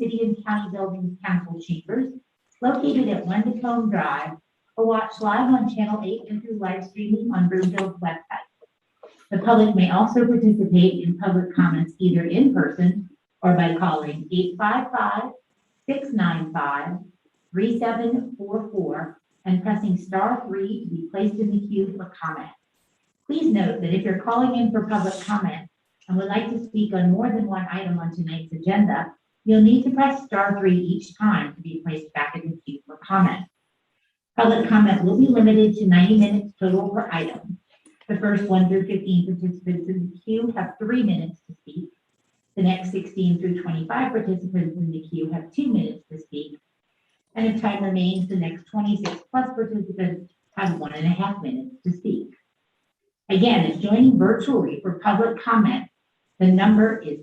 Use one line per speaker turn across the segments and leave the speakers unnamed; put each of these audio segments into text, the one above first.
City and County Buildings Council chambers located at 1 Tacoma Drive, or watch live on Channel 8 and through live streaming on Broomfield's website. The public may also participate in public comments either in person or by calling 855-695-3744 and pressing *3 to be placed in the queue for comment. Please note that if you're calling in for public comment and would like to speak on more than one item on tonight's agenda, you'll need to press *3 each time to be placed back in the queue for comment. Public comment will be limited to 90 minutes total per item. The first 1 through 15 participants in the queue have 3 minutes to speak. The next 16 through 25 participants in the queue have 2 minutes to speak. And if time remains, the next 26 plus participants have 1.5 minutes to speak. Again, if joining virtually for public comment, the number is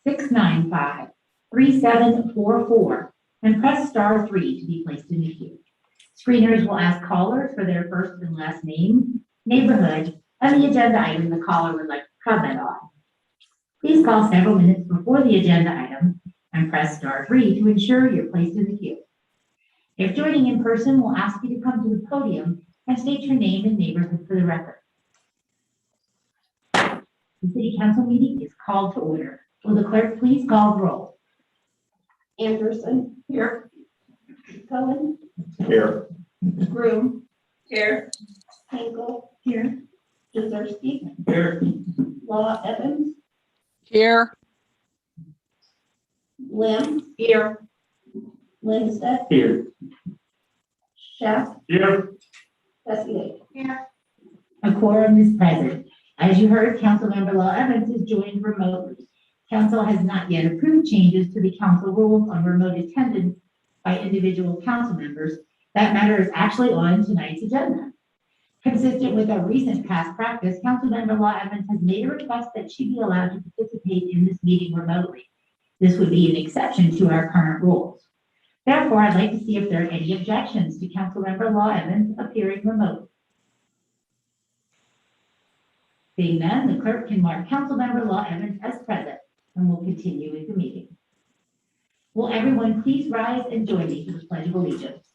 855-695-3744 and press *3 to be placed in the queue. Screeners will ask callers for their first and last name, neighborhood, and the agenda item the caller would like to comment on. Please call several minutes before the agenda item and press *3 to ensure you're placed in the queue. If joining in person, we'll ask you to come to the podium and state your name and neighborhood for the record. The City Council meeting is called to order. Will the clerk please call the roll?
Anderson. Here. Cohen.
Here.
Groom. Here. Hinkle. Here. Jezerski.
Here.
Law Evans.
Here.
Lim. Here. Lindstedt.
Here.
Schaff.
Here.
Tessier. Here.
A quorum is present. As you heard, Councilmember Law Evans is joined remotely. Council has not yet approved changes to the council rules on remote attendance by individual council members. That matter is actually on tonight's agenda. Consistent with our recent past practice, Councilmember Law Evans has made a request that she be allowed to participate in this meeting remotely. This would be an exception to our current rules. Therefore, I'd like to see if there are any objections to Councilmember Law Evans appearing remotely. Being none, the clerk can mark Councilmember Law Evans as present, and we'll continue with the meeting. Will everyone please rise and join me for the Pledge of Allegiance?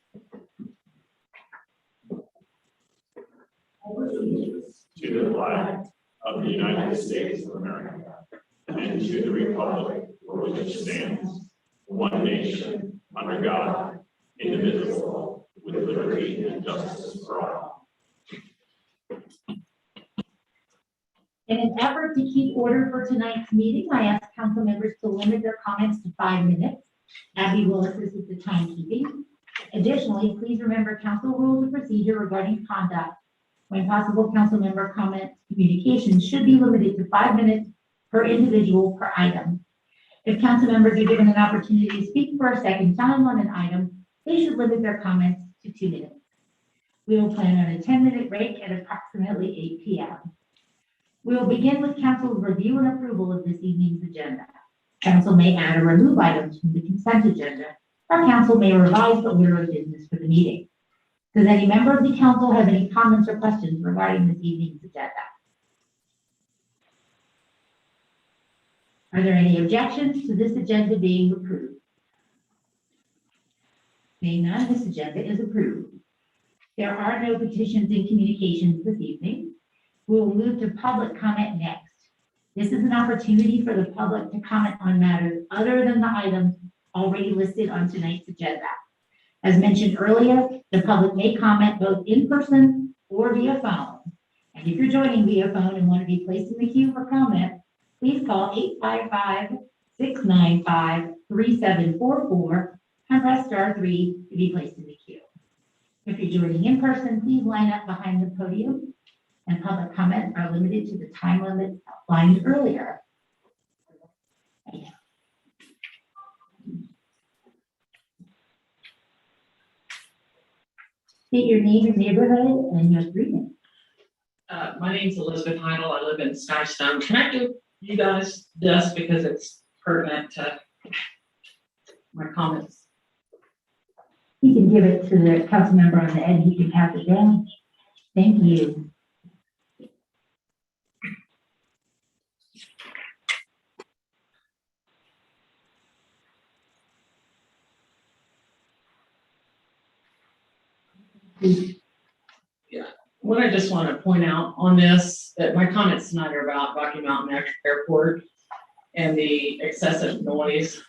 To the flag of the United States of America and to the republic for which it stands, one nation, under God, indivisible, with liberty and justice for all.
In an effort to keep order for tonight's meeting, I ask council members to limit their comments to 5 minutes. Abby will assist with the timekeeping. Additionally, please remember council rules of procedure regarding conduct. When possible, council member comments communications should be limited to 5 minutes per individual per item. If council members are given an opportunity to speak for a second time on an item, they should limit their comments to 2 minutes. We will plan on a 10-minute break at approximately 8 p.m. We will begin with council's review and approval of this evening's agenda. Council may add or remove items from the consent agenda, or council may revise the order of business for the meeting. Does any member of the council have any comments or questions regarding this evening's agenda? Are there any objections to this agenda being approved? Being none, this agenda is approved. There are no petitions and communications this evening. We will move to public comment next. This is an opportunity for the public to comment on matters other than the items already listed on tonight's agenda. As mentioned earlier, the public may comment both in person or via phone. And if you're joining via phone and want to be placed in the queue for comment, please call 855-695-3744 and press *3 to be placed in the queue. If you're joining in person, please line up behind the podium, and public comments are limited to the time limit outlined earlier. State your name, your neighborhood, and your street name.
My name's Elizabeth Heindel. I live in Skystone. Can I do you guys this because it's pertinent to my comments?
You can give it to the council member on the end. He can pass it down. Thank you.
What I just want to point out on this, that my comments tonight are about Rocky Mountain Airport and the excessive noise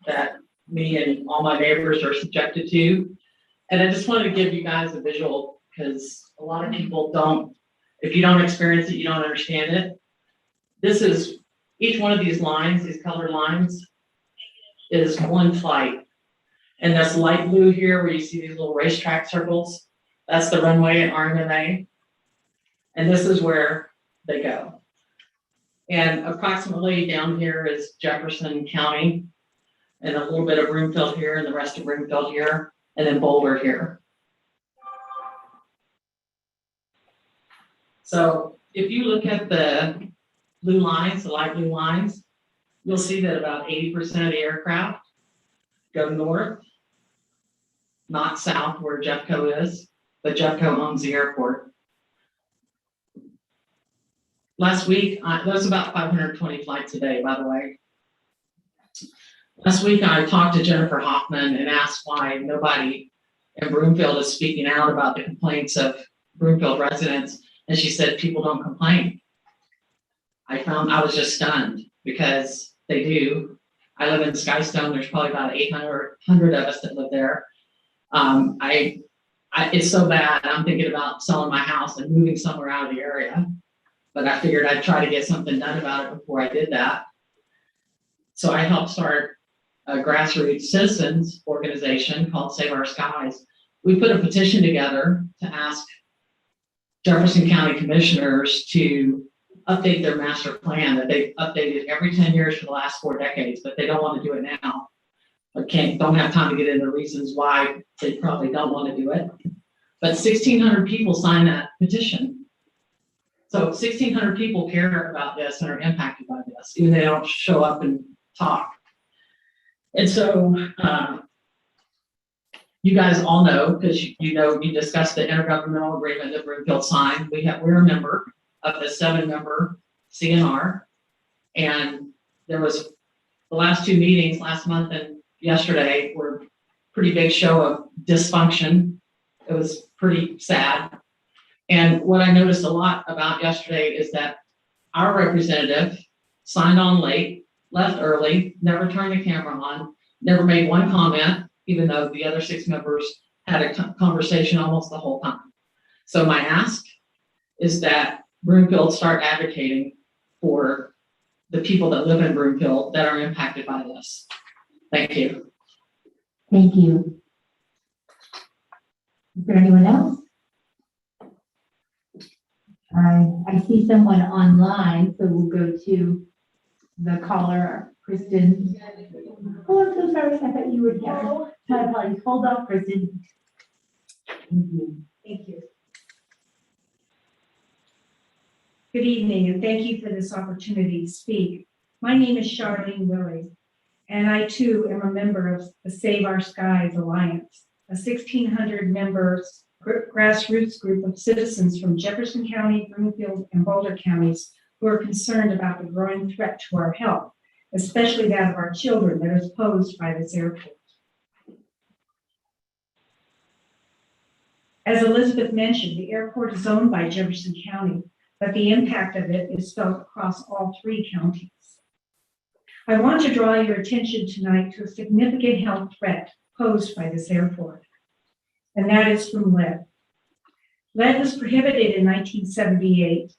that me and all my neighbors are subjected to. And I just wanted to give you guys a visual, because a lot of people don't, if you don't experience it, you don't understand it. This is, each one of these lines, these colored lines, is one flight. And this light blue here, where you see these little racetrack circles, that's the runway at RMMA. And this is where they go. And approximately down here is Jefferson County, and a little bit of Broomfield here, and the rest of Broomfield here, and then Boulder here. So if you look at the blue lines, the light blue lines, you'll see that about 80% of the aircraft go north, not south where Jeffco is, but Jeffco owns the airport. Last week, that was about 520 flights a day, by the way. Last week, I talked to Jennifer Hoffman and asked why nobody in Broomfield is speaking out about the complaints of Broomfield residents, and she said people don't complain. I was just stunned, because they do. I live in Skystone. There's probably about 800 of us that live there. It's so bad. I'm thinking about selling my house and moving somewhere out of the area, but I figured I'd try to get something done about it before I did that. So I helped start a grassroots citizens organization called Save Our Skies. We put a petition together to ask Jefferson County commissioners to update their master plan that they've updated every 10 years for the last 4 decades, but they don't want to do it now. But don't have time to get into reasons why they probably don't want to do it. But 1,600 people signed that petition. So 1,600 people care about this and are impacted by this, even though they don't show up and talk. And so you guys all know, because you discussed the intergovernmental agreement that Broomfield signed. We're a member of the 7-member CNR, and there was the last 2 meetings last month and yesterday were pretty big show of dysfunction. It was pretty sad. And what I noticed a lot about yesterday is that our representative signed on late, left early, never turned the camera on, never made one comment, even though the other 6 members had a conversation almost the whole time. So my ask is that Broomfield start advocating for the people that live in Broomfield that are impacted by this. Thank you.
Thank you. Is there anyone else? I see someone online, so we'll go to the caller, Kristen. Oh, I'm so sorry. I thought you were here. My apologies. Hold on, Kristen. Thank you.
Thank you. Good evening, and thank you for this opportunity to speak. My name is Charlene Willie, and I too am a member of the Save Our Skies Alliance, a 1,600 members grassroots group of citizens from Jefferson County, Broomfield, and Boulder counties who are concerned about the growing threat to our health, especially that of our children that is posed by this airport. As Elizabeth mentioned, the airport is owned by Jefferson County, but the impact of it is felt across all 3 counties. I want to draw your attention tonight to a significant health threat posed by this airport, and that is from lead. Lead was prohibited in 1978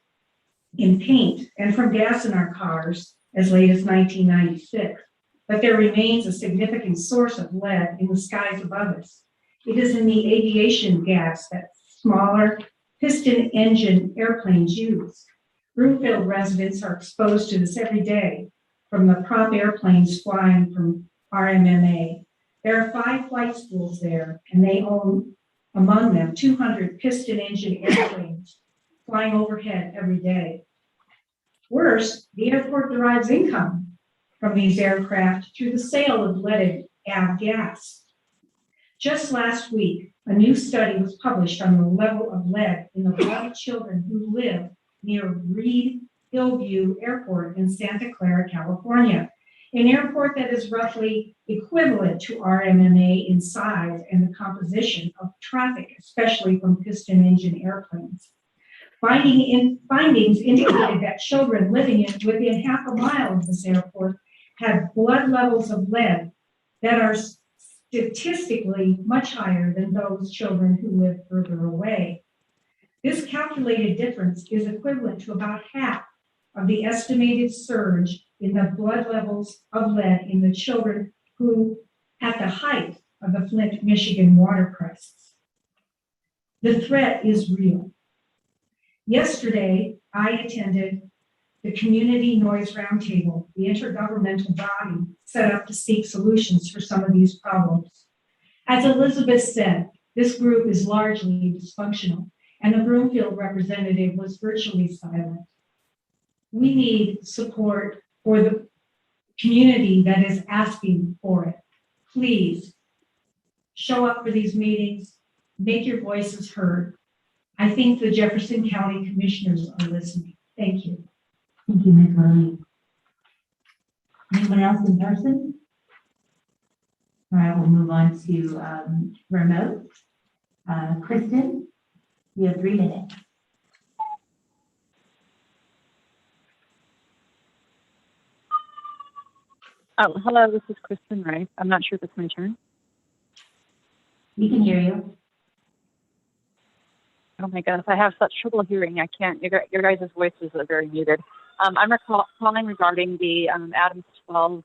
in paint and from gas in our cars as late as 1996, but there remains a significant source of lead in the skies above us. It is in the aviation gas that smaller piston engine airplanes use. Broomfield residents are exposed to this every day from the prop airplanes flying from RMMA. There are 5 flight schools there, and they own, among them, 200 piston engine airplanes flying overhead every day. Worse, the airport derives income from these aircraft through the sale of leaded avgas. Just last week, a new study was published on the level of lead in the blood of children who live near Reed Hillview Airport in Santa Clara, California. An airport that is roughly equivalent to our MMA in size and the composition of traffic, especially from piston engine airplanes. Findings indicated that children living within half a mile of this airport had blood levels of lead that are statistically much higher than those children who live further away. This calculated difference is equivalent to about half of the estimated surge in the blood levels of lead in the children who at the height of the Flint, Michigan water crisis. The threat is real. Yesterday, I attended the Community Noise Roundtable, the intergovernmental body set up to seek solutions for some of these problems. As Elizabeth said, this group is largely dysfunctional, and the Broomfield representative was virtually silent. We need support for the community that is asking for it. Please show up for these meetings, make your voices heard. I think the Jefferson County Commissioners are listening. Thank you.
Thank you, Ms. Williams. Anyone else in person? All right, we'll move on to remote. Kristen, you have 3 minutes.
Oh, hello, this is Kristen Ray. I'm not sure if it's my turn.
We can hear you.
Oh my goodness, I have such trouble hearing. I can't, your guys' voices are very muted. I'm calling regarding the Adams 12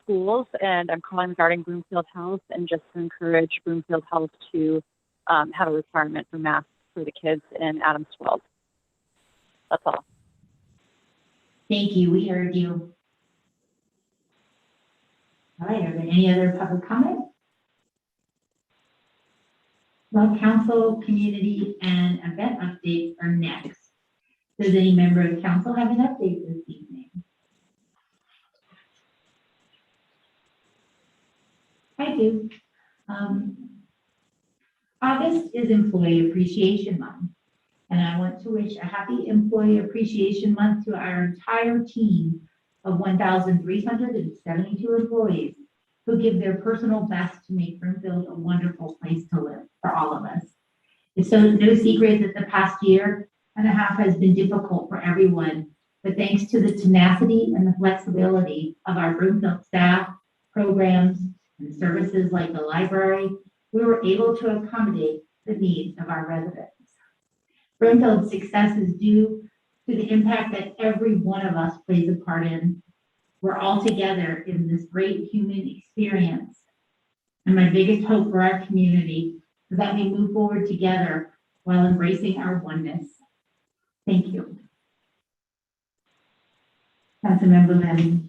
schools, and I'm calling regarding Broomfield Health and just to encourage Broomfield Health to have a requirement for masks for the kids in Adams 12. That's all.
Thank you. We heard you. All right, are there any other public comments? Well, council, community, and event updates are next. Does any member of council have an update this evening? I do. August is Employee Appreciation Month, and I want to wish a happy Employee Appreciation Month to our entire team of 1,372 employees who give their personal best to make Broomfield a wonderful place to live for all of us. It's no secret that the past year and a half has been difficult for everyone, but thanks to the tenacity and the flexibility of our Broomfield staff, programs, and services like the library, we were able to accommodate the needs of our residents. Broomfield's success is due to the impact that every one of us plays a part in. We're all together in this great human experience. And my biggest hope for our community is that we move forward together while embracing our oneness. Thank you. Councilmember Lemming.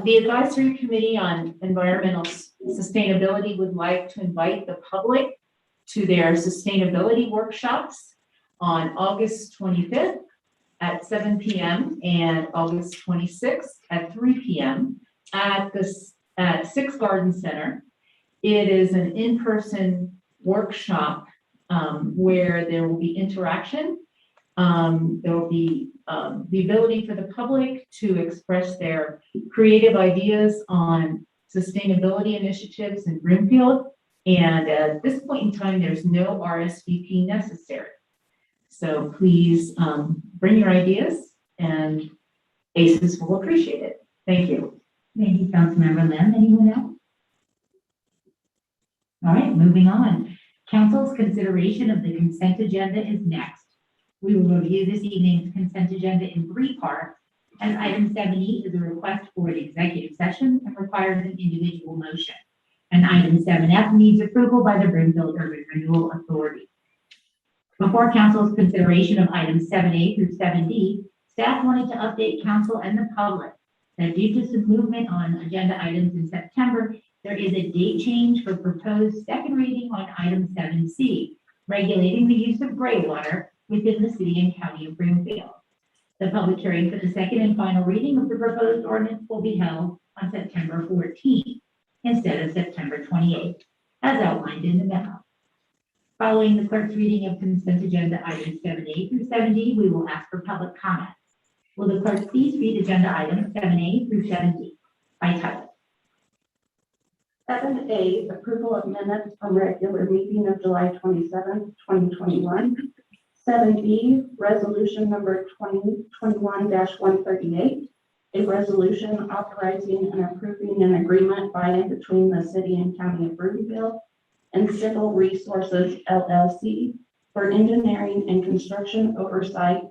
The Advisory Committee on Environmental Sustainability would like to invite the public to their sustainability workshops on August 25th at 7 p.m. and August 26th at 3 p.m. at Six Garden Center. It is an in-person workshop where there will be interaction. There will be the ability for the public to express their creative ideas on sustainability initiatives in Broomfield. And at this point in time, there's no RSVP necessary. So please bring your ideas and ACES will appreciate it. Thank you.
Thank you, Councilmember Lim. Anyone else? All right, moving on. Council's consideration of the consent agenda is next. We will review this evening's consent agenda in 3 parts, as item 7E is a request for an executive session and requires an individual motion. And item 7F needs approval by the Broomfield Urban Renewal Authority. Before council's consideration of items 7A through 7D, staff wanted to update council and the public that due to some movement on agenda items in September, there is a date change for proposed second reading on item 7C, regulating the use of gray water within the city and county of Broomfield. The public hearing for the second and final reading of the proposed ordinance will be held on September 14th instead of September 28th, as outlined in the memo. Following the clerk's reading of consent agenda items 7A through 7D, we will ask for public comments. Will the clerk please read agenda items 7A through 7D by title?
7A, approval of minutes from regular meeting of July 27th, 2021. 7B, resolution number 2021-138, a resolution authorizing and approving an agreement by and between the city and county of Broomfield and Civil Resources LLC for engineering and construction oversight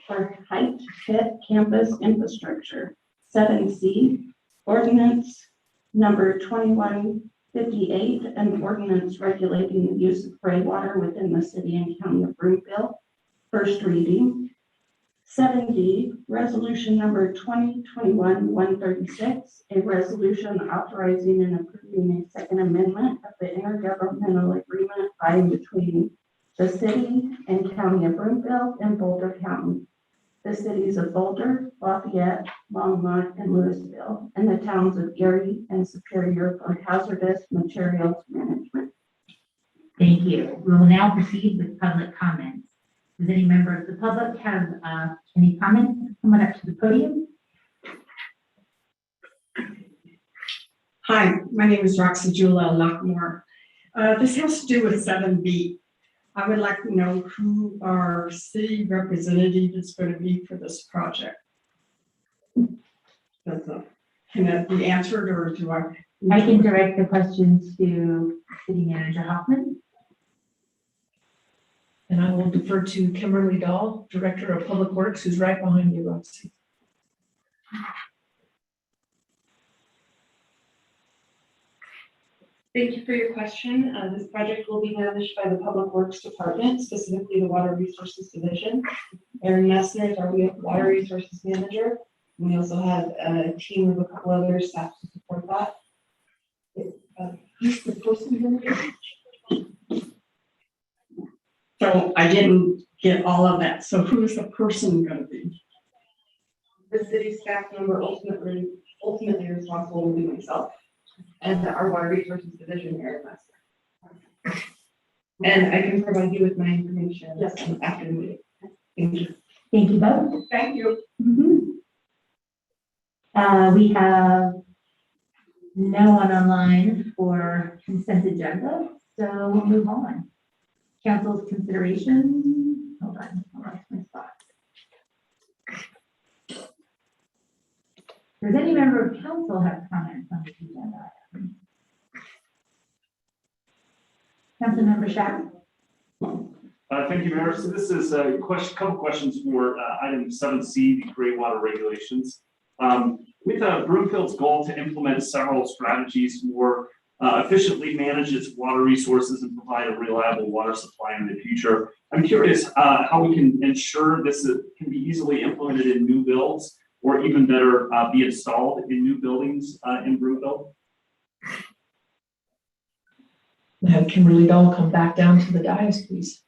for Height Pit Campus infrastructure. 7C, ordinance number 2158, an ordinance regulating the use of gray water within the city and county of Broomfield. First reading. 7D, resolution number 2021-136, a resolution authorizing and approving a second amendment of the intergovernmental agreement by and between the city and county of Broomfield and Boulder County, the cities of Boulder, Lafayette, Longmont, and Louisville, and the towns of Erie and Superior for hazardous materials management.
Thank you. We will now proceed with public comments. Does any member of the public have any comments? Come on up to the podium.
Hi, my name is Roxy Jula Lockmore. This has to do with 7B. I would like to know who our city representative is going to be for this project. Can that be answered, or do I?
I can direct the questions to City Manager Hoffman.
And I will defer to Kimberly Dahl, Director of Public Works, who's right behind you, Roxy.
Thank you for your question. This project will be managed by the Public Works Department, specifically the Water Resources Division. Erin Messner is our Water Resources Manager. We also have a team of a couple other staff to support that. Who's the person going to be?
So I didn't get all of that. So who's the person going to be?
The city staff member ultimately responsible will be myself and our Water Resources Division, Erin Messner. And I can provide you with my information after the meeting. Thank you.
Thank you both.
Thank you.
We have no one online for consent agenda, so we'll move on. Council's consideration. Hold on, I lost my spot. Does any member of council have comments on this agenda item? Councilmember Shack?
Thank you, Mayor. So this is a couple questions for item 7C, the gray water regulations. With Broomfield's goal to implement several strategies more efficiently manage its water resources and provide a reliable water supply in the future, I'm curious how we can ensure this can be easily implemented in new builds, or even better, be installed in new buildings in Broomfield.
Have Kimberly Dahl come back down to the dais, please.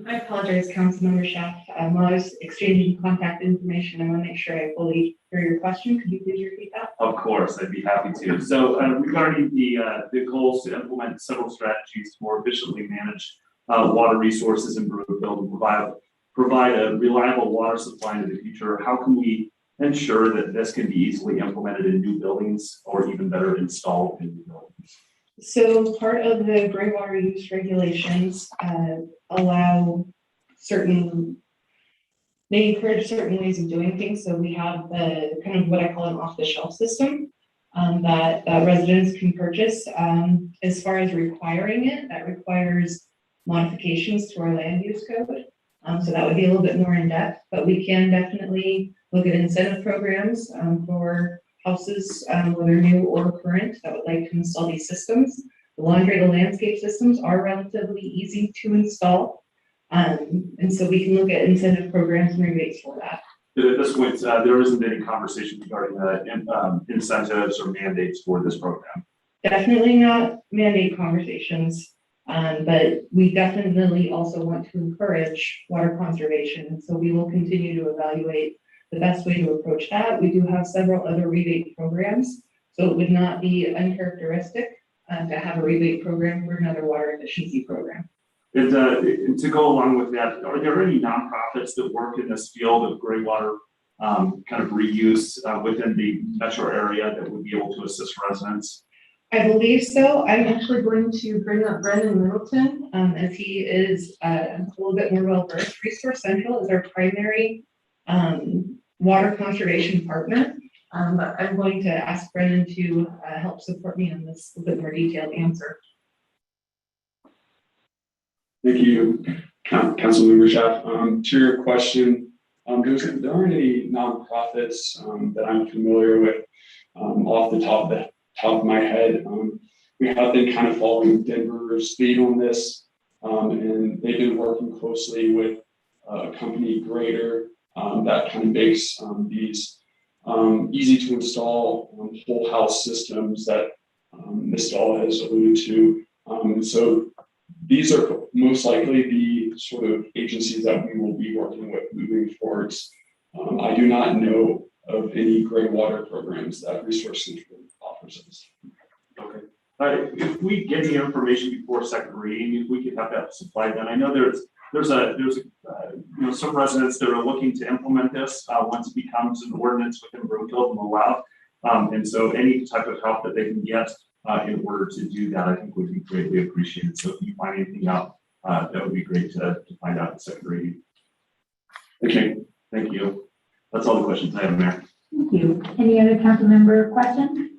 I apologize, Councilmember Schaaf. While I was exchanging contact information, I want to make sure I fully hear your question. Could you please repeat that?
Of course, I'd be happy to. So regarding the goals to implement several strategies to more efficiently manage water resources in Broomfield and provide a reliable water supply in the future, how can we ensure that this can be easily implemented in new buildings, or even better, installed in new buildings?
So part of the gray water use regulations allow they encourage certain ways of doing things. So we have the kind of what I call an off-the-shelf system that residents can purchase. As far as requiring it, that requires modifications to our land use code. So that would be a little bit more in depth, but we can definitely look at incentive programs for houses, whether new or current, that would like to install these systems. The laundry to landscape systems are relatively easy to install. And so we can look at incentive programs and rebates for that.
At this point, there isn't any conversation regarding incentives or mandates for this program.
Definitely not mandate conversations, but we definitely also want to encourage water conservation. So we will continue to evaluate the best way to approach that. We do have several other rebate programs, so it would not be uncharacteristic to have a rebate program for another water efficiency program.
And to go along with that, are there any nonprofits that work in this field of gray water kind of reuse within the metro area that would be able to assist residents?
I believe so. I'm actually going to bring up Brendan Middleton, as he is a little bit more well versed. Resource Central is our primary water conservation partner. But I'm going to ask Brendan to help support me on this a bit more detailed answer.
Thank you, Councilmember Schaaf. To your question, there aren't any nonprofits that I'm familiar with off the top of my head. We have been kind of following Denver's lead on this, and they've been working closely with a company, Grader, that kind of makes these easy to install whole house systems that Ms. Dahl has alluded to. So these are most likely the sort of agencies that we will be working with moving forwards. I do not know of any gray water programs that Resource Central offers us.
Okay. If we get the information before second reading, if we could have that supplied, then I know there's some residents that are looking to implement this once it becomes an ordinance within Broomfield and allowed. And so any type of help that they can get in order to do that, I think would be greatly appreciated. So if you find anything out, that would be great to find out at second reading. Okay, thank you. That's all the questions I have, Mayor.
Thank you. Any other council member questions?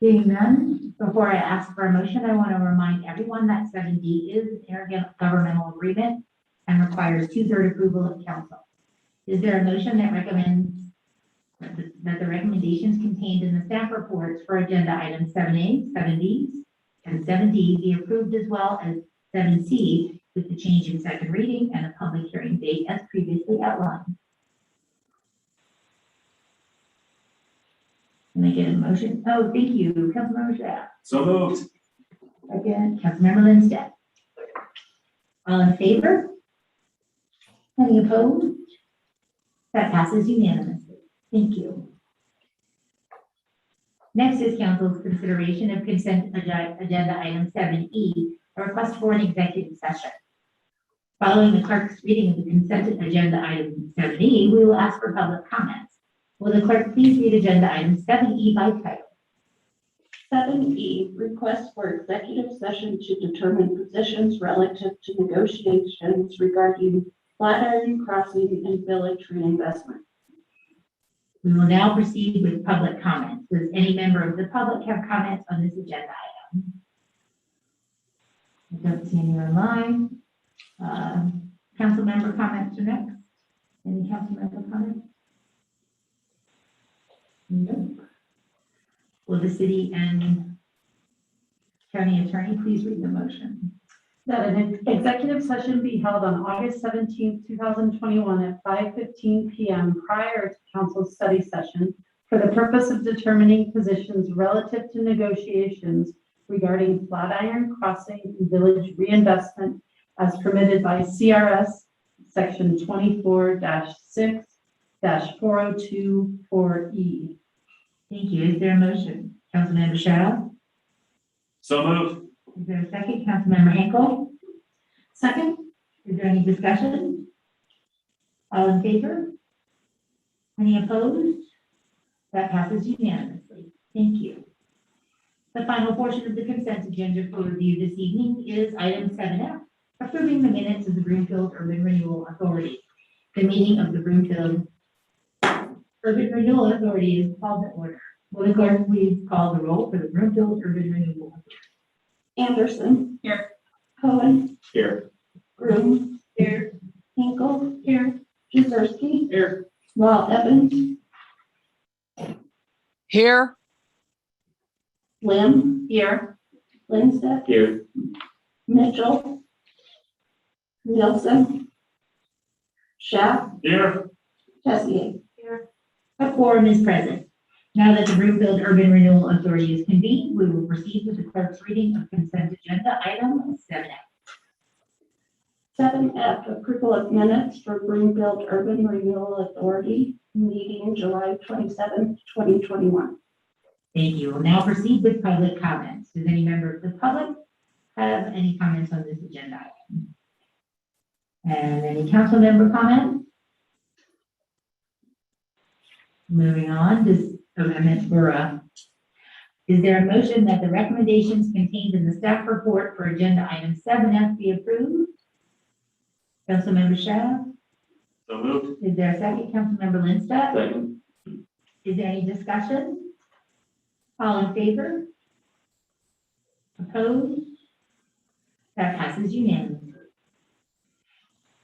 Seeing none, before I ask for a motion, I want to remind everyone that 7D is an intergovernmental agreement and requires 2/3 approval of council. Is there a motion that recommends that the recommendations contained in the staff reports for agenda items 7A, 7B, and 7D be approved, as well as 7C with the change in second reading and a public hearing date as previously outlined? Can I get a motion? Oh, thank you, Councilmember Schaaf.
So moved.
Again, Councilmember Lindstedt. All in favor? Any opposed? That passes unanimously. Thank you. Next is council's consideration of consent agenda item 7E, a request for an executive session. Following the clerk's reading of the consent agenda item 7E, we will ask for public comments. Will the clerk please read agenda item 7E by title?
7E, request for executive session to determine positions relative to negotiations regarding Flatiron Crossing and Village reinvestment.
We will now proceed with public comments. Does any member of the public have comments on this agenda item? I don't see any online. Council member comments are next. Any council member comments? Nope. Will the city and county attorney please read the motion?
That an executive session be held on August 17th, 2021 at 5:15 p.m. prior to council's study session for the purpose of determining positions relative to negotiations regarding Flatiron Crossing and Village reinvestment as permitted by CRS section 24-6-4024E.
Thank you. Is there a motion? Councilmember Schaaf?
So moved.
Is there a second? Councilmember Henkel?
Second.
Is there any discussion? All in favor? Any opposed? That passes unanimously. Thank you. The final portion of the consent agenda for review this evening is item 7F, approving the minutes of the Broomfield Urban Renewal Authority. The meeting of the Broomfield Urban Renewal Authority is called to order. Will the clerk please call the roll for the Broomfield Urban Renewal Authority?
Anderson.
Here.
Cohen.
Here.
Groom.
Here.
Hinkle. Here. Jaworski.
Here.
Walt Evans.
Here.
Lim.
Here.
Lindstedt.
Here.
Mitchell. Nielsen. Schaaf.
Here.
Tessier.
A quorum is present. Now that the Broomfield Urban Renewal Authority is convened, we will proceed with the clerk's reading of consent agenda item 7F.
7F, approval of minutes for Broomfield Urban Renewal Authority meeting July 27th, 2021.
Thank you. We'll now proceed with public comments. Does any member of the public have any comments on this agenda item? And any council member comments? Moving on, is there a motion that the recommendations contained in the staff report for agenda item 7F be approved? Councilmember Shah?
So moved.
Is there a second? Councilmember Lindstad?
Second.
Is there any discussion? All in favor? Opposed? That passes unanimously.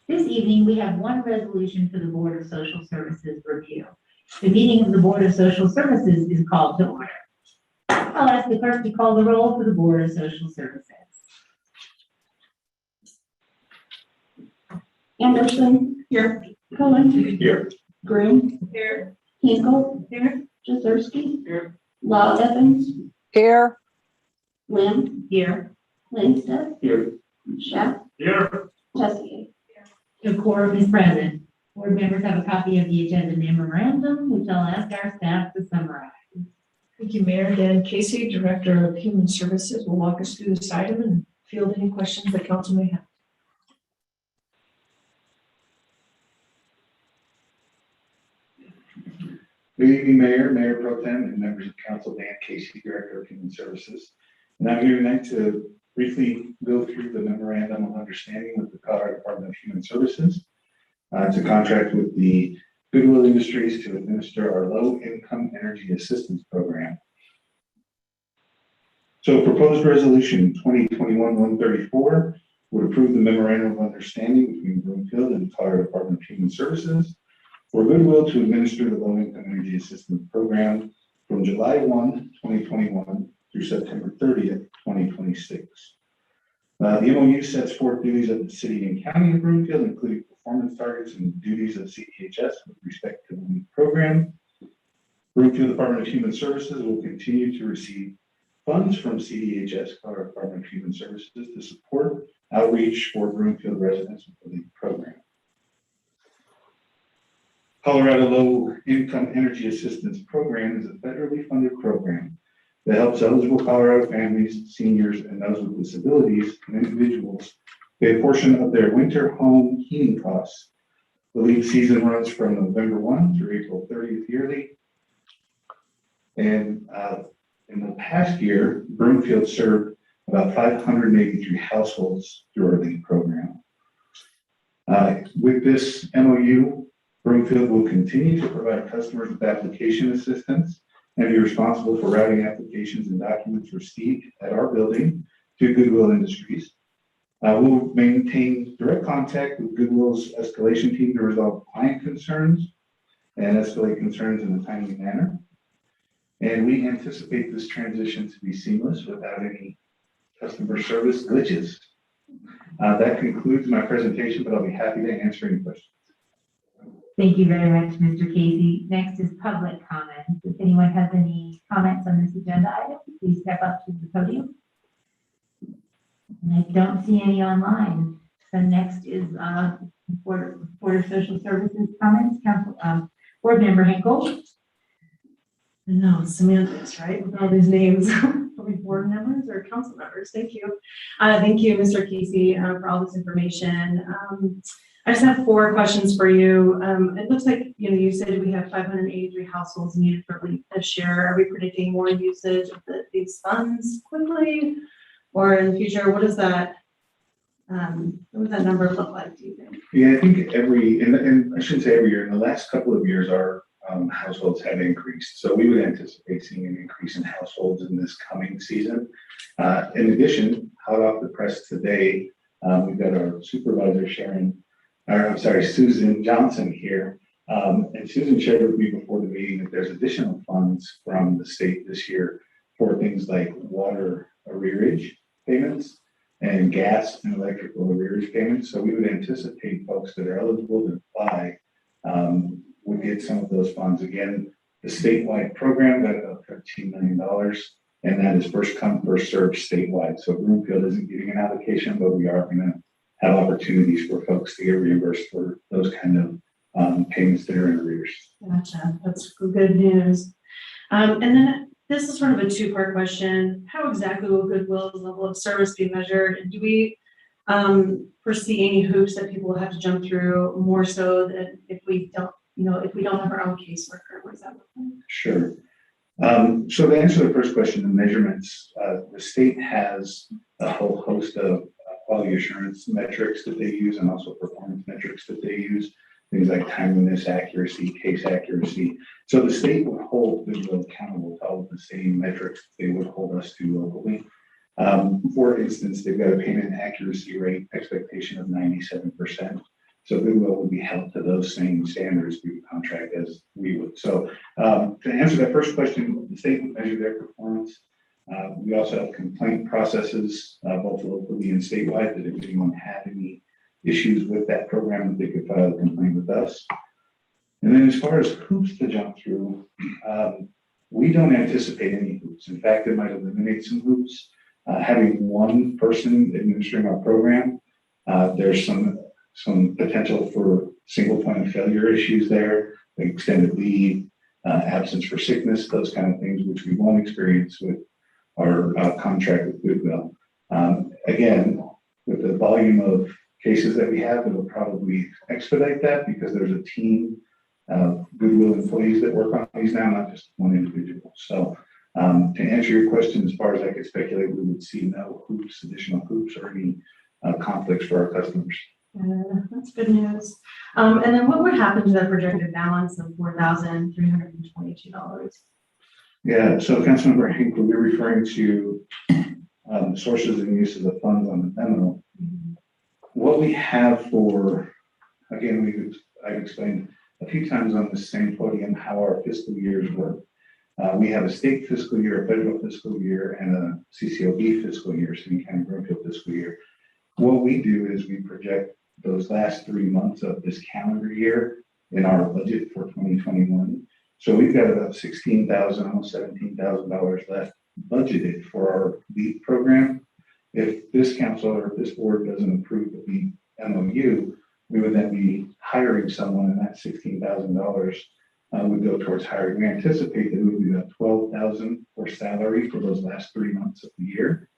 This evening, we have one resolution for the Board of Social Services review. The meeting of the Board of Social Services is called to order. I'll ask the clerk to call the roll for the Board of Social Services.
Anderson. Here. Cohen.
Here.
Green. Here. Hinkle. Here. Jazerski.
Here.
Law Evans.
Here.
Lim.
Here.
Lindstedt.
Here.
Schaff.
Here.
Tessier.
The quorum is present. Board members have a copy of the agenda memorandum, which I'll ask our staff to summarize.
Thank you, Mayor. Dan Casey, Director of Human Services, will walk us through this item and field any questions that council may have.
Good evening, Mayor, Mayor Pro Tem, and members of council. Dan Casey, Director of Human Services. And I'm here tonight to briefly go through the memorandum of understanding with the Colorado Department of Human Services. It's a contract with the Goodwill Industries to administer our low-income energy assistance program. So proposed resolution 2021-134 would approve the memorandum of understanding between Broomfield and the Colorado Department of Human Services for Goodwill to administer the low-income energy assistance program from July 1, 2021 through September 30th, 2026. The MOU sets forth duties of the city and county of Broomfield, including performance targets and duties of CDHS with respect to the program. Broomfield Department of Human Services will continue to receive funds from CDHS, Colorado Department of Human Services, to support outreach for Broomfield residents with the program. Colorado Low Income Energy Assistance Program is a federally funded program that helps eligible Colorado families, seniors, and those with disabilities and individuals pay a portion of their winter home heating costs. The lead season runs from November 1 through April 30th yearly. And in the past year, Broomfield served about 583 households through our lead program. With this MOU, Broomfield will continue to provide customers with application assistance and be responsible for routing applications and documents received at our building to Goodwill Industries. We'll maintain direct contact with Goodwill's escalation team to resolve client concerns and escalate concerns in a timely manner. And we anticipate this transition to be seamless without any customer service glitches. That concludes my presentation, but I'll be happy to answer any questions.
Thank you very much, Mr. Casey. Next is public comments. If anyone has any comments on this agenda item, please step up to the podium. And I don't see any online. So next is Board of Social Services comments. Board Member Hinkle.
No, semantics, right? With all these names. Are we board members or council members? Thank you. Thank you, Mr. Casey, for all this information. I just have 4 questions for you. It looks like, you said we have 583 households needed for relief this year. Are we predicting more usage of these funds quickly or in the future? What does that number look like, do you think?
Yeah, I think and I shouldn't say every year, in the last couple of years, our households have increased. So we would anticipate seeing an increase in households in this coming season. In addition, hot off the press today, we've got our supervisor, Susan Johnson here. And Susan shared with me before the meeting that there's additional funds from the state this year for things like water arrearage payments and gas and electrical arrearage payments. So we would anticipate folks that are eligible to apply would get some of those funds. Again, the statewide program got about $13 million, and that is first come, first served statewide. So Broomfield isn't getting an allocation, but we are going to have opportunities for folks to get reimbursed for those kind of payments that are in arrears.
Gotcha. That's good news. And then
This is sort of a two-part question. How exactly will Goodwill's level of service be measured? And do we foresee any hoops that people will have to jump through more so that if we don't, if we don't have our own caseworker, what does that look like?
Sure. So to answer the first question, the measurements, the state has a whole host of quality assurance metrics that they use and also performance metrics that they use, things like timeliness, accuracy, case accuracy. So the state would hold Goodwill accountable to all of the same metrics they would hold us to locally. For instance, they've got a payment accuracy rate expectation of 97%. So Goodwill would be held to those same standards through the contract as we would. So to answer that first question, the state would measure their performance. We also have complaint processes, both locally and statewide, that if anyone had any issues with that program, they could file a complaint with us. And then as far as hoops to jump through, we don't anticipate any hoops. In fact, it might eliminate some hoops. Having one person administering our program, there's some potential for single point of failure issues there, like extended leave, absence for sickness, those kind of things, which we won't experience with our contract with Goodwill. Again, with the volume of cases that we have, it'll probably expedite that because there's a team of Goodwill employees that work on these now, not just one individual. So to answer your question, as far as I could speculate, we would see no hoops, additional hoops, or any conflicts for our customers.
That's good news. And then what would happen to the projected balance of $4,322?
Yeah, so Councilmember Henkel, we're referring to sources and uses of funds on the memo. What we have for, again, I've explained a few times on the same podium how our fiscal years work. We have a state fiscal year, a federal fiscal year, and a CCOB fiscal year, City County Broomfield fiscal year. What we do is we project those last 3 months of this calendar year in our budget for 2021. So we've got about $16,000, almost $17,000 left budgeted for our LEAP program. If this council or if this board doesn't approve the LEAP MOU, we would then be hiring someone, and that $16,000 would go towards hiring. We anticipate that it would be about $12,000 for salary for those last 3 months of the year.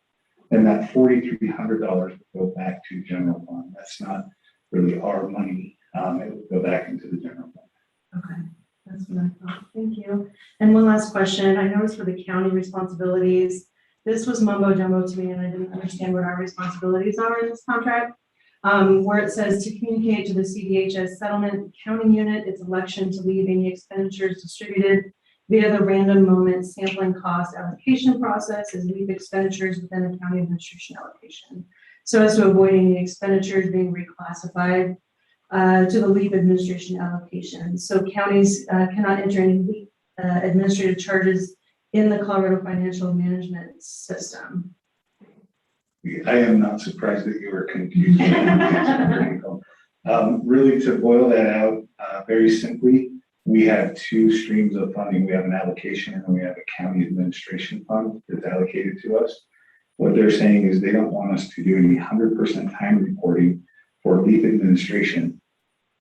And that $4,300 would go back to general fund. That's not really our money. It would go back into the general fund.
Okay, that's what I thought. Thank you. And one last question. I noticed for the county responsibilities, this was mumbo jumbo to me, and I didn't understand what our responsibilities are in this contract. Where it says to communicate to the CDHS settlement accounting unit its election to leave any expenditures distributed via the random moment sampling cost allocation process as LEAP expenditures within the county administration allocation, so as to avoid any expenditures being reclassified to the LEAP administration allocation. So counties cannot enter any LEAP administrative charges in the Colorado financial management system.
I am not surprised that you were confused. Really, to boil that out very simply, we have two streams of funding. We have an allocation and we have a county administration fund that's allocated to us. What they're saying is they don't want us to do any 100% time reporting for LEAP administration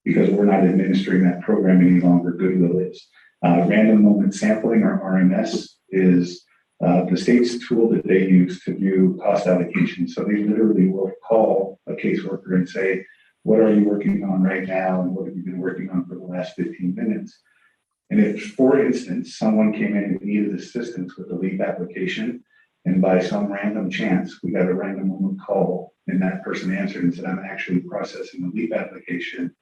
because we're not administering that program any longer. Goodwill is. Random moment sampling, or RMS, is the state's tool that they use to do cost allocation. So they literally will call a caseworker and say, what are you working on right now? And what have you been working on for the last 15 minutes? And if, for instance, someone came in and needed assistance with the LEAP application, and by some random chance, we got a random moment call, and that person answered and said, I'm actually processing the LEAP application,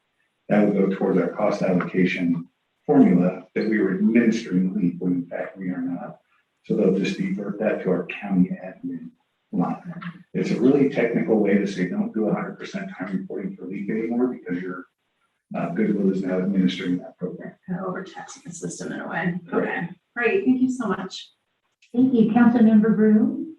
that would go towards our cost allocation formula that we were administering LEAP, when in fact we are not. So they'll just divert that to our county admin line. It's a really technical way to say don't do 100% time reporting for LEAP anymore because your Goodwill is now administering that program.
Kind of overtaxing the system in a way. Okay, great. Thank you so much.
Thank you. Councilmember Broome?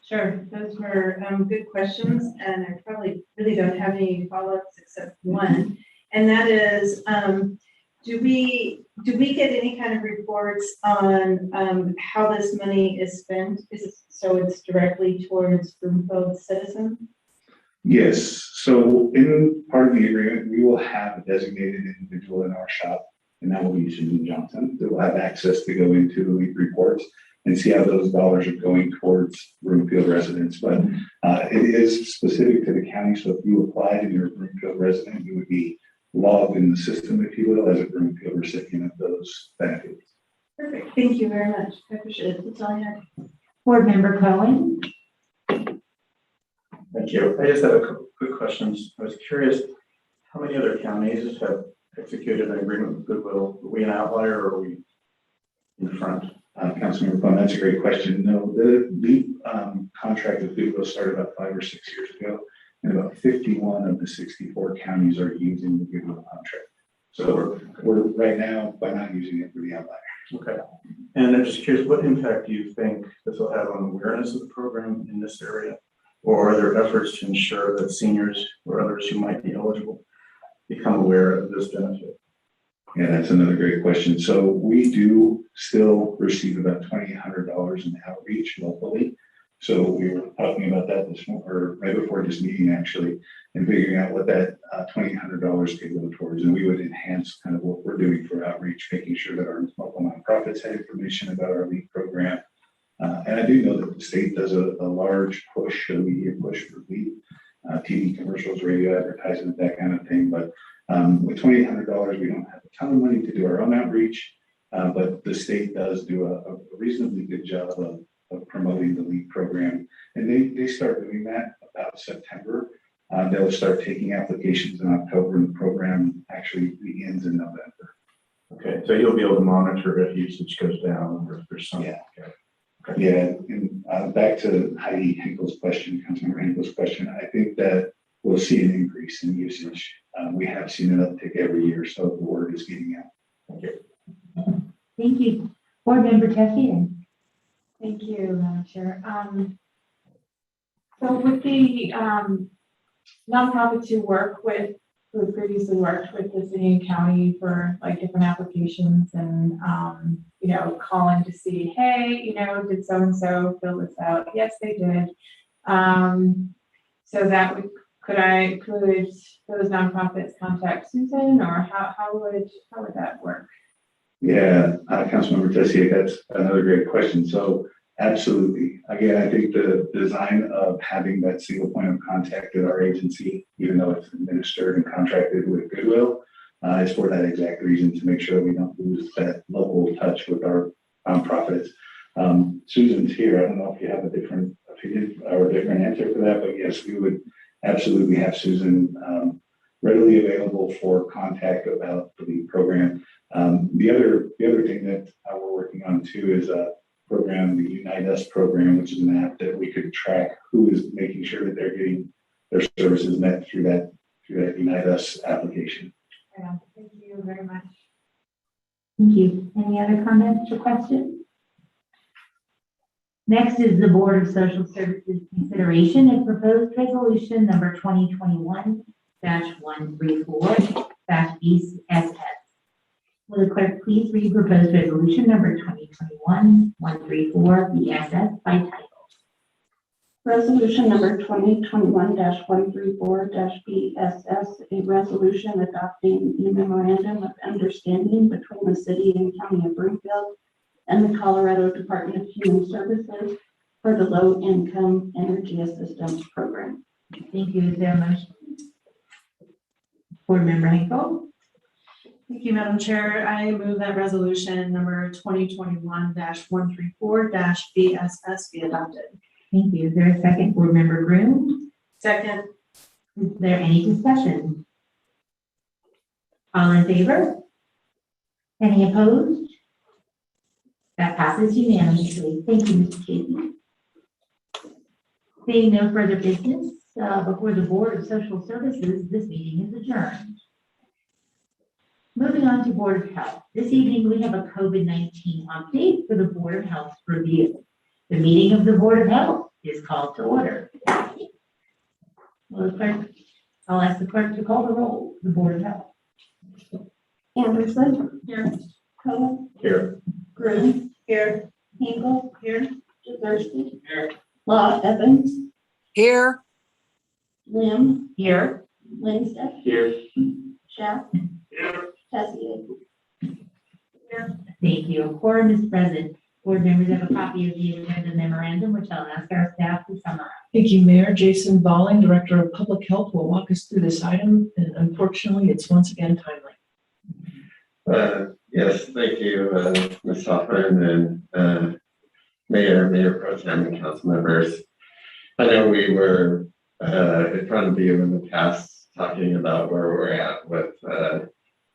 Sure, those were good questions, and I probably really don't have any follow-ups except one, and that is, do we get any kind of reports on how this money is spent? Is it so it's directly towards Broomfield citizens?
Yes. So in part of the agreement, we will have a designated individual in our shop and that will be Susan Johnson, who will have access to go into the LEAP reports and see how those dollars are going towards Broomfield residents. But it is specific to the county, so if you applied and you're a Broomfield resident, you would be logged in the system, if you will, as a Broomfield recipient of those benefits.
Perfect, thank you very much. I appreciate it. That's all I had.
Board Member Cohen?
Thank you. I just have a couple quick questions. I was curious, how many other counties have executed an agreement with Goodwill? Are we an outlier or are we in front?
Councilmember Plum, that's a great question. No, the LEAP contract with Goodwill started about 5 or 6 years ago, and about 51 of the 64 counties are using the Goodwill contract. So we're right now, by not using it, we're the outlier.
Okay. And I'm just curious, what impact do you think this will have on awareness of the program in this area? Or are there efforts to ensure that seniors or others who might be eligible become aware of this benefit?
Yeah, that's another great question. So we do still receive about $2,800 in outreach locally. So we were talking about that this morning, or right before this meeting actually, and figuring out what that $2,800 could go towards. And we would enhance kind of what we're doing for outreach, making sure that our local nonprofits have information about our LEAP program. And I do know that the state does a large push, a media push for LEAP, TV commercials, radio advertisement, that kind of thing. But with $2,800, we don't have a ton of money to do our own outreach, but the state does do a reasonably good job of promoting the LEAP program. And they start doing that about September. They'll start taking applications in October, and the program actually begins in November.
Okay, so you'll be able to monitor if usage goes down or if there's some.
Yeah. Okay. Yeah, and back to Heidi Henkel's question, Councilmember Henkel's question, I think that we'll see an increase in usage. We have seen an uptick every year, so the word is getting out.
Thank you.
Thank you. Board Member Tessier?
Thank you, Madam Chair. So with the nonprofits who work with, who previously worked with the city and county for like different applications and, you know, calling to see, hey, you know, did so-and-so fill this out? Yes, they did. So that would, could those nonprofits contact Susan, or how would that work?
Yeah, Councilmember Tessier, that's another great question. So absolutely. Again, I think the design of having that single point of contact at our agency, even though it's administered and contracted with Goodwill, is for that exact reason, to make sure we don't lose that local touch with our nonprofits. Susan's here. I don't know if you have a different opinion or a different answer for that, but yes, we would absolutely have Susan readily available for contact about the LEAP program. The other thing that we're working on too is a program, the Unite Us program, which is an app that we could track who is making sure that they're getting their services met through that Unite Us application.
Yeah, thank you very much.
Thank you. Any other comments or questions? Next is the Board of Social Services consideration of proposed resolution number 2021-134-BSS. Will the clerk please read proposed resolution number 2021-134-BSS by title?
Resolution number 2021-134-BSS, a resolution adopting a memorandum of understanding between the city and county of Broomfield and the Colorado Department of Human Services for the Low Income Energy Assistance Program.
Thank you. Is there a motion? Board Member Henkel?
Thank you, Madam Chair. I move that resolution number 2021-134-BSS be adopted.
Thank you. Is there a second? Board Member Groom?
Second.
Is there any discussion? All in favor? Any opposed? That passes unanimously. Thank you, Mr. Casey. Seeing no further business before the Board of Social Services, this meeting is adjourned. Moving on to Board of Health. This evening, we have a COVID-19 update for the Board of Health's review. The meeting of the Board of Health is called to order. I'll ask the clerk to call the roll, the Board of Health.
Anderson.
Here.
Cohen.
Here.
Groom.
Here.
Hinkle.
Here.
Jaworski.
Here.
Law Evans.
Here.
Lim.
Here.
Lindstedt.
Here.
Schaff.
Here.
Tessier.
Thank you. A quorum is present. Board members have a copy of the agenda memorandum, which I'll ask our staff to summarize.
Thank you, Mayor. Jason Balling, Director of Public Health, will walk us through this item, and unfortunately, it's once again timely.
Yes, thank you, Ms. Hoffman and Mayor Pro Tem and council members. I know we were in front of you in the past talking about where we're at with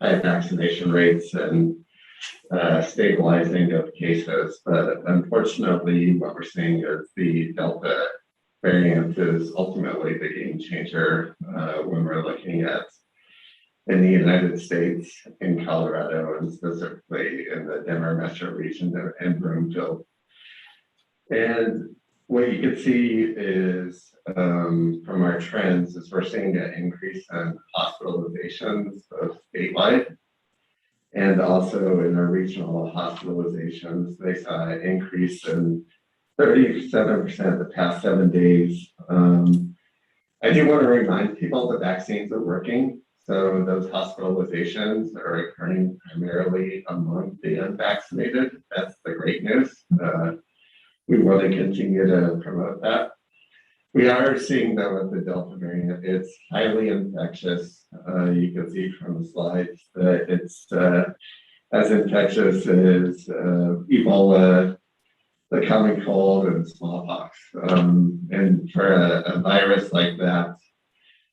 high vaccination rates and stabilizing of cases, but unfortunately, what we're seeing is the Delta variant is ultimately the game changer when we're looking at in the United States, in Colorado, and specifically in the Denver metro region and Broomfield. And what you can see is from our trends is we're seeing an increase in hospitalizations both statewide and also in our regional hospitalizations. They saw an increase in 37% the past 7 days. I do want to remind people the vaccines are working. So those hospitalizations are occurring primarily among the unvaccinated. That's the great news. We want to continue to promote that. We are seeing though with the Delta variant, it's highly infectious. You can see from the slides that it's as infectious as Ebola, the common cold, and smallpox. And for a virus like that,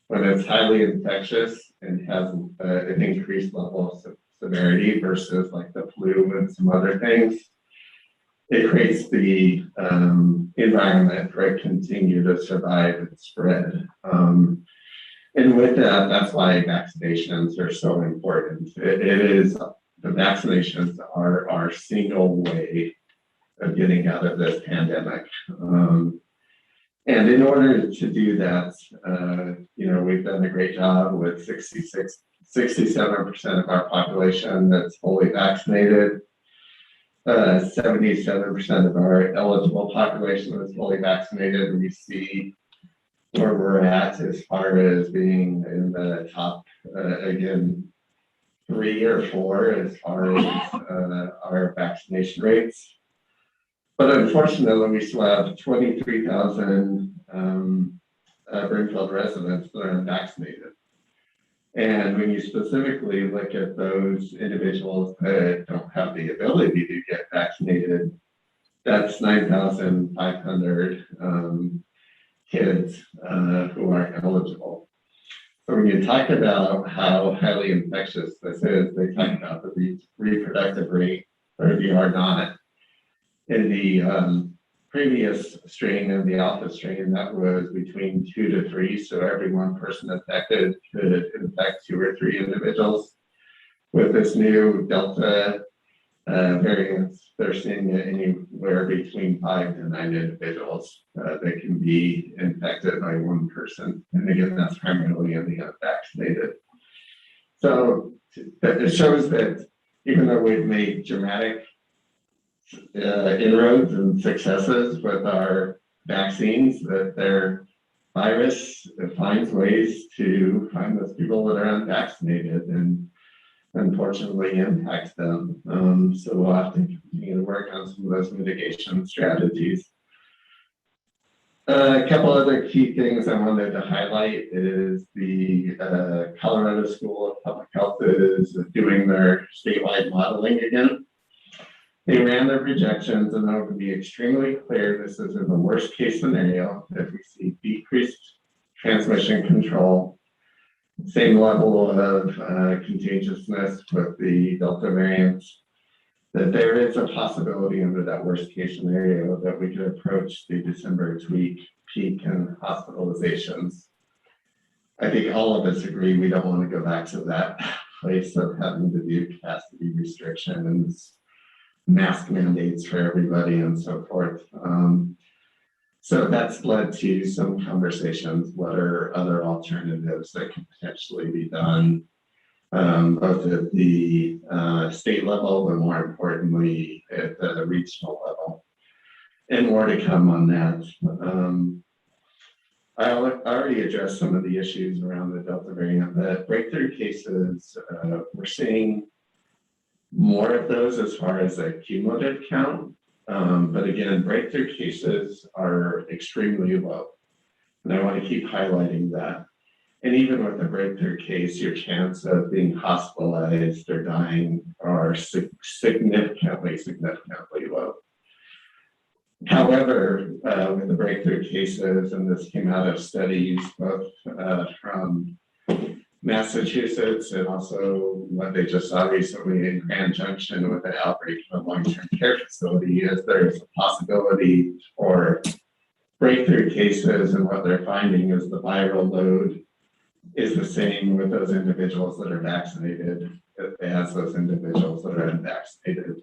when it's highly infectious and has an increased level of severity versus like the flu and some other things, it creates the environment for it to continue to survive and spread. And with that, that's why vaccinations are so important. It is, the vaccinations are our single way of getting out of this pandemic. And in order to do that, we've done a great job with 67% of our population that's fully vaccinated. 77% of our eligible population is fully vaccinated. We see where we're at as far as being in the top, again, 3 or 4 as far as our vaccination rates. But unfortunately, we still have 23,000 Broomfield residents that are unvaccinated. And when you specifically look at those individuals that don't have the ability to get vaccinated, that's 9,500 kids who aren't eligible. So when you talk about how highly infectious this is, they talk about the reproductive rate, or the R naught. In the previous strain of the Alpha strain, that was between 2 to 3. So every one person affected could infect 2 or 3 individuals. With this new Delta variant, they're seeing anywhere between 5 to 9 individuals that can be infected by one person. And again, that's primarily in the unvaccinated. So it shows that even though we've made dramatic inroads and successes with our vaccines, that their virus finds ways to find those people that are unvaccinated and unfortunately impacts them. So we'll have to continue to work on some of those mitigation strategies. A couple other key things I wanted to highlight is the Colorado School of Public Health is doing their statewide modeling again. They ran their projections, and I would be extremely clear, this is in the worst case scenario, if we see decreased transmission control, same level of contagiousness with the Delta variants, that there is a possibility under that worst case scenario that we could approach the December peak in hospitalizations. I think all of us agree we don't want to go back to that place of having to do capacity restrictions, mask mandates for everybody and so forth. So that's led to some conversations. What are other alternatives that can potentially be done, both at the state level, but more importantly at the regional level? And more to come on that. I already addressed some of the issues around the Delta variant, but breakthrough cases, we're seeing more of those as far as a cumulative count. But again, breakthrough cases are extremely low. And I want to keep highlighting that. And even with a breakthrough case, your chance of being hospitalized or dying are significantly low. However, with the breakthrough cases, and this came out of studies both from Massachusetts and also what they just saw recently in Grand Junction with the outbreak of a long-term care facility, is there's a possibility for breakthrough cases, and what they're finding is the viral load is the same with those individuals that are vaccinated as those individuals that are unvaccinated,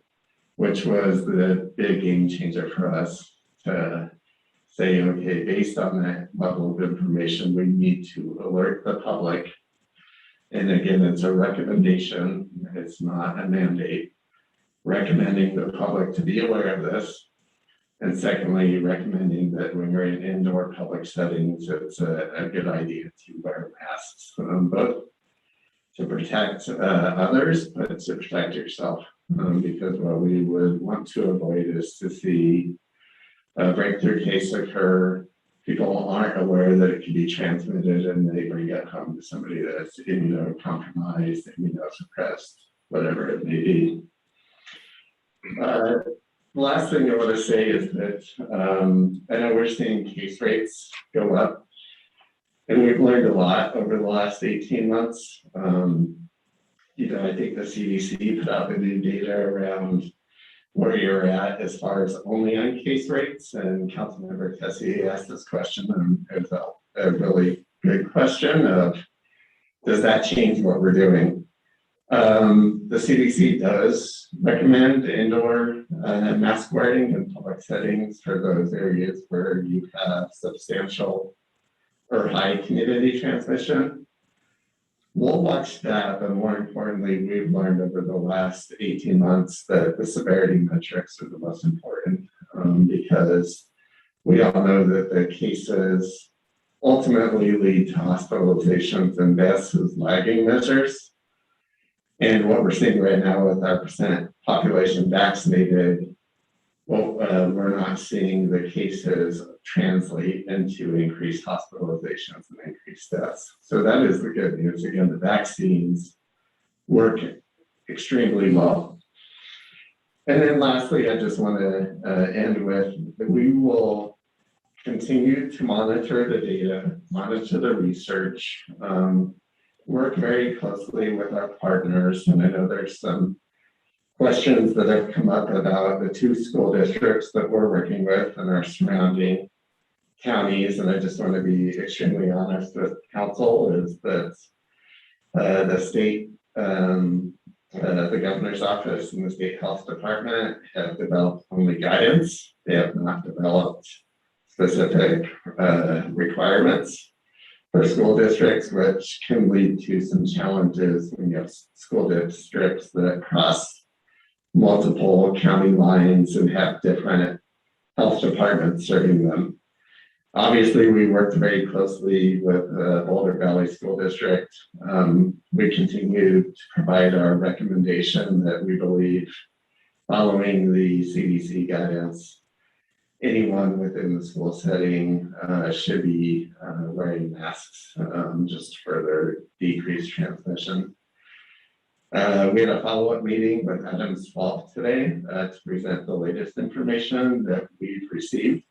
which was the big game changer for us to say, okay, based on that level of information, we need to alert the public. And again, it's a recommendation, it's not a mandate, recommending the public to be aware of this. And secondly, recommending that when you're in indoor public settings, it's a good idea to wear masks, both to protect others, but to protect yourself. Because what we would want to avoid is to see a breakthrough case occur. People aren't aware that it could be transmitted, and they bring it home to somebody that's immunocompromised, immunosuppressed, whatever it may be. The last thing I want to say is that I know we're seeing case rates go up, and we've learned a lot over the last 18 months. I think the CDC put out the new data around where you're at as far as only on case rates, and Councilmember Tessier asked this question, and it was a really good question of, does that change what we're doing? The CDC does recommend indoor mask wearing in public settings for those areas where you have substantial or high community transmission. We'll watch that, but more importantly, we've learned over the last 18 months that the severity metrics are the most important, because we all know that the cases ultimately lead to hospitalizations and deaths as lagging measures. And what we're seeing right now with our percent population vaccinated, we're not seeing the cases translate into increased hospitalizations and increased deaths. So that is the good news. Again, the vaccines work extremely well. And then lastly, I just want to end with that we will continue to monitor the data, monitor the research, work very closely with our partners. And I know there's some questions that have come up about the 2 school districts that we're working with and our surrounding counties. And I just want to be extremely honest with council is that the state, the governor's office and the state health department have developed only guidance. They have not developed specific requirements for school districts, which can lead to some challenges when you have school districts that cross multiple county lines and have different health departments serving them. Obviously, we worked very closely with Boulder Valley School District. We continue to provide our recommendation that we believe, following the CDC guidance, anyone within the school setting should be wearing masks, just to further decrease transmission. We had a follow-up meeting with Adams 12 today to present the latest information that we've received.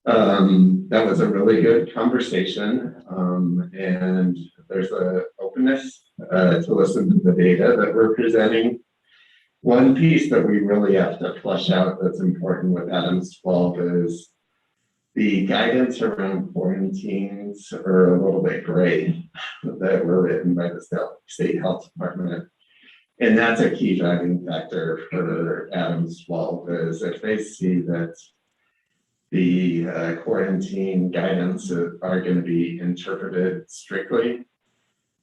That was a really good conversation, and there's an openness to listen to the data that we're presenting. One piece that we really have to flesh out that's important with Adams 12 is the guidance around quarantines are a little bit gray that were written by the state health department. And that's a key driving factor for Adams 12 is if they see that the quarantine guidance are going to be interpreted strictly,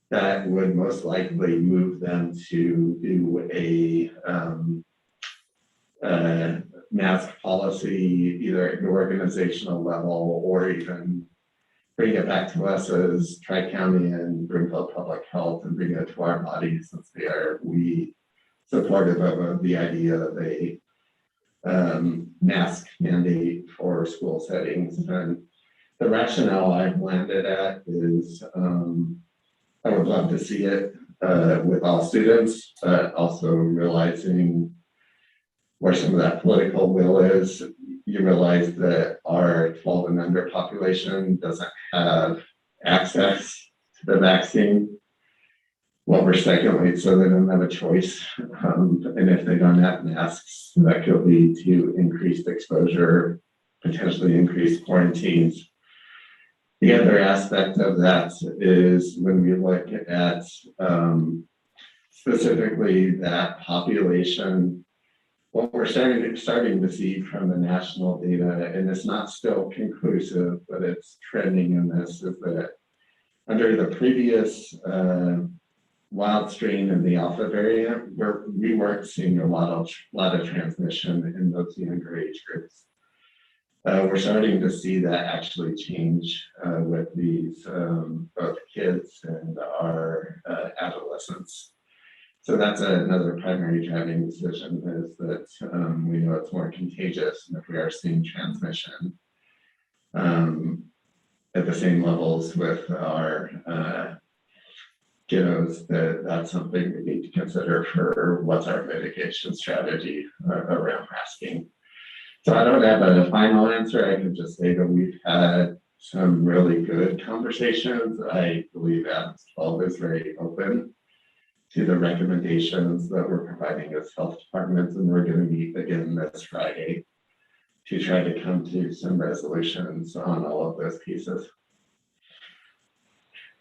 that would most likely move them to do a mask policy, either at the organizational level or even bring it back to us as Tri-County and Broomfield Public Health and bring it to our bodies since we supportive of the idea of a mask mandate for school settings. And the rationale I've landed at is I would love to see it with all students, but also realizing where some of that political will is. You realize that our 12 and under population doesn't have access to the vaccine. Well, we're secondly, so they don't have a choice. And if they don't have masks, that could lead to increased exposure, potentially increased quarantines. The other aspect of that is when we look at specifically that population, what we're starting to see from the national data, and it's not still conclusive, but it's trending in this, is that under the previous wild strain of the Alpha variant, we weren't seeing a lot of transmission in those younger age groups. We're starting to see that actually change with these both kids and our adolescents. So that's another primary driving decision, is that we know it's more contagious, and if we are seeing transmission at the same levels with our kiddos, that's something we need to consider for what's our mitigation strategy around masking. So I don't have a final answer. I can just say that we've had some really good conversations. I believe Adams 12 is very open to the recommendations that we're providing as health departments, and we're going to meet again this Friday to try to come to some resolutions on all of those pieces.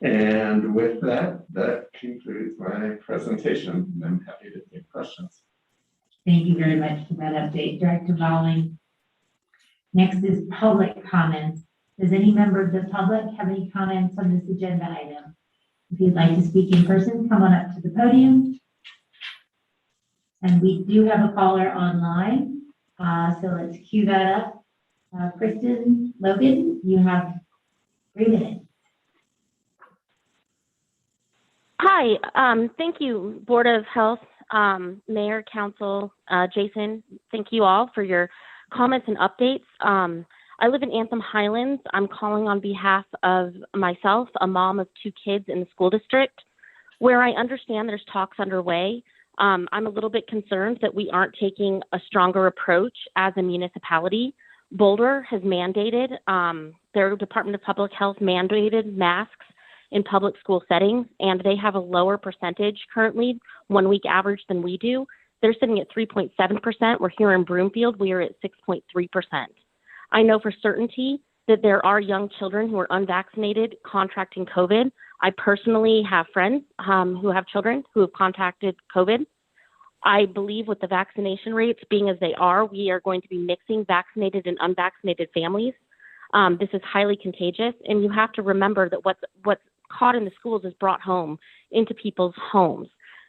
And with that, that concludes my presentation. I'm happy to take questions.
Thank you very much for that update, Director Bowling. Next is public comments. Does any member of the public have any comments on this agenda item? If you'd like to speak in person, come on up to the podium. And we do have a caller online, so let's cue that up. Kristen Logan, you have 3 minutes.
Hi, thank you, Board of Health, Mayor, Council, Jason. Thank you all for your comments and updates. I live in Anthem Highlands. I'm calling on behalf of myself, a mom of 2 kids in the school district, where I understand there's talks underway. I'm a little bit concerned that we aren't taking a stronger approach as a municipality. Boulder has mandated, their Department of Public Health mandated masks in public school settings, and they have a lower percentage currently, 1 week average, than we do. They're sitting at 3.7%. We're here in Broomfield, we are at 6.3%. I know for certainty that there are young children who are unvaccinated contracting COVID. I personally have friends who have children who have contracted COVID. I believe with the vaccination rates being as they are, we are going to be mixing vaccinated and unvaccinated families. This is highly contagious, and you have to remember that what's caught in the schools is brought home into people's homes.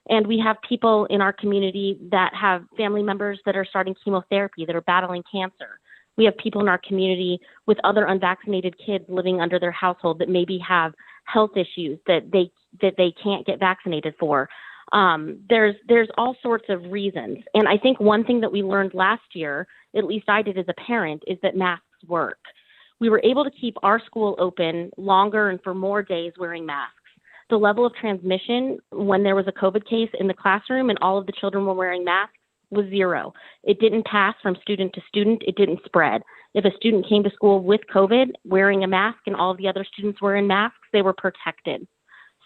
And we have people in our community that have family members that are starting chemotherapy, that are battling cancer. We have people in our community with other unvaccinated kids living under their household that maybe have health issues that they can't get vaccinated for. There's all sorts of reasons. And I think one thing that we learned last year, at least I did as a parent, is that masks work. We were able to keep our school open longer and for more days wearing masks. The level of transmission when there was a COVID case in the classroom and all of the children were wearing masks was 0. It didn't pass from student to student. It didn't spread. If a student came to school with COVID wearing a mask and all of the other students were in masks, they were protected.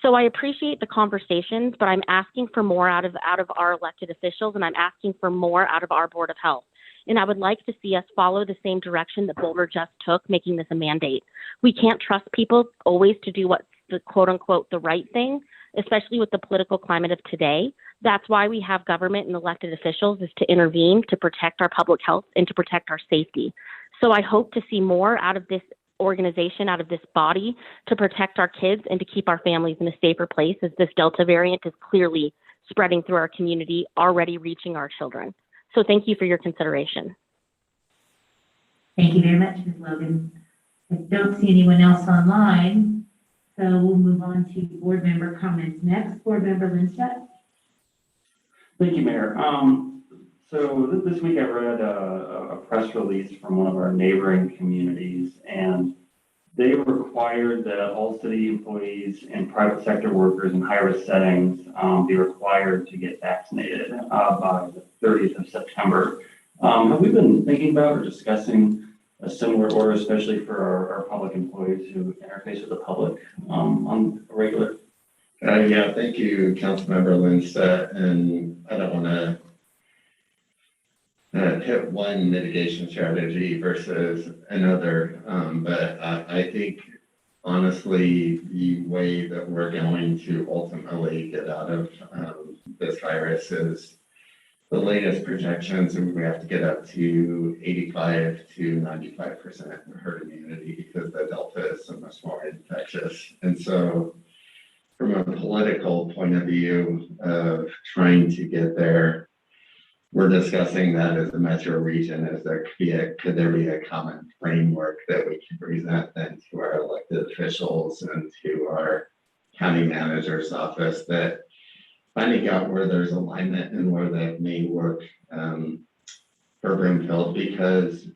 So I appreciate the conversations, but I'm asking for more out of our elected officials, and I'm asking for more out of our Board of Health. And I would like to see us follow the same direction that Boulder just took, making this a mandate. We can't trust people always to do what's the quote unquote the right thing, especially with the political climate of today. That's why we have government and elected officials, is to intervene, to protect our public health and to protect our safety. So I hope to see more out of this organization, out of this body, to protect our kids and to keep our families in a safer place, as this Delta variant is clearly spreading through our community, already reaching our children. So thank you for your consideration.
Thank you very much, Ms. Logan. I don't see anyone else online, so we'll move on to board member comments. Next, Board Member Lindstedt.
Thank you, Mayor. So this week I read a press release from one of our neighboring communities, and they required that all city employees and private sector workers in high-risk settings be required to get vaccinated by the 30th of September. Have we been thinking about or discussing a similar order, especially for our public employees who interface with the public on a regular?
Yeah, thank you, Councilmember Lindstedt, and I don't want to hit one mitigation strategy versus another, but I think honestly, the way that we're going to ultimately get out of this virus is the latest projections, and we have to get up to 85 to 95% herd immunity because the Delta is so much more infectious. And so from a political point of view of trying to get there, we're discussing that as a metro region, as there could there be a common framework that we can present then to our elected officials and to our county manager's office, that finding out where there's alignment and where that may work for Broomfield, because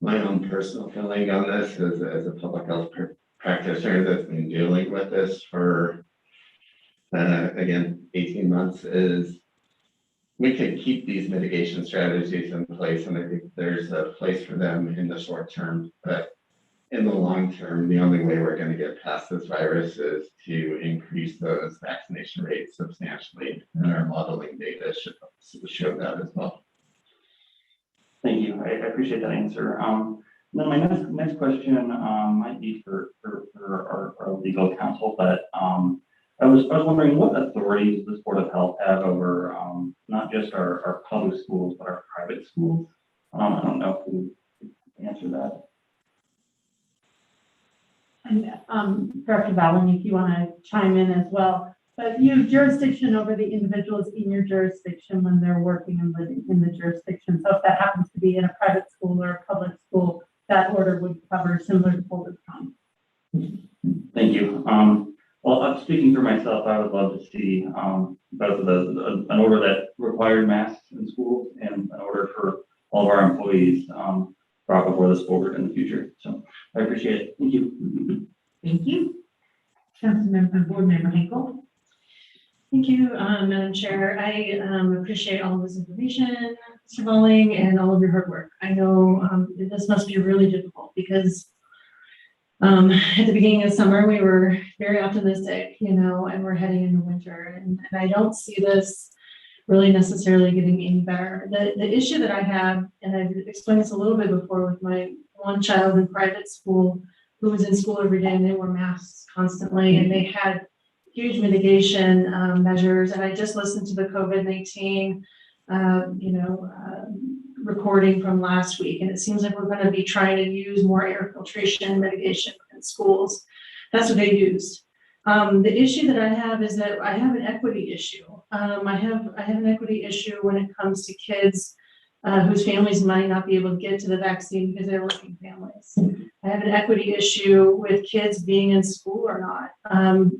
my own personal feeling on this as a public health practitioner that's been dealing with this for, again, 18 months, is we could keep these mitigation strategies in place, and I think there's a place for them in the short term, but in the long term, the only way we're going to get past this virus is to increase those vaccination rates substantially, and our modeling data show that as well.
Thank you. I appreciate that answer. Then my next question might be for our legal counsel, but I was wondering, what authority does this Board of Health have over not just our public schools, but our private schools? I don't know who can answer that.
And Director Valen, if you want to chime in as well, but you have jurisdiction over the individuals in your jurisdiction when they're working and living in the jurisdiction. So if that happens to be in a private school or a public school, that order would cover similar to Boulder County.
Thank you. Well, I'm speaking for myself. I would love to see both of those, an order that required masks in schools and an order for all of our employees brought before this board in the future. So I appreciate it. Thank you.
Thank you. Councilmember, Board Member Hinkle.
Thank you, Madam Chair. I appreciate all of this information, Mr. Bowling, and all of your hard work. I know this must be really difficult because at the beginning of summer, we were very optimistic, and we're heading into winter, and I don't see this really necessarily getting any better. The issue that I have, and I've explained this a little bit before with my one child in private school who was in school every day and they wore masks constantly, and they had huge mitigation measures. And I just listened to the COVID-19, recording from last week, and it seems like we're going to be trying to use more air filtration mitigation in schools. That's what they used. The issue that I have is that I have an equity issue. I have an equity issue when it comes to kids whose families might not be able to get to the vaccine because they're working families. I have an equity issue with kids being in school or not.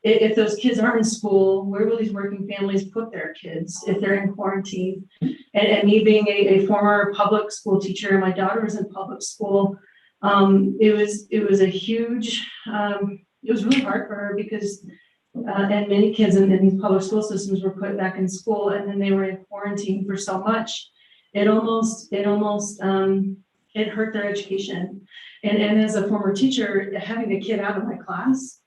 If those kids aren't in school, where will these working families put their kids if they're in quarantine? And me being a former public school teacher, my daughter was in public school. It was a huge, it was really hard for her because, and many kids in these public school systems were put back in school, and then they were in quarantine for so much. It hurt their education. And as a former teacher, having a kid out of my class,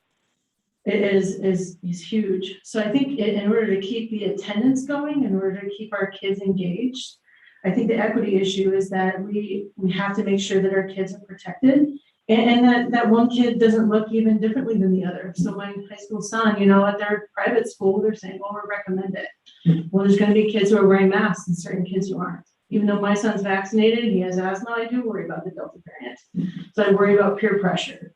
it is huge. So I think in order to keep the attendance going, in order to keep our kids engaged, I think the equity issue is that we have to make sure that our kids are protected, and that one kid doesn't look even differently than the other. So my high school son, at their private school, they're saying, well, we're recommended. Well, there's going to be kids who are wearing masks and certain kids who aren't. Even though my son's vaccinated, he has asthma, I do worry about the Delta variant. So I worry about peer pressure.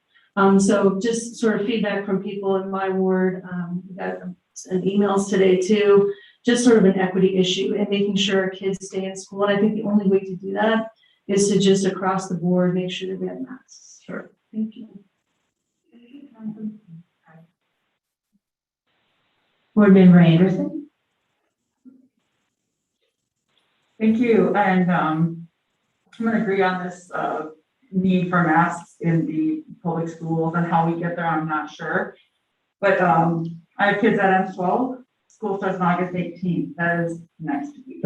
So just sort of feedback from people in my ward, we got some emails today too, just sort of an equity issue and making sure our kids stay in school. And I think the only way to do that is to just across the board, make sure that we have masks.
Sure.
Thank you.
Board Member Anderson.
Thank you, and I'm gonna agree on this need for masks in the public schools and how we get there, I'm not sure. But I have kids at M12, school starts on August 18th, that is next week.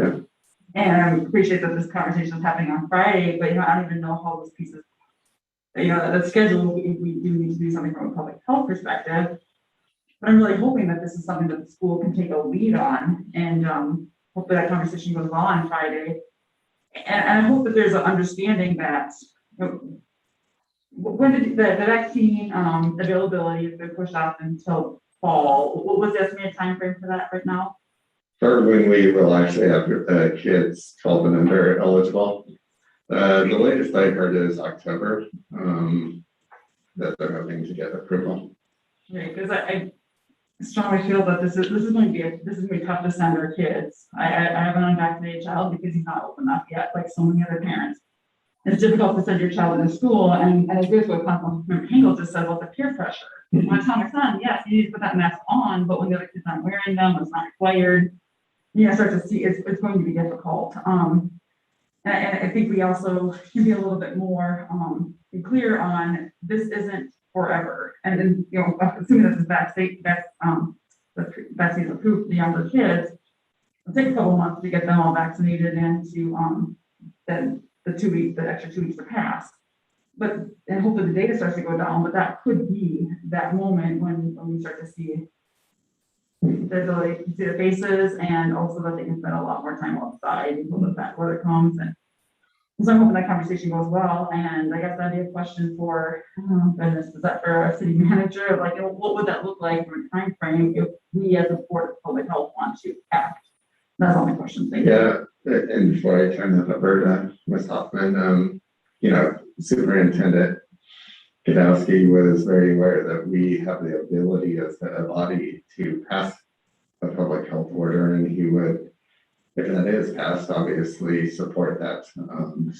And I appreciate that this conversation is happening on Friday, but I don't even know how those pieces, the schedule, we do need to do something from a public health perspective. But I'm really hoping that this is something that the school can take a lead on, and hopefully that conversation goes well on Friday. And I hope that there's an understanding that when the vaccine availability has been pushed off until fall, what was the estimated timeframe for that right now?
For when we will actually have kids 12 and under eligible. The latest I heard is October, that they're hoping to get approval.
Right, because I strongly feel that this is going to be tough to send our kids. I have an unvaccinated child because he's not old enough yet, like so many other parents. It's difficult to send your child into school, and I agree with what Councilmember Hingle just said about the peer pressure. When I tell my son, yes, you need to put that mask on, but when the other kids aren't wearing them, it's not required. Start to see it's going to be difficult. And I think we also can be a little bit more clear on this isn't forever. And then, assuming that the vaccine is approved for the younger kids, it'll take a couple months to get them all vaccinated and to then the extra 2 weeks to pass. And hopefully the data starts to go down, but that could be that moment when we start to see the ability to see the faces, and also that they can spend a lot more time outside until the bad weather comes. And so I'm hoping that conversation goes well. And I guess that'd be a question for, is that for our city manager? Like, what would that look like from a time frame if we as a board of public health want to act? That's all my question. Thank you.
Yeah, and before I turn that over to Ms. Hoffman, Superintendent Gadowski was very aware that we have the ability as a body to pass a public health order, and he would, if that is passed, obviously support that.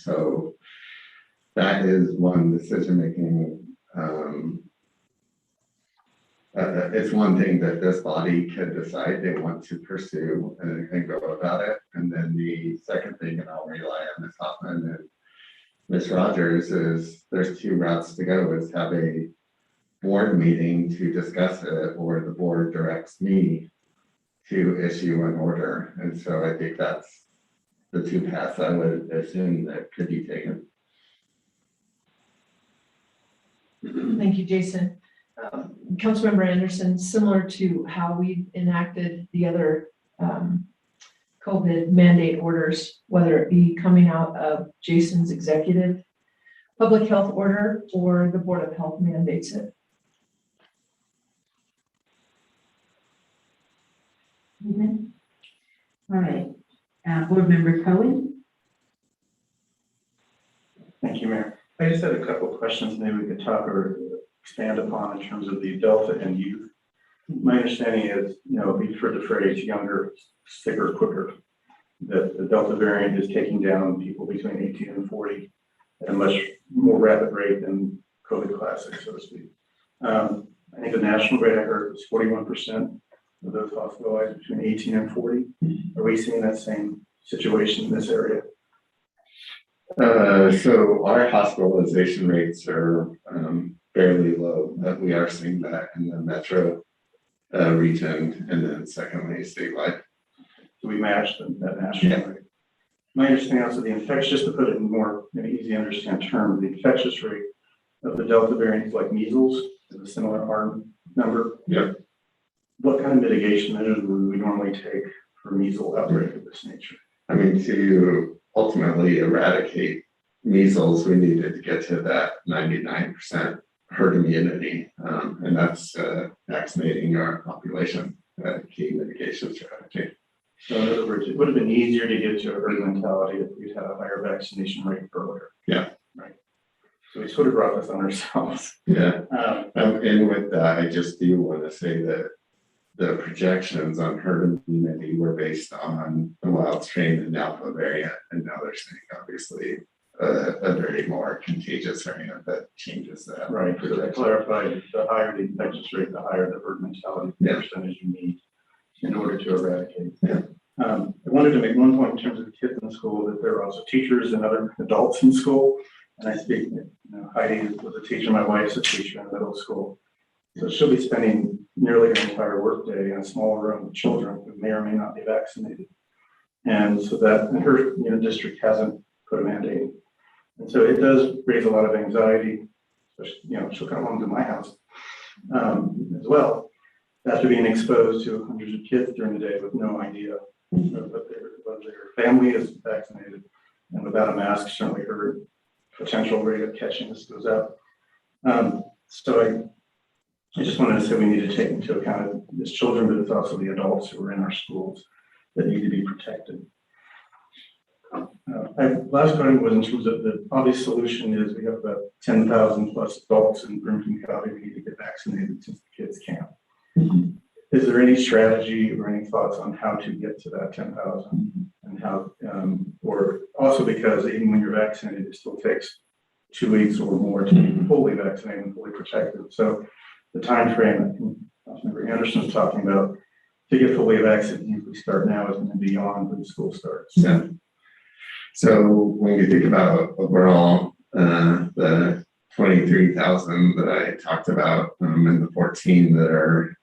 So that is one decision-making. It's one thing that this body can decide they want to pursue and go about it. And then the second thing, and I'll rely on Ms. Hoffman and Ms. Rogers, is there's two routes to go: is have a board meeting to discuss it, or the board directs me to issue an order. And so I think that's the two paths I would assume that could be taken.
Thank you, Jason. Councilmember Anderson, similar to how we enacted the other COVID mandate orders, whether it be coming out of Jason's executive public health order or the Board of Health mandates it.
Okay. All right, Board Member Cohen.
Thank you, Mayor. I just had a couple of questions maybe we could talk or expand upon in terms of the Delta and youth. My understanding is, we've heard the phrase younger, sicker, quicker. That the Delta variant is taking down people between 18 and 40 at a much more rapid rate than COVID classic, so to speak. I think the national rate I heard was 41% of those hospitalized between 18 and 40. Are we seeing that same situation in this area?
So our hospitalization rates are fairly low, but we are seeing that in the metro region, and then secondly statewide.
So we match that national rate. My understanding also, the infectious, to put it in more easy to understand terms, the infectious rate of the Delta variant is like measles, is a similar R number.
Yep.
What kind of mitigation measures would we normally take for measles outbreak of this nature?
I mean, to ultimately eradicate measles, we needed to get to that 99% herd immunity, and that's vaccinating our population, key mitigation strategy.
So in other words, it would have been easier to get to a herd mentality if we'd had a higher vaccination rate earlier.
Yeah.
Right. So we sort of brought this on ourselves.
Yeah. And with that, I just do want to say that the projections on herd immunity were based on the wild strain and Alpha variant, and now they're saying obviously a very more contagious variant that changes that.
Right. So to clarify, the higher the infectious rate, the higher the herd mentality percentage you need in order to eradicate.
Yeah.
I wanted to make one point in terms of kids in school, that there are also teachers and other adults in school. And I speak, Heidi was a teacher, my wife's a teacher in middle school. So she'll be spending nearly her entire workday in a small room with children who may or may not be vaccinated. And so that, and her district hasn't put a mandate. And so it does raise a lot of anxiety, especially, she'll come home to my house as well, after being exposed to hundreds of kids during the day with no idea whether their family is vaccinated, and without a mask, certainly her potential rate of catching this goes up. So I just wanted to say we need to take into account as children, but it's also the adults who are in our schools that need to be protected. Last question was in terms of the obvious solution is we have about 10,000 plus adults in Bloomington County. We need to get vaccinated since the kids can't. Is there any strategy or any thoughts on how to get to that 10,000 and how, or also because even when you're vaccinated, it still takes 2 weeks or more to be fully vaccinated and fully protected. So the time frame that Councilmember Anderson was talking about to get fully vaccinated, if we start now, is going to be beyond when school starts.
Yeah. So when you think about overall, the 23,000 that I talked about, and the 14 that are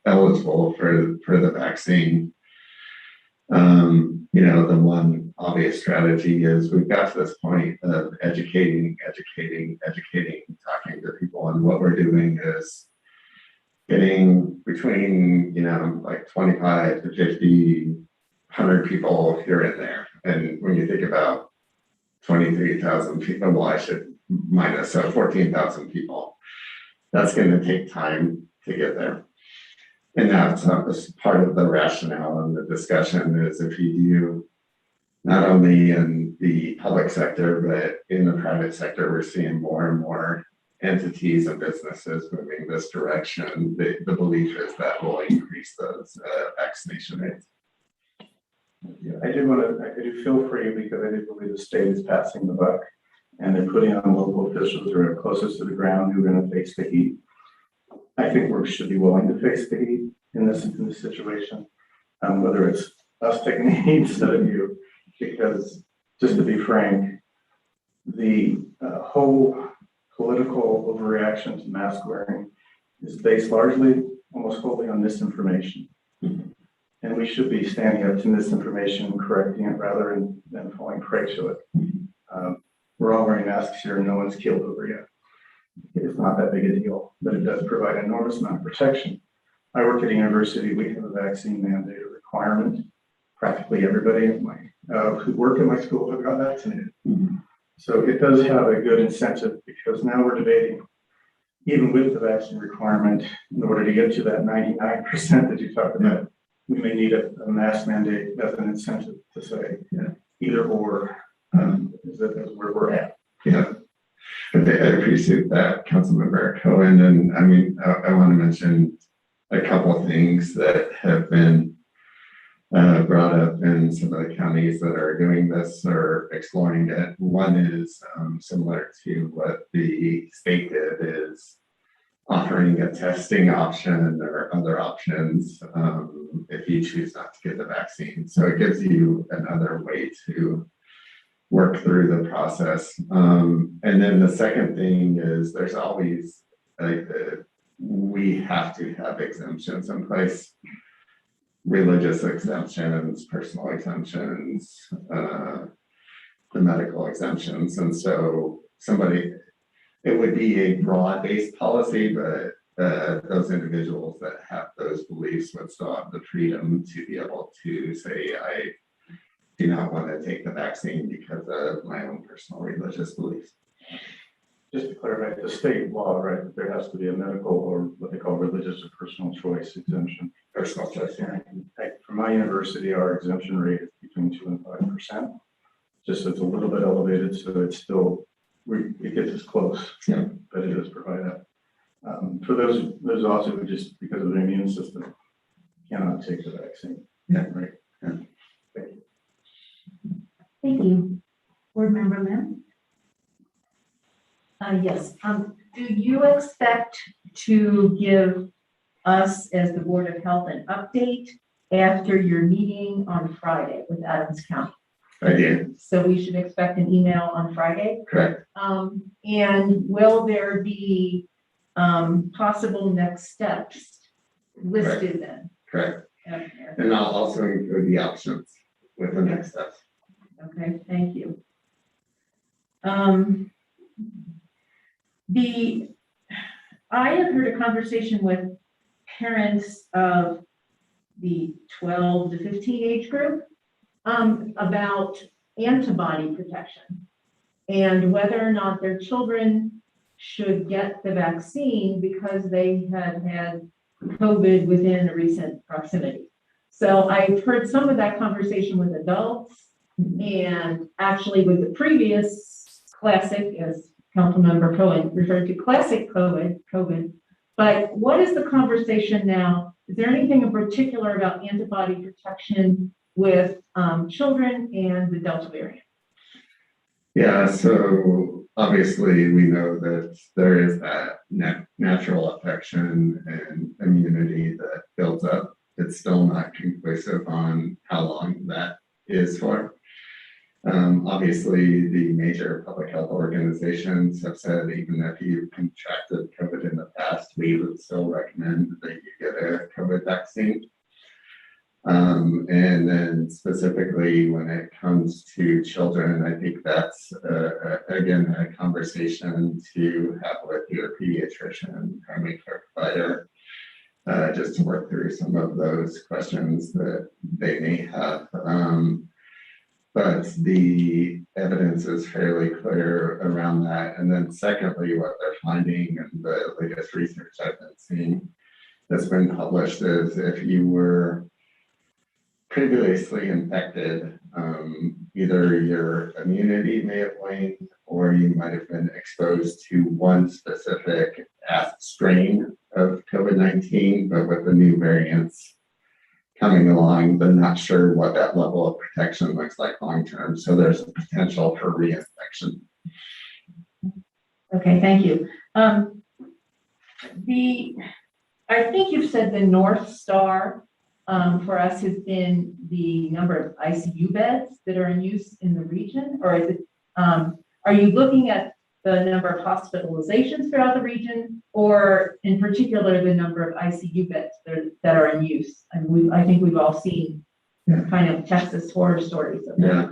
eligible for the vaccine, the one obvious strategy is we've got to this point of educating, talking to people, and what we're doing is getting between, like 25 to 50, 100 people here and there. And when you think about 23,000 people, well, I should minus 14,000 people, that's going to take time to get there. And that's part of the rationale and the discussion is if you do not only in the public sector, but in the private sector, we're seeing more and more entities and businesses moving this direction. The belief is that will increase those vaccination rates.
Yeah, I do feel for you because I do believe the state is passing the buck and they're putting on local officials who are closest to the ground who are going to face the heat. I think we should be willing to face the heat in this situation, whether it's us taking the heat instead of you, because just to be frank, the whole political overreaction to mask wearing is based largely, almost wholly on misinformation. And we should be standing up to misinformation and correcting it rather than falling prey to it. We're all wearing masks here and no one's killed over yet. It's not that big a deal, but it does provide an enormous amount of protection. I work at a university, we have a vaccine mandate requirement. Practically everybody who work at my school have got vaccinated. So it does have a good incentive because now we're debating, even with the vaccine requirement, in order to get to that 99% that you talked about, we may need a mask mandate as an incentive to say either or is where we're at.
Yeah. I appreciate that, Councilmember Cohen. And I mean, I want to mention a couple of things that have been brought up in some of the counties that are doing this or exploring it. One is similar to what the state did, is offering a testing option or other options if you choose not to get the vaccine. So it gives you another way to work through the process. And then the second thing is there's always, we have to have exemptions in place. Religious exemptions, personal exemptions, the medical exemptions. And so it would be a broad-based policy, but those individuals that have those beliefs would still have the freedom to be able to say, I do not want to take the vaccine because of my own personal religious beliefs.
Just to clarify, the state law, right, there has to be a medical or what they call religious or personal choice exemption.
Personal choice, yeah.
For my university, our exemption rate is between 2 and 5%. Just it's a little bit elevated, so it's still, it gets us close, but it does provide that. For those also who just because of their immune system cannot take the vaccine.
Yeah.
Right. Yeah. Thank you.
Thank you. Board Member Lim?
Yes. Do you expect to give us as the Board of Health an update after your meeting on Friday with Adams County?
I do.
So we should expect an email on Friday.
Correct.
And will there be, possible next steps listed then?
Correct.
Okay,
And I'll also include the options with the next steps.
okay, thank you. I have heard a conversation with parents of the 12 to 15 age group, about antibody protection and whether or not their children should get the vaccine because they had had COVID within a recent proximity. So I've heard some of that conversation with adults and actually with the previous classic, as Councilmember Cohen referred to, classic COVID. But what is the conversation now? Is there anything in particular about antibody protection with children and the Delta variant?
Yeah, so obviously we know that there is that natural affection and immunity that builds up. It's still not conclusive on how long that is for. Obviously, the major public health organizations have said even if you've contracted COVID in the past, we would still recommend that you get a COVID vaccine. And then specifically when it comes to children, I think that's, again, a conversation to have with your pediatrician, primary care provider, just to work through some of those questions that they may have. But the evidence is fairly clear around that. And then secondly, what they're finding and the latest research I've been seeing that's been published is if you were previously infected, either your immunity may have waned or you might have been exposed to one specific strain of COVID-19, but with the new variants coming along, they're not sure what that level of protection looks like long-term. So there's a potential for reinfection.
Okay, thank you. I think you've said the North Star for us has been the number of ICU beds that are in use in the region, or is it, are you looking at the number of hospitalizations throughout the region, or in particular, the number of ICU beds that are in use? And I think we've all seen kind of Texas horror stories of that.
Yeah,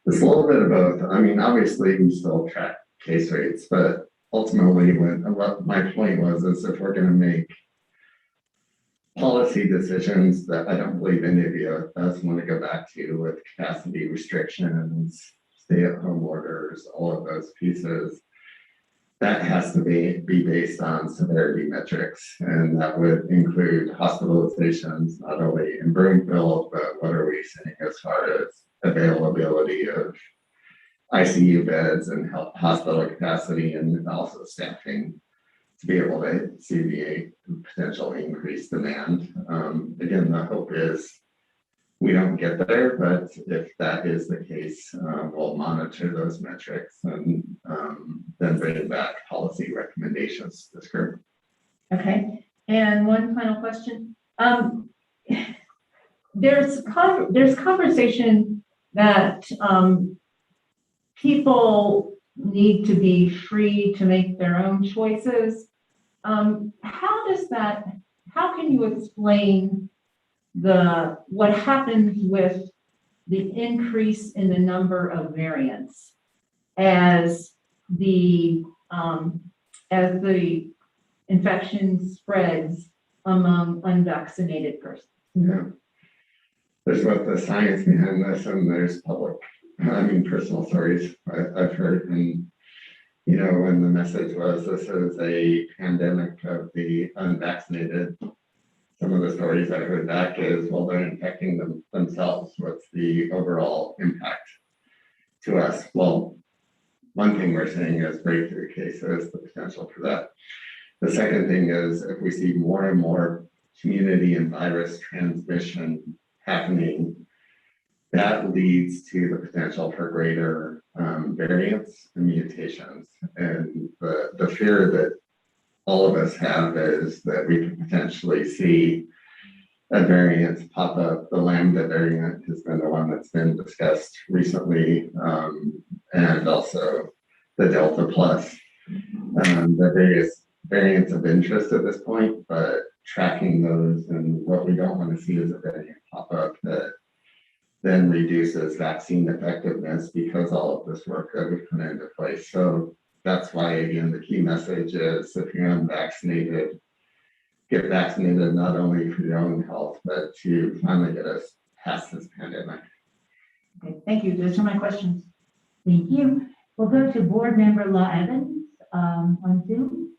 it's a little bit of both. I mean, obviously we still track case rates, but ultimately what my point was is if we're going to make policy decisions that I don't believe any of you guys want to go back to with capacity restrictions, stay-at-home orders, all of those pieces, that has to be based on severity metrics. And that would include hospitalizations, not only in Broomfield, but what are we seeing as far as availability of ICU beds and hospital capacity, and also staffing to be able to see the potential increased demand. Again, the hope is we don't get there, but if that is the case, we'll monitor those metrics and then bring back policy recommendations to this group.
Okay, and one final question. There's conversation that people need to be free to make their own choices. How can you explain what happens with the increase in the number of variants as the infection spreads among unvaccinated persons?
Yeah. There's both the science behind this and there's personal stories I've heard. And, when the message was this is a pandemic of the unvaccinated, some of the stories I heard back is, well, they're infecting themselves. What's the overall impact to us? Well, one thing we're seeing is breakthrough cases, the potential for that. The second thing is if we see more and more community and virus transmission happening, that leads to the potential for greater variants and mutations. And the fear that all of us have is that we could potentially see a variant pop up. The Lambda variant has been the one that's been discussed recently, and also the Delta Plus. The various variants of interest at this point, but tracking those, and what we don't want to see is a variant pop up that then reduces vaccine effectiveness because all of this work that we've put into place. So that's why, again, the key message is if you're unvaccinated, get vaccinated not only for your own health, but to finally get us past this pandemic.
Okay, thank you. Those are my questions. Thank you. We'll go to Board Member Law Evans on Zoom.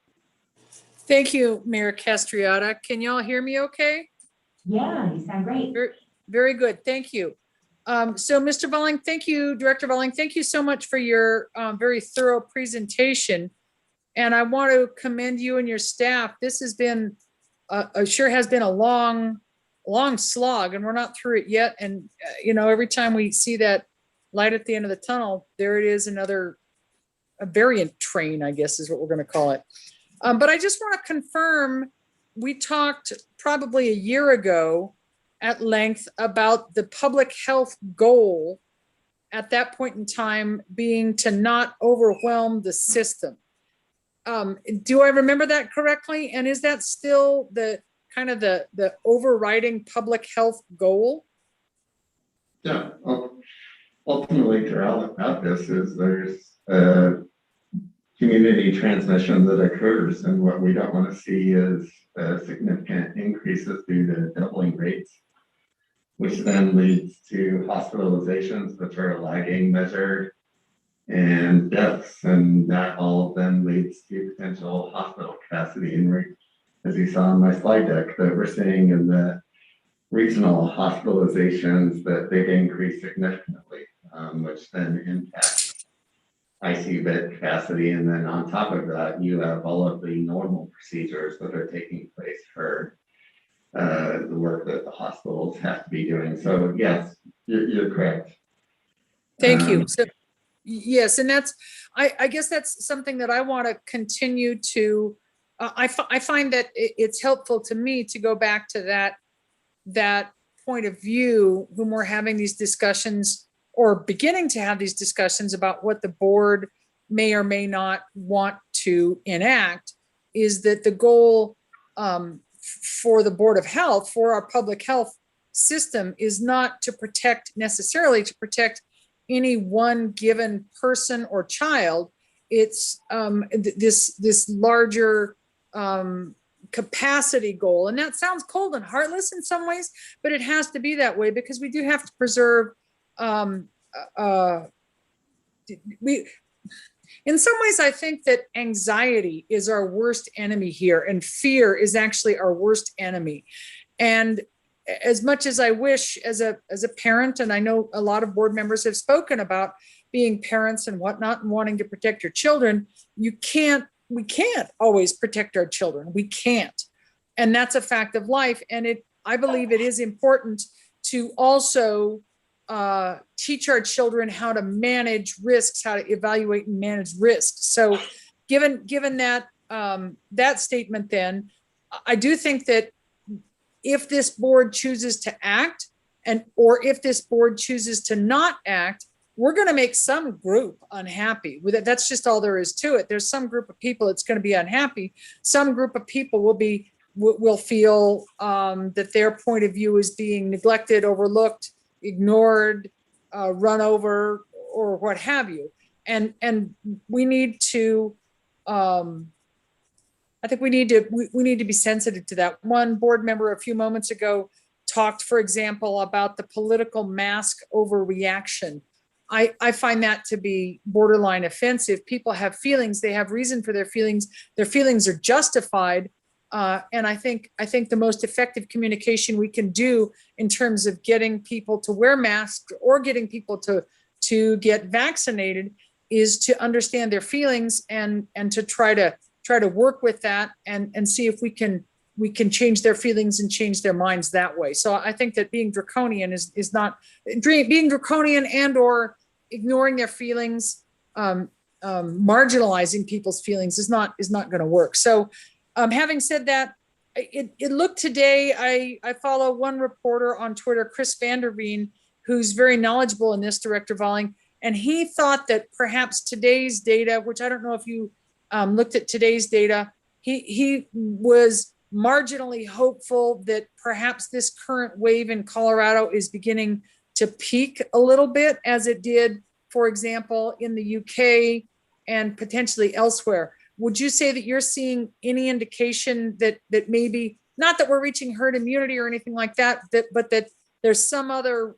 Thank you, Mayor Castriota. Can y'all hear me okay?
Yeah, you sound great.
Very good. Thank you. So Mr. Volling, thank you, Director Volling, thank you so much for your very thorough presentation. And I want to commend you and your staff. This has been, sure has been a long slog, and we're not through it yet. And, you know, every time we see that light at the end of the tunnel, there it is, a variant train, I guess is what we're going to call it. But I just want to confirm, we talked probably a year ago at length about the public health goal at that point in time being to not overwhelm the system. Do I remember that correctly? And is that still the kind of the overriding public health goal?
Yeah, ultimately, throughout about this is there's community transmission that occurs, and what we don't want to see is significant increases due to doubling rates, which then leads to hospitalizations, which are a lagging measure, and deaths, and that all then leads to potential hospital capacity. And as you saw in my slide deck, that we're seeing in the regional hospitalizations that they've increased significantly, which then impacts ICU bed capacity. And then on top of that, you have all of the normal procedures that are taking place for the work that the hospitals have to be doing. So yes, you're correct.
Thank you. So yes, and that's, I guess that's something that I want to continue to, I find that it's helpful to me to go back to that point of view when we're having these discussions or beginning to have these discussions about what the board may or may not want to enact, is that the goal for the Board of Health, for our public health system, is not to necessarily protect any one given person or child. It's this larger capacity goal. And that sounds cold and heartless in some ways, but it has to be that way because we do have to preserve in some ways, I think that anxiety is our worst enemy here, and fear is actually our worst enemy. And as much as I wish as a parent, and I know a lot of board members have spoken about being parents and whatnot and wanting to protect your children, we can't always protect our children. We can't. And that's a fact of life. And I believe it is important to also teach our children how to manage risks, how to evaluate and manage risks. So given that that statement, then I do think that if this board chooses to act or if this board chooses to not act, we're going to make some group unhappy with it. That's just all there is to it. There's some group of people that's going to be unhappy. Some group of people will feel that their point of view is being neglected, overlooked, ignored, run over, or what have you. And we need to, I think we need to be sensitive to that. One board member a few moments ago talked, for example, about the political mask overreaction. I find that to be borderline offensive. People have feelings, they have reason for their feelings. Their feelings are justified. And I think the most effective communication we can do in terms of getting people to wear masks or getting people to get vaccinated is to understand their feelings and to try to work with that and see if we can change their feelings and change their minds that way. So I think that being draconian is not being draconian and or ignoring their feelings, marginalizing people's feelings is not going to work. So having said that, it looked today, I follow one reporter on Twitter, Chris Vanderveen, who's very knowledgeable in this, Director Volling, and he thought that perhaps today's data, which I don't know if you looked at today's data, he was marginally hopeful that perhaps this current wave in Colorado is beginning to peak a little bit as it did, for example, in the UK and potentially elsewhere. Would you say that you're seeing any indication that maybe, not that we're reaching herd immunity or anything like that, but that there's some other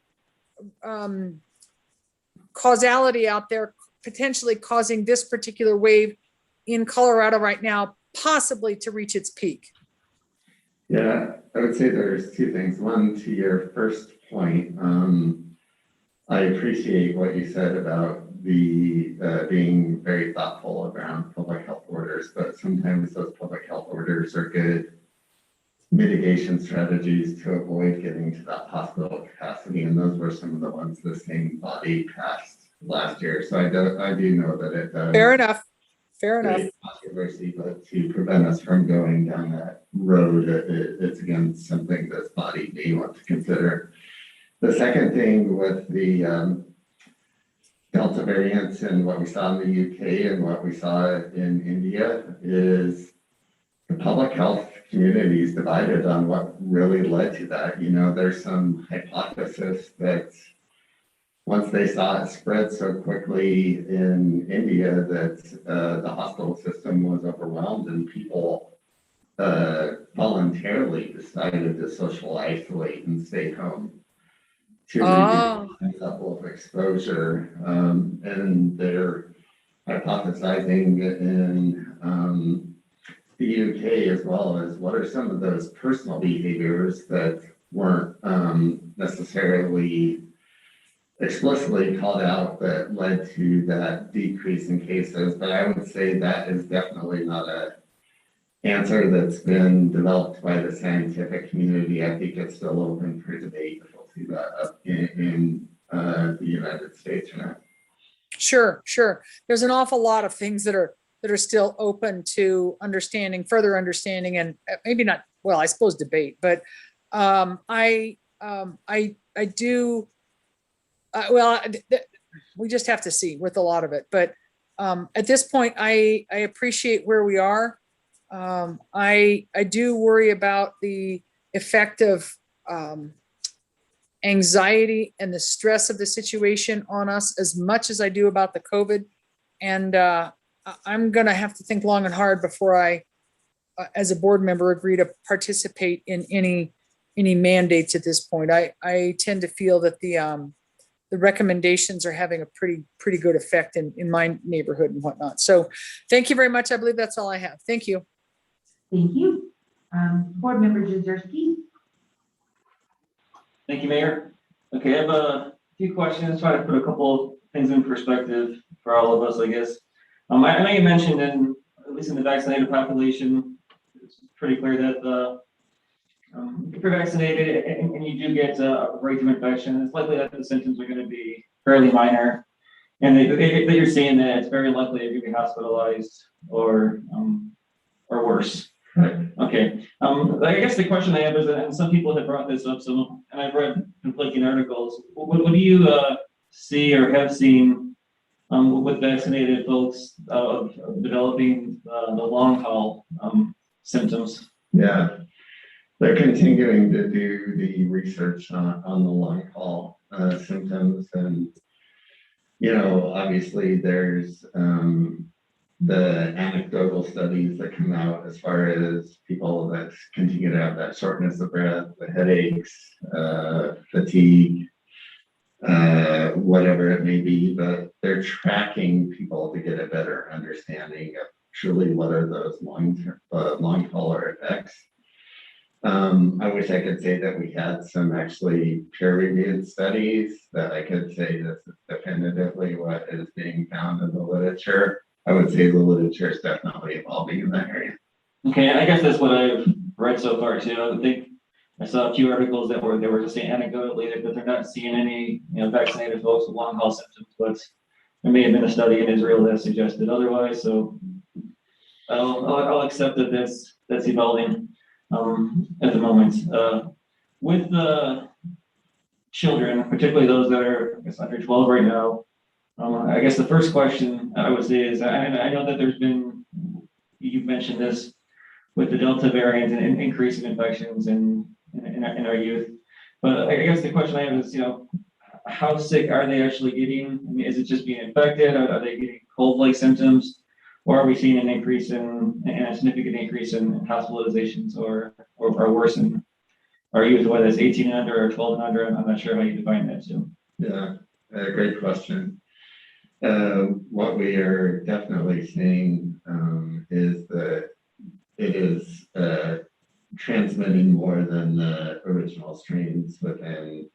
causality out there potentially causing this particular wave in Colorado right now possibly to reach its peak?
Yeah, I would say there's two things. One, to your first point, I appreciate what you said about the being very thoughtful around public health orders, but sometimes those public health orders are good mitigation strategies to avoid getting to that hospital capacity, and those were some of the ones the same body passed last year. So I do know that it does.
Fair enough. Fair enough.
Controversy, but to prevent us from going down that road, it's again something this body may want to consider. The second thing with the Delta variants and what we saw in the UK and what we saw in India is the public health community is divided on what really led to that. You know, there's some hypothesis that once they saw it spread so quickly in India that the hospital system was overwhelmed and people voluntarily decided to social isolate and stay home to reduce the level of exposure. And they're hypothesizing in the UK as well as what are some of those personal behaviors that weren't necessarily explicitly called out that led to that decrease in cases. But I would say that is definitely not a answer that's been developed by the scientific community. I think it's still open for debate if we'll see that up in the United States or not.
Sure. There's an awful lot of things that are still open to understanding, further understanding, and maybe not, well, I suppose debate, but I do. We just have to see with a lot of it. But at this point, I appreciate where we are. I do worry about the effect of anxiety and the stress of the situation on us as much as I do about the COVID. And I'm going to have to think long and hard before I, as a board member, agree to participate in any mandates at this point. I tend to feel that the recommendations are having a pretty good effect in my neighborhood and whatnot. So thank you very much. I believe that's all I have. Thank you.
Thank you. Board Member Jezierski.
Thank you, Mayor. Okay, I have a few questions, try to put a couple things in perspective for all of us, I guess. I know you mentioned at least in the vaccinated population, it's pretty clear that if you're vaccinated and you do get a breakthrough infection, it's likely that the symptoms are going to be fairly minor, and that you're seeing that it's very likely that you'll be hospitalized or worse.
Right.
Okay. I guess the question I have is, and some people have brought this up, and I've read conflicting articles. What do you see or have seen with vaccinated folks of developing the long haul symptoms?
Yeah, they're continuing to do the research on the long haul symptoms, and obviously there's the anecdotal studies that come out as far as people that continue to have that shortness of breath, the headaches, fatigue, whatever it may be, but they're tracking people to get a better understanding of truly what are those long hauler effects. I wish I could say that we had some actually peer-reviewed studies that I could say this is definitively what is being found in the literature. I would say the literature is definitely evolving in that area.
Okay, and I guess that's what I've read so far too. I think I saw a few articles that were just saying anecdotally that they're not seeing any vaccinated folks with long haul symptoms, but there may have been a study in Israel that suggested otherwise. So I'll accept that that's evolving. at the moment. With the children, particularly those that are, I guess, under 12 right now, I guess the first question I would say is, I know that there's been, you've mentioned this with the Delta variant and increase in infections in our youth. But I guess the question I have is, how sick are they actually getting? I mean, is it just being infected? Are they getting cold-like symptoms? Or are we seeing an increase in, a significant increase in hospitalizations or worse in our youth, whether it's 18 and under or 12 and under? I'm not sure how you define that too.
Yeah, great question. What we are definitely seeing is that it is transmitting more than the original strains within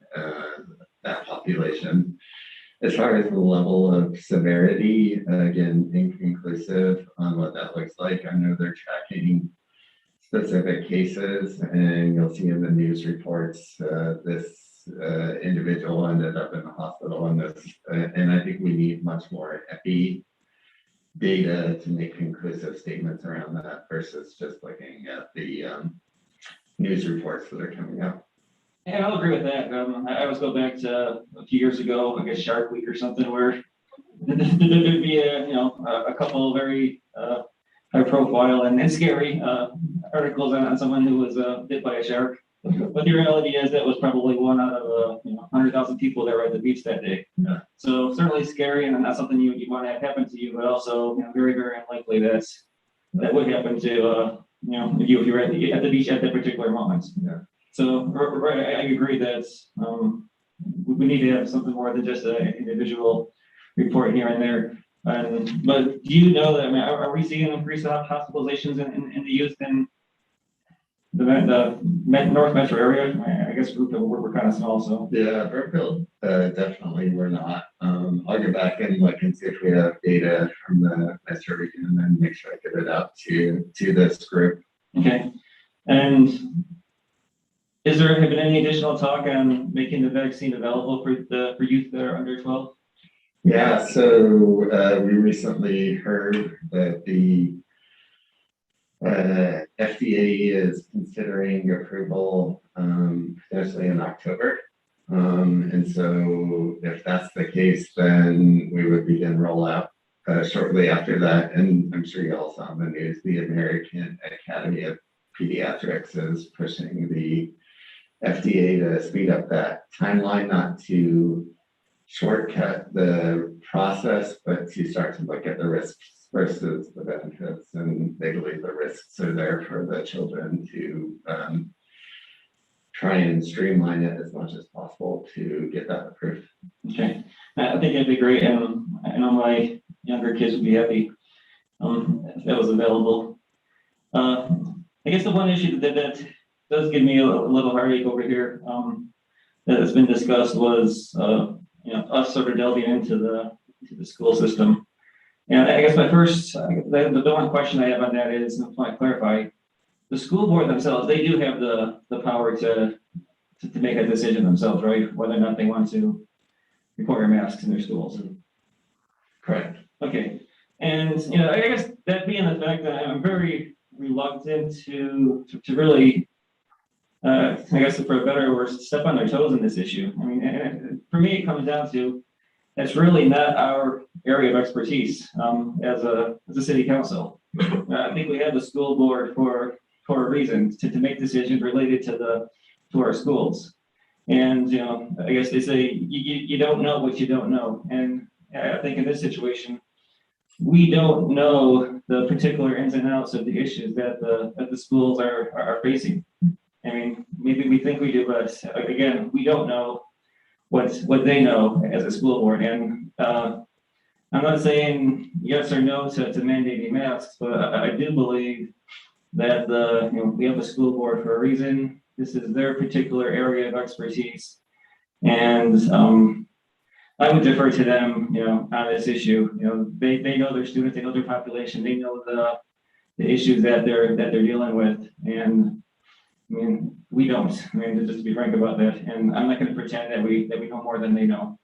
that population. As far as the level of severity, again, inconclusive on what that looks like. I know they're tracking specific cases, and you'll see in the news reports this individual ended up in the hospital in this, and I think we need much more epi data to make conclusive statements around that versus just looking at the news reports that are coming out.
And I'll agree with that. I always go back to a few years ago, I guess Shark Week or something, where there'd be a couple of very high profile and scary articles on someone who was bit by a shark. But the reality is that was probably one out of 100,000 people that were at the beach that day.
Yeah.
So certainly scary and not something you want to have happen to you, but also very, very unlikely that would happen to if you were at the beach at that particular moment.
Yeah.
So right, I agree that we need to have something more than just an individual report here and there. But do you know that, are we seeing an increase of hospitalizations in the youth in the North Metro area? I guess we're kind of small, so.
Yeah, Brookfield, definitely we're not. I'll go back and look and see if we have data from the Metro region and then make sure I get it out to this group.
Okay. And has there been any additional talk on making the vaccine available for youth that are under 12?
Yeah, so we recently heard that the FDA is considering approval potentially in October. And so if that's the case, then we would begin rollout shortly after that. And I'm sure you all saw in the news, the American Academy of Pediatrics is pushing the FDA to speed up that timeline, not to shortcut the process, but to start to look at the risks versus the benefits. And they believe the risks are there for the children to try and streamline it as much as possible to get that approved.
Okay, I think that'd be great, and I know my younger kids would be happy if that was available. I guess the one issue that does give me a little heartache over here that has been discussed was us sort of delving into the school system. And I guess my first, the one question I have on that is, I want to clarify, the school board themselves, they do have the power to make a decision themselves, right? Whether or not they want to require masks in their schools.
Correct.
Okay. And, I guess that being the fact that I'm very reluctant to really, I guess for a better or worse, step on their toes in this issue. I mean, and for me, it comes down to, it's really not our area of expertise as a city council. I think we have the school board for a reason to make decisions related to our schools. And, I guess they say, you don't know what you don't know. And I think in this situation, we don't know the particular ins and outs of the issues that the schools are facing. I mean, maybe we think we do, but again, we don't know what they know as a school board. And I'm not saying yes or no to mandating masks, but I do believe that we have a school board for a reason. This is their particular area of expertise, and I would defer to them, on this issue. They know their students, they know their population, they know the issues that they're dealing with, and I mean, we don't. I mean, just to be frank about that, and I'm not going to pretend that we know more than they know.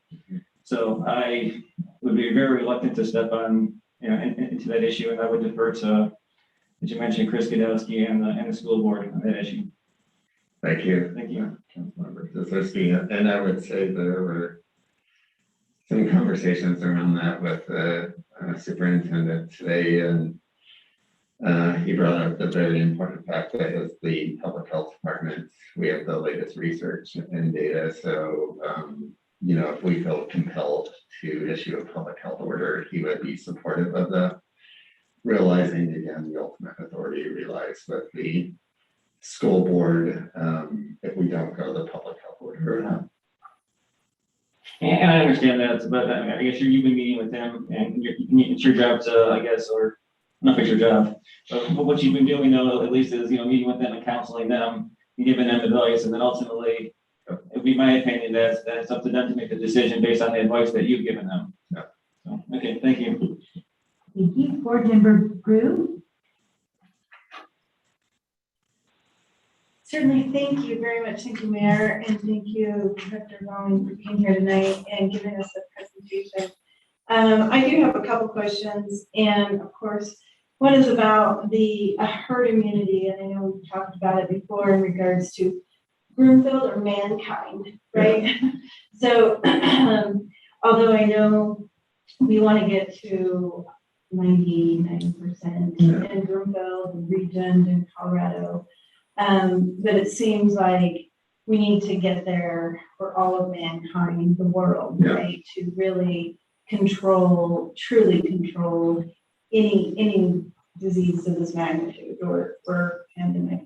So I would be very reluctant to step on, into that issue, and I would defer to that you mentioned Chris Gadowski and the school board on that issue.
Thank you.
Thank you.
Councilmember Kozlowski. And I would say there were some conversations around that with the superintendent today, and he brought up the very important fact that as the public health department, we have the latest research and data. So, you know, if we feel compelled to issue a public health order, he would be supportive of that. Realizing again, the ultimate authority relies with the school board if we don't go the public health order.
And I understand that, but I guess you've been meeting with them, and it's your job to, I guess, or not it's your job, but what you've been doing though, at least is, you know, meeting with them and counseling them, and giving them advice, and then ultimately, it would be my opinion that it's up to them to make the decision based on the advice that you've given them.
Yeah.
So, okay, thank you.
Thank you. Board Member Grew.
Certainly, thank you very much. Thank you, Mayor, and thank you, Dr. Long, for being here tonight and giving us the presentation. I do have a couple questions, and of course, one is about the herd immunity, and I know we've talked about it before in regards to Broomfield or mankind, right? So, although I know we want to get to 99% in Broomfield, region, in Colorado, but it seems like we need to get there for all of mankind, the world, right? To really truly control any disease of this magnitude or pandemic.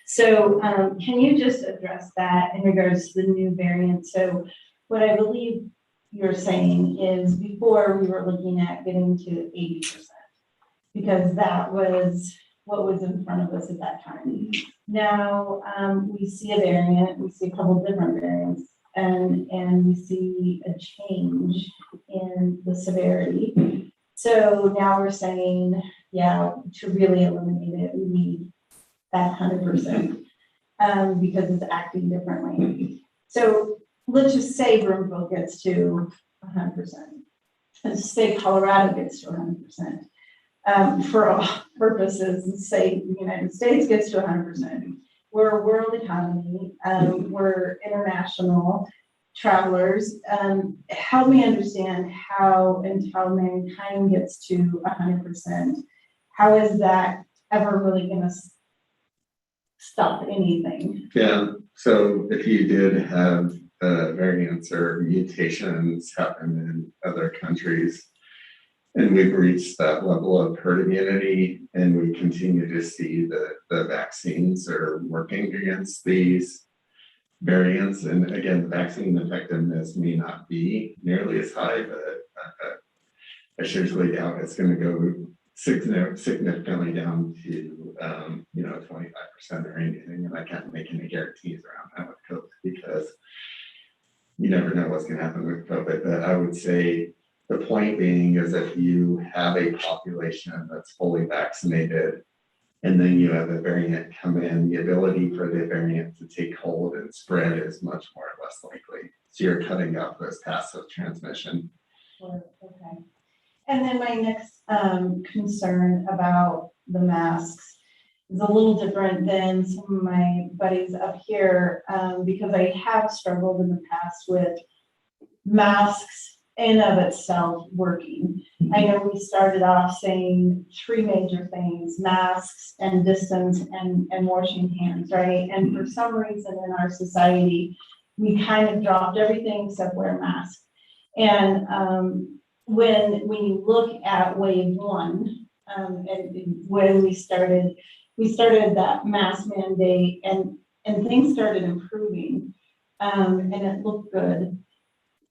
So can you just address that in regards to the new variant? So what I believe you're saying is before we were looking at getting to 80%, because that was what was in front of us at that time. Now we see a variant, we see a couple different variants, and we see a change in the severity. So now we're saying, yeah, to really eliminate it, we need that 100% because it's acting differently. So let's just say Broomfield gets to 100%. Let's say Colorado gets to 100%. For all purposes, let's say the United States gets to 100%. We're a world economy. We're international travelers. Help me understand how until mankind gets to 100%, how is that ever really going to stop anything?
Yeah, so if you did have variants or mutations happen in other countries, and we've reached that level of herd immunity, and we continue to see that the vaccines are working against these variants. And again, the vaccine effectiveness may not be nearly as high, but I seriously doubt it's going to go significantly down to 25% or anything. And I can't make any guarantees around that with COVID because you never know what's going to happen with COVID. But I would say the point being is if you have a population that's fully vaccinated and then you have a variant come in, the ability for the variant to take hold and spread is much more or less likely. So you're cutting out this passive transmission.
Sure, okay. And then my next concern about the masks is a little different than some of my buddies up here because I have struggled in the past with masks in of itself working. I know we started off saying three major things: masks and distance and washing hands, right? And for some reason in our society, we kind of dropped everything except wear masks. And when you look at wave one, and when we started that mask mandate and things started improving and it looked good.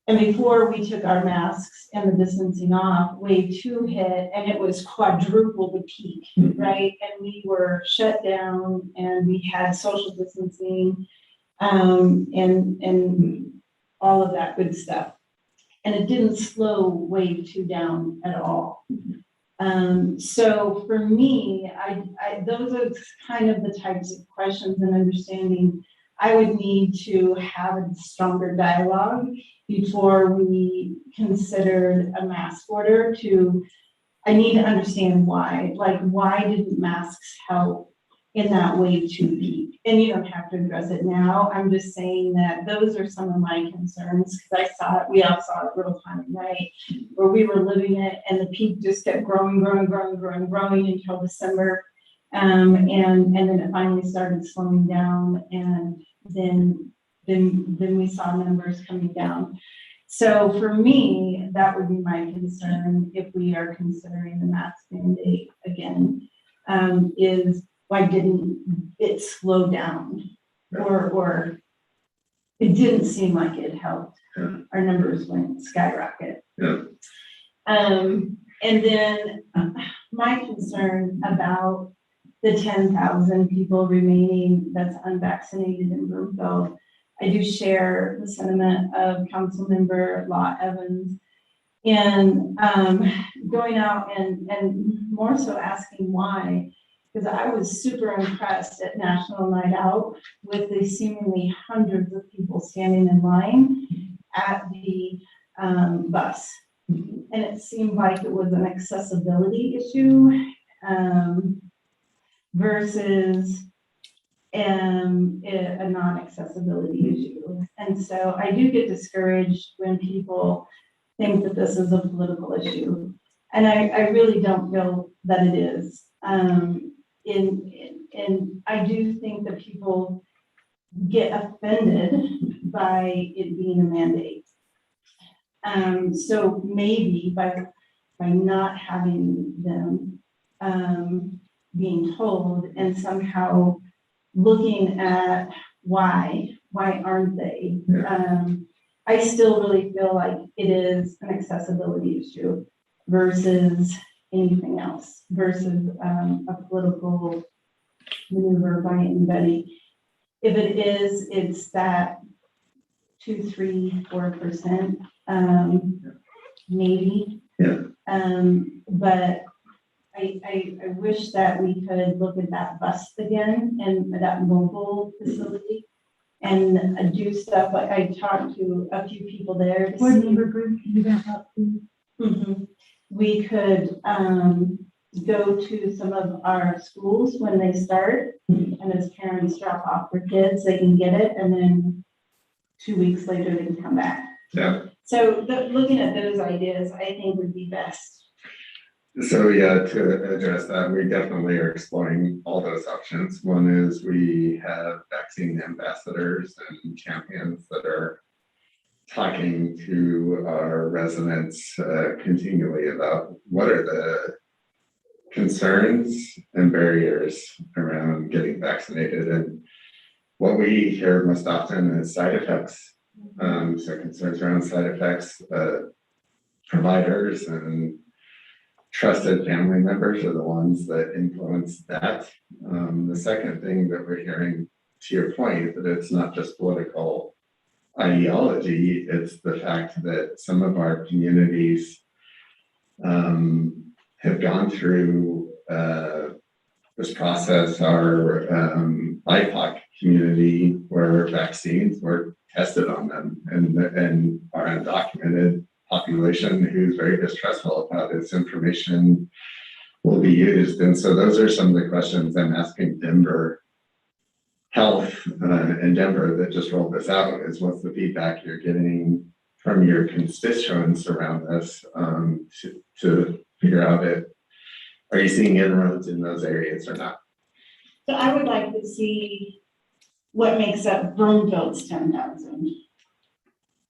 And before we took our masks and the distancing off, wave two hit and it was quadruple the peak, right? And we were shut down and we had social distancing and all of that good stuff. And it didn't slow wave two down at all. So for me, those are kind of the types of questions and understanding I would need to have a stronger dialogue before we considered a mask order to
I need to understand why, like, why didn't masks help in that wave 2B? And you don't have to address it now. I'm just saying that those are some of my concerns, because I saw it, we all saw it real time at night, where we were living it, and the peak just kept growing until December. And then it finally started slowing down, and then we saw numbers coming down. So for me, that would be my concern if we are considering the mask mandate again, is why didn't it slow down? Or it didn't seem like it helped. Our numbers went skyrocket. And then my concern about the 10,000 people remaining that's unvaccinated in Broomfield, I do share the sentiment of Councilmember Law Evans in going out and more so asking why, because I was super impressed at National Night Out with the seemingly hundreds of people standing in line at the bus. And it seemed like it was an accessibility issue versus a non-accessibility issue. And so I do get discouraged when people think that this is a political issue. And I really don't feel that it is. And I do think that people get offended by it being a mandate. So maybe by not having them being told and somehow looking at why aren't they? I still really feel like it is an accessibility issue versus anything else, versus a political maneuver by anybody. If it is, it's that 2, 3, 4%, maybe. But I wish that we could look at that bus again and that mobile facility and do stuff. Like I talked to a few people there.
Board member group, can you back up, please?
We could go to some of our schools when they start, and as parents drop off their kids, they can get it, and then 2 weeks later they can come back. So looking at those ideas, I think would be best.
So yeah, to address that, we definitely are exploring all those options. One is we have vaccine ambassadors and champions that are talking to our residents continually about what are the concerns and barriers around getting vaccinated. And what we hear most often is side effects. So concerns around side effects, providers and trusted family members are the ones that influence that. The second thing that we're hearing, to your point, that it's not just political ideology, it's the fact that some of our communities have gone through this process. Our BIPOC community, where vaccines were tested on them, and our undocumented population who's very distrustful about this information will be used. And so those are some of the questions I'm asking Denver Health in Denver that just rolled this out, is what's the feedback you're getting from your constituents around this to figure out are you seeing inroads in those areas or not?
So I would like to see what makes up Broomfield's 10,000.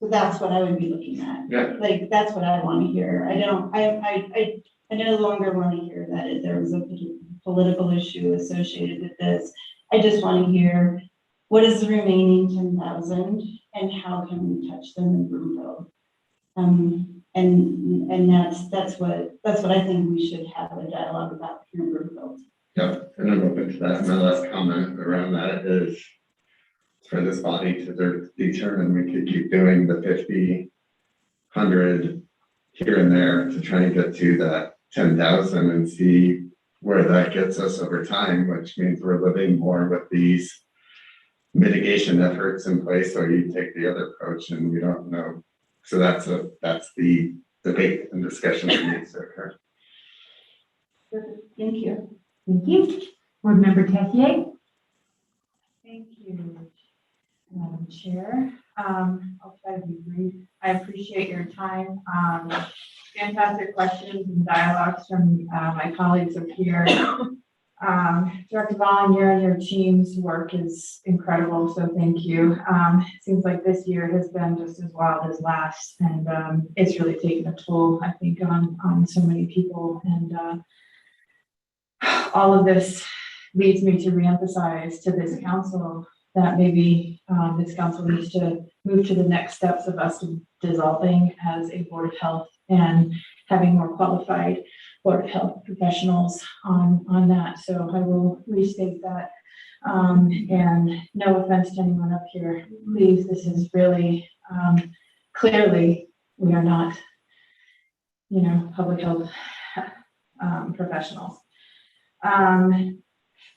So that's what I would be looking at.
Yeah.
Like, that's what I want to hear. I no longer want to hear that there was a political issue associated with this. I just want to hear what is the remaining 10,000 and how can we touch them in Broomfield? And that's what I think we should have a dialogue about here in Broomfield.
Yep, and I'm open to that. My last comment around that is for this body to determine, we could keep doing the 50, 100 here and there to try and get to that 10,000 and see where that gets us over time, which means we're living more with these mitigation efforts in place, or you take the other approach and we don't know. So that's the debate and discussion that needs to occur.
Thank you.
Thank you. Board Member Tessier?
Thank you, Madam Chair. I'll try to be brief. I appreciate your time. Fantastic questions and dialogues from my colleagues up here. Director Volunteer and your team's work is incredible, so thank you. It seems like this year has been just as wild as last, and it's really taken a toll, I think, on so many people. And all of this leads me to reemphasize to this council that maybe this council needs to move to the next steps of us dissolving as a Board of Health and having more qualified Board of Health professionals on that. So I will restate that. And no offense to anyone up here, please, this is really clearly we are not, public health professionals.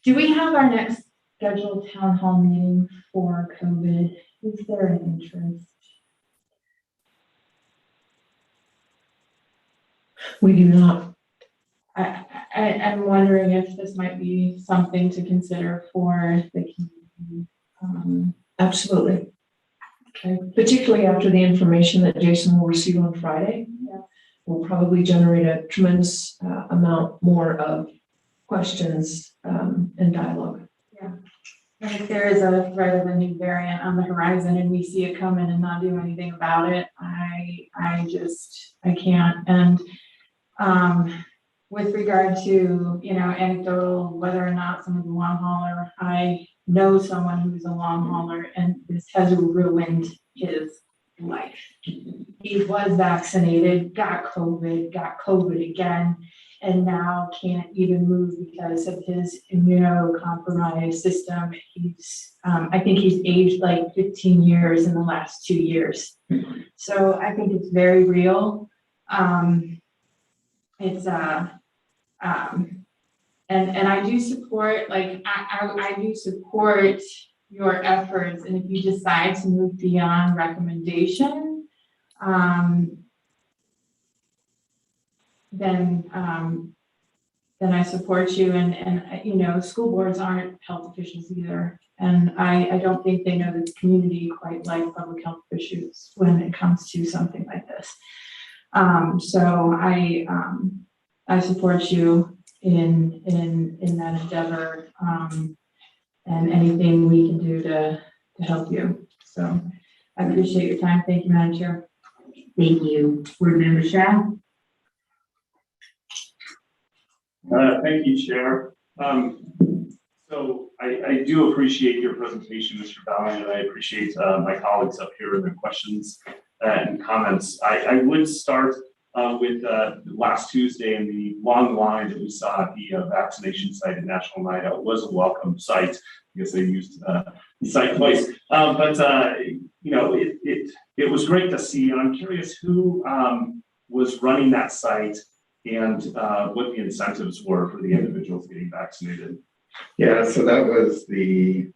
Do we have our next scheduled town hall meeting for COVID? Is there an interest?
We do not.
I'm wondering if this might be something to consider for the community.
Absolutely.
Okay.
Particularly after the information that Jason will receive on Friday.
Yeah.
Will probably generate a tremendous amount more of questions and dialogue.
Yeah. And if there is a threat of a new variant on the horizon and we see it come in and not do anything about it, I can't. And with regard to, anecdotal, whether or not someone's a long hauler, I know someone who's a long hauler and this has ruined his life. He was vaccinated, got COVID again, and now can't even move because of his immunocompromised system. I think he's aged like 15 years in the last 2 years. So I think it's very real. And I do support, I do support your efforts. And if you decide to move beyond recommendation, then I support you. And school boards aren't health officials either. And I don't think they know this community quite like public health issues when it comes to something like this. So I support you in that endeavor, and anything we can do to help you. So I appreciate your time. Thank you, Madam Chair.
Thank you. Board Member Shah?
Thank you, Chair. So I do appreciate your presentation, Mr. Bowling, and I appreciate my colleagues up here and their questions and comments. I would start with last Tuesday and the long line that we saw at the vaccination site at National Night Out was a welcome sight. I guess they used the site twice, but it was great to see. And I'm curious who was running that site and what the incentives were for the individuals getting vaccinated.
Yeah, so that was the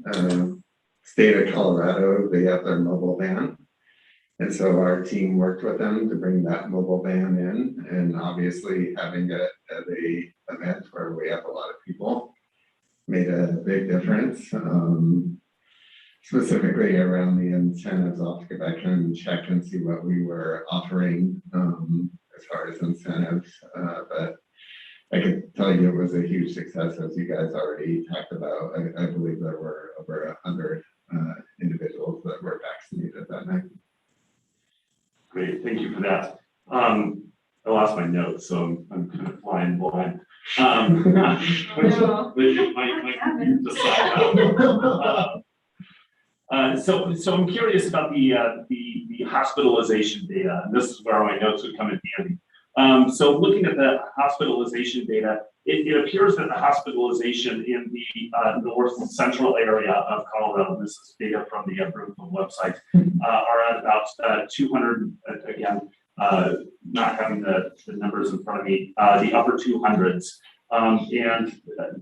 state of Colorado. They have their mobile van. And so our team worked with them to bring that mobile van in, and obviously having it at a event where we have a lot of people made a big difference. Specifically around the incentives, I'll have to go back and check and see what we were offering as far as incentives. But I can tell you it was a huge success, as you guys already talked about. I believe there were over 100 individuals that were vaccinated that night.
Great, thank you for that. I lost my notes, so I'm kind of flying blind. My computer decided. So I'm curious about the hospitalization data, and this is where my notes would come in handy. So looking at the hospitalization data, it appears that the hospitalization in the north central area of Colorado, this is data from the Broomfield website, are at about 200, again, not having the numbers in front of me, the upper 200s. And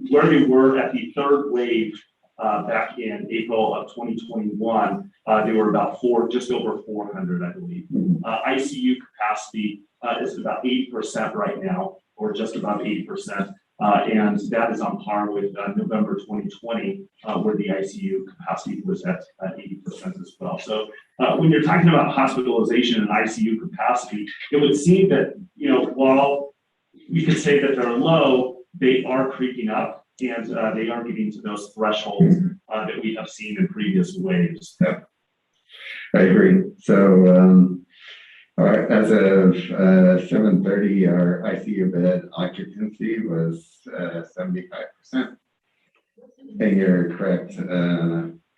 where they were at the third wave back in April of 2021, they were about just over 400, I believe. ICU capacity is about 80% right now, or just about 80%. And that is on par with November 2020, where the ICU capacity was at 80% as well. So when you're talking about hospitalization and ICU capacity, it would seem that, while we could say that they're low, they are creeping up, and they are getting to those thresholds that we have seen in previous waves.
Yeah, I agree. So as of 7:30, our ICU bed occupancy was 75%. And you're correct,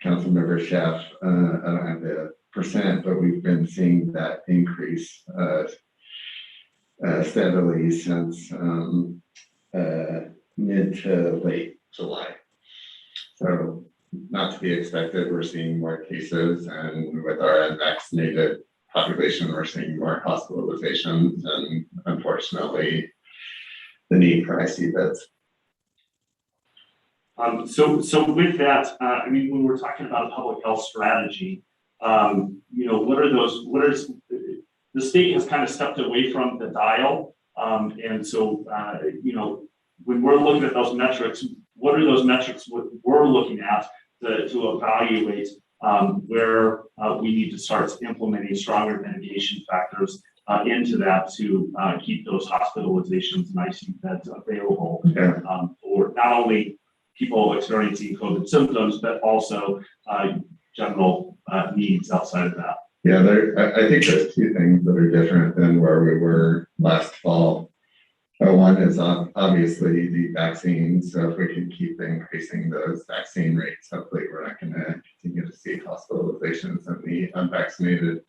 Councilmember Schaaf. I don't have the percent, but we've been seeing that increase steadily since mid to late July. So not to be expected, we're seeing more cases, and with our unvaccinated population, we're seeing more hospitalizations and unfortunately the need for ICU beds.
So with that, when we're talking about a public health strategy, the state has kind of stepped away from the dial. And so, when we're looking at those metrics, what are those metrics we're looking at to evaluate where we need to start implementing stronger mitigation factors into that to keep those hospitalizations and ICU beds available for not only people experiencing COVID symptoms, but also general needs outside of that.
Yeah, I think there's two things that are different than where we were last fall. One is obviously the vaccines. So if we can keep increasing those vaccine rates, hopefully we're not going to continue to see hospitalizations in the unvaccinated.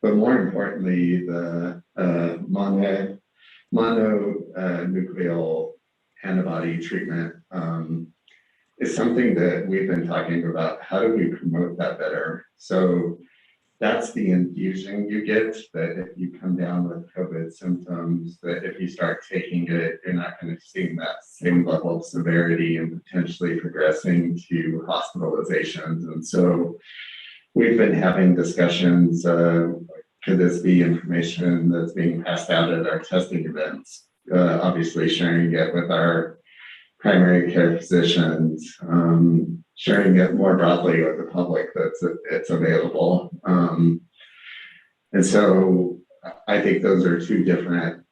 But more importantly, the mononuclear antibody treatment is something that we've been talking about. How do we promote that better? So that's the infusion you get, that if you come down with COVID symptoms, that if you start taking it, you're not going to see that same level of severity and potentially progressing to hospitalizations. And so we've been having discussions, could this be information that's being passed out at our testing events? Obviously sharing it with our primary care physicians, sharing it more broadly with the public that's it's available. And so I think those are two different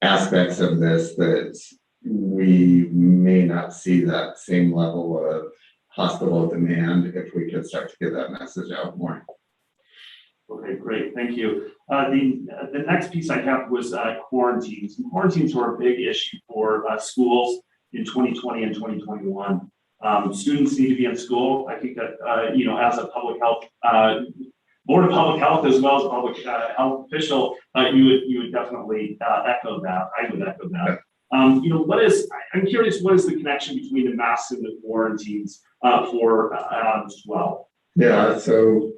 aspects of this, that we may not see that same level of hospital demand if we could start to get that message out more.
Okay, great, thank you. The next piece I have was quarantines. And quarantines were a big issue for schools in 2020 and 2021. Students need to be in school. I think that, as a public health, Board of Public Health, as well as a public health official, you would definitely echo that. I would echo that. I'm curious, what is the connection between the masks and the quarantines for Adams 12?
Yeah, so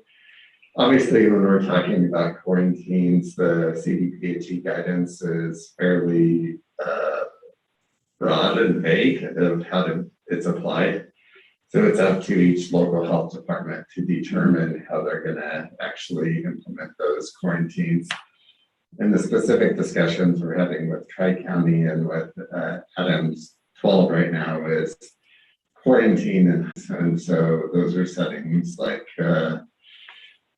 obviously when we're talking about quarantines, the CDPHE guidance is fairly broad and vague of how it's applied. So it's up to each local health department to determine how they're going to actually implement those quarantines. And the specific discussions we're having with Tri-County and with Adams 12 right now is quarantine. And so those are settings like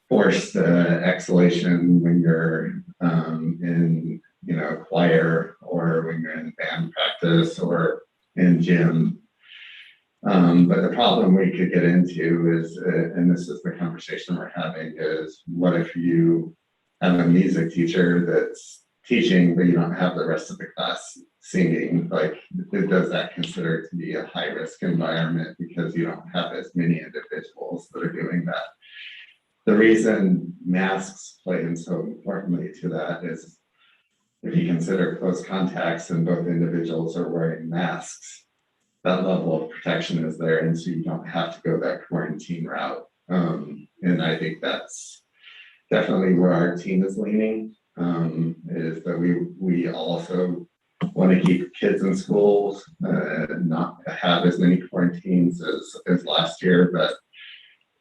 forced exhalation when you're in choir, or when you're in band practice, or in gym. But the problem we could get into is, and this is the conversation we're having, is what if you have a music teacher that's teaching, but you don't have the rest of the class singing? Like, does that consider to be a high risk environment because you don't have as many individuals that are doing that? The reason masks play in so importantly to that is if you consider close contacts and both individuals are wearing masks, that level of protection is there, and so you don't have to go that quarantine route. And I think that's definitely where our team is leaning, is that we also want to keep kids in schools, not have as many quarantines as last year, but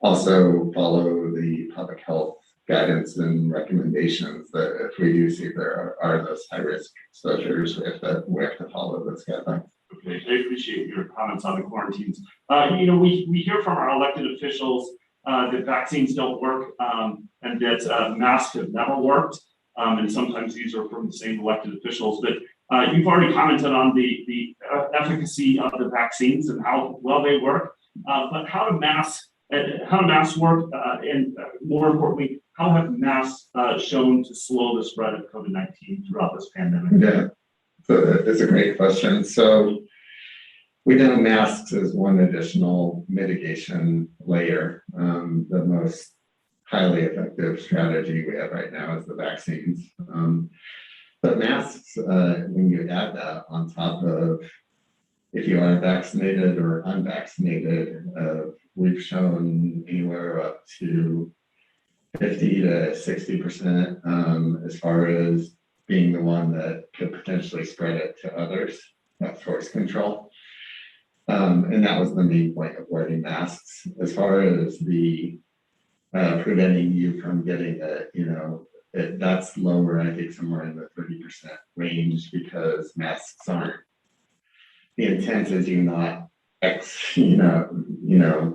also follow the public health guidance and recommendations that if we do see there are those high risk exposures, we have to follow those guidelines.
Okay, I appreciate your comments on the quarantines. We hear from our elected officials that vaccines don't work, and that masks have never worked. And sometimes these are from the same elected officials, but you've already commented on the efficacy of the vaccines and how well they work. But how do masks work? And more importantly, how have masks shown to slow the spread of COVID-19 throughout this pandemic?
Yeah, so that's a great question. So we know masks is one additional mitigation layer. The most highly effective strategy we have right now is the vaccines. But masks, when you add that on top of if you are vaccinated or unvaccinated, we've shown anywhere up to 50 to 60% as far as being the one that could potentially spread it to others, that force control. And that was the main point of wearing masks. As far as the preventing you from getting it, that's lower, I think somewhere in the 30% range, because masks aren't, the intent is you not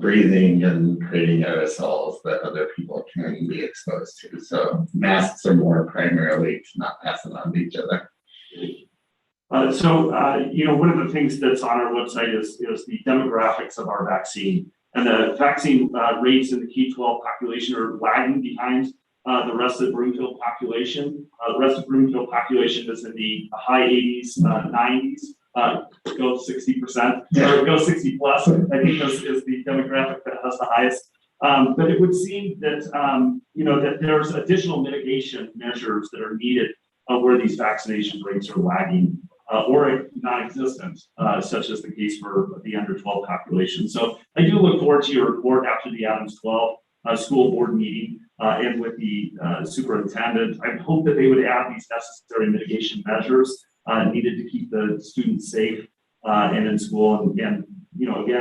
breathing and creating aerosols that other people can be exposed to. So masks are more primarily to not pass it on to each other.
One of the things that's on our website is the demographics of our vaccine. And the vaccine rates in the K-12 population are lagging behind the rest of the Broomfield population. The rest of the Broomfield population is in the high 80s, 90s. Go 60%, or go 60 plus, I think is the demographic that has the highest. But it would seem that, that there's additional mitigation measures that are needed where these vaccination rates are lagging or non-existent, such as the case for the under 12 population. So I do look forward to your report after the Adams 12 school board meeting and with the superintendent. I hope that they would add these necessary mitigation measures needed to keep the students safe and in school. And again,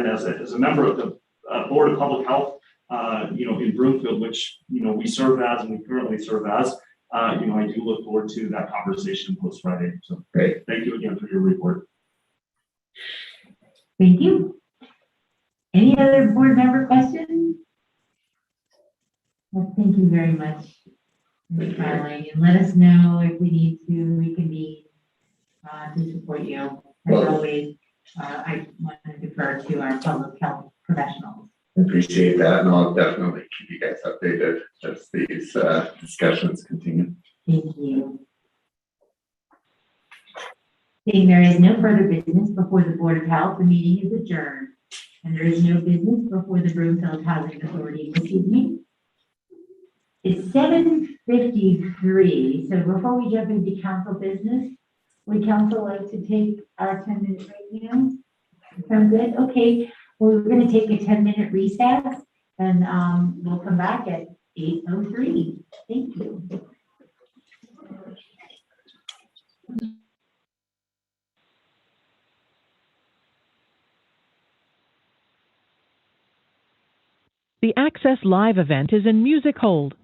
as a member of the Board of Public Health, in Broomfield, which, we serve as and we currently serve as, I do look forward to that conversation post Friday. So
great.
Thank you again for your report.
Thank you. Any other board member questions? Well, thank you very much, Ms. Farley, and let us know if we need to reconvene to support you. As always, I want to defer to our public health professionals.
Appreciate that, and I'll definitely keep you guys updated as these discussions continue.
Thank you. Seeing there is no further business before the Board of Health, the meeting is adjourned. And there is no business before the Broomfield Housing Authority this evening. It's 7:53, so before we jump into council business, would council like to take our 10-minute break now? Sound good? Okay. Well, we're going to take a 10-minute recess, and we'll come back at 8:03. Thank you.
The Access Live event is in music hold.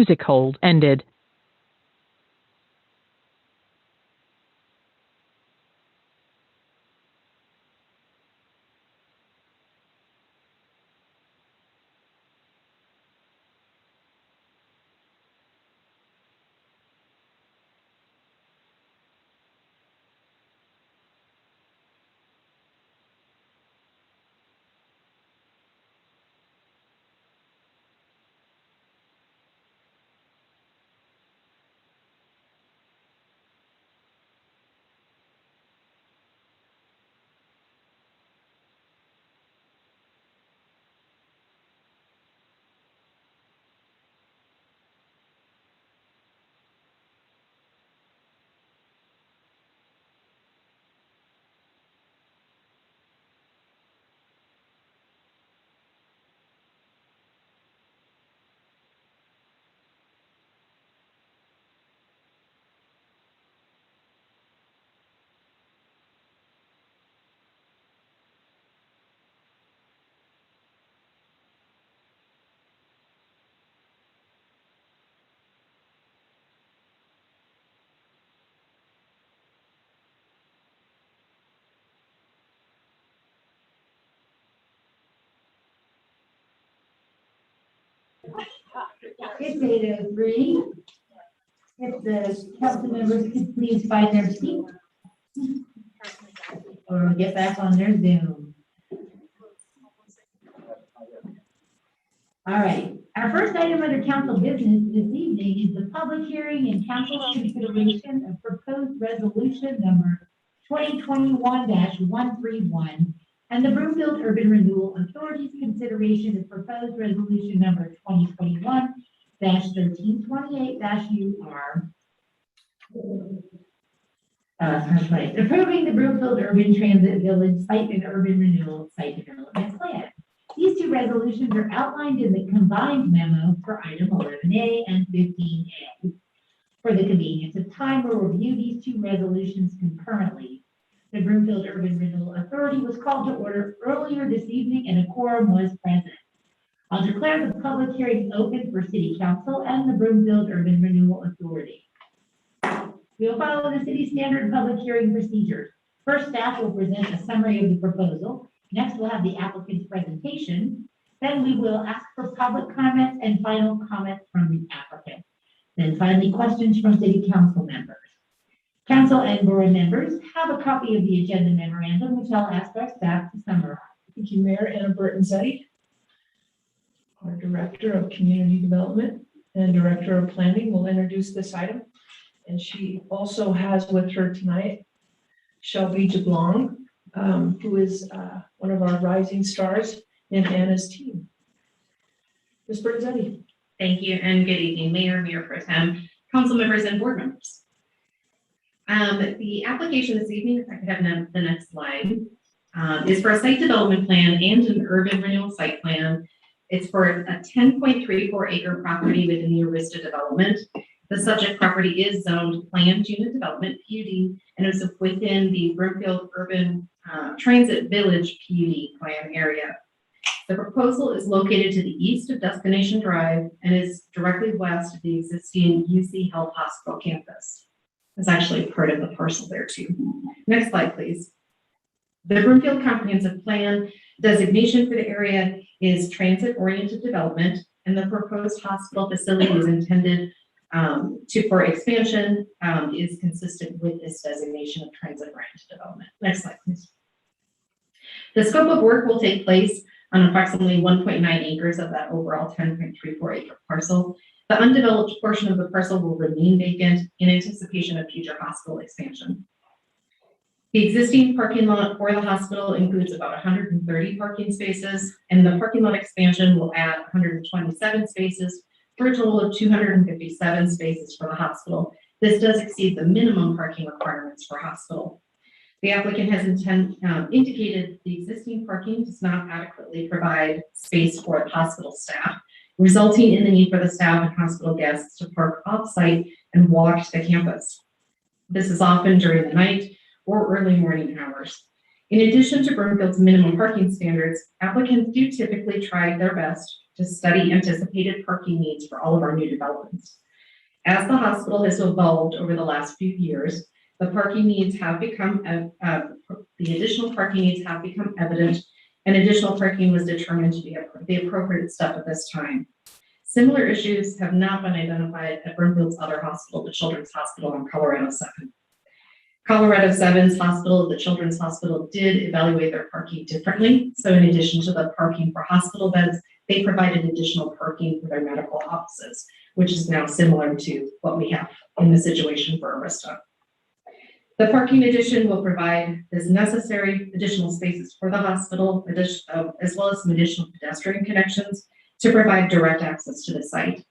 music hold ended.
It's 8:03. If the council members could please find their seat. Or get back on their Zoom. All right, our first item under council business this evening is the public hearing and council's consideration of proposed resolution number 2021-131 and the Broomfield Urban Renewal Authority's consideration of proposed resolution number 2021-1328-UR. Approving the Broomfield Urban Transit Village Site and Urban Renewal Site Development Plan. These two resolutions are outlined in the combined memo for item 11A and 15A. For the convenience of time, we'll review these two resolutions concurrently. The Broomfield Urban Renewal Authority was called to order earlier this evening and a quorum was present. I'll declare the public hearing open for City Council and the Broomfield Urban Renewal Authority. We will follow the city standard public hearing procedures. First, staff will present a summary of the proposal. Next, we'll have the applicant's presentation. Then we will ask for public comments and final comments from the applicant. Then finally, questions from city council members. Council and board members have a copy of the agenda memorandum, which I'll ask our staff to summarize.
Thank you, Mayor Anna Burton-Zetti, our Director of Community Development and Director of Planning, will introduce this item. And she also has with her tonight Shelby Jablong, who is one of our rising stars in Anna's team. Ms. Burton-Zetti.
Thank you, and good evening, Mayor, Mayor Pro Tem, council members, and board members. The application this evening, if I could have the next slide, is for a site development plan and an urban renewal site plan. It's for a 10.34 acre property within the Arista development. The subject property is zoned planned unit development PUD and is within the Broomfield Urban Transit Village PUD plan area. The proposal is located to the east of Destination Drive and is directly west of the existing UC Health Hospital campus. It's actually part of the parcel there too. Next slide, please. The Broomfield Comprehensive Plan designation for the area is transit-oriented development, and the proposed hospital facility is intended for expansion, is consistent with this designation of transit-oriented development. Next slide, please. The scope of work will take place on approximately 1.9 acres of that overall 10.34 acre parcel. The undeveloped portion of the parcel will remain vacant in anticipation of future hospital expansion. The existing parking lot for the hospital includes about 130 parking spaces, and the parking lot expansion will add 127 spaces for a total of 257 spaces for the hospital. This does exceed the minimum parking requirements for hospital. The applicant has indicated the existing parking does not adequately provide space for the hospital staff, resulting in the need for the staff and hospital guests to park off-site and walk to the campus. This is often during the night or early morning hours. In addition to Broomfield's minimum parking standards, applicants do typically try their best to study anticipated parking needs for all of our new developments. As the hospital has evolved over the last few years, the parking needs have become, the additional parking needs have become evident, and additional parking was determined to be the appropriate step at this time. Similar issues have not been identified at Broomfield's other hospital, the Children's Hospital on Colorado 7. Colorado 7's hospital, the Children's Hospital, did evaluate their parking differently. So in addition to the parking for hospital beds, they provided additional parking for their medical offices, which is now similar to what we have in the situation for Arista. The parking addition will provide this necessary additional spaces for the hospital, as well as some additional pedestrian connections to provide direct access to the site.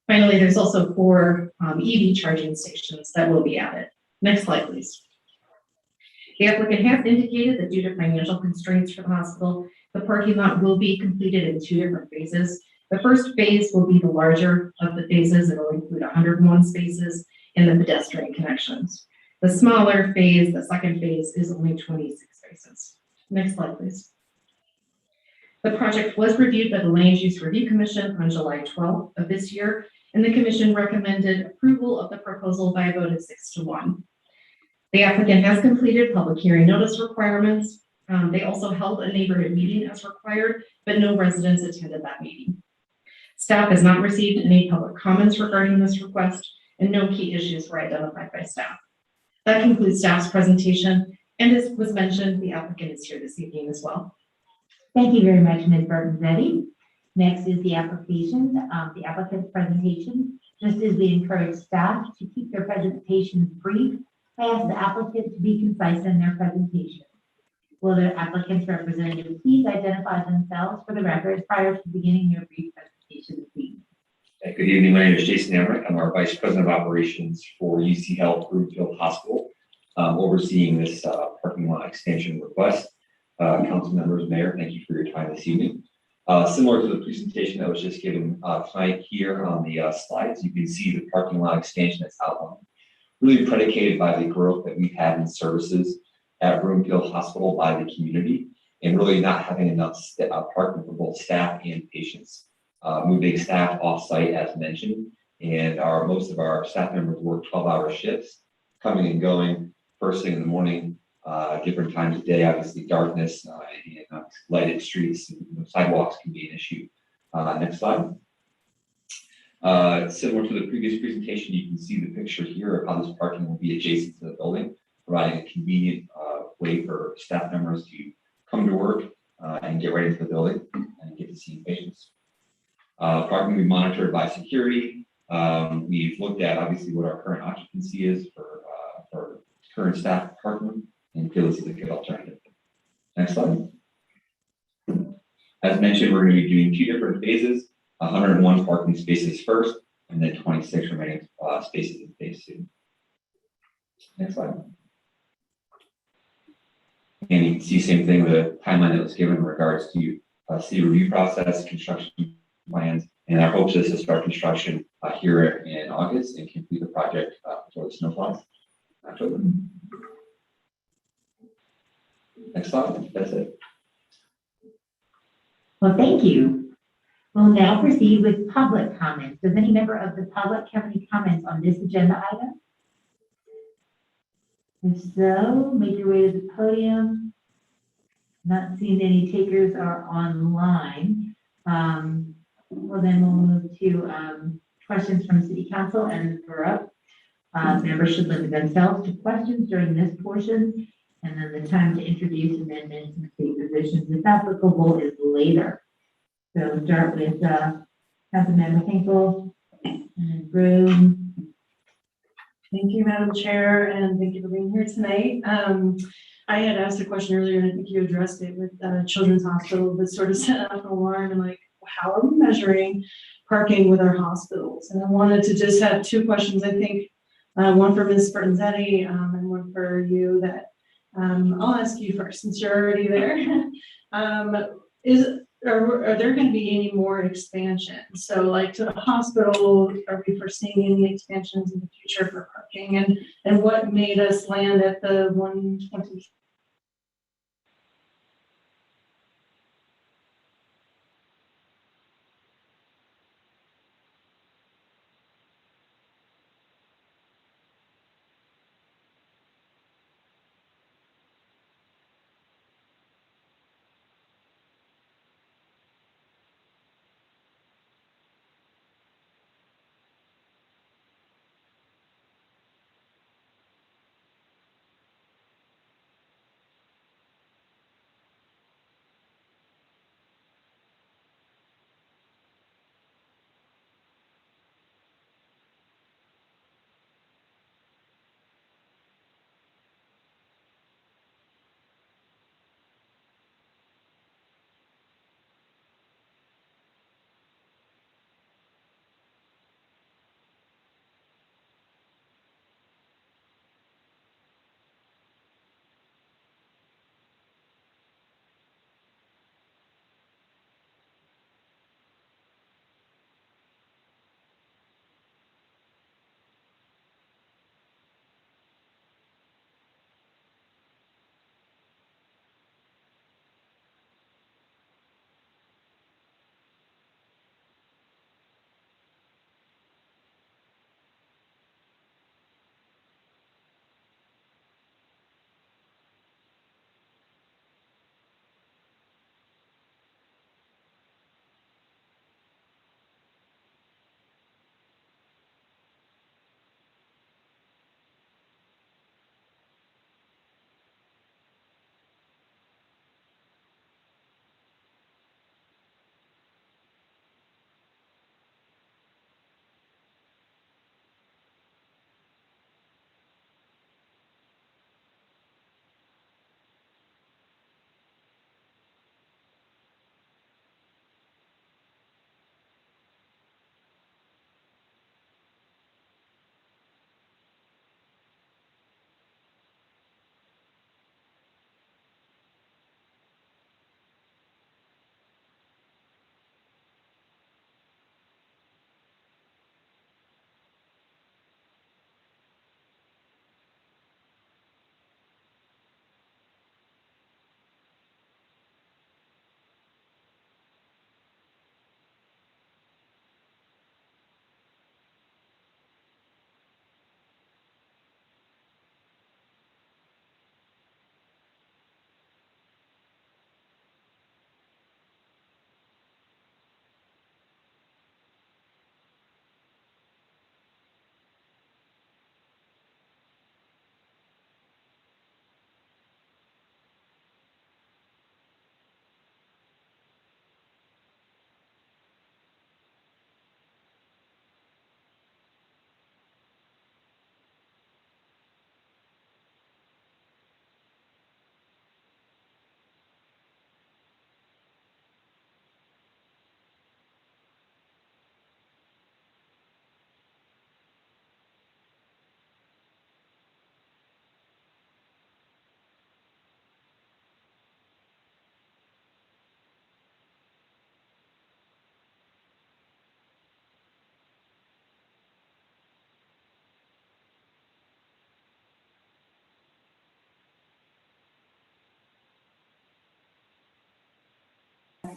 Finally, there's also 4 EV charging stations that will be added. Next slide, please. The applicant has indicated that due to financial constraints for the hospital, the parking lot will be completed in 2 different phases. The first phase will be the larger of the phases. It will include 101 spaces and the pedestrian connections. The smaller phase, the second phase, is only 26 spaces. Next slide, please. The project was reviewed by the Land Use Review Commission on July 12th of this year, and the commission recommended approval of the proposal by a vote of 6-1. The applicant has completed public hearing notice requirements. They also held a neighborhood meeting as required, but no residents attended that meeting. Staff has not received any public comments regarding this request, and no key issues were identified by staff. That concludes staff's presentation, and as was mentioned, the applicant is here this evening as well.
Thank you very much, Ms. Burton-Zetti. Next is the application, the applicant's presentation. Just as we encourage staff to keep their presentations brief, I ask the applicant to be concise in their presentation. Will the applicant's representative please identify themselves for the record prior to beginning your brief presentation, please?
Good evening, my name is Jason Emmerich. I'm our Vice President of Operations for UC Health Broomfield Hospital, overseeing this parking lot expansion request. Council members, Mayor, thank you for your time this evening. Similar to the presentation that was just given tonight here on the slides, you can see the parking lot expansion that's outlined, really predicated by the growth that we've had in services at Broomfield Hospital by the community, and really not having enough parking for both staff and patients. Moving staff off-site as mentioned, and most of our staff members work 12-hour shifts, coming and going first thing in the morning, different times of day, obviously darkness and lighted streets and sidewalks can be an issue. Next slide. Similar to the previous presentation, you can see the picture here of how this parking will be adjacent to the building, providing a convenient way for staff members to come to work and get right into the building and get to see patients. Parking will be monitored by security. We've looked at obviously what our current occupancy is for current staff parking, and feel this is a good alternative. Next slide. As mentioned, we're going to be doing 2 different phases, 101 parking spaces first, and then 26 remaining spaces in phase 2. Next slide. And you can see same thing, the timeline that was given in regards to city review process, construction plans, and our hopes is to start construction here in August and complete the project before the snow flies. October. Next slide. That's it.
Well, thank you. We'll now proceed with public comments. Does any member of the public have any comments on this agenda item? If so, make your way to the podium. Not seeing any takers are online. Well, then we'll move to questions from City Council and Borough. Members should limit themselves to questions during this portion, and then the time to introduce amendments and state positions, if applicable, is later. So we'll start with Councilmember Hinkle and Broom.
Thank you, Madam Chair, and thank you for being here tonight. I had asked a question earlier, and I think you addressed it with Children's Hospital, that sort of set off an alarm and like, how are we measuring parking with our hospitals? And I wanted to just have 2 questions, I think, one for Ms. Burton-Zetti and one for you that I'll ask you first, since you're already there. Are there going to be any more expansions? So like to the hospital, are we foreseeing any expansions in the future for parking? And what made us land at the 120?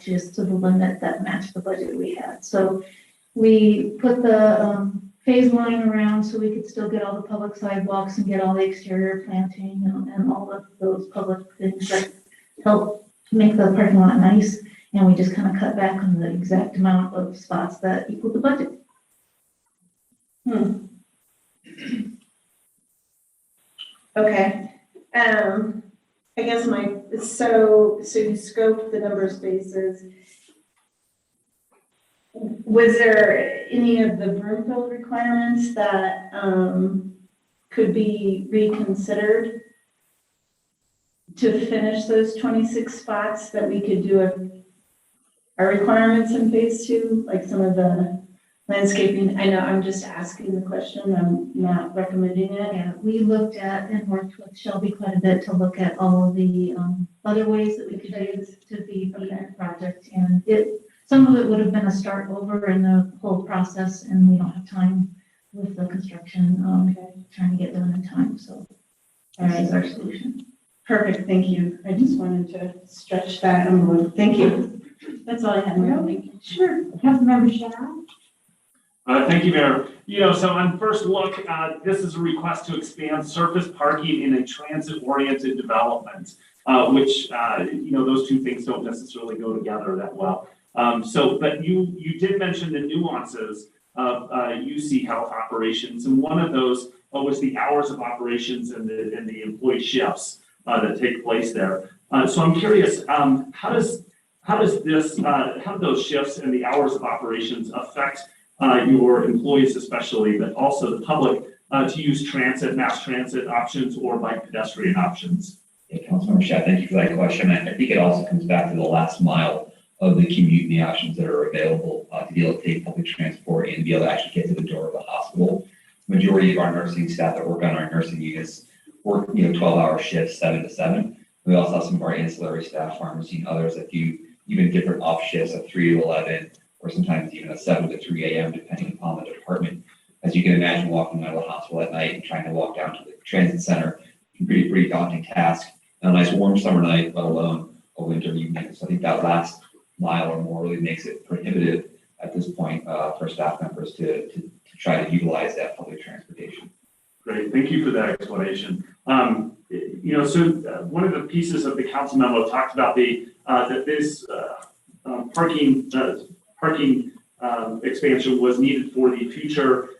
just to the limit that matched the budget we had. So we put the phase line around so we could still get all the public sidewalks and get all the exterior planting and all of those public things that help make the parking lot nice. And we just kind of cut back on the exact amount of spots that equal the budget.
Okay, I guess so you scoped the number of spaces. Was there any of the Broomfield requirements that, could be reconsidered to finish those 26 spots that we could do our requirements in phase 2, like some of the landscaping? I know I'm just asking the question, I'm not recommending it.
Yeah, we looked at and worked with Shelby quite a bit to look at all of the other ways that we could use to be the project. And some of it would have been a start over in the whole process, and we don't have time with the construction, trying to get done in time. So that is our solution.
Perfect, thank you. I just wanted to stretch that envelope. Thank you. That's all I had.
Sure. Councilmember Shah.
Thank you, Mayor. So on first look, this is a request to expand surface parking in a transit-oriented development, which, those two things don't necessarily go together that well. But you did mention the nuances of UC Health operations, and one of those was the hours of operations and the employee shifts that take place there. So I'm curious, how do those shifts and the hours of operations affect your employees especially, but also the public, to use mass transit options or bike pedestrian options?
Yeah, Councilmember Shah, thank you for that question. I think it also comes back to the last mile of the commute and the options that are available to be able to take public transport and be able to actually get to the door of the hospital. Majority of our nursing staff that work on our nursing units work, 12-hour shifts, 7 to 7. We also have some of our ancillary staff, pharmacy and others that do even different off shifts of 3 to 11, or sometimes even a 7 to 3 a.m., depending upon the department. As you can imagine, walking out of the hospital at night and trying to walk down to the transit center can be a pretty daunting task on a nice warm summer night, let alone a winter evening. So I think that last mile or more really makes it prohibitive at this point for staff members to try to utilize that public transportation.
Great, thank you for that explanation. So one of the pieces of the council memo talked about that this parking expansion was needed for the future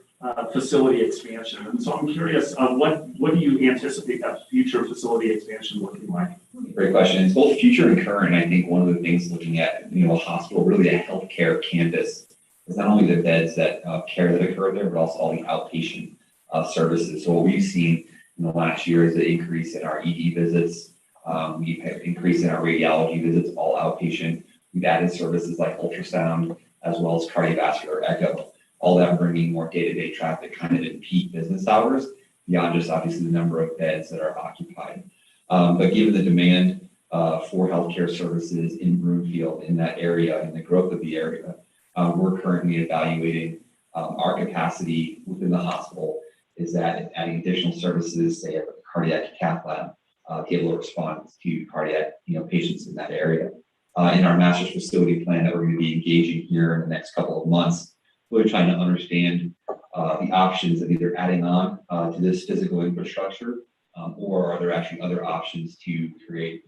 facility expansion. And so I'm curious, what do you anticipate that future facility expansion looking like?
Great question. It's both future and current. I think one of the things looking at, a hospital, really a healthcare campus, is not only the beds that care that occur there, but also all the outpatient services. So what we've seen in the last year is the increase in our ED visits. We've had an increase in our radiology visits, all outpatient. We've added services like ultrasound, as well as cardiovascular echo, all that bringing more day-to-day traffic kind of in peak business hours, beyond just obviously the number of beds that are occupied. But given the demand for healthcare services in Broomfield, in that area, and the growth of the area, we're currently evaluating our capacity within the hospital is that adding additional services, say a cardiac cath lab, be able to respond to cardiac patients in that area. In our master's facility plan that we're going to be engaging here in the next couple of months, really trying to understand the options of either adding on to this physical infrastructure, or are there actually other options to create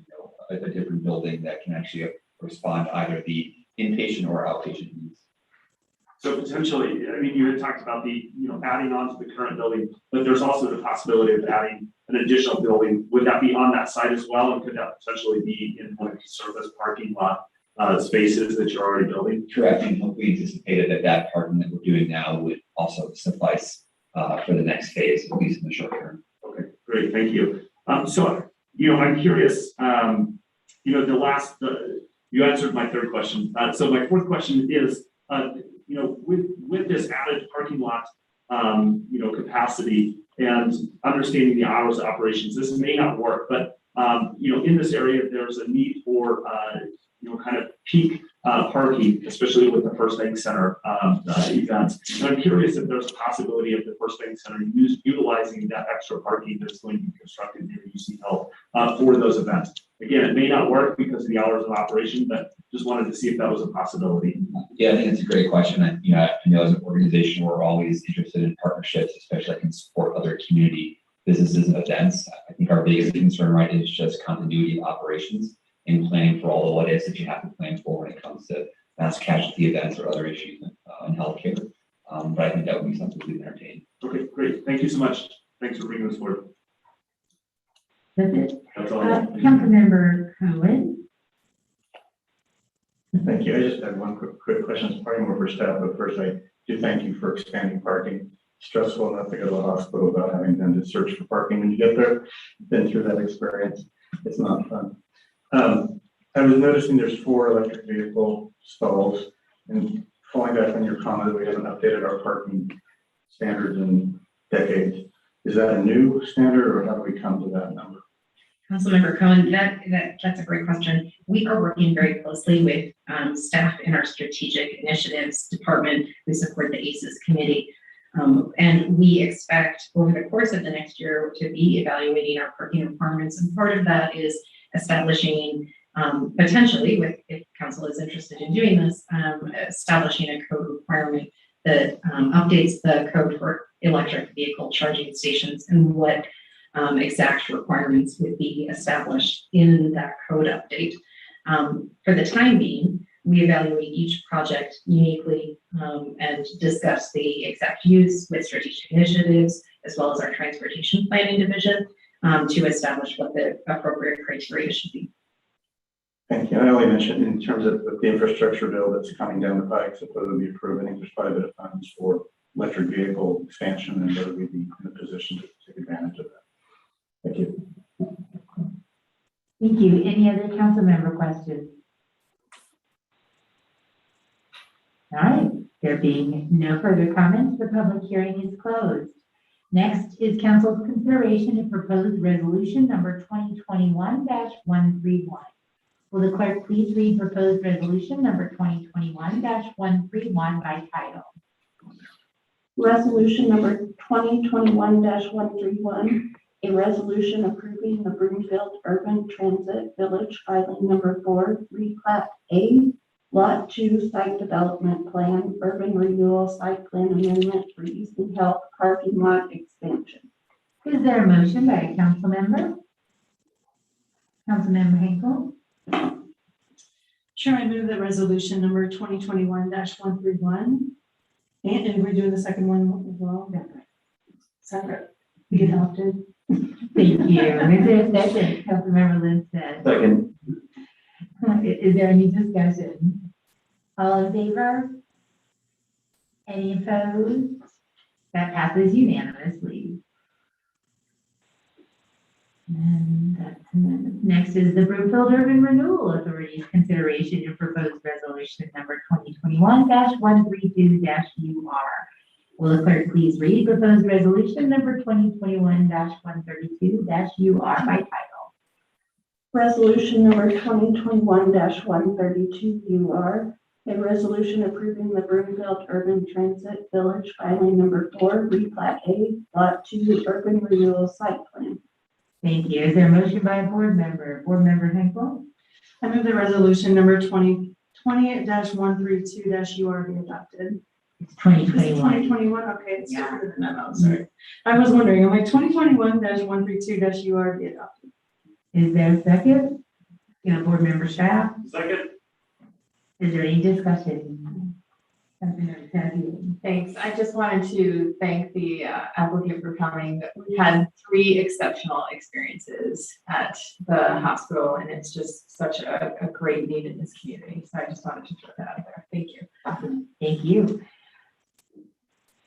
a different building that can actually respond to either the inpatient or outpatient needs.
So potentially, you had talked about adding on to the current building, but there's also the possibility of adding an additional building. Would that be on that site as well? And could that potentially be in one of the surface parking lot spaces that you're already building?
Correct. And we anticipated that parking that we're doing now would also suffice for the next phase, at least in the short term.
Okay, great. Thank you. So, I'm curious, you answered my third question. So my fourth question is, with this added parking lot, capacity and understanding the hours of operations, this may not work, but, in this area, there's a need for, kind of peak parking, especially with the First Bank Center events. And I'm curious if there's a possibility of the First Bank Center utilizing that extra parking that's going to be constructed near UC Health for those events. Again, it may not work because of the hours of operation, but just wanted to see if that was a possibility.
Yeah, I think it's a great question. I know as an organization, we're always interested in partnerships, especially like in support other community businesses and events. I think our biggest concern, right, is just continuity of operations and planning for all the what ifs that you have to plan for when it comes to mass casualty events or other issues in healthcare. But I think that would be something we would entertain.
Okay, great. Thank you so much. Thanks for bringing this forward.
That's it.
That's all I got.
Councilmember Cohen.
Thank you. I just have one quick question. It's probably more for staff, but first I do thank you for expanding parking. Stressful enough to go to the hospital without having them to search for parking when you get there. Been through that experience. It's not fun. I was noticing there's 4 electric vehicle stalls, and falling back on your comment that we haven't updated our parking standards in decades. Is that a new standard, or how do we come to that number?
Councilmember Cohen, that's a great question. We are working very closely with staff in our strategic initiatives department. We support the ACES committee. And we expect over the course of the next year to be evaluating our parking requirements. And part of that is establishing, potentially, if council is interested in doing this, establishing a code requirement that updates the code for electric vehicle charging stations and what exact requirements would be established in that code update. For the time being, we evaluate each project uniquely and discuss the exact use with strategic initiatives, as well as our transportation planning division to establish what the appropriate criteria should be.
Thank you. I only mentioned in terms of the infrastructure bill that's coming down the pike, so whether we approve, I think there's quite a bit of funds for electric vehicle expansion and whether we'd be in a position to take advantage of that. Thank you.
Thank you. Any other council member questions? All right, there being no further comments, the public hearing is closed. Next is council's consideration of proposed resolution number 2021-131. Will the clerk please read proposed resolution number 2021-131 by title?
Resolution number 2021-131, a resolution approving the Broomfield Urban Transit Village filing number 4, replat A, Lot 2 Site Development Plan, Urban Renewal Site Plan Amendment for Easton Health Parking Lot Expansion.
Is there a motion by a council member? Councilmember Henkel?
Sure, I move that resolution number 2021-131. And we're doing the second one as well? Separate. Be adopted.
Thank you. Is there a second? Councilmember Lindsay.
Second.
Is there any discussion? All in favor? Any opposed? That passes unanimously. And that's next is the Broomfield Urban Renewal Authority's consideration of proposed resolution number 2021-132-UR. Will the clerk please read proposed resolution number 2021-132-UR by title?
Resolution number 2021-132-UR, a resolution approving the Broomfield Urban Transit Village filing number 4, replat A, Lot 2 Urban Renewal Site Plan.
Thank you. Is there a motion by a board member? Board member Henkel?
I move the resolution number 2020-132-UR be adopted.
It's 2021.
2021, okay, it's different than the memo, sorry. I was wondering, I'm like 2021-132-UR be adopted.
Is there a second? Board member Staff?
Second.
Is there any discussion?
Thanks. I just wanted to thank the applicant for coming. We've had 3 exceptional experiences at the hospital, and it's just such a great need in this community. So I just wanted to throw that out there. Thank you.
Awesome. Thank you.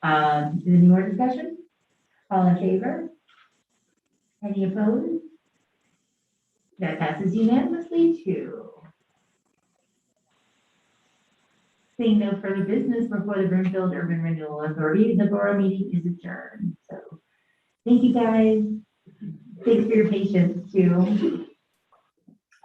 Any more discussion? All in favor? Any opposed? That passes unanimously too. Seeing no further business before the Broomfield Urban Renewal Authority, the borough meeting is adjourned. So thank you guys. Thanks for your patience too.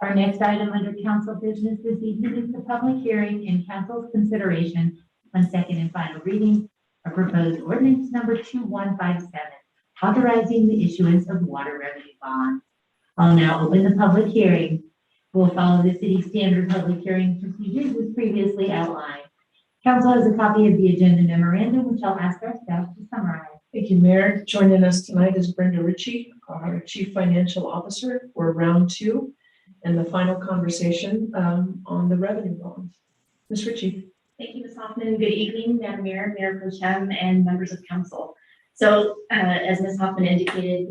Our next item under council business this evening is the public hearing and council's consideration on second and final reading of proposed ordinance number 2157, authorizing the issuance of water revenue bonds. I'll now open the public hearing. We'll follow the city standard public hearing procedures as previously outlined. Council has a copy of the agenda memorandum, which I'll ask our staff to summarize.
Thank you, Mayor. Joining us tonight is Brenda Ritchie, our Chief Financial Officer. We're round 2 and the final conversation on the revenue bonds. Ms. Ritchie.
Thank you, Ms. Hoffman. Good evening, Madam Mayor, Mayor Pro Tem, and members of council. So as Ms. Hoffman indicated,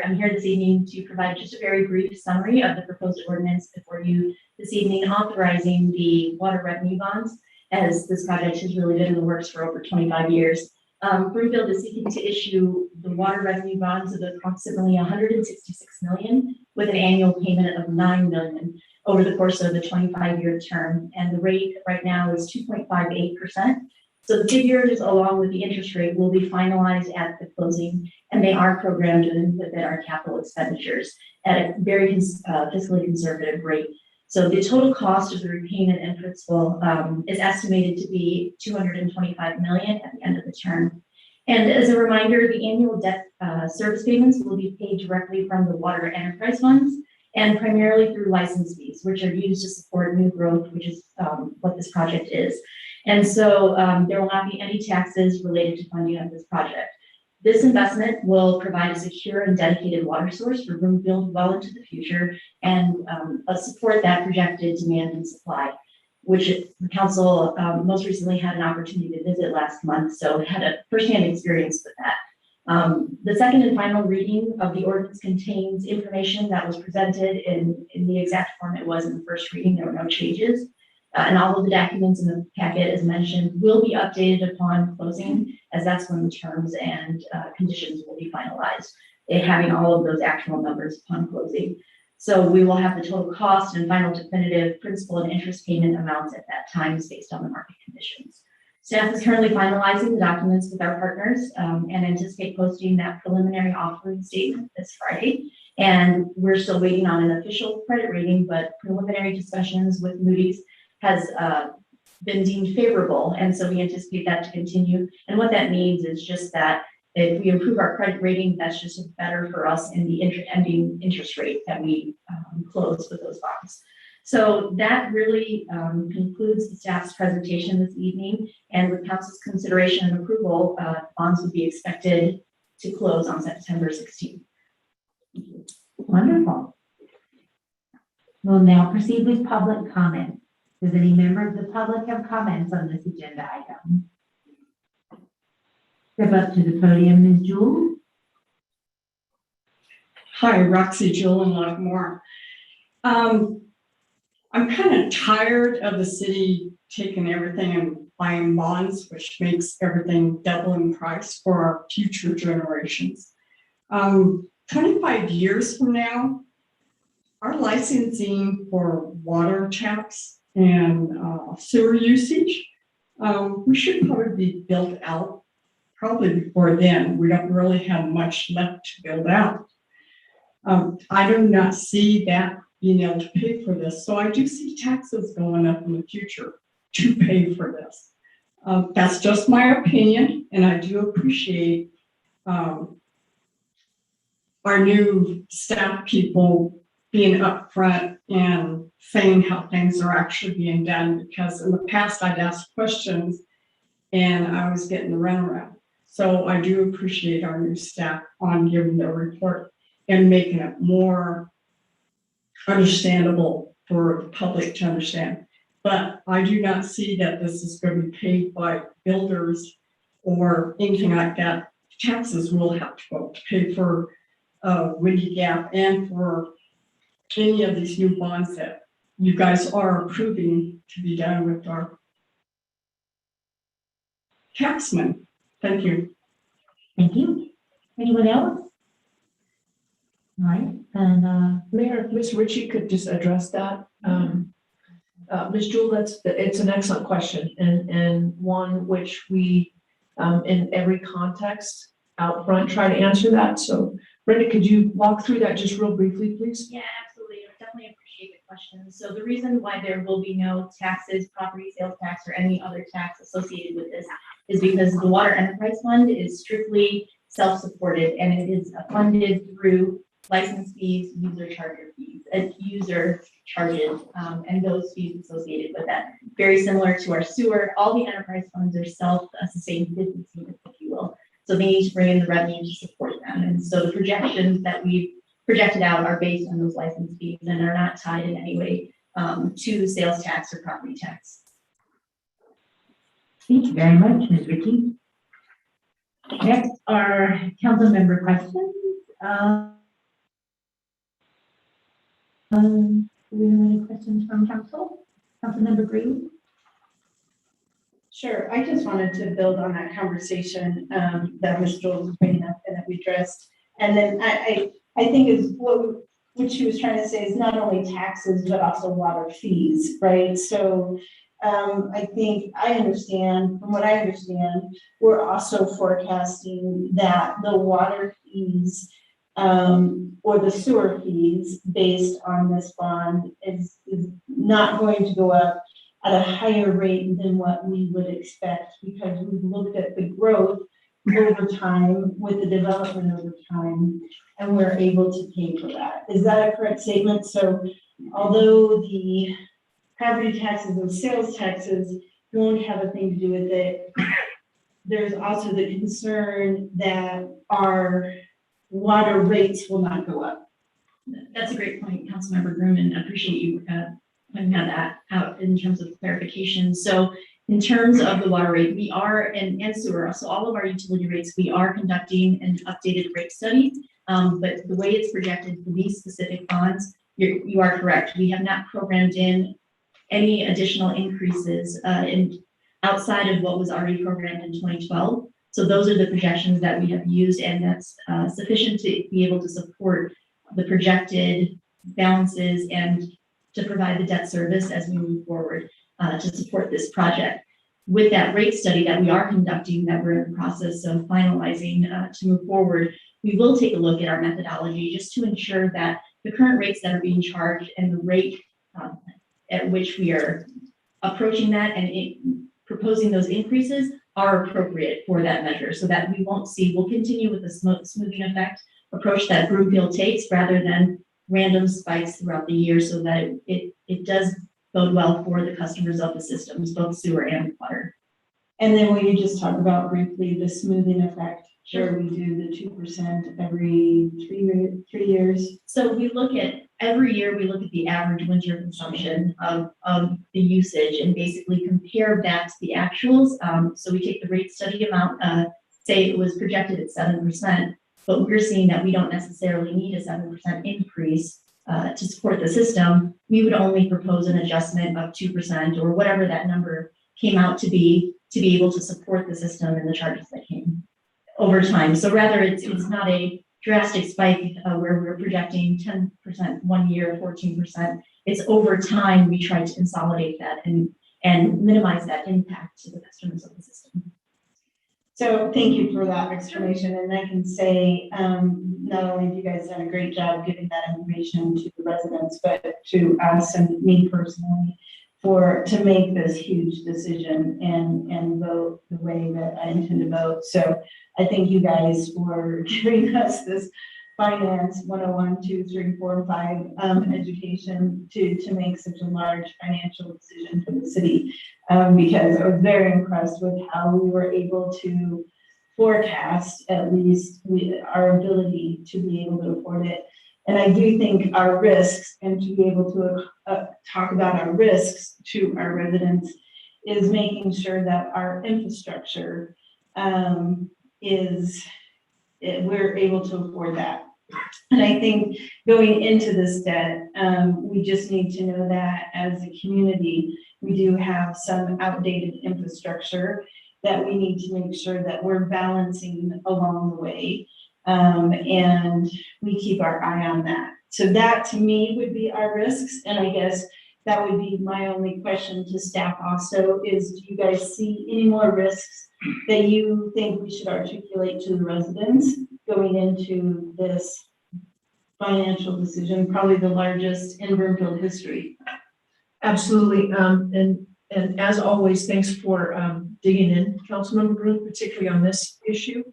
I'm here this evening to provide just a very brief summary of the proposed ordinance before you this evening authorizing the water revenue bonds, as this project has really been in the works for over 25 years. Broomfield is seeking to issue the water revenue bonds of approximately $166 million with an annual payment of $9 million over the course of the 25-year term. And the rate right now is 2.58%. So the figures along with the interest rate will be finalized at the closing, and they are programmed within our capital expenditures at a very fiscally conservative rate. So the total cost of the repayment and principal is estimated to be $225 million at the end of the term. And as a reminder, the annual debt service payments will be paid directly from the water enterprise funds and primarily through license fees, which are used to support new growth, which is what this project is. And so there will not be any taxes related to funding of this project. This investment will provide a secure and dedicated water source for Broomfield well into the future and support that projected demand and supply, which the council most recently had an opportunity to visit last month, so had a firsthand experience with that. The second and final reading of the ordinance contains information that was presented in the exact form it was in the first reading. There were no changes. And all of the documents in the packet, as mentioned, will be updated upon closing, as that's when the terms and conditions will be finalized, having all of those actual numbers upon closing. So we will have the total cost and final definitive principal and interest payment amounts at that time based on the market conditions. Staff is currently finalizing the documents with our partners and anticipate posting that preliminary offering statement this Friday. And we're still waiting on an official credit rating, but preliminary discussions with Moody's has been deemed favorable. And so we anticipate that to continue. And what that means is just that if we improve our credit rating, that's just better for us in the ending interest rate that we close with those bonds. So that really concludes the staff's presentation this evening. And with council's consideration and approval, bonds would be expected to close on September 16th.
Wonderful. We'll now proceed with public comment. Does any member of the public have comments on this agenda item? Step up to the podium, Ms. Jewell.
Hi, Roxy Jewell in Lockmore. I'm kind of tired of the city taking everything and buying bonds, which makes everything double in price for our future generations. 25 years from now, our licensing for water taps and sewer usage, we should probably be built out probably before then. We don't really have much left to build out. I do not see that being able to pay for this. So I do see taxes going up in the future to pay for this. That's just my opinion, and I do appreciate our new staff people being upfront and saying how things are actually being done, because in the past I'd ask questions and I was getting the runaround. So I do appreciate our new staff on giving their report and making it more understandable for the public to understand. But I do not see that this is going to be paid by builders or anything like that. Taxes will have to go to pay for Windy Gap and for any of these new bonds that you guys are approving to be done with our taxmen. Thank you.
Thank you. Anyone else? All right, then
Mayor, Ms. Ritchie could just address that. Ms. Jewell, it's an excellent question and one which we, in every context out front, try to answer that. So Brenda, could you walk through that just real briefly, please?
Yeah, absolutely. I definitely appreciate the question. So the reason why there will be no taxes, property sales tax, or any other tax associated with this is because the Water Enterprise Fund is strictly self-supported and it is funded through license fees, user charges, and those fees associated with that. Very similar to our sewer, all the enterprise funds are self-sustained business units, if you will. So they need to bring in the revenue to support them. And so the projections that we've projected out are based on those license fees and are not tied in any way to sales tax or property tax.
Thank you very much, Ms. Ricky. Next are council member questions. Do we have any questions from council? Councilmember Green?
Sure, I just wanted to build on that conversation that Ms. Joel was bringing up and that we addressed. And then I think is what she was trying to say is not only taxes, but also water fees, right? So I think from what I understand, we're also forecasting that the water fees or the sewer fees based on this bond is not going to go up at a higher rate than what we would expect, because we've looked at the growth over time with the development over time, and we're able to pay for that. Is that a correct statement? So although the property taxes and sales taxes won't have a thing to do with it, there's also the concern that our water rates will not go up.
That's a great point, Councilmember Groom, and I appreciate you pointing that out in terms of clarification. So in terms of the water rate, we are, and sewer, so all of our utility rates, we are conducting an updated rate study. But the way it's projected for these specific bonds, you are correct. We have not programmed in any additional increases outside of what was already programmed in 2012. So those are the projections that we have used, and that's sufficient to be able to support the projected balances and to provide the debt service as we move forward to support this project. With that rate study that we are conducting, that we're in the process of finalizing to move forward, we will take a look at our methodology just to ensure that the current rates that are being charged and the rate at which we are approaching that and proposing those increases are appropriate for that measure, so that we'll continue with the smoothing effect approach that Broomfield takes rather than random spikes throughout the year, so that it does bode well for the customers of the systems, both sewer and water.
And then will you just talk about briefly the smoothing effect? Sure. We do the 2% every 3 years.
So we look at, every year we look at the average winter consumption of the usage and basically compare that to the actuals. So we take the rate study amount, say it was projected at 7%, but we're seeing that we don't necessarily need a 7% increase to support the system. We would only propose an adjustment of 2% or whatever that number came out to be able to support the system and the charges that came over time. So rather it's not a drastic spike where we're projecting 10% 1 year, 14%. It's over time we try to consolidate that and minimize that impact to the customers of the system.
So thank you for that explanation. And I can say, not only have you guys done a great job giving that information to the residents, but to us and me personally to make this huge decision and vote the way that I intend to vote. So I thank you guys for giving us this finance 101, 2, 3, 4, and 5 education to make such a large financial decision for the city. Because I was very impressed with how we were able to forecast at least our ability to be able to afford it. And I do think our risks, and to be able to talk about our risks to our residents, is making sure that our infrastructure we're able to afford that. And I think going into this debt, we just need to know that as a community, we do have some outdated infrastructure that we need to make sure that we're balancing along the way. And we keep our eye on that. So that to me would be our risks. And I guess that would be my only question to staff also is, do you guys see any more risks that you think we should articulate to the residents going into this financial decision, probably the largest in Broomfield history?
Absolutely. And as always, thanks for digging in, Councilmember Groom, particularly on this issue.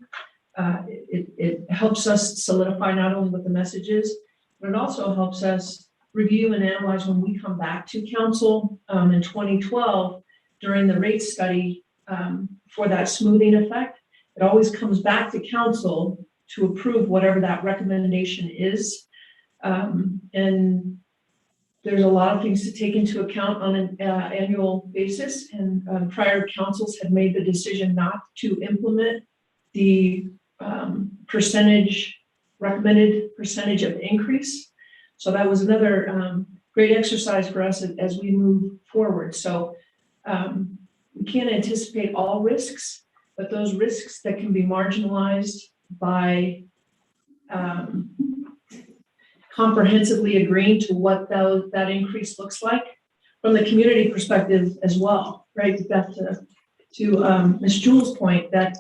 It helps us solidify not only what the message is, but it also helps us review and analyze when we come back to council in 2012 during the rate study for that smoothing effect. It always comes back to council to approve whatever that recommendation is. And there's a lot of things to take into account on an annual basis, and prior councils had made the decision not to implement the recommended percentage of increase. So that was another great exercise for us as we move forward. So we can't anticipate all risks, but those risks that can be marginalized by comprehensively agreeing to what that increase looks like from the community perspective as well, right? Back to Ms. Jewell's point, that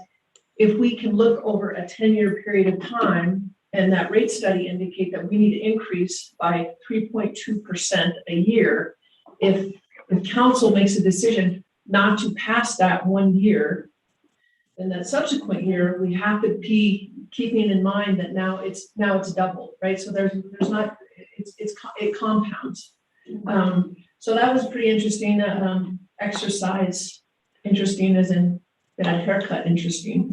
if we can look over a 10-year period of time and that rate study indicate that we need to increase by 3.2% a year, if council makes a decision not to pass that 1 year, then that subsequent year, we have to be keeping in mind that now it's double, right? So there's not, it compounds. So that was pretty interesting exercise. Interesting as in that haircut interesting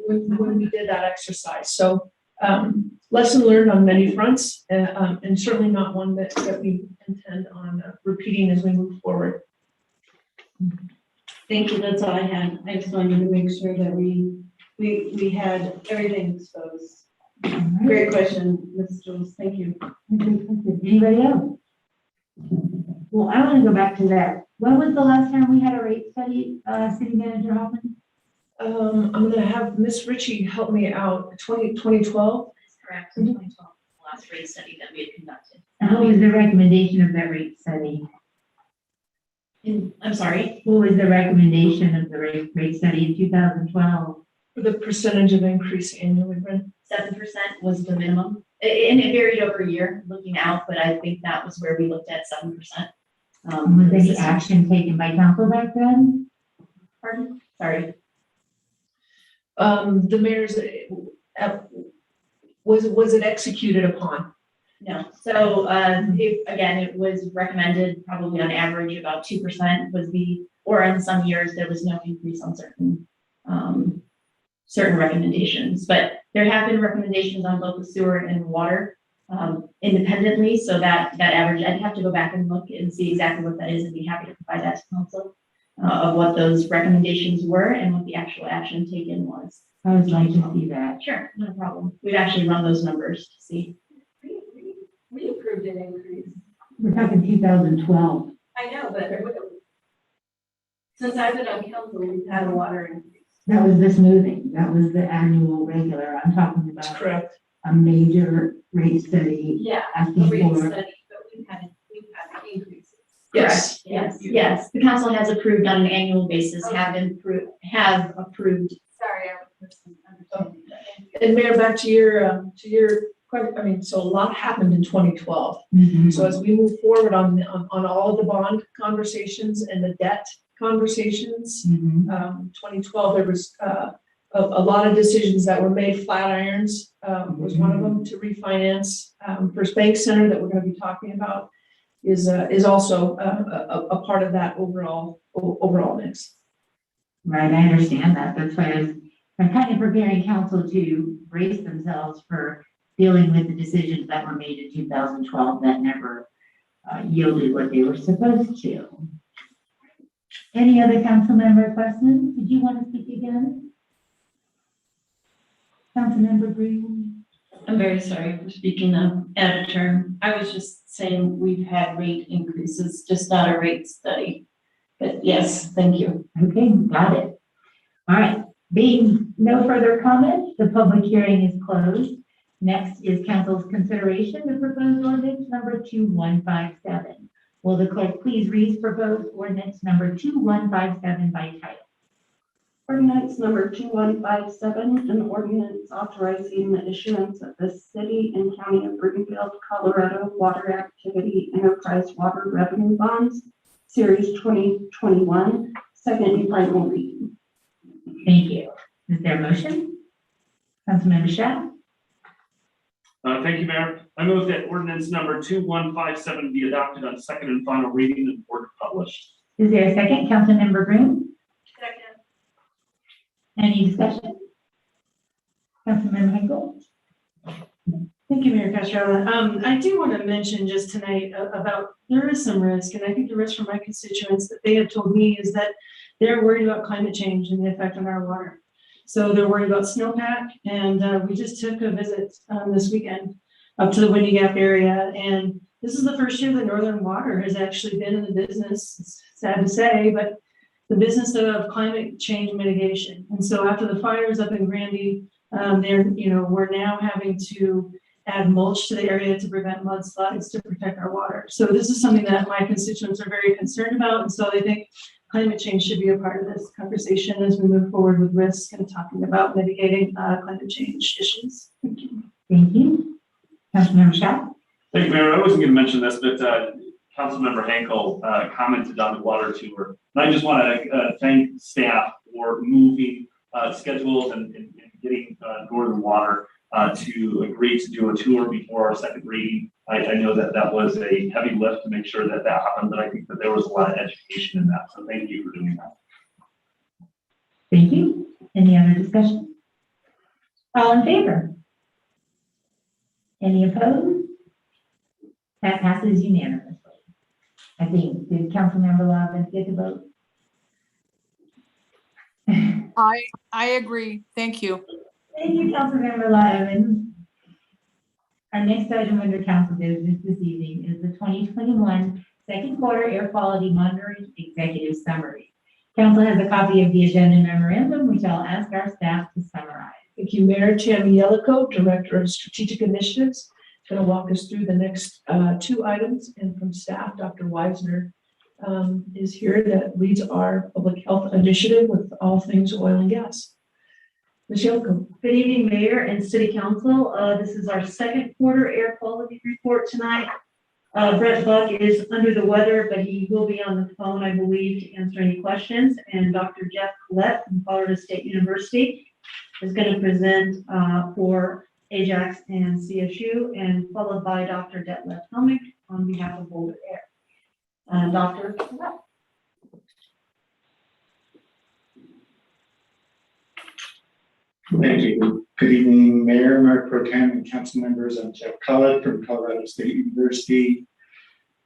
when we did that exercise. So lesson learned on many fronts, and certainly not one that we intend on repeating as we move forward.
Thank you, that's all I had. I just wanted to make sure that we had everything exposed. Great question, Mrs. Jules, thank you.
Anybody else? Well, I want to go back to that. When was the last time we had a rate study, City Manager Hoffman?
I'm gonna have Miss Ritchie help me out. 2012?
That's correct, in 2012, the last rate study that we had conducted.
And what was the recommendation of that rate study?
I'm sorry?
What was the recommendation of the rate study in 2012?
The percentage of increase annually, Brent?
7% was the minimum. And it varied over a year looking out, but I think that was where we looked at 7%.
Was any action taken by council back then?
Pardon? Sorry.
The mayor's, was it executed upon?
No. So it was recommended probably on average about 2% or in some years there was no increase on certain recommendations, but there have been recommendations on both the sewer and water independently. So that average, I'd have to go back and look and see exactly what that is and be happy to provide that to council of what those recommendations were and what the actual action taken was.
I would like to see that.
Sure, no problem. We've actually run those numbers to see.
We approved an increase.
We're talking 2012.
I know, but since I've been on council, we've had a water increase.
That was the smoothing. That was the annual regular. I'm talking about
correct.
A major rate study.
Yeah,
asking
rate
for.
study, but we've had increases.
Yes, yes. The council has approved on an annual basis, have approved.
Sorry, I was misunderstanding.
And Mayor, back to your question, I mean, so a lot happened in 2012.
Mm-hmm.
So as we move forward on all of the bond conversations and the debt conversations, 2012, there was a lot of decisions that were made. Flatirons was one of them to refinance. First Bank Center that we're going to be talking about is also a part of that overall mix.
Right, I understand that. That's why I'm kind of preparing council to brace themselves for dealing with the decisions that were made in 2012 that never yielded what they were supposed to. Any other council member questions? Did you want to speak again? Councilmember Green?
I'm very sorry for speaking out of turn. I was just saying we've had rate increases, just not a rate study. But yes, thank you.
Okay, got it. All right, being no further comments, the public hearing is closed. Next is council's consideration of proposed ordinance number 2157. Will the clerk please read proposed ordinance number 2157 by title?
Ordinance number 2157, an ordinance authorizing the issuance of the City and County of Broomfield, Colorado Water Activity Enterprise Water Revenue Bonds, Series 2021, second and final reading.
Thank you. Is there a motion? Councilmember Shah?
Thank you, Mayor. I move that ordinance number 2157 be adopted on second and final reading and order published.
Is there a second? Councilmember Green?
Second.
Any discussion? Councilmember Henkel?
Thank you, Mayor Castro. I do want to mention just tonight about, there is some risk, and I think the risk for my constituents that they have told me is that they're worried about climate change and the effect on our water. So they're worried about snowpack, and we just took a visit this weekend up to the Windy Gap area, and this is the first year that Northern Water has actually been in the business, it's sad to say, but the business of climate change mitigation. And so after the fires up in Granby, we're now having to add mulch to the area to prevent mudslides to protect our water. So this is something that my constituents are very concerned about, and so they think climate change should be a part of this conversation as we move forward with risk and talking about mitigating climate change issues. Thank you.
Thank you. Councilmember Shah?
Thank you, Mayor. I wasn't going to mention this, but Councilmember Henkel commented on the water tour. And I just want to thank staff for moving schedules and getting Northern Water to agree to do a tour before our second reading. I know that that was a heavy lift to make sure that that happened, but I think that there was a lot of education in that. So thank you for doing that.
Thank you. Any other discussion? All in favor? Any opposed? That passes unanimously. I think, did Councilmember Love get the vote?
I agree. Thank you.
Thank you, Councilmember Lyman. Our next item under council business this evening is the 2021 second quarter air quality monitoring executive summary. Council has a copy of the agenda memorandum, which I'll ask our staff to summarize.
Thank you, Mayor. Tammy Yellico, Director of Strategic Initiatives, is going to walk us through the next two items. And from staff, Dr. Weisner is here that leads our public health initiative with all things oil and gas. Ms. Yellico.
Good evening, Mayor and City Council. This is our second quarter air quality report tonight. Brett Buck is under the weather, but he will be on the phone, I believe, to answer any questions. And Dr. Jeff Collette from Colorado State University is going to present for Ajax and CSU, and followed by Dr. Detlef Helmick on behalf of Boulder Air. Dr. Collette.
Thank you. Good evening, Mayor, Mark Pro Tem, and council members. I'm Jeff Collett from Colorado State University.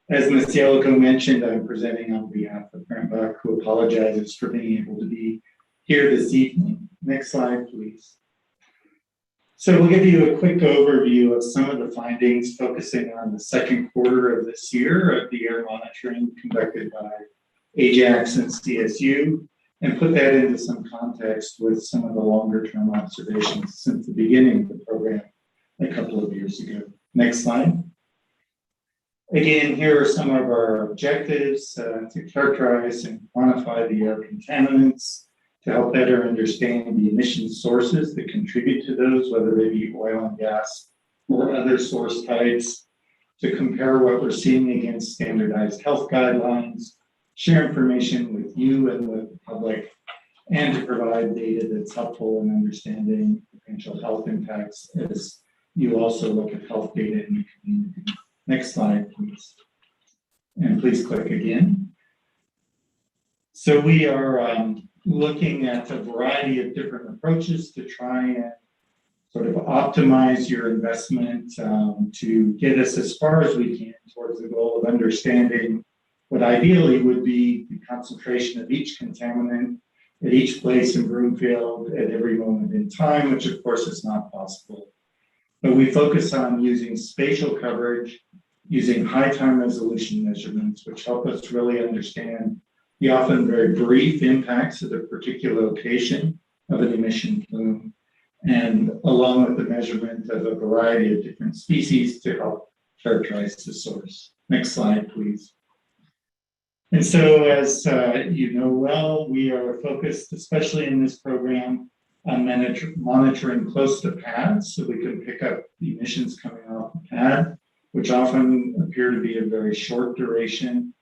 As Ms. Yellico mentioned, I'm presenting on behalf of Brent Buck, who apologizes for being able to be here this evening. Next slide, please. So we'll give you a quick overview of some of the findings focusing on the second quarter of this year of the air monitoring conducted by Ajax and CSU, and put that into some context with some of the longer term observations since the beginning of the program a couple of years ago. Next slide. Again, here are some of our objectives to characterize and quantify the air contaminants, to help better understand the emission sources that contribute to those, whether they be oil and gas or other source types, to compare what we're seeing against standardized health guidelines, share information with you and with the public, and to provide data that's helpful in understanding potential health impacts as you also look at health data in the community. Next slide, please. And please click again. So we are looking at a variety of different approaches to try and sort of optimize your investment to get us as far as we can towards the goal of understanding what ideally would be the concentration of each contaminant at each place in Broomfield at every moment in time, which of course is not possible. But we focus on using spatial coverage, using high time resolution measurements, which help us really understand the often very brief impacts of a particular location of an emission plume, and along with the measurement of a variety of different species to help characterize the source. Next slide, please. And so, as you know well, we are focused, especially in this program, on monitoring close to pads so we can pick up the emissions coming off the pad, which often appear to be a very short duration,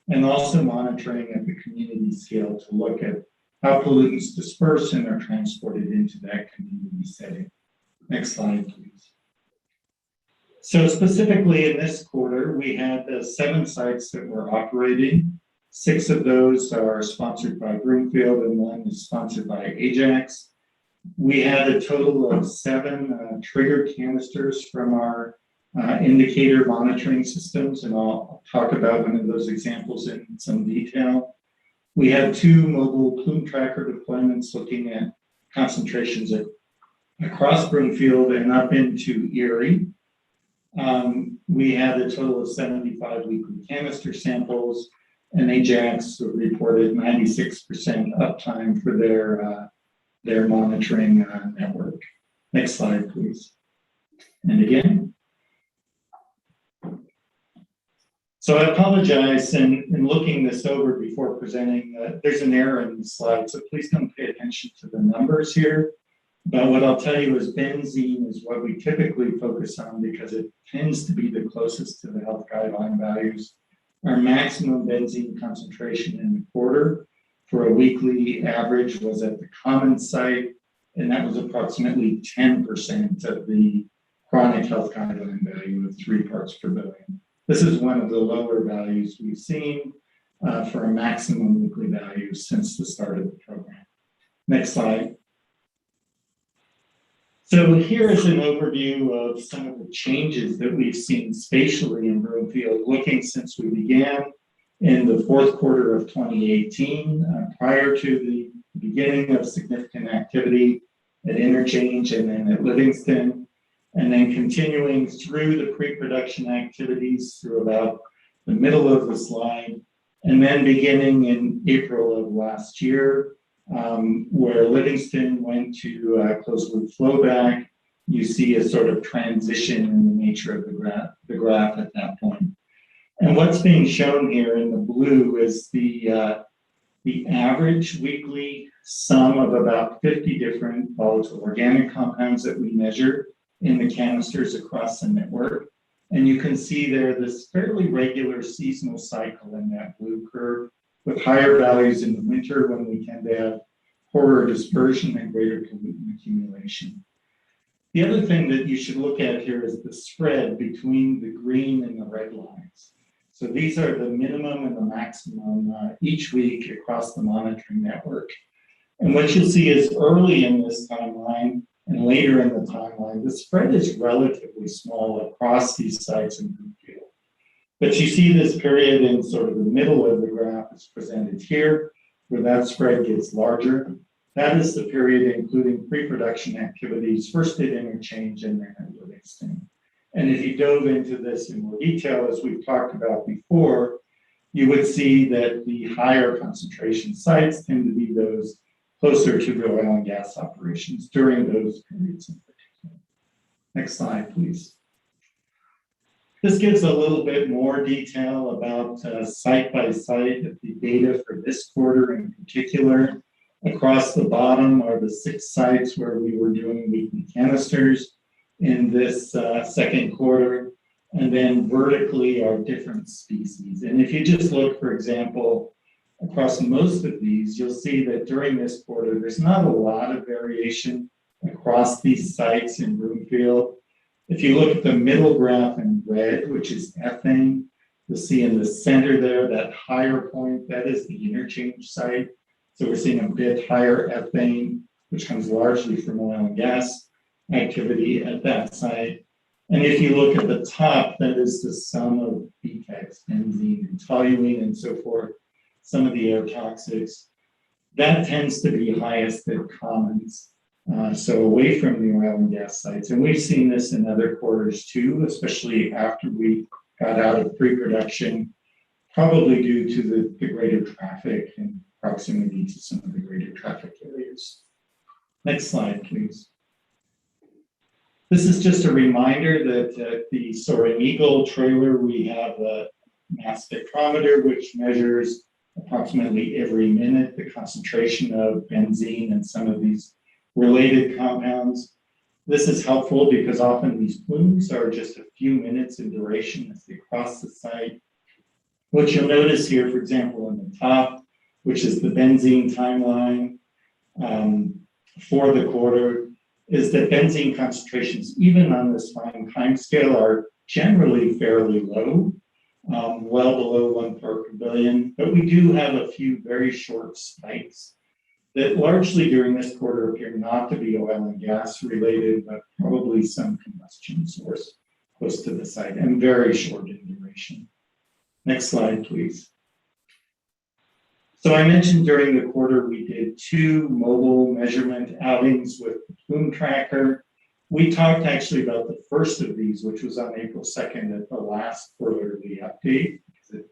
and also monitoring at the community scale to look at how pollutants disperse and are transported into that community setting. Next slide, please. So specifically in this quarter, we had 7 sites that were operating. 6 of those are sponsored by Broomfield and 1 is sponsored by Ajax. We had a total of 7 trigger canisters from our indicator monitoring systems, and I'll talk about one of those examples in some detail. We had 2 mobile plume tracker deployments looking at concentrations across Broomfield and up into Erie. We had a total of 75 weekly canister samples, and Ajax reported 96% uptime for their monitoring network. Next slide, please. And again. So I apologize in looking this over before presenting. There's an error in the slide, so please don't pay attention to the numbers here. But what I'll tell you is benzene is what we typically focus on because it tends to be the closest to the health guideline values. Our maximum benzene concentration in the quarter for a weekly average was at the common site, and that was approximately 10% of the chronic health guideline value of 3 parts per billion. This is one of the lower values we've seen for a maximum weekly value since the start of the program. Next slide. So here is an overview of some of the changes that we've seen spatially in Broomfield, looking since we began in the 4th quarter of 2018, prior to the beginning of significant activity at Interchange and then at Livingston, and then continuing through the pre-production activities through about the middle of the slide, and then beginning in April of last year, where Livingston went to closed loop flowback. You see a sort of transition in the nature of the graph at that point. And what's being shown here in the blue is the average weekly sum of about 50 different volatile organic compounds that we measure in the canisters across the network. And you can see there this fairly regular seasonal cycle in that blue curve, with higher values in the winter when we tend to have poorer dispersion and greater pollutant accumulation. The other thing that you should look at here is the spread between the green and the red lines. So these are the minimum and the maximum each week across the monitoring network. And what you'll see is early in this timeline and later in the timeline, the spread is relatively small across these sites in Broomfield. But you see this period in sort of the middle of the graph is presented here, where that spread gets larger. That is the period including pre-production activities, first at Interchange and then at Livingston. And if you dove into this in more detail, as we've talked about before, you would see that the higher concentration sites tend to be those closer to the oil and gas operations during those periods in particular. Next slide, please. This gives a little bit more detail about site by site the data for this quarter in particular. Across the bottom are the 6 sites where we were doing weekly canisters in this 2nd quarter. And then vertically are different species. And if you just look, for example, across most of these, you'll see that during this quarter, there's not a lot of variation across these sites in Broomfield. If you look at the middle graph in red, which is ethane, you'll see in the center there, that higher point, that is the Interchange site. So we're seeing a bit higher ethane, which comes largely from oil and gas activity at that site. And if you look at the top, that is the sum of BTEX, benzene, and toluene, and so forth, some of the air toxics. That tends to be highest at commons, so away from the oil and gas sites. And we've seen this in other quarters too, especially after we got out of pre-production, probably due to the greater traffic and proximity to some of the greater traffic areas. Next slide, please. This is just a reminder that at the Soaring Eagle trailer, we have a mass spectrometer, which measures approximately every minute the concentration of benzene and some of these related compounds. This is helpful because often these plumes are just a few minutes in duration as they cross the site. What you'll notice here, for example, on the top, which is the benzene timeline, for the quarter is that benzene concentrations, even on this fine time scale, are generally fairly low, well below 1 part per billion. But we do have a few very short spikes that largely during this quarter appear not to be oil and gas related, but probably some combustion source close to the site and very short in duration. Next slide, please. So I mentioned during the quarter, we did 2 mobile measurement outings with the plume tracker. We talked actually about the first of these, which was on April 2nd at the last quarterly update, because it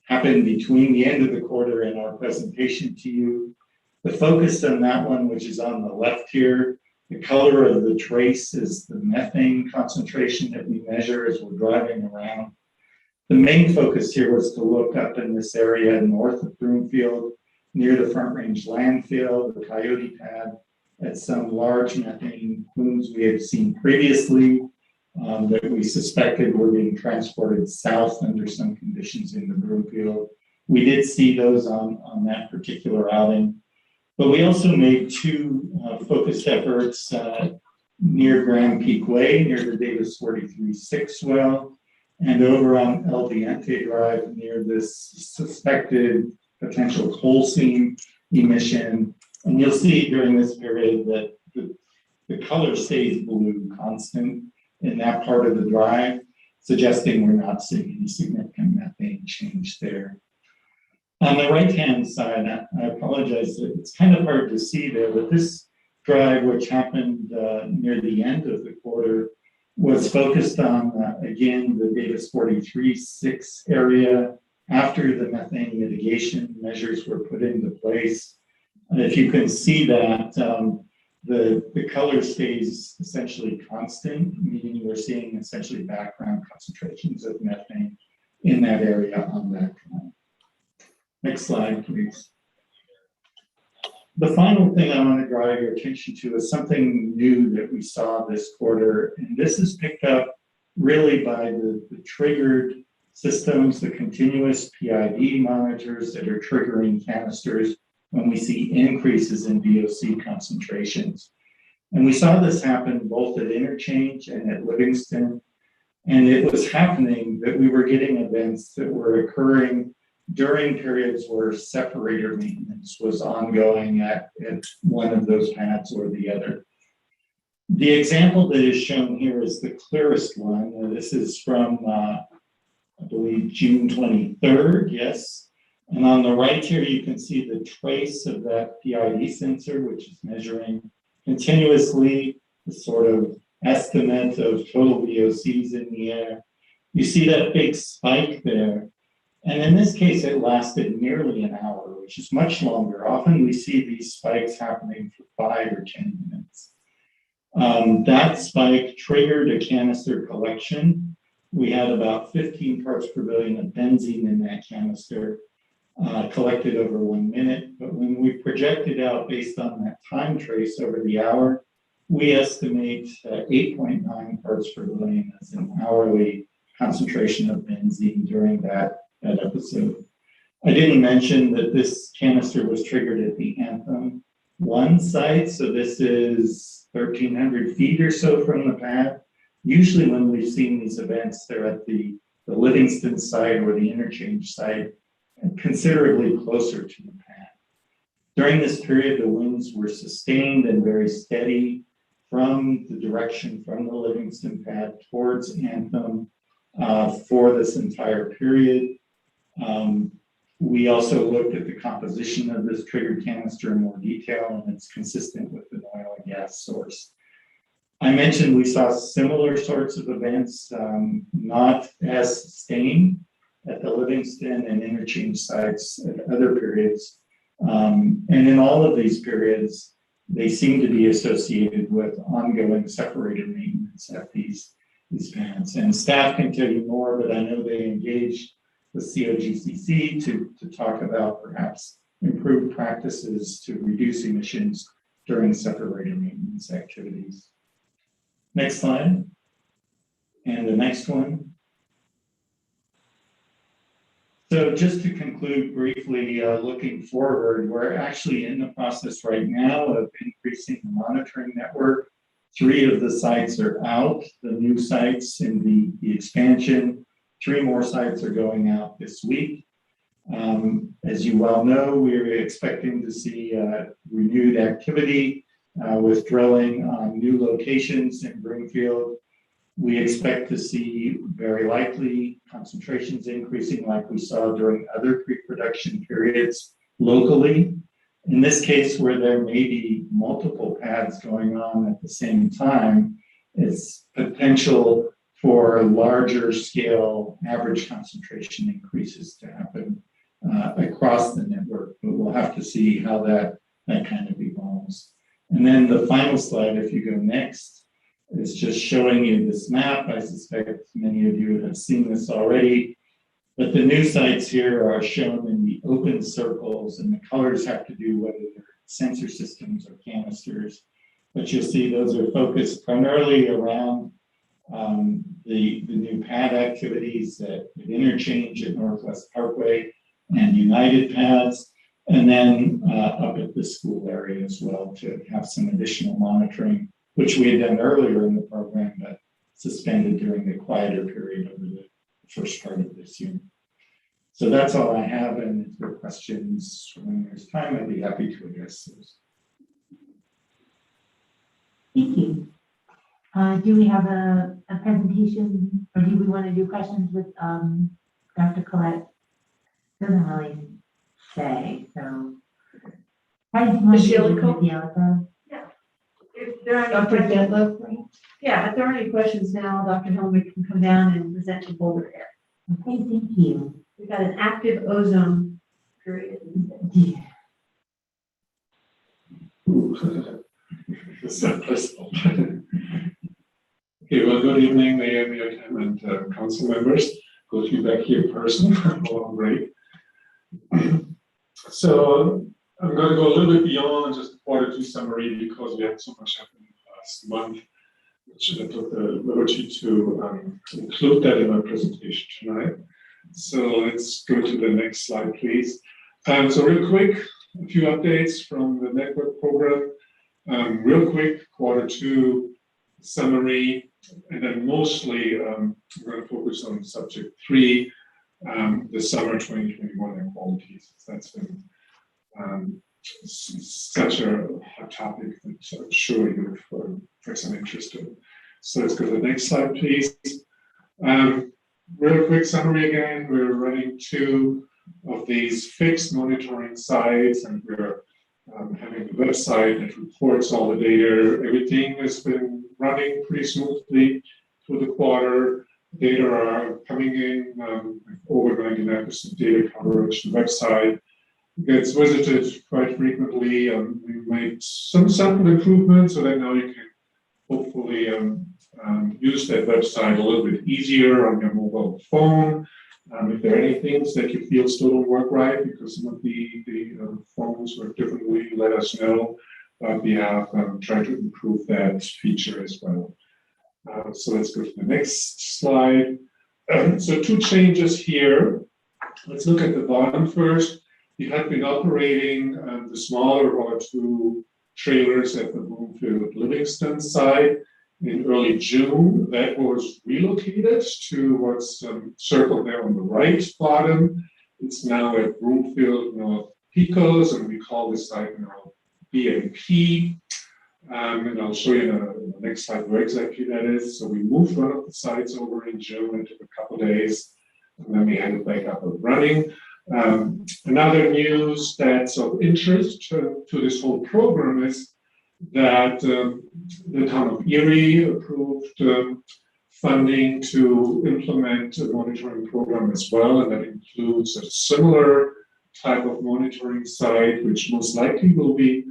happened between the end of the quarter and our presentation to you. The focus on that one, which is on the left here, the color of the trace is the methane concentration that we measure as we're driving around. The main focus here was to look up in this area north of Broomfield, near the Front Range landfill, the Coyote pad, at some large methane plumes we had seen previously that we suspected were being transported south under some conditions in the Broomfield. We did see those on that particular outing. But we also made 2 focused efforts near Grand Peak Way, near the Davis 43-6 well, and over on El Diente Drive near this suspected potential coal seam emission. And you'll see during this period that the color stays blue constant in that part of the drive, suggesting we're not seeing any significant methane change there. On the right-hand side, I apologize, it's kind of hard to see there, but this drive, which happened near the end of the quarter, was focused on, again, the Davis 43-6 area after the methane mitigation measures were put into place. And if you can see that, the color stays essentially constant, meaning we're seeing essentially background concentrations of methane in that area on that drive. Next slide, please. The final thing I want to draw your attention to is something new that we saw this quarter, and this is picked up really by the triggered systems, the continuous PID monitors that are triggering canisters when we see increases in VOC concentrations. And we saw this happen both at Interchange and at Livingston, and it was happening that we were getting events that were occurring during periods where separator maintenance was ongoing at one of those pads or the other. The example that is shown here is the clearest one. This is from, I believe, June 23rd, yes. And on the right here, you can see the trace of that PID sensor, which is measuring continuously the sort of estimate of total VOCs in the air. You see that big spike there. And in this case, it lasted nearly an hour, which is much longer. Often we see these spikes happening for 5 or 10 minutes. That spike triggered a canister collection. We had about 15 parts per billion of benzene in that canister, collected over 1 minute. But when we projected out based on that time trace over the hour, we estimate 8.9 parts per billion as an hourly concentration of benzene during that episode. I didn't mention that this canister was triggered at the Anthem 1 site. So this is 1,300 feet or so from the pad. Usually when we've seen these events, they're at the Livingston site or the Interchange site, considerably closer to the pad. During this period, the winds were sustained and very steady from the direction from the Livingston pad towards Anthem for this entire period. We also looked at the composition of this triggered canister in more detail, and it's consistent with an oil and gas source. I mentioned we saw similar sorts of events, not as sustained at the Livingston and Interchange sites at other periods. And in all of these periods, they seem to be associated with ongoing separator maintenance at these pads. And staff can tell you more, but I know they engaged the COGCC to talk about perhaps improved practices to reduce emissions during separator maintenance activities. Next slide. And the next one. So just to conclude briefly, looking forward, we're actually in the process right now of increasing the monitoring network. 3 of the sites are out, the new sites in the expansion. 3 more sites are going out this week. As you well know, we're expecting to see renewed activity with drilling on new locations in Broomfield. We expect to see very likely concentrations increasing like we saw during other pre-production periods locally. In this case, where there may be multiple pads going on at the same time, it's potential for larger scale average concentration increases to happen across the network, but we'll have to see how that kind of evolves. And then the final slide, if you go next, is just showing you this map. I suspect many of you have seen this already, but the new sites here are shown in the open circles, and the colors have to do whether they're sensor systems or canisters. But you'll see those are focused primarily around the new pad activities at Interchange at Northwest Parkway and United pads, and then up at the school area as well to have some additional monitoring, which we had done earlier in the program, but suspended during the quieter period over the first part of this year. So that's all I have, and if there are questions when there's time, I'd be happy to address those.
Thank you. Do we have a presentation, or do we want to do questions with Dr. Collette? Doesn't really say, so. How do you want to do it with Yelika?
If there are any
Dr.
questions,
Gedlow?
yeah, if there are any questions now, Dr. Helmick can come down and present to Boulder Air.
Okay, thank you.
We've got an active ozone period.
Yeah.
It's so personal. Okay, well, good evening, Mayor, Mayor Kim, and council members. Good to be back here in person from a long break. So I'm going to go a little bit beyond just the Q2 summary because we had so much happening last month, which I took the liberty to include that in my presentation tonight. So let's go to the next slide, please. So real quick, a few updates from the network program. Real quick, Q2 summary, and then mostly I'm going to focus on subject 3, the summer 2021 air quality. That's been such a hot topic that I'm sure you've expressed some interest in. So let's go to the next slide, please. Real quick summary again, we're running 2 of these fixed monitoring sites, and we're having the website that reports all the data. Everything has been running pretty smoothly through the quarter. Data are coming in, over 99% data coverage. The website gets visited quite frequently. We've made some sample improvements so that now you can hopefully use that website a little bit easier on your mobile phone. If there are any things that you feel still don't work right because some of the phones work differently, let us know. But we have tried to improve that feature as well. So let's go to the next slide. So 2 changes here. Let's look at the bottom first. We had been operating the smaller R2 trailers at the Broomfield Livingston site in early June. That was relocated to what's circled there on the right bottom. It's now at Broomfield North Pecos, and we call this site now BMP. And I'll show you in the next slide where exactly that is. So we moved one of the sites over in June. It took a couple of days, and then we had it back up and running. Another news that's of interest to this whole program is that the town of Erie approved funding to implement a monitoring program as well, and that includes a similar type of monitoring site, which most likely will be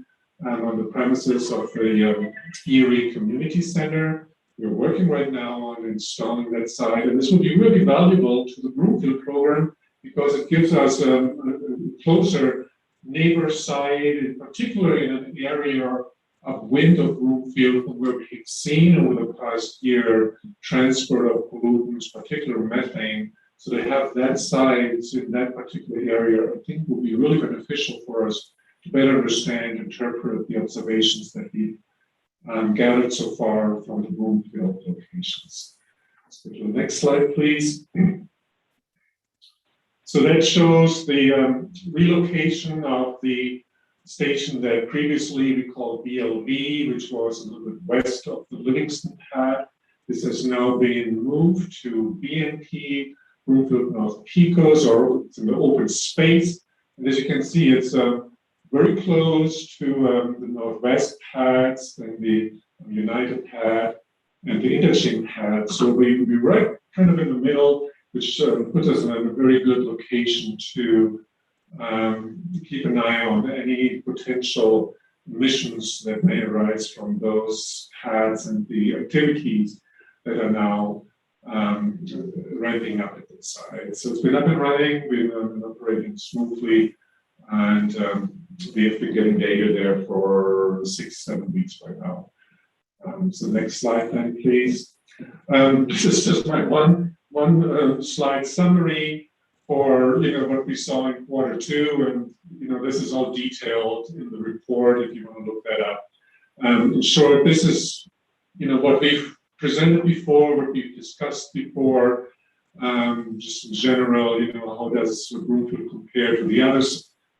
on the premises of the Erie Community Center. We're working right now on installing that site, and this will be really valuable to the Broomfield program because it gives us a closer neighbor site, in particular in an area upwind of Broomfield where we've seen over the past year transport of pollutants, particularly methane, So to have that science in that particular area, I think will be really beneficial for us to better understand, interpret the observations that we gathered so far from the Broomfield locations. Let's go to the next slide, please. So that shows the relocation of the station that previously we called BLV, which was a little bit west of the Livingston pad. This has now been moved to BNP, Broomfield North Pecos, or it's in the open space. And as you can see, it's very close to the Northwest pads and the United pad and the Interchange pad. So we're right kind of in the middle, which puts us in a very good location to keep an eye on any potential emissions that may arise from those pads and the activities that are now ramping up at the site. So it's been up and running, we've been operating smoothly, and we have been getting data there for 6-7 weeks by now. So next slide then, please. This is just my one slide summary for what we saw in Q2, and this is all detailed in the report if you want to look that up. In short, this is what we've presented before, what we've discussed before, just in general, how does Broomfield compare to the other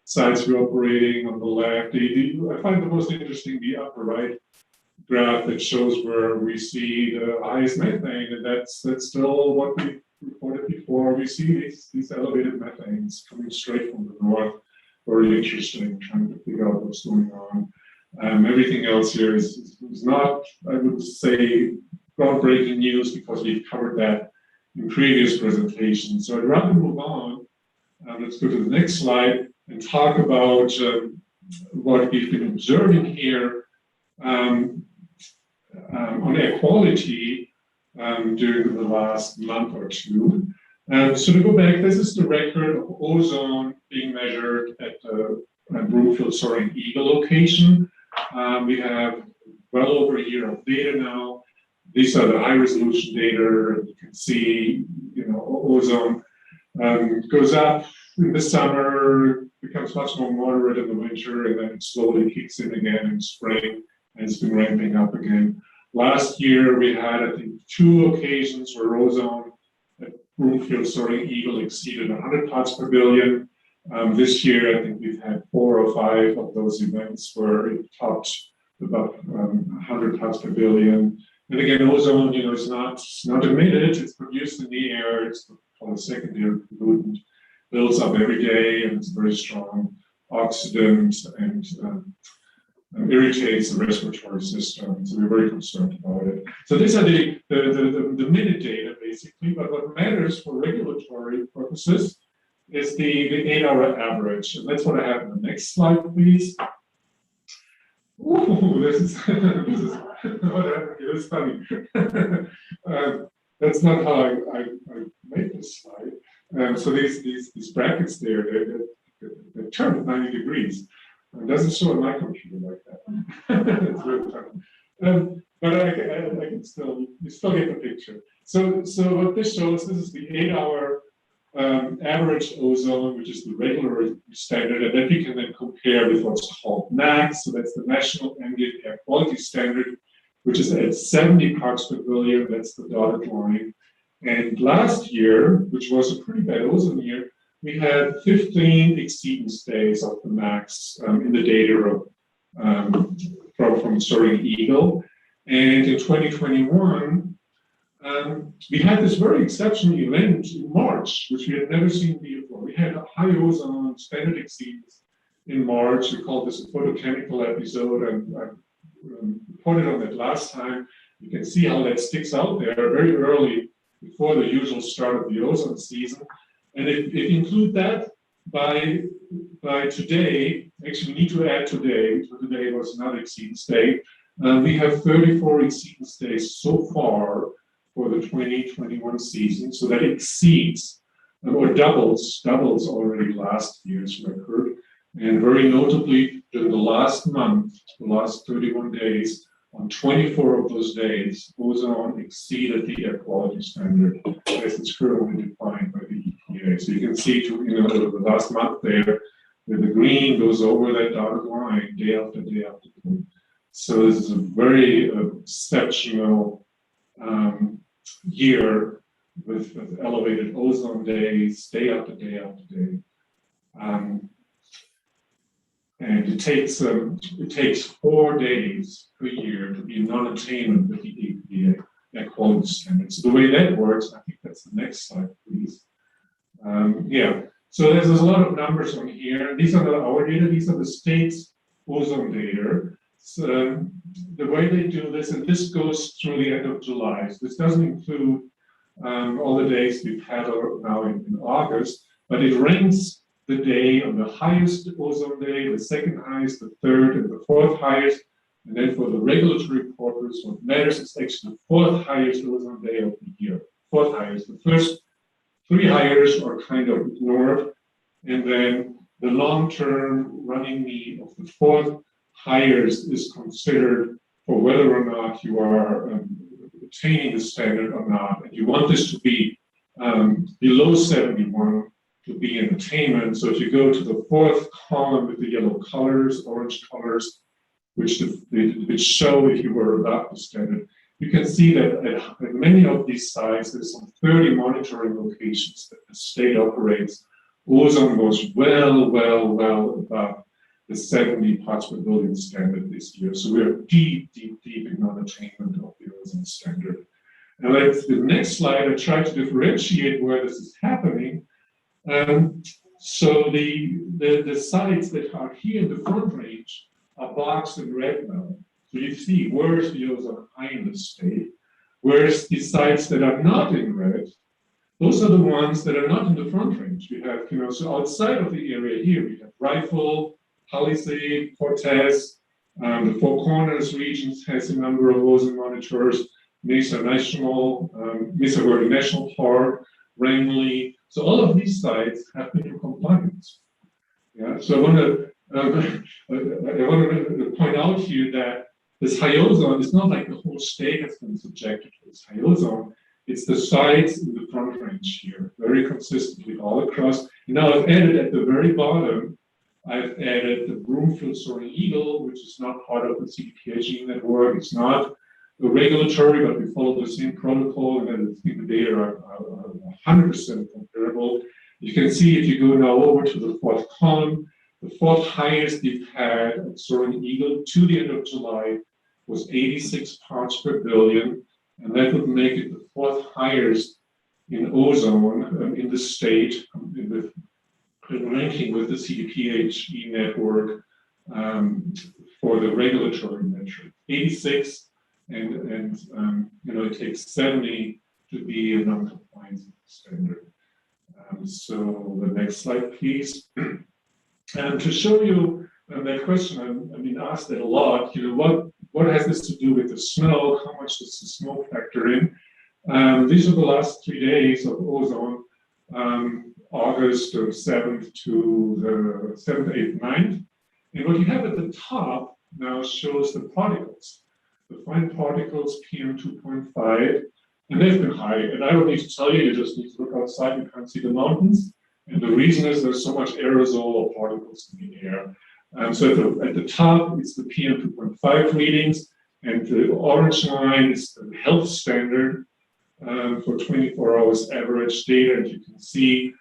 sites we're operating on the left. I find the most interesting the upper right graph that shows where we see the highest methane, and that's still what we reported before. We see these elevated methanes coming straight from the north. Very interesting, trying to figure out what's going on. Everything else here is not, I would say, groundbreaking news because we've covered that in previous presentations. So I'd rather move on. Let's go to the next slide and talk about what we've been observing here on air quality during the last month or two. So to go back, this is the record of ozone being measured at the Broomfield Soaring Eagle location. We have well over a year of data now. These are the high resolution data. You can see, ozone goes up in the summer, becomes much more moderate in the winter, and then it slowly kicks in again in spring, and it's been ramping up again. Last year, we had, I think, 2 occasions where ozone at Broomfield Soaring Eagle exceeded 100 parts per billion. This year, I think we've had 4 or 5 of those events where it topped about 100 parts per billion. And again, ozone, is not emitted, it's produced in the air, it's called a secondary pollutant, builds up every day, and it's a very strong oxidant and irritates the respiratory system. So we're very concerned about it. So these are the minute data, basically, but what matters for regulatory purposes is the 8-hour average. And that's what I have in the next slide, please. Ooh, this is whatever. It is funny. That's not how I made this slide. So these brackets there, they turn at 90 degrees. It doesn't show on my computer like that. It's really funny. But I can still, you still get the picture. So what this shows, this is the 8-hour average ozone, which is the regular standard, and that we can then compare with what's called NAAQS, so that's the National Ambient Air Quality Standard, which is at 70 parts per billion, that's the dotted line. And last year, which was a pretty bad ozone year, we had 15 exceedance days of the max in the data from Soaring Eagle. And in 2021, we had this very exceptional event in March, which we had never seen before. We had a high ozone standard exceedance in March. We called this a photochemical episode, and I reported on that last time. You can see how that sticks out there very early before the usual start of the ozone season. And if you include that by today, actually we need to add today, so today was another exceedance day. We have 34 exceedance days so far for the 2021 season, so that exceeds or doubles already last year's record. And very notably, during the last month, the last 31 days, on 24 of those days, ozone exceeded the air quality standard as it's currently defined by the EPA. So you can see, the last month there, where the green goes over that dotted line day after day after day. So this is a very exceptional year with elevated ozone days, day after day after day. And it takes 4 days per year to be non-attainment with the EPA air quality standards. So the way that works, I think that's the next slide, please. So there's a lot of numbers on here. These are not our data, these are the state's ozone data. So the way they do this, and this goes through the end of July. So this doesn't include all the days we've had now in August, but it ranks the day on the highest ozone day, the second highest, the third, and the fourth highest. And then for the regulatory reporters, what matters is actually the fourth highest ozone day of the year. Fourth highest. The first 3 highest are kind of ignored. And then the long-term running mean of the fourth highest is considered for whether or not you are attaining the standard or not. And you want this to be below 71 to be in attainment. So if you go to the fourth column with the yellow colors, orange colors, which show if you were above the standard, you can see that at many of these sites, there's some 30 monitoring locations that the state operates. Ozone was well above the 70 parts per billion standard this year. So we're deep in non-attainment of the ozone standard. And like the next slide, I try to differentiate where this is happening. So the sites that are here in the front range are boxed in red now. So you see where's the ozone high in the state, whereas the sites that are not in red, those are the ones that are not in the front range. We have, so outside of the area here, we have Rifle, Palisade, Cortez, the Four Corners regions has a number of ozone monitors, Mesa Verde National Park, Wrangley. So all of these sites have been in compliance. Yeah. So I want to point out here that this high ozone is not like the whole state has been subjected to this high ozone. It's the sites in the front range here, very consistently all across. Now I've added at the very bottom, I've added the Broomfield Soaring Eagle, which is not part of the CDPHE network. It's not regulatory, but we follow the same protocol, and I think the data are 100% comparable. You can see if you go now over to the fourth column, the fourth highest we've had at Soaring Eagle to the end of July was 86 parts per billion, and that would make it the fourth highest in ozone in the state, in ranking with the CDPHE network for the regulatory metric. 86. And it takes 70 to be a non-compliance standard. So the next slide, please. And to show you that question, I've been asked that a lot. What has this to do with the snow? How much does the snow factor in? These are the last 3 days of ozone, August 7th to the 7th, 8th, 9th. And what you have at the top now shows the particles. The fine particles, PM2.5, and they've been high. And I don't need to tell you, you just need to look outside, you can't see the mountains. And the reason is there's so much aerosol or particles in the air. So at the top, it's the PM2.5 readings, and the orange line is the health standard for 24 hours average data. And you can see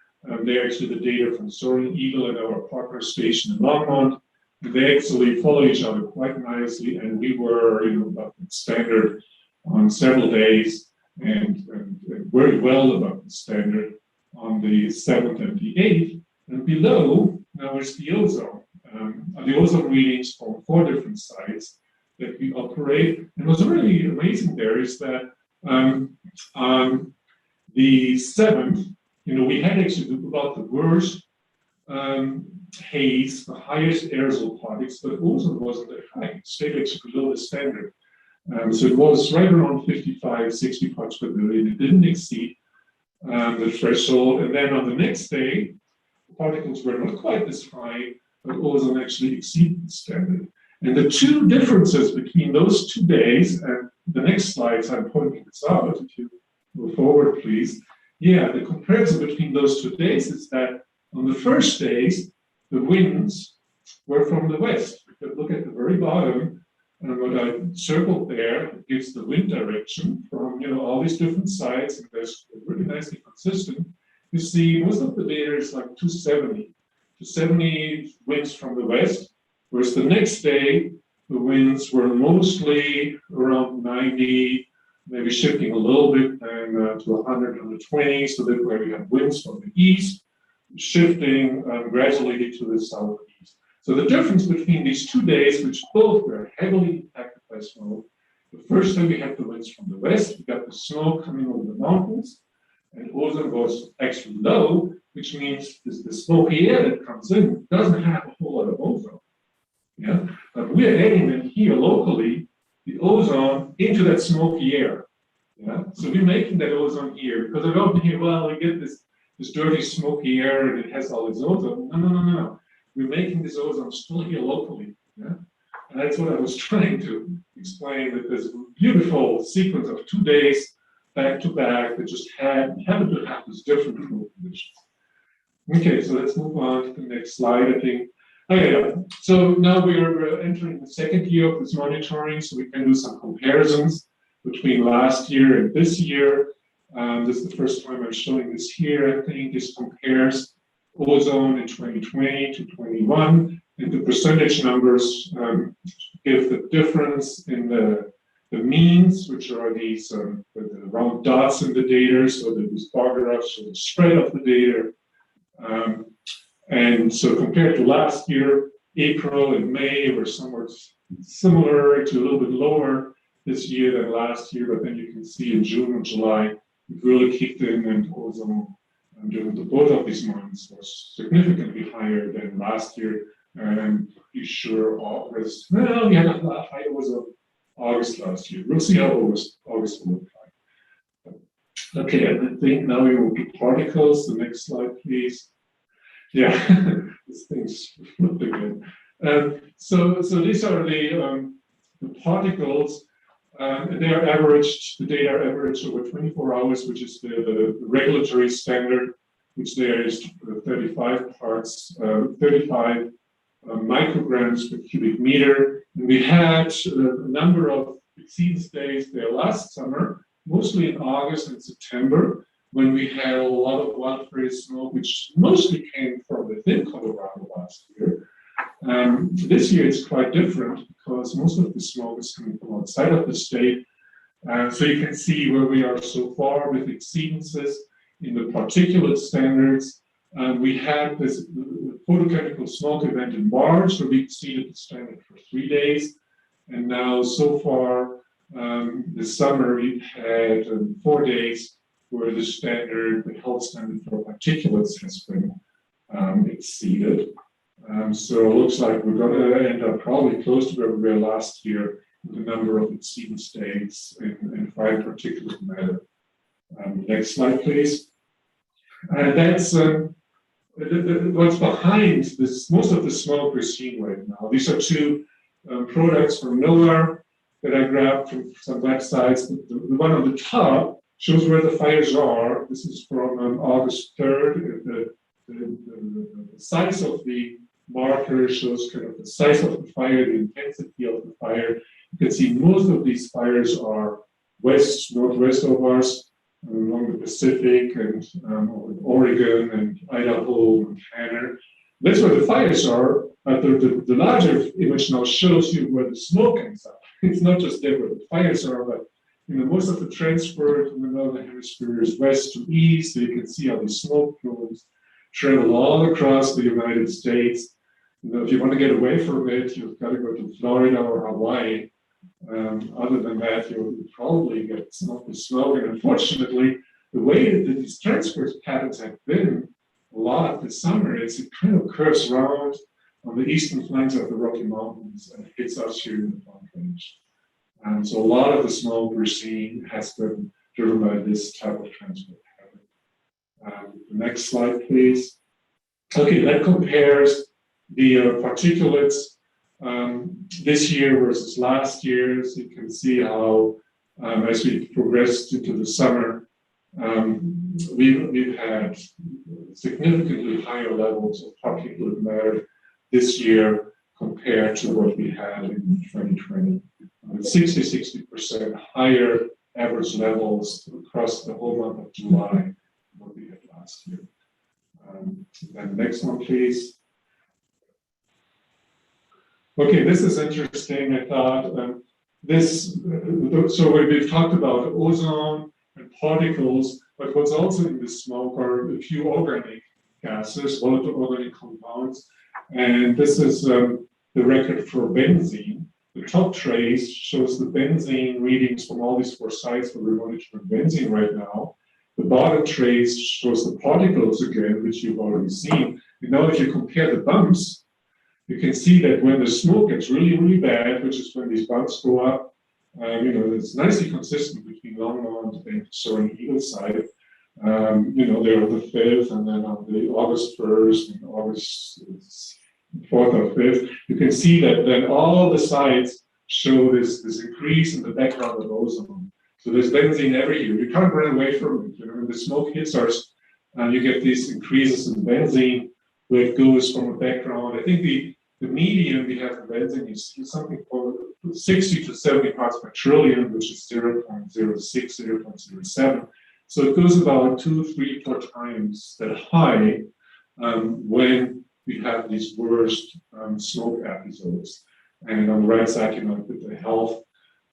they're actually the data from Soaring Eagle and our partner station in Longmont. They actually follow each other quite nicely, and we were, above the standard on several days, and very well above the standard on the 7th and the 8th. And below now is the ozone. The ozone readings from 4 different sites that we operate. And what's really amazing there is that on the 7th, we had actually about the worst haze, the highest aerosol particles, but ozone wasn't that high. It stayed actually below the standard. So it was right around 55, 60 parts per billion. It didn't exceed the threshold. And then on the next day, the particles were not quite as high, but ozone actually exceeded the standard. And the two differences between those 2 days, and the next slides I'm pointing this out, if you go forward, please. Yeah, the comparison between those 2 days is that on the first days, the winds were from the west. If you look at the very bottom, and what I circled there gives the wind direction from all these different sides, and that's really nicely consistent. You see, most of the data is like 270 winds from the west, whereas the next day the winds were mostly around 90, maybe shifting a little bit and to 100, 120. So that's where we have winds from the east, shifting gradually to the southeast. So the difference between these 2 days, which both were heavily impacted by smoke, the first day we had the winds from the west, we got the smoke coming over the mountains, and ozone was actually low, which means the smoky air that comes in doesn't have a whole lot of ozone. Yeah, but we're adding in here locally the ozone into that smoky air. Yeah, so we're making that ozone here because I don't hear, well, we get this dirty smoky air and it has all this ozone. No. We're making this ozone still here locally. Yeah, and that's what I was trying to explain, that this beautiful sequence of 2 days back to back that just happened to have this different flow conditions. Okay, so let's move on to the next slide, I think. Okay, yeah. So now we're entering the second year of this monitoring, so we can do some comparisons between last year and this year. This is the first time I'm showing this here. I think this compares ozone in 2020 to 21, and the percentage numbers give the difference in the means, which are these the round dots in the data, so that these bar graphs show the spread of the data. And so compared to last year, April and May were somewhat similar to a little bit lower this year than last year, but then you can see in June and July, it really kicked in, and ozone during both of these months was significantly higher than last year. And I'm pretty sure August, well, we had a high ozone August last year. We'll see how August will look like. Okay, I think now we will do particles. The next slide, please. Yeah, this thing's flipped again. So these are the particles. They are averaged, the data are averaged over 24 hours, which is the regulatory standard, which there is 35 micrograms per cubic meter. And we had a number of exceedance days there last summer, mostly in August and September, when we had a lot of wildfire smoke, which mostly came from within Colorado last year. This year it's quite different because most of the smoke is coming from outside of the state. So you can see where we are so far with exceedances in the particulate standards. We had this photochemical smoke event in March where we exceeded the standard for 3 days. And now so far this summer we've had 4 days where the health standard for particulates has been exceeded. So it looks like we're going to end up probably close to where we were last year with the number of exceedance days in fine particulate matter. Next slide, please. And that's what's behind this. Most of the smoke we're seeing right now. These are two products from NOAA that I grabbed from some websites. The one on the top shows where the fires are. This is from August 3rd. The size of the marker shows kind of the size of the fire, the intensity of the fire. You can see most of these fires are northwest of us, along the Pacific and Oregon and Idaho and Montana. That's where the fires are, but the larger image now shows you where the smoke ends up. It's not just there where the fires are, but most of the transport in the northern hemisphere is west to east, so you can see how the smoke flows travel all across the United States. If you want to get away from it, you've got to go to Florida or Hawaii. Other than that, you'll probably get some of the smoke. And unfortunately, the way that these transport patterns have been a lot of the summer is it kind of curves around on the eastern flanks of the Rocky Mountains and hits us here in the Front Range. So a lot of the smoke we're seeing has been driven by this type of transport pattern. The next slide, please. Okay, that compares the particulates This year versus last year, so you can see how as we progressed into the summer, we've had significantly higher levels of particulate matter this year compared to what we had in 2020. 60% higher average levels across the whole month of July than what we had last year. Then next one, please. Okay, this is interesting. I thought so we've talked about ozone and particles, but what's also in the smoke are a few organic gases, volatile organic compounds, and this is the record for benzene. The top trace shows the benzene readings from all these 4 sites where we're monitoring benzene right now. The bottom trace shows the particles again, which you've already seen. And now if you compare the bumps, you can see that when the smoke gets really, really bad, which is when these bumps go up, it's nicely consistent between Longmont and Soaring Eagle side. They're on the 5th, and then on the August 1st and August 4th or 5th, you can see that then all the sites show this increase in the background of ozone. So there's benzene every year. You can't run away from it. When the smoke hits us, you get these increases in benzene where it goes from a background. I think the median we have for benzene is something called 60 to 70 parts per trillion, which is 0.06, 0.07. So it goes about 2, 3, 4 times that high when we have these worst smoke episodes. And on the right side, with the health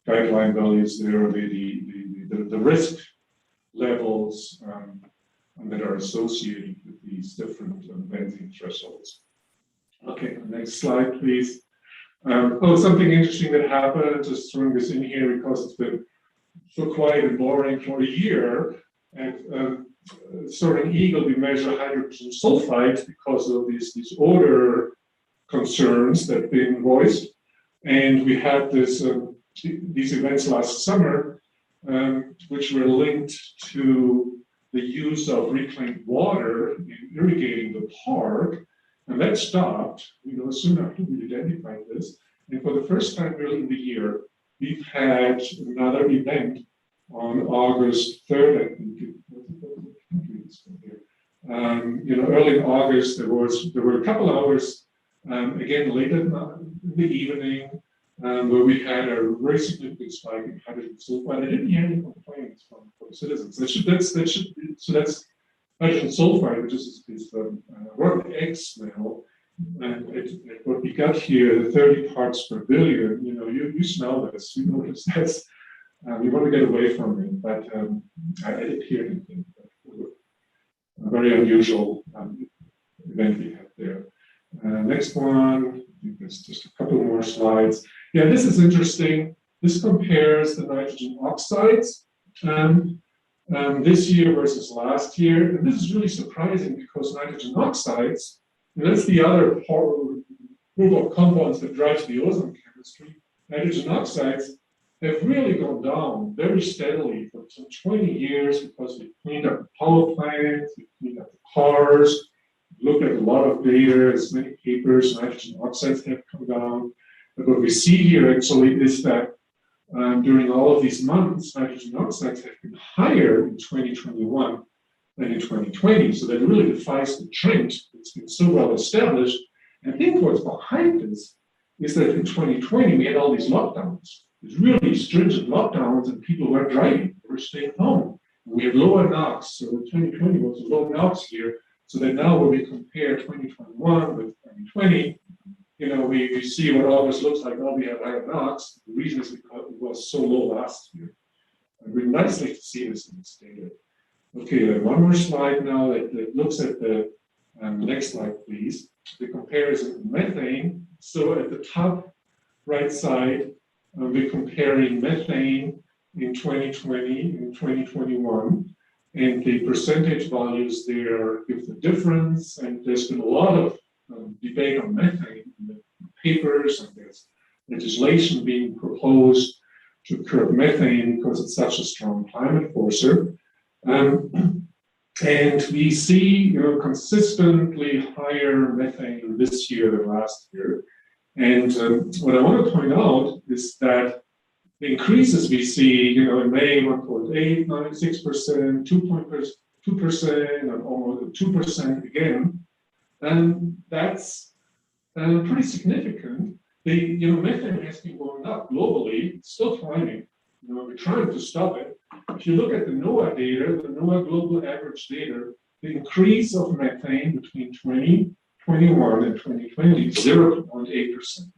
guideline values there, the risk levels that are associated with these different benzene thresholds. Okay, next slide, please. Something interesting that happened, just throwing this in here because it's been so quiet and boring for a year. And Soaring Eagle, we measure hydrogen sulfide because of these odor concerns that have been voiced. And we had these events last summer, which were linked to the use of reclaimed water in irrigating the park. And that stopped, soon after we identified this. And for the first time really in the year, we've had another event on August 3rd, I think. Early in August, there were a couple hours, again, late in the evening, where we had a very significant spike in hydrogen sulfide. I didn't hear any complaints from citizens. So that's hydrogen sulfide, which is rotten egg smell. And what we got here, the 30 parts per billion, you smell this, you notice this. We want to get away from it, but I didn't hear anything. A very unusual event we had there. Next one, I think there's just a couple more slides. Yeah, this is interesting. This compares the nitrogen oxides this year versus last year. And this is really surprising because nitrogen oxides, that's the other group of compounds that drives the ozone chemistry. Nitrogen oxides have really gone down very steadily for some 20 years because we cleaned up the power plants, we cleaned up the cars, looked at a lot of data, as many papers, nitrogen oxides have come down. But what we see here actually is that during all of these months, nitrogen oxides have been higher in 2021 than in 2020. So that really defies the trend. It's been so well established. And I think what's behind this is that in 2020, we had all these lockdowns. There's really stringent lockdowns and people weren't driving, they were staying home. We had lower NOx, so 2020 was a low NOx year. So that now when we compare 2021 with 2020, we see what August looks like. Now we have higher NOx. The reason is because it was so low last year. And we're nicely to see this in this data. Okay, then one more slide now that looks at the next slide, please. The comparison of methane. So at the top right side, we're comparing methane in 2020 and 2021, and the percentage values there give the difference. And there's been a lot of debate on methane in the papers, and there's legislation being proposed to curb methane because it's such a strong climate forcer. And we see, consistently higher methane this year than last year. And what I want to point out is that the increases we see, in May, 1.8, 96%, 2%, and almost 2% again, and that's pretty significant. Methane has been going up globally, it's still climbing. We're trying to stop it. If you look at the NOAA data, the NOAA global average data, the increase of methane between 2021 and 2020 is 0.8%.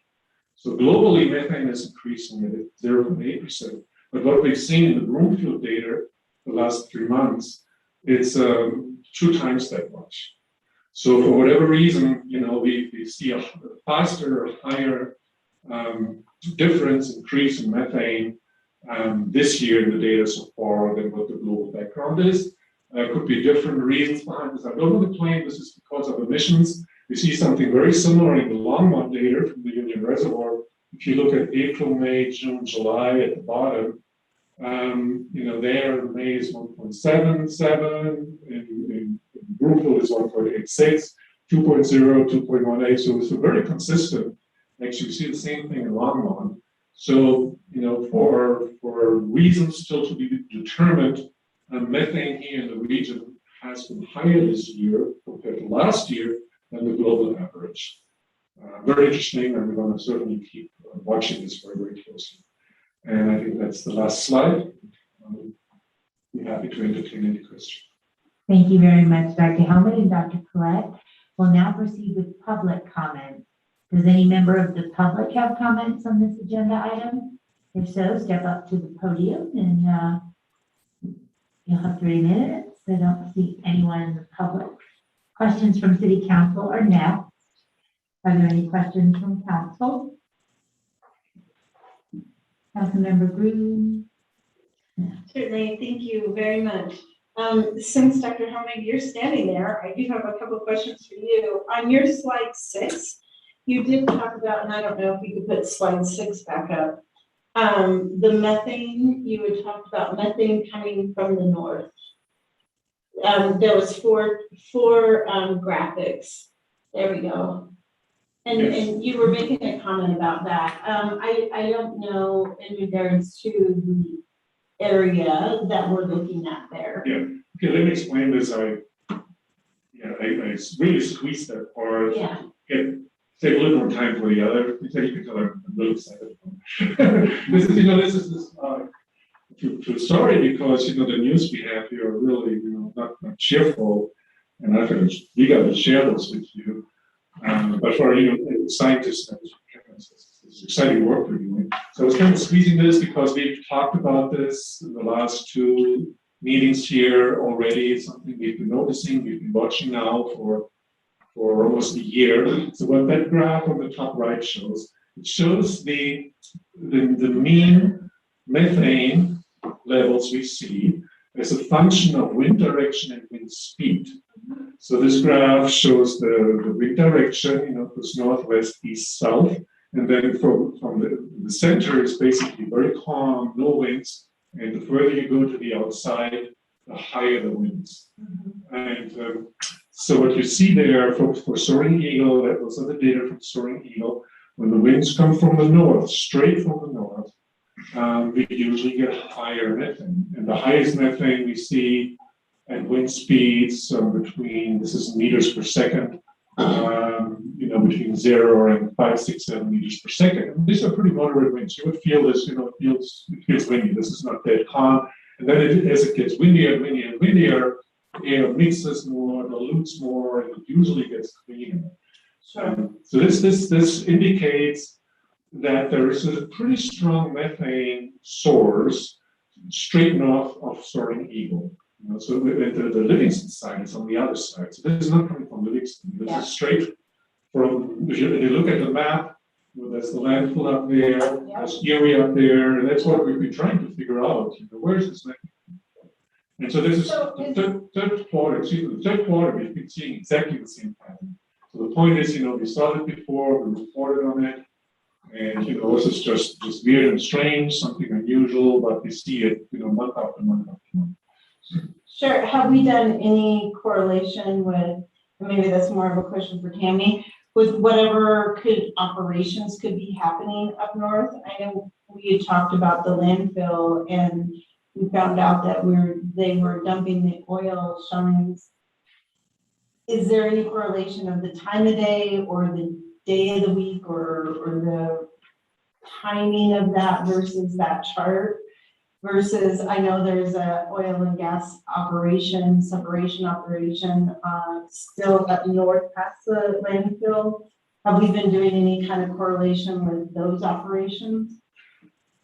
So globally, methane is increasing at 0.8%. But what we've seen in the Broomfield data the last 3 months, it's 2 times that much. So for whatever reason, we see a faster, higher increase in methane this year in the data so far than what the global background is. Could be different reasons behind this. I don't want to claim this is because of emissions. We see something very similar in the Longmont data from the Union Reservoir. If you look at April, May, June, July at the bottom, there May is 1.77, in Broomfield is 1.86, 2.0, 2.18. So very consistent. Actually, we see the same thing in Longmont. So, for reasons still to be determined, methane here in the region has been higher this year compared to last year than the global average. Very interesting, and we're going to certainly keep watching this very, very closely. And I think that's the last slide. Be happy to entertain any questions.
Thank you very much, Dr. Helmut and Dr. Collette. We'll now proceed with public comment. Does any member of the public have comments on this agenda item? If so, step up to the podium and you'll have 3 minutes. I don't see anyone in the public. Questions from City Council are next. Are there any questions from Council? Councilmember Green.
Certainly, thank you very much. Since Dr. Helmut, you're standing there, I do have a couple of questions for you. On your slide 6, you did talk about, and I don't know if you could put slide 6 back up, the methane. You had talked about methane coming from the north. There was four graphics. There we go. And,
Yes.
and you were making a comment about that. I don't know in regards to the area that we're looking at there.
Yeah. Okay, let me explain this. I really squeezed that part.
Yeah.
Save a little more time for the other. You can tell I'm really excited. Sorry, because the news we have here are really not cheerful, and we got to share those with you. But for scientists, it's exciting work we're doing. So I was kind of squeezing this because we've talked about this in the last 2 meetings here already. It's something we've been noticing, we've been watching now for almost a year. So what that graph on the top right shows, it shows the mean methane levels we see as a function of wind direction and wind speed. So this graph shows the wind direction, goes northwest, east, south, and then from the center is basically very calm, no winds, and the further you go to the outside, the higher the winds. And so what you see there for Soaring Eagle, that was the data from Soaring Eagle, when the winds come from the north, straight from the north, we usually get higher methane. And the highest methane we see at wind speeds between, this is meters per second, between 0 and 5, 6, 7 meters per second. And these are pretty moderate winds. You would feel this, it feels windy. This is not dead calm. And then as it gets windier and windier and windier, mixes more, dilutes more, and it usually gets cleaner. So this indicates that there is a pretty strong methane source straight north of Soaring Eagle. So the Livingston side is on the other side. So this is not coming from Livingston. This is straight from, if you look at the map, there's the landfill up there, there's Erie up there, and that's what we've been trying to figure out. Where is this methane? And so this is the third quarter, we've been seeing exactly the same pattern. So the point is, we saw it before, we reported on it, and this is just weird and strange, something unusual, but we see it, month after month after month.
Sure. Have we done any correlation with, maybe that's more of a question for Tammy,
with whatever operations could be happening up north. I know we had talked about the landfill and we found out that they were dumping the oil shines. Is there any correlation of the time of day or the day of the week or the timing of that versus that chart? Versus, I know there's a oil and gas operation, separation operation, still up north past the landfill. Have we been doing any kind of correlation with those operations?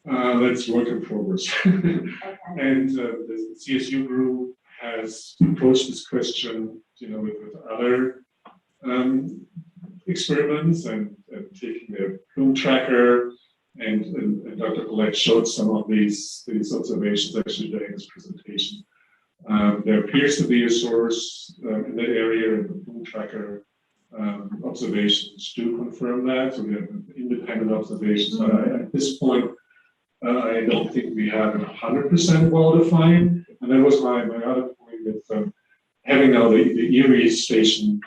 That's work in progress. And the CSU group has approached this question, with other experiments and taking their plume tracker. And Dr. Collette showed some of these observations actually during this presentation. There appears to be a source in that area, and the plume tracker observations do confirm that. So we have independent observations, but at this point, I don't think we have it 100% well defined. And that was my other point with having now the Erie station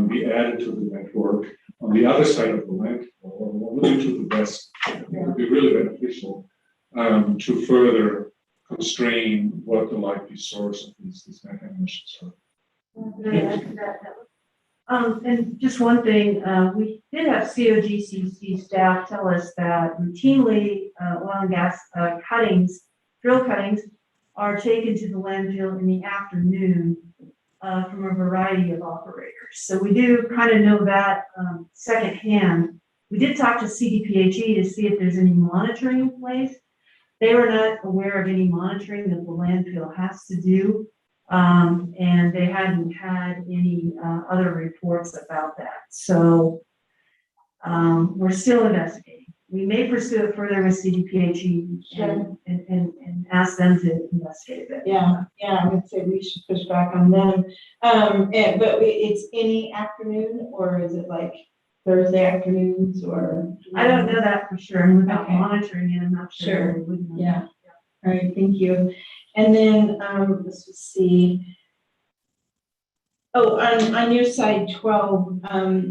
be added to the network on the other side of the landfill, or really to the west. It would be really beneficial to further constrain what the likely source of these methane emissions are.
And just one thing, we did have COGCC staff tell us that routinely oil and gas drill cuttings are taken to the landfill in the afternoon from a variety of operators. So we do kind of know that secondhand. We did talk to CDPHE to see if there's any monitoring in place. They were not aware of any monitoring that the landfill has to do. And they hadn't had any other reports about that. So we're still investigating. We may pursue it further with CDPHE and ask them to investigate it.
Yeah, I would say we should push back on them. But it's any afternoon, or is it like Thursday afternoons, or?
I don't know that for sure. And without monitoring it, I'm not sure.
Sure. Yeah. All right, thank you. And then let's just see. Oh, on your side 12,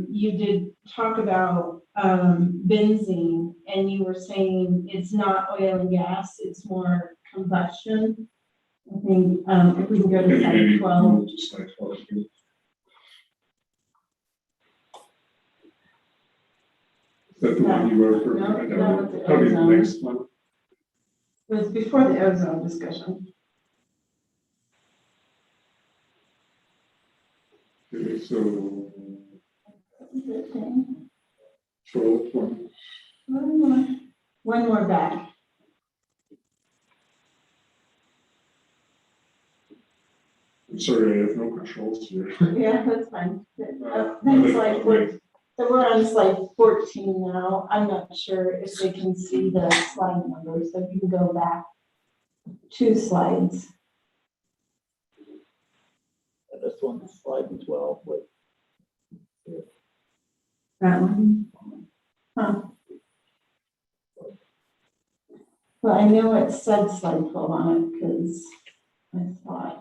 you did talk about benzene, and you were saying it's not oil and gas, it's more combustion. I think if we can go to slide 12.
Slide 12 here. Is that the one you were referring to?
No,
Probably the next one.
It was before the ozone discussion.
Okay, so 12 one.
One more back.
I'm sorry, I have no controls here.
Yeah, that's fine. That's slide 14. So we're on slide 14 now. I'm not sure if they can see the slide number, so you can go back 2 slides.
This one's slide 12 with.
That one? Huh. Well, I know it said slide 12 on it because I saw it.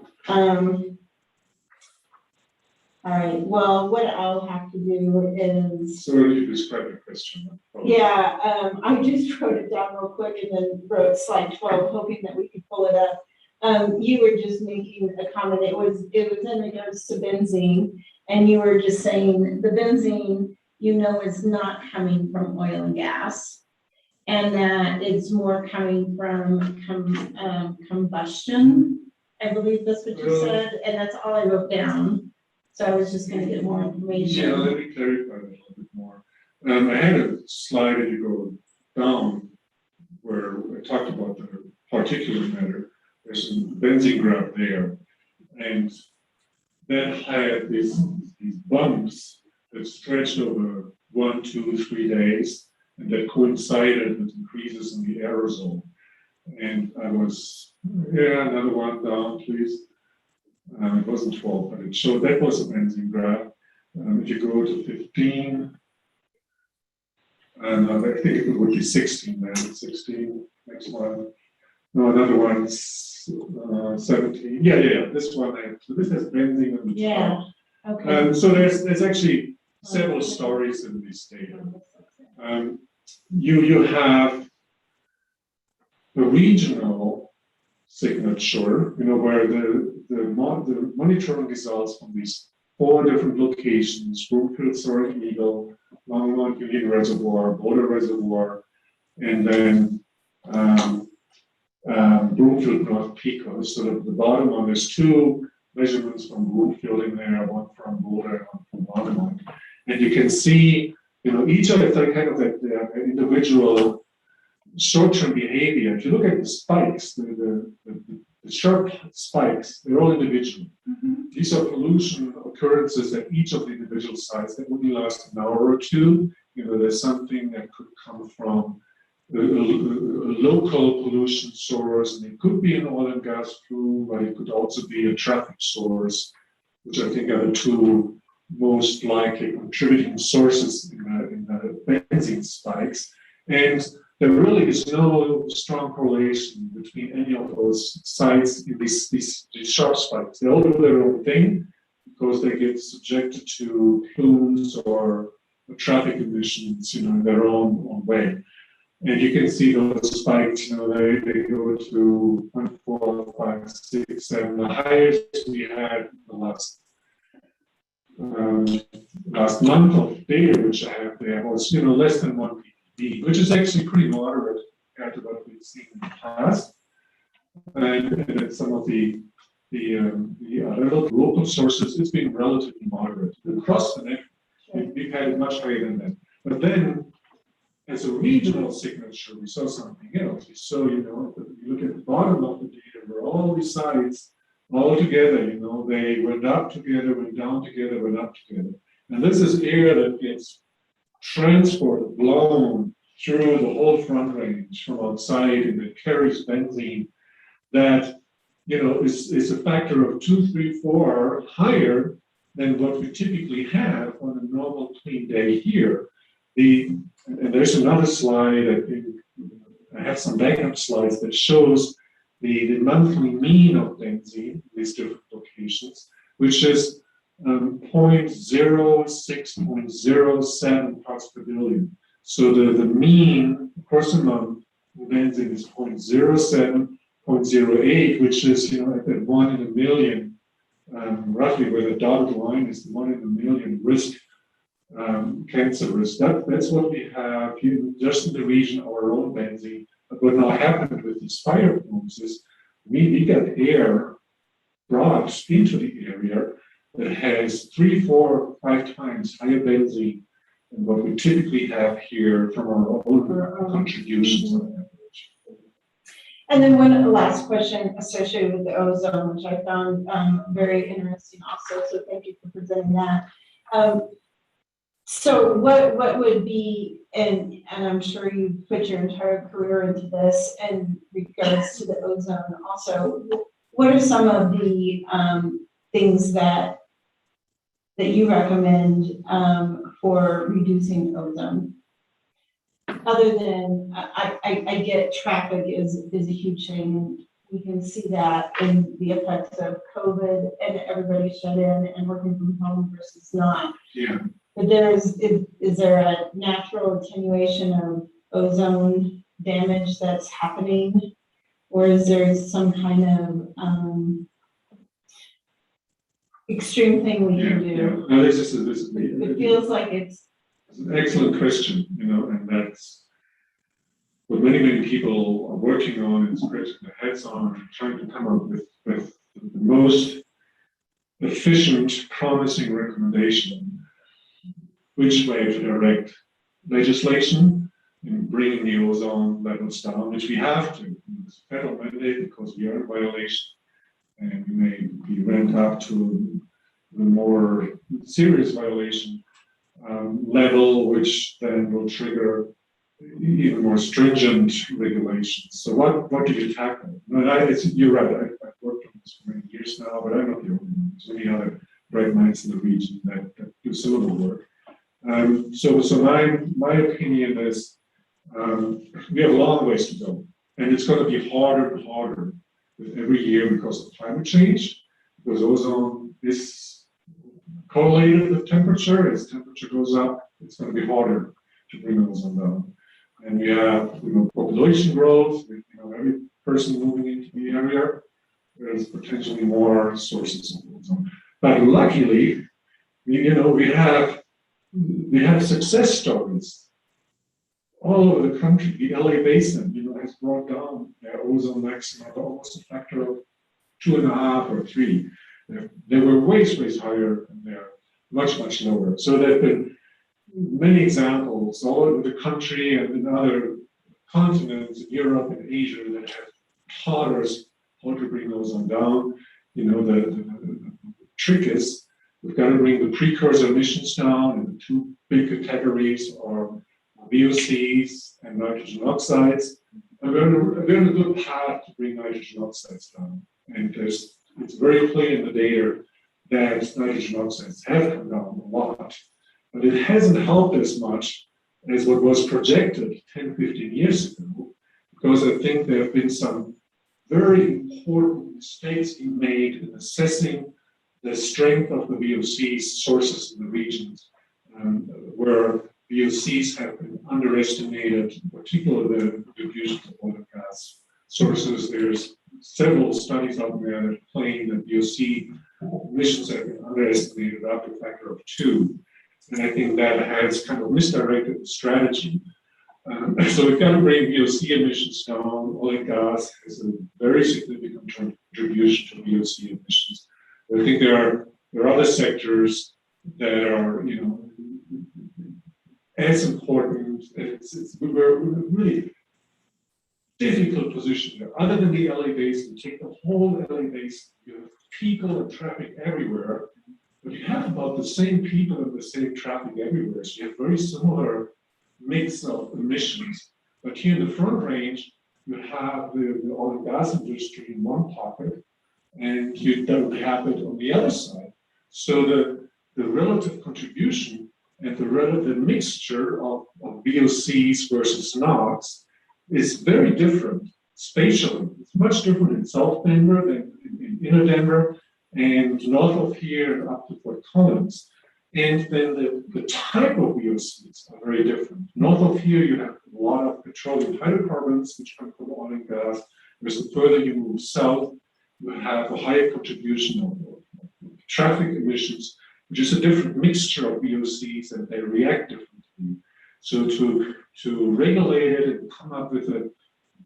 All right, well, what I'll have to do is.
So you describe the question.
Yeah, I just wrote it down real quick and then wrote slide 12, hoping that we could pull it up. You were just making a comment, it was in regards to benzene, and you were just saying the benzene, is not coming from oil and gas, and that it's more coming from combustion. I believe that's what you said, and that's all I wrote down. So I was just gonna get more information.
Yeah, let me clarify that a little bit more. I had a slide as you go down where I talked about the particulate matter. There's some benzene graph there, and that had these bumps that stretched over 1, 2, 3 days, and that coincided with increases in the aerosol. And I was, another one down, please. It wasn't 12, but it showed that was a benzene graph. If you go to 15, and I think it would be 16 then, 16, next one. No, another one's 17. Yeah, this one. So this has benzene on the top.
Okay.
So there's actually several stories in this data. You have the regional signature, where the monitoring results from these 4 different locations, Broomfield, Soaring Eagle, Longmont Union Reservoir, Boulder Reservoir, and then Broomfield North Pico. So at the bottom one, there's 2 measurements from Broomfield in there, one from Boulder and one from Longmont. And you can see, each of the kind of the individual short-term behavior. If you look at the spikes, the sharp spikes, they're all individual. These are pollution occurrences at each of the individual sites that only last an hour or 2. There's something that could come from a local pollution source, and it could be an oil and gas plume, but it could also be a traffic source, which I think are the 2 most likely contributing sources in the benzene spikes. And there really is no strong correlation between any of those sites in these sharp spikes. They all do their own thing because they get subjected to plumes or traffic emissions, in their own way. And you can see those spikes, they go to 0.4, 5, 6, 7. The highest we had the last month of data, which I have there, was less than 1 ppb, which is actually pretty moderate compared to what we've seen in the past. And some of the other local sources, it's been relatively moderate across the network. We've had it much higher than that. But then, as a regional signature, we saw something else. We saw, if you look at the bottom of the data, where all these sites all together, they went up together, went down together, went up together. And this is air that gets transported, blown through the whole Front Range from outside, and it carries benzene that, is a factor of 2, 3, 4 higher than what we typically have on a normal clean day here. And there's another slide, I think, I have some backup slides that shows the monthly mean of benzene in these different locations, which is 0.06, 0.07 parts per billion. So the mean across a month of benzene is 0.07, 0.08, which is, at that 1 in a million, roughly where the dotted line is the 1 in a million risk, cancer risk. That's what we have just in the region of our own benzene. But what now happened with these fire plumes is we got air brought into the area that has 3, 4, 5 times higher benzene than what we typically have here from our own contributions on average.
And then one last question associated with the ozone, which I found very interesting also, so thank you for presenting that. So what would be, and I'm sure you put your entire career into this in regards to the ozone also, what are some of the things that you recommend for reducing ozone? Other than, I get traffic is a huge thing, and we can see that in the effects of COVID and everybody shut in and working from home versus not.
Yeah.
But is there a natural attenuation of ozone damage that's happening? Or is there some kind of extreme thing we can do?
No, this is
it feels like it's
an excellent question, and that's what many people are working on and scratching their heads on, trying to come up with the most efficient, promising recommendation. Which way to direct legislation in bringing the ozone levels down, which we have to. It's a federal mandate because we are in violation, and we may be ramped up to the more serious violation level, which then will trigger even more stringent regulations. So what do you tackle? You're right. I've worked on this for many years now, but I'm not the only one. There's many other bright minds in the region that do similar work. So my opinion is we have a long ways to go, and it's going to be harder and harder with every year because of climate change, because ozone is correlated with temperature. As temperature goes up, it's going to be harder to bring ozone down. And we have, population growth, every person moving into the area, there's potentially more sources of ozone. But luckily, we have success stories all over the country. The LA basin, has brought down their ozone maximum to almost a factor of 2.5 or 3. They were way higher, and they're much lower. So there have been many examples all over the country and in other continents, in Europe and Asia, that have taught us how to bring ozone down. The trick is we've got to bring the precursor emissions down, and the two big categories are VOCs and nitrogen oxides. And we're on a good path to bring nitrogen oxides down. And it's very clear in the data that nitrogen oxides have come down a lot, but it hasn't helped as much as what was projected 10, 15 years ago, because I think there have been some very important mistakes being made in assessing the strength of the VOC sources in the regions, where VOCs have been underestimated, particularly the contribution of oil and gas sources. There's several studies out there that claim that VOC emissions have been underestimated up to a factor of 2. And I think that has kind of misdirected the strategy. So we've got to bring VOC emissions down. Oil and gas has a very significant contribution to VOC emissions. I think there are other sectors that are, as important. We're really difficult position there. Other than the LA basin, take the whole LA basin, you have people and traffic everywhere, but you have about the same people and the same traffic everywhere. So you have very similar mix of emissions. But here in the Front Range, you have the oil and gas industry in one pocket, and you don't have it on the other side. So the relative contribution and the relative mixture of VOCs versus NOx is very different spatially. It's much different in South Denver than in Inner Denver and north of here and up to Fort Collins. And then the type of VOCs are very different. North of here, you have a lot of petroleum hydrocarbons, which come from oil and gas. Whereas the further you move south, you have a higher contribution of traffic emissions, which is a different mixture of VOCs, and they react differently. So to regulate it and come up with a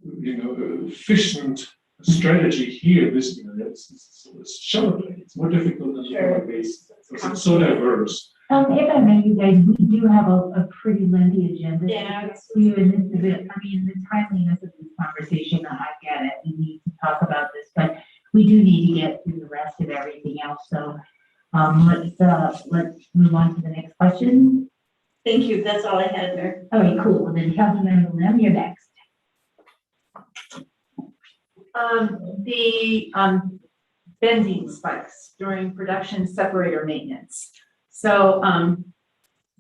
efficient strategy here, this area, it's challenging. It's more difficult than the other bases because it's so diverse.
If I may, you guys, we do have a pretty lengthy agenda.
Yeah.
You and this is it. I mean, the timeliness of this conversation, I get it. We need to talk about this, but we do need to get through the rest of everything else. So let's move on to the next question.
Thank you. That's all I had there.
Okay, cool. Well, then Councilmember Lim, you're next.
The benzene spikes during production separator maintenance. So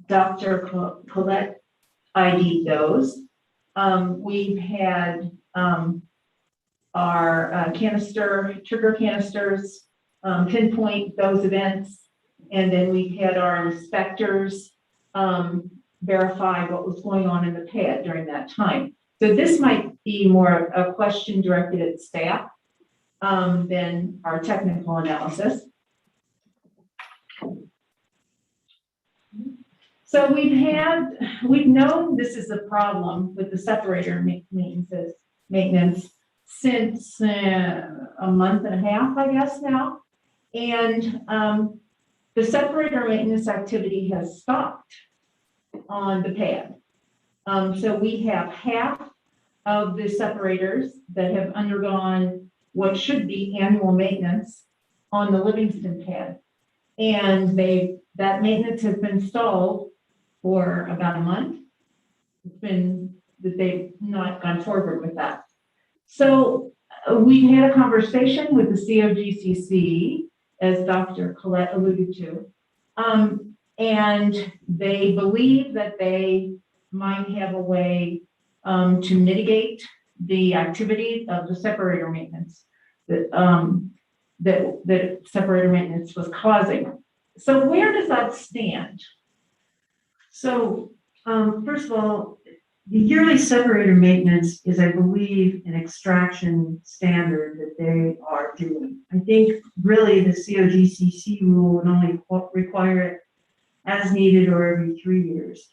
Dr. Colette ID'd those. We've had our trigger canisters pinpoint those events. And then we've had our inspectors verify what was going on in the pad during that time. So this might be more a question directed at staff than our technical analysis. So we've known this is a problem with the separator maintenance since a month and a half, I guess now. And the separator maintenance activity has stopped on the pad. So we have half of the separators that have undergone what should be annual maintenance on the Livingston pad. And that maintenance has been stalled for about a month. It's been that they've not gone forward with that. So we had a conversation with the COGCC, as Dr. Colette alluded to, and they believe that they might have a way to mitigate the activity of the separator maintenance that separator maintenance was causing.
So where does that stand? So, first of all, the yearly separator maintenance is, I believe, an extraction standard that they are doing. I think really the COGCC rule would only require it as needed or every 3 years.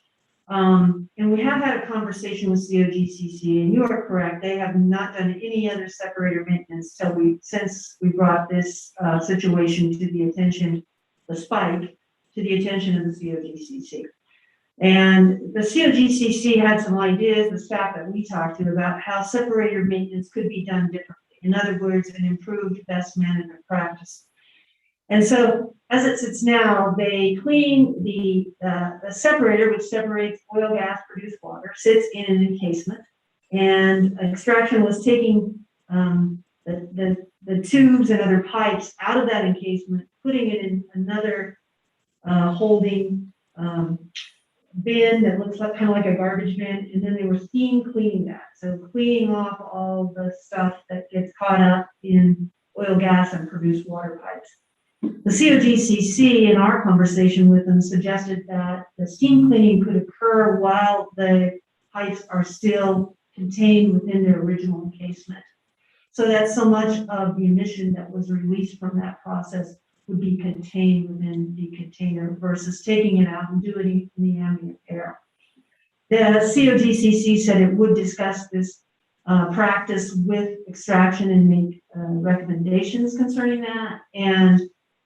And we have had a conversation with COGCC, and you are correct, they have not done any other separator maintenance since we brought this situation to the attention, the spike, to the attention of the COGCC. And the COGCC had some ideas, the staff that we talked to, about how separator maintenance could be done differently. In other words, an improved best management practice. And so as it sits now, they clean the separator, which separates oil, gas, produced water, sits in an encasement. And extraction was taking the tubes and other pipes out of that encasement, putting it in another holding bin that looks like kind of like a garbage bin, and then they were steam cleaning that. So cleaning off all the stuff that gets caught up in oil, gas, and produced water pipes. The COGCC, in our conversation with them, suggested that the steam cleaning could occur while the pipes are still contained within their original encasement. So that so much of the emission that was released from that process would be contained within the container versus taking it out and doing it in the ambient air. The COGCC said it would discuss this practice with extraction and make recommendations concerning that. And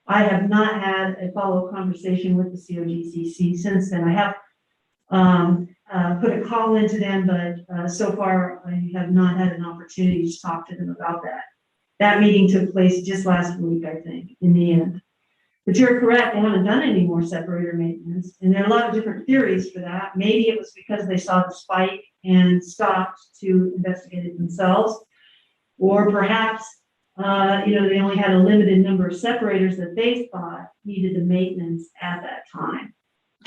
I have not had a follow-up conversation with the COGCC since then. I have put a call into them, but so far I have not had an opportunity to talk to them about that. That meeting took place just last week, I think, in the end. But you're correct, they haven't done any more separator maintenance. And there are a lot of different theories for that. Maybe it was because they saw the spike and stopped to investigate it themselves. Or perhaps, they only had a limited number of separators that they thought needed the maintenance at that time.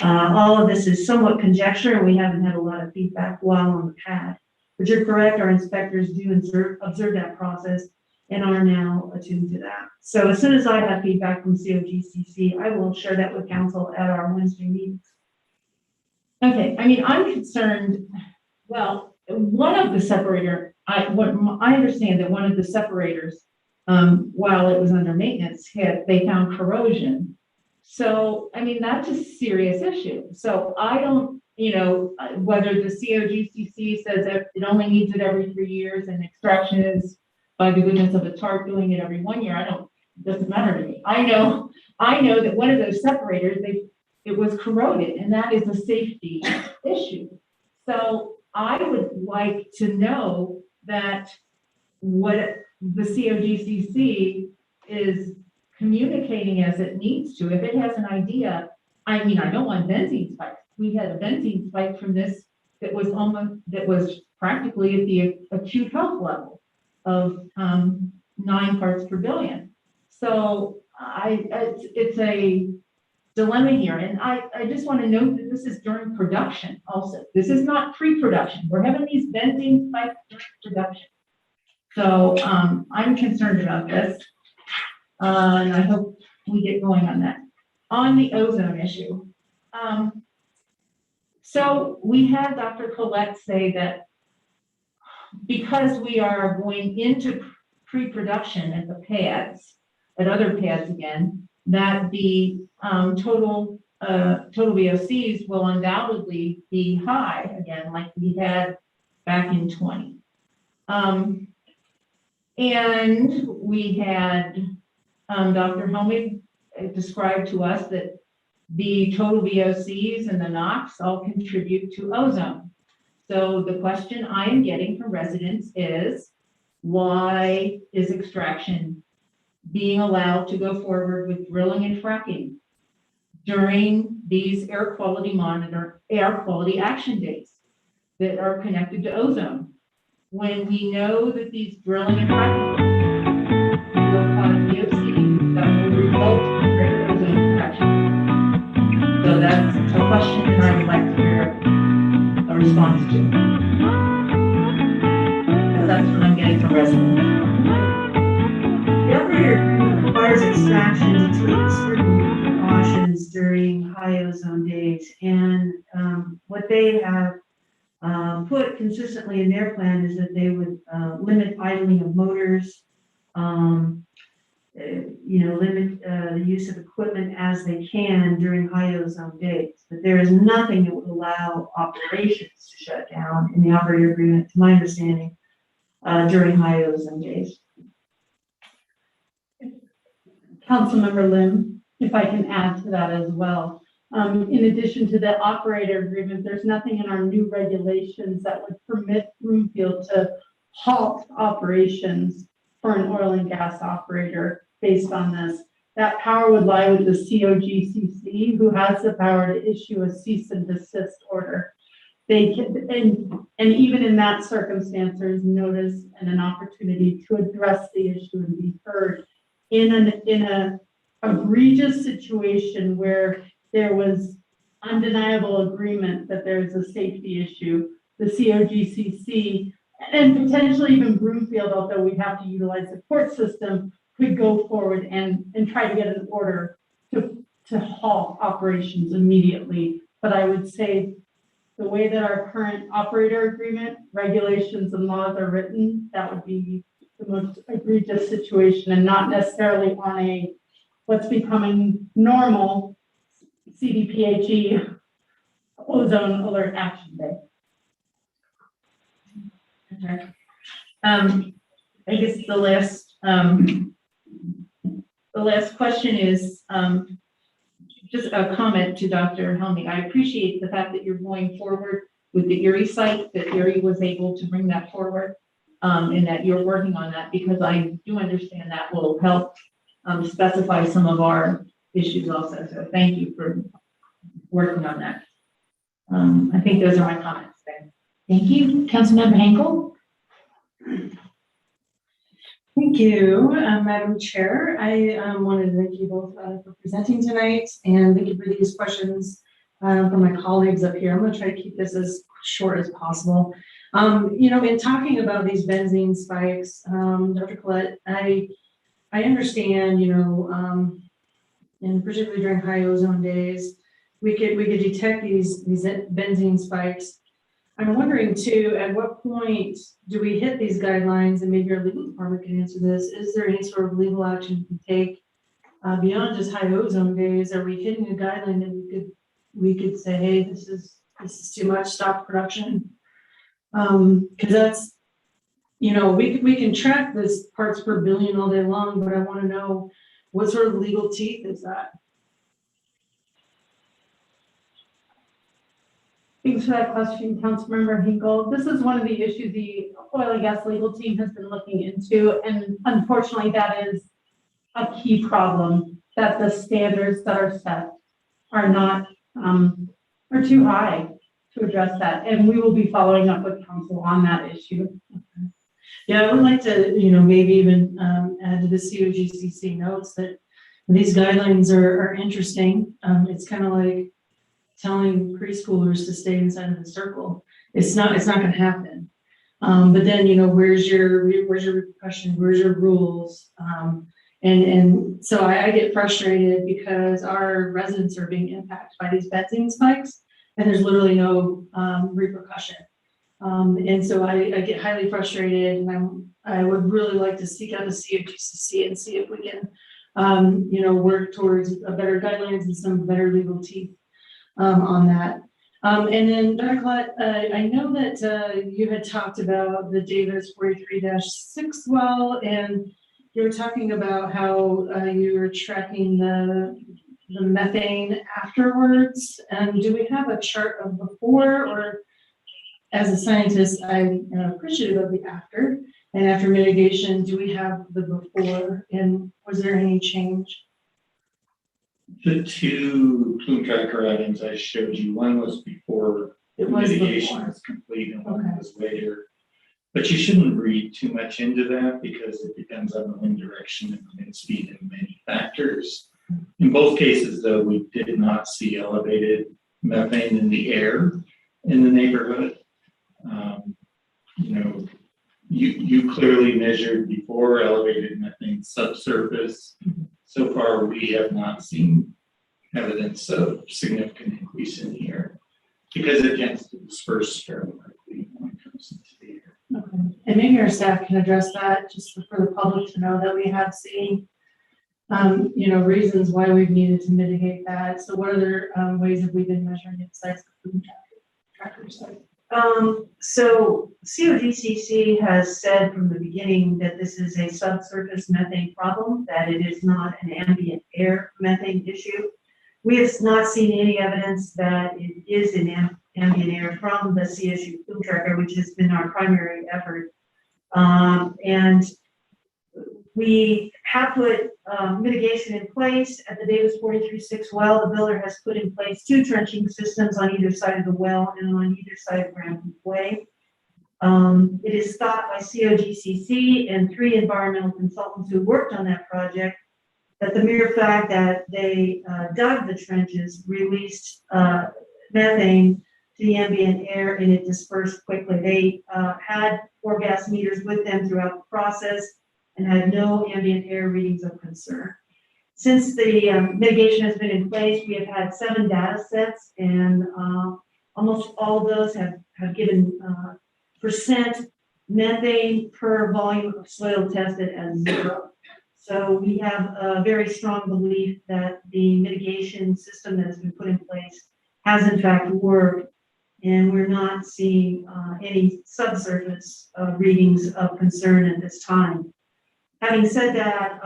All of this is somewhat conjecture, and we haven't had a lot of feedback while on the pad. But you're correct, our inspectors do observe that process and are now attuned to that. So as soon as I have feedback from COGCC, I will share that with council at our Wednesday meetings.
Okay, I mean, I'm concerned, well, one of the separator, I understand that one of the separators, while it was under maintenance, they found corrosion. So, I mean, that's a serious issue. So I don't, whether the COGCC says that it only needs it every 3 years and extraction is, by the goodness of its heart, doing it every 1 year, it doesn't matter to me. I know that one of those separators, it was corroded, and that is a safety issue. So I would like to know that what the COGCC is communicating as it needs to. If it has an idea, I mean, I don't want benzene spikes. We had a benzene spike from this that was practically at the acute health level of 9 parts per billion. So it's a dilemma here. And I just want to note that this is during production also. This is not pre-production. We're having these benzene spikes during production. So I'm concerned about this. And I hope we get going on that. On the ozone issue. So we had Dr. Collette say that because we are going into pre-production at the pads, at other pads again, that the total VOCs will undoubtedly be high again, like we had back in 20. And we had Dr. Helmig described to us that the total VOCs and the NOx all contribute to ozone. So the question I am getting from residents is, why is extraction being allowed to go forward with drilling and fracking during these air quality action days that are connected to ozone, when we know that these drilling and fracking will cause VOCs that will result in greater ozone production? So that's a question that I would like to hear a response to. Because that's what I'm getting from residents.
The operator agreement requires extraction to take scrutiny, precaution, days. And what they have put consistently in their plan is that they would limit idling of motors, limit the use of equipment as they can during high ozone days. But there is nothing that would allow operations to shut down in the operator agreement, to my understanding, during high ozone days.
Councilmember Lim, if I can add to that as well. In addition to the operator agreement, there's nothing in our new regulations that would permit Broomfield to halt operations for an oil and gas operator based on this. That power would lie with the COGCC, who has the power to issue a cease and desist order. They can, and even in that circumstance, there's notice and an opportunity to address the issue and be heard. In a egregious situation where there was undeniable agreement that there's a safety issue, the COGCC and potentially even Broomfield, although we have to utilize the court system, could go forward and try to get an order to halt operations immediately. But I would say the way that our current operator agreement, regulations and laws are written, that would be the most egregious situation and not necessarily on a what's becoming normal CDPHE ozone alert action day.
Okay. I guess the last question is just a comment to Dr. Helming. I appreciate the fact that you're going forward with the Erie site, that Erie was able to bring that forward, and that you're working on that, because I do understand that will help specify some of our issues also. So thank you for working on that. I think those are my comments.
Thank you. Councilmember Henkel.
Thank you, Madam Chair. I wanted to thank you both for presenting tonight, and thank you for these questions from my colleagues up here. I'm going to try to keep this as short as possible. In talking about these benzene spikes, Dr. Collette, I understand, and particularly during high ozone days, we could detect these benzene spikes. I'm wondering too, at what point do we hit these guidelines, and maybe our legal department can answer this, is there any sort of legal action we can take beyond just high ozone days? Are we hitting a guideline that we could say, hey, this is too much, stop production? Because that's, we can track this parts per billion all day long, but I want to know what sort of legal teeth is that?
Thanks for that question, Councilmember Hinkle. This is one of the issues the oil and gas legal team has been looking into, and unfortunately that is a key problem, that the standards that are set are not, are too high to address that, and we will be following up with council on that issue.
Yeah, I would like to, maybe even add to the COGCC notes that these guidelines are interesting. It's kind of like telling preschoolers to stay inside of the circle. It's not going to happen. But then, where's your repercussion? Where's your rules? And so I get frustrated because our residents are being impacted by these benzene spikes, and there's literally no repercussion. And so I get highly frustrated, and I would really like to seek out the COGCC and see if we can, work towards a better guidelines and some better legal teeth on that. And then Dr. Collette, I know that you had talked about the Davis 43-6 well, and you were talking about how you were tracking the methane afterwards. And do we have a chart of before, or as a scientist, I'm appreciative of the after, and after mitigation, do we have the before, and was there any change?
The two plume tracker items I showed you, one was before mitigation was complete and one was later. But you shouldn't read too much into that because it depends on the wind direction and the wind speed and many factors. In both cases, though, we did not see elevated methane in the air in the neighborhood. You clearly measured before elevated methane subsurface. So far, we have not seen evidence of significant increase in the air because it tends to disperse fairly quickly when it comes into the air.
Okay. And maybe our staff can address that, just for the public to know that we have seen, reasons why we've needed to mitigate that. So what other ways have we been measuring it besides the food trackers?
So COGCC has said from the beginning that this is a subsurface methane problem, that it is not an ambient air methane issue. We have not seen any evidence that it is an ambient air from the CSU food tracker, which has been our primary effort. And we have put mitigation in place at the Davis 43-6 well. The builder has put in place 2 trenching systems on either side of the well and on either side of Grand Way. It is thought by COGCC and 3 environmental consultants who worked on that project that the mere fact that they dug the trenches released methane to the ambient air and it dispersed quickly. They had 4 gas meters with them throughout the process and had no ambient air readings of concern. Since the mitigation has been in place, we have had 7 data sets, and almost all of those have given percent methane per volume of soil tested as 0. So we have a very strong belief that the mitigation system that has been put in place has in fact worked, and we're not seeing any subsurface readings of concern at this time. Having said that,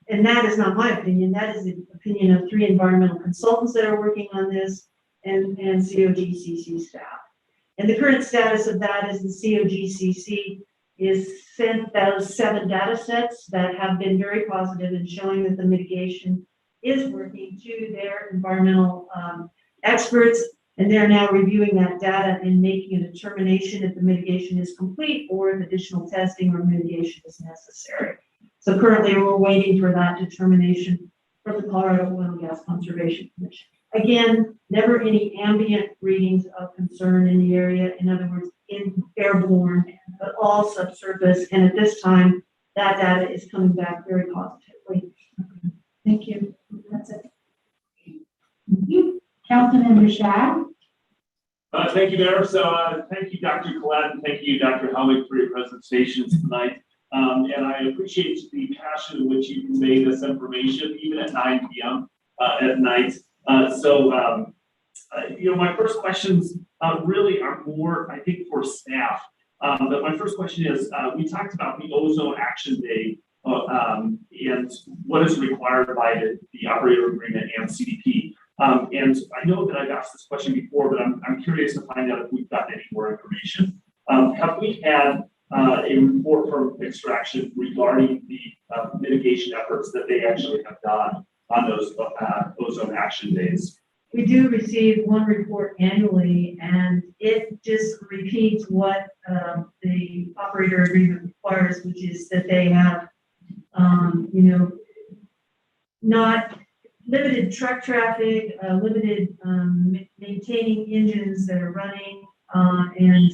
and that is not my opinion, that is the opinion of 3 environmental consultants that are working on this and COGCC staff. And the current status of that is the COGCC is sent those 7 data sets that have been very positive in showing that the mitigation is working to their environmental experts. And they're now reviewing that data and making a determination if the mitigation is complete or if additional testing or mitigation is necessary. So currently we're waiting for that determination from the Colorado Oil and Gas Conservation Commission. Again, never any ambient readings of concern in the area. In other words, airborne, but all subsurface. And at this time, that data is coming back very positively.
Thank you. That's it. Thank you. Councilmember Shad.
Thank you, Mayor. So thank you, Dr. Collette, and thank you, Dr. Helwig, for your presentations tonight. And I appreciate the passion in which you convey this information, even at 9 p.m. At night. My first questions really are more, I think, for staff. But my first question is, we talked about the Ozone Action Day and what is required by the operator agreement and CDP. And I know that I've asked this question before, but I'm curious to find out if we've gotten any more information. Have we had a report from Extraction regarding the mitigation efforts that they actually have done on those ozone action days?
We do receive 1 report annually, and it just repeats what the operator agreement requires, which is that they have, not limited truck traffic, limited maintaining engines that are running, and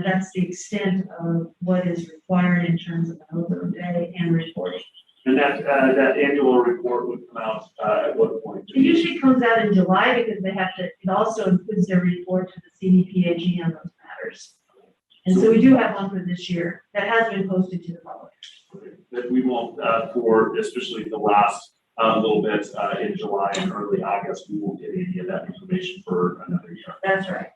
that's the extent of what is required in terms of an ozone day and reporting.
And that annual report would come out at what point?
It usually comes out in July because they have to, it also includes their report to the CDPAG on those matters. And so we do have one for this year that has been posted to the public.
That we won't, for especially the last little bit in July and early August, we won't get any of that information for another year.
That's right.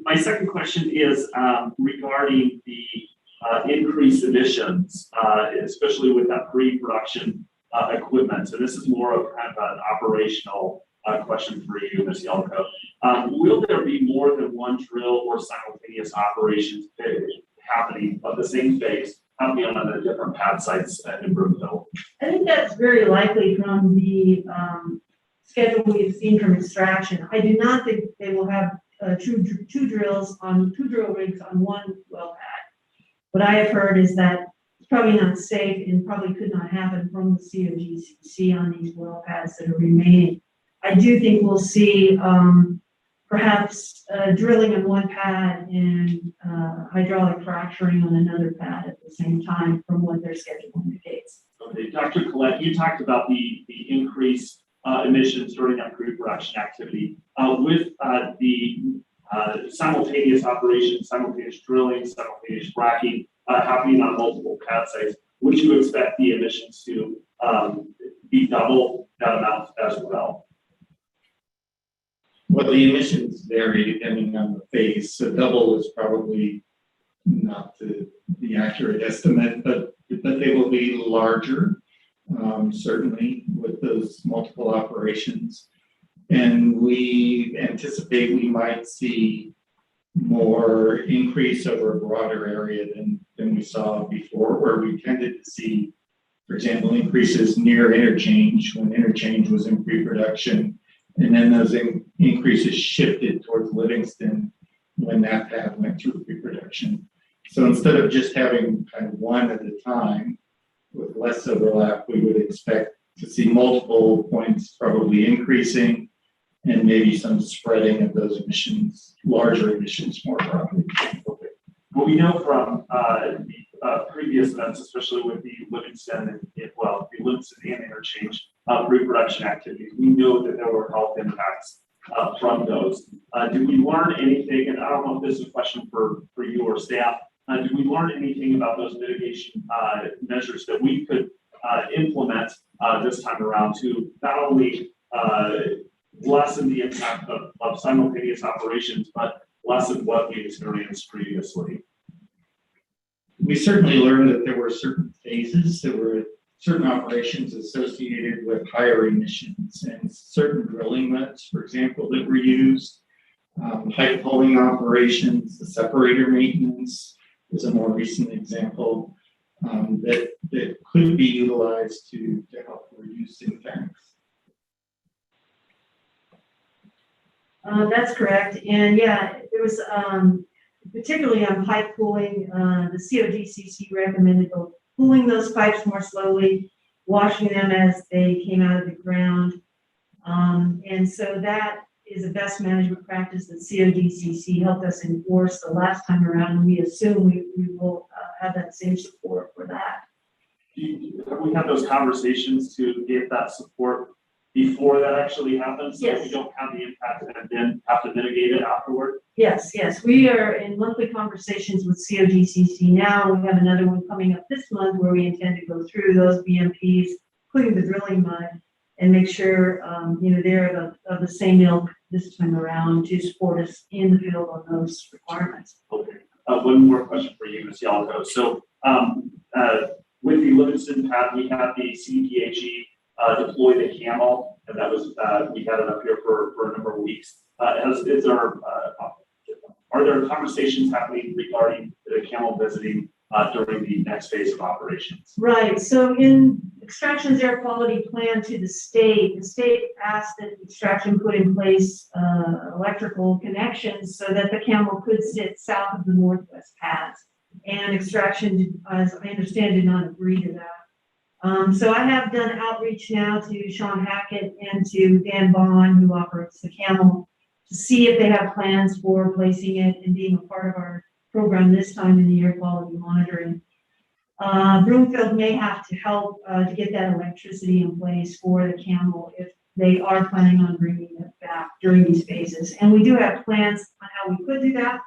My second question is regarding the increased emissions, especially with that pre-production equipment. So this is more of kind of an operational question for you, Ms. Yelko. Will there be more than 1 drill or simultaneous operations happening of the same phase happening on the different pad sites in Broomfield?
I think that's very likely from the schedule we've seen from Extraction. I do not think they will have 2 drill rigs on 1 well pad. What I have heard is that it's probably not safe and probably could not happen from the COGCC on these well pads that are remaining. I do think we'll see perhaps drilling on one pad and hydraulic fracturing on another pad at the same time from what their schedule indicates.
Okay, Dr. Collette, you talked about the increased emissions during that pre-production activity. With the simultaneous operations, simultaneous drilling, simultaneous fracking happening on multiple pad sites, would you expect the emissions to be double that amount as well?
Well, the emissions vary depending on the phase, so double is probably not the accurate estimate, but they will be larger, certainly with those multiple operations. And we anticipate we might see more increase over a broader area than we saw before, where we tended to see, for example, increases near interchange when interchange was in pre-production. And then those increases shifted towards Livingston when that pad went through pre-production. So instead of just having kind of one at a time with less overlap, we would expect to see multiple points probably increasing and maybe some spreading of those emissions, larger emissions more broadly.
Okay. Well, we know from the previous events, especially with the Livingston the Livingston and interchange pre-production activities, we know that there were health impacts from those. Did we learn anything, and I don't know if this is a question for you or staff, did we learn anything about those mitigation measures that we could implement this time around to not only lessen the impact of simultaneous operations, but lessen what we experienced previously?
We certainly learned that there were certain phases, there were certain operations associated with higher emissions and certain drilling methods, for example, that were used. Pipe pulling operations, the separator maintenance is a more recent example that could be utilized to help reduce impacts.
That's correct. And yeah, there was particularly on pipe pooling, the COGCC recommended pulling those pipes more slowly, washing them as they came out of the ground. And so that is a best management practice that COGCC helped us enforce the last time around. And we assume we will have that same support for that.
Have we had those conversations to get that support before that actually happens? So
Yes.
we don't have the impact and then have to mitigate it afterward?
Yes, we are in monthly conversations with COGCC now. We have another one coming up this month where we intend to go through those BMPs, including the drilling mud, and make sure, they're of the same ilk this time around to support us in the field on those requirements.
Okay. One more question for you, Ms. Yalco. So with the Livingston pad, we had the CDPHE deploy the camel, and that was we had it up here for a number of weeks. Are there conversations happening regarding the camel visiting during the next phase of operations?
Right. So in Extraction's air quality plan to the state asked that Extraction put in place electrical connections so that the camel could sit south of the northwest pads. And Extraction, as I understand, did not agree to that. So I have done outreach now to Sean Hackett and to Dan Bond, who operates the camel, to see if they have plans for placing it and being a part of our program this time in the air quality monitoring. Broomfield may have to help to get that electricity in place for the camel if they are planning on bringing it back during these phases. And we do have plans on how we could do that.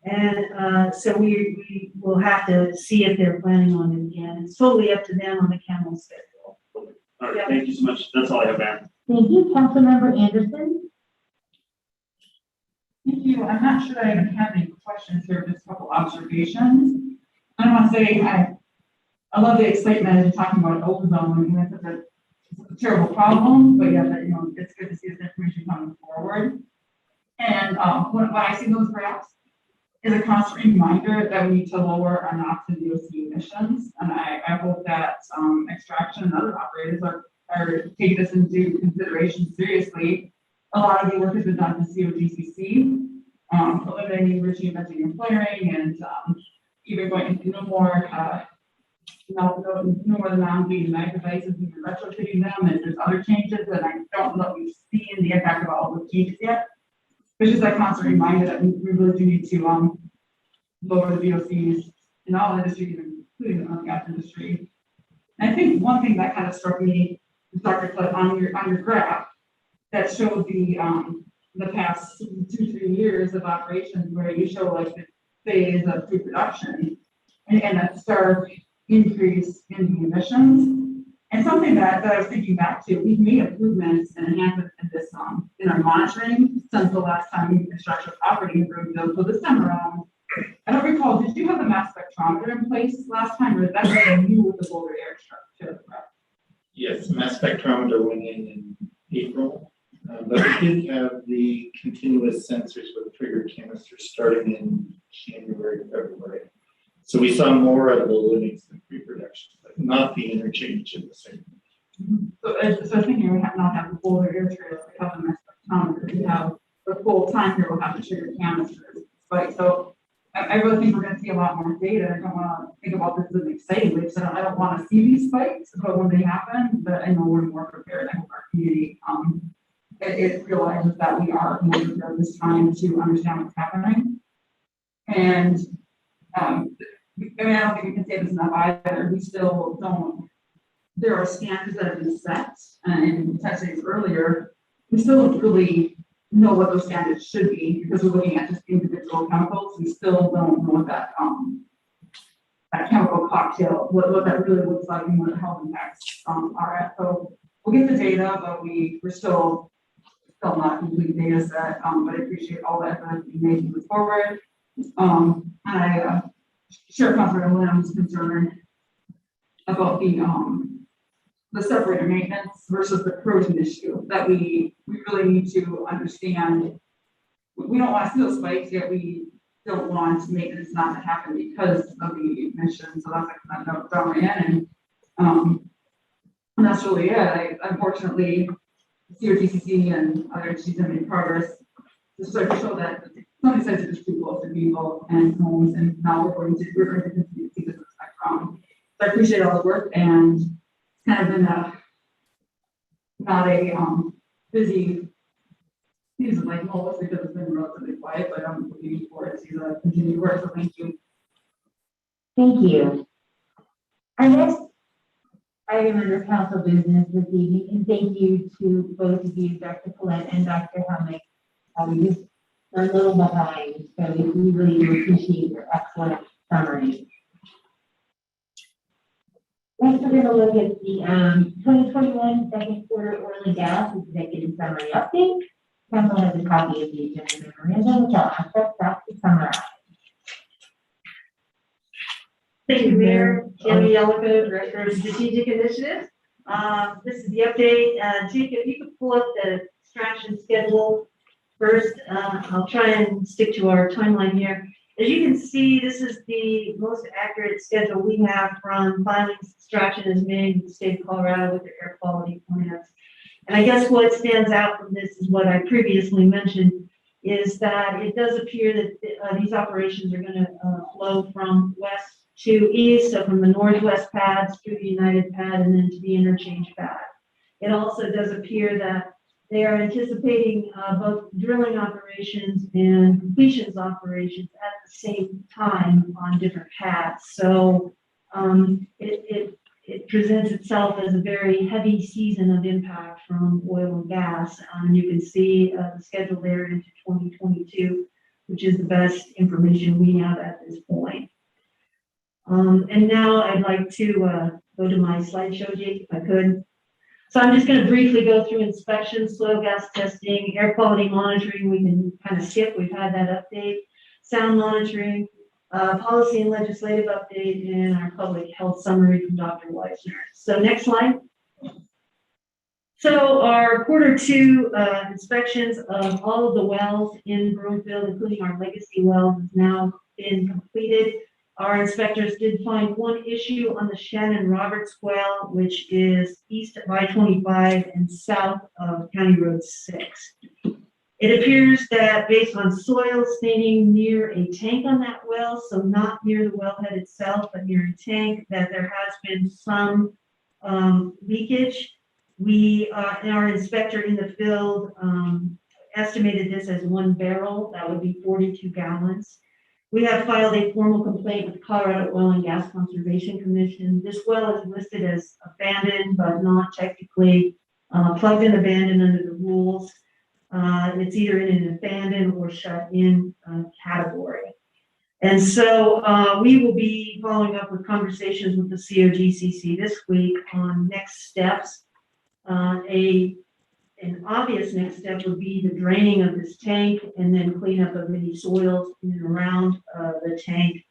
And so we will have to see if they're planning on it again. It's totally up to them on the camel schedule.
All right, thank you so much. That's all I have, Aaron.
Thank you, Councilmember Anderson.
Thank you. I'm not sure I even have any questions here, just a couple observations. I want to say I love the excitement of talking about ozone. I mean, it's a terrible problem, but yeah, it's good to see this information coming forward. And when I see those graphs, is a constant reminder that we need to lower our NOx and VOC emissions. And I hope that Extraction and other operators are taking this into consideration seriously. A lot of the work has been done in COGCC, eliminating routine venting and flaring, and even going into no more the non-bleeding mag devices, even retrofitting them, and there's other changes that I don't know if we've seen the impact of all the peaks yet. it's just that constant reminder that we really do need to, lower the VOCs in all industries, including the oil and gas industry. And I think one thing that kind of struck me, Dr. Cliff, on your graph, that showed the past 2-3 years of operations where you show like the phase of pre-production and that stark increase in the emissions. And something that I was thinking back to, we've made improvements and enhancements in this, in our monitoring since the last time we construction was operating in Broomfield. So this time around, I don't recall, did you have the mass spectrometer in place last time, or is that something new with the Boulder Air Structure?
Yes, mass spectrometer went in April, but we did have the continuous sensors with trigger canisters starting in January, February. So we saw more out of the limits than pre-production, but not the interchange in the same.
So I was thinking we have not have the Boulder Air Trails, we have the mass spectrometer, we have the full time here, we'll have the trigger canisters. Right, so I really think we're gonna see a lot more data. I don't wanna think about this as an exciting way, because I don't wanna see these spikes, but when they happen, I know we're more prepared. I hope our community, it realizes that we are more prepared this time to understand what's happening. And, I don't think we can say this enough either. We still don't, there are standards that have been set, and Ted said earlier, we still don't really know what those standards should be because we're looking at just individual chemicals. We still don't know what that chemical cocktail, what that really looks like and what the health impacts are at. So we'll get the data, but we're still not complete data set. But I appreciate all that effort you made to move forward. I share Councilor Williams' concern about the separator maintenance versus the corrosion issue that we really need to understand. We don't want to see those spikes, yet we don't want maintenance not to happen because of the emissions. So that's like that drama in, and that's really it. Unfortunately, CRTCC and other agencies have made progress to start to show that some of these sites are just too close to people and homes, and now we're going to continue to see this spectrum. So I appreciate all the work, and it's kind of been not a busy season like most because it's been relatively quiet, but I'm looking forward to the continued work. So thank you.
Thank you. Our next item under council business this evening, and thank you to both of you, Dr. Collette and Dr. Helmick. We're a little behind, so we really do appreciate your excellent summary. Next, we're going to look at the 2021 second quarter oil and gas executive summary update. Council has a copy of the agenda memorandum, which I'll ask Scott to summarize.
Thank you, Mayor. Tammy Yellico, Director of Strategic Initiatives. This is the update. Jake, if you could pull up the extraction schedule first. I'll try and stick to our timeline here. As you can see, this is the most accurate schedule we have from filing extraction is made in the state of Colorado with their air quality plans. And I guess what stands out from this is what I previously mentioned, is that it does appear that these operations are going to flow from west to east, so from the northwest pads through the United pad and then to the interchange pad. It also does appear that they are anticipating both drilling operations and completions operations at the same time on different pads. So it presents itself as a very heavy season of impact from oil and gas. You can see the schedule there into 2022, which is the best information we have at this point. And now I'd like to go to my slideshow, Jake, if I could. So I'm just going to briefly go through inspections, soil gas testing, air quality monitoring. We can kind of skip. We've had that update. Sound monitoring, policy and legislative update, and our public health summary from Dr. Weisner. So next slide. So our Q2 inspections of all of the wells in Broomfield, including our legacy wells, has now been completed. Our inspectors did find one issue on the Shannon Roberts well, which is east of I-25 and south of County Road 6. It appears that based on soil staining near a tank on that well, so not near the wellhead itself, but near a tank, that there has been some leakage. We, our inspector in the field, estimated this as 1 barrel, that would be 42 gallons. We have filed a formal complaint with Colorado Oil and Gas Conservation Commission. This well is listed as abandoned, but not technically plugged and abandoned under the rules. It's either in an abandoned or shut in category. And so we will be following up with conversations with the COGCC this week on next steps. An obvious next step would be the draining of this tank and then cleanup of any soils in and around the tank.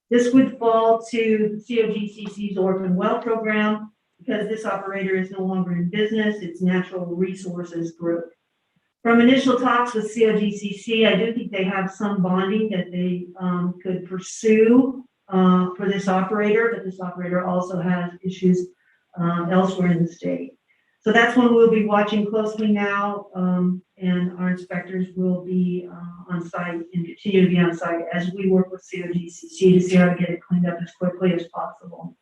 This would fall to the COGCC's orphan well program because this operator is no longer in business. It's Natural Resources Group. From initial talks with COGCC, I do think they have some bonding that they could pursue for this operator, but this operator also has issues elsewhere in the state. So that's one we'll be watching closely now, and our inspectors will be on site and continue to be on site as we work with COGCC to see how to get it cleaned up as quickly as possible.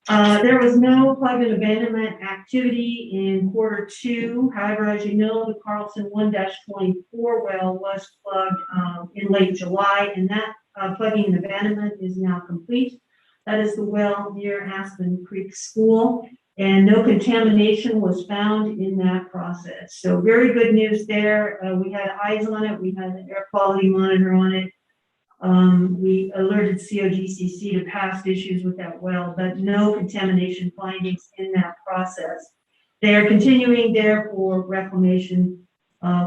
There was no plug and abandonment activity in Q2. However, as you know, the Carlson 1-24 well was plugged in late July, and that plugging and abandonment is now complete. That is the well near Aspen Creek School, and no contamination was found in that process. So very good news there. We had eyes on it. We had an air quality monitor on it. We alerted COGCC to past issues with that well, but no contamination findings in that process. They are continuing there for reclamation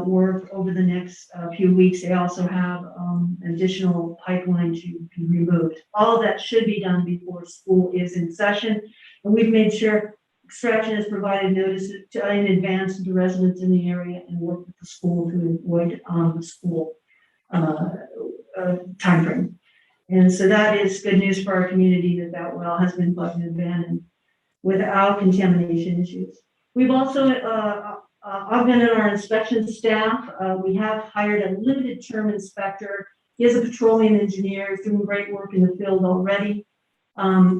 work over the next few weeks. They also have an additional pipeline to be removed. All of that should be done before school is in session. And we've made sure Extraction has provided notice in advance to the residents in the area and work with the school to avoid the school timeframe. And so that is good news for our community that that well has been plugged and abandoned without contamination issues. We've also augmented our inspection staff. We have hired a limited term inspector. He is a petroleum engineer. He's doing great work in the field already.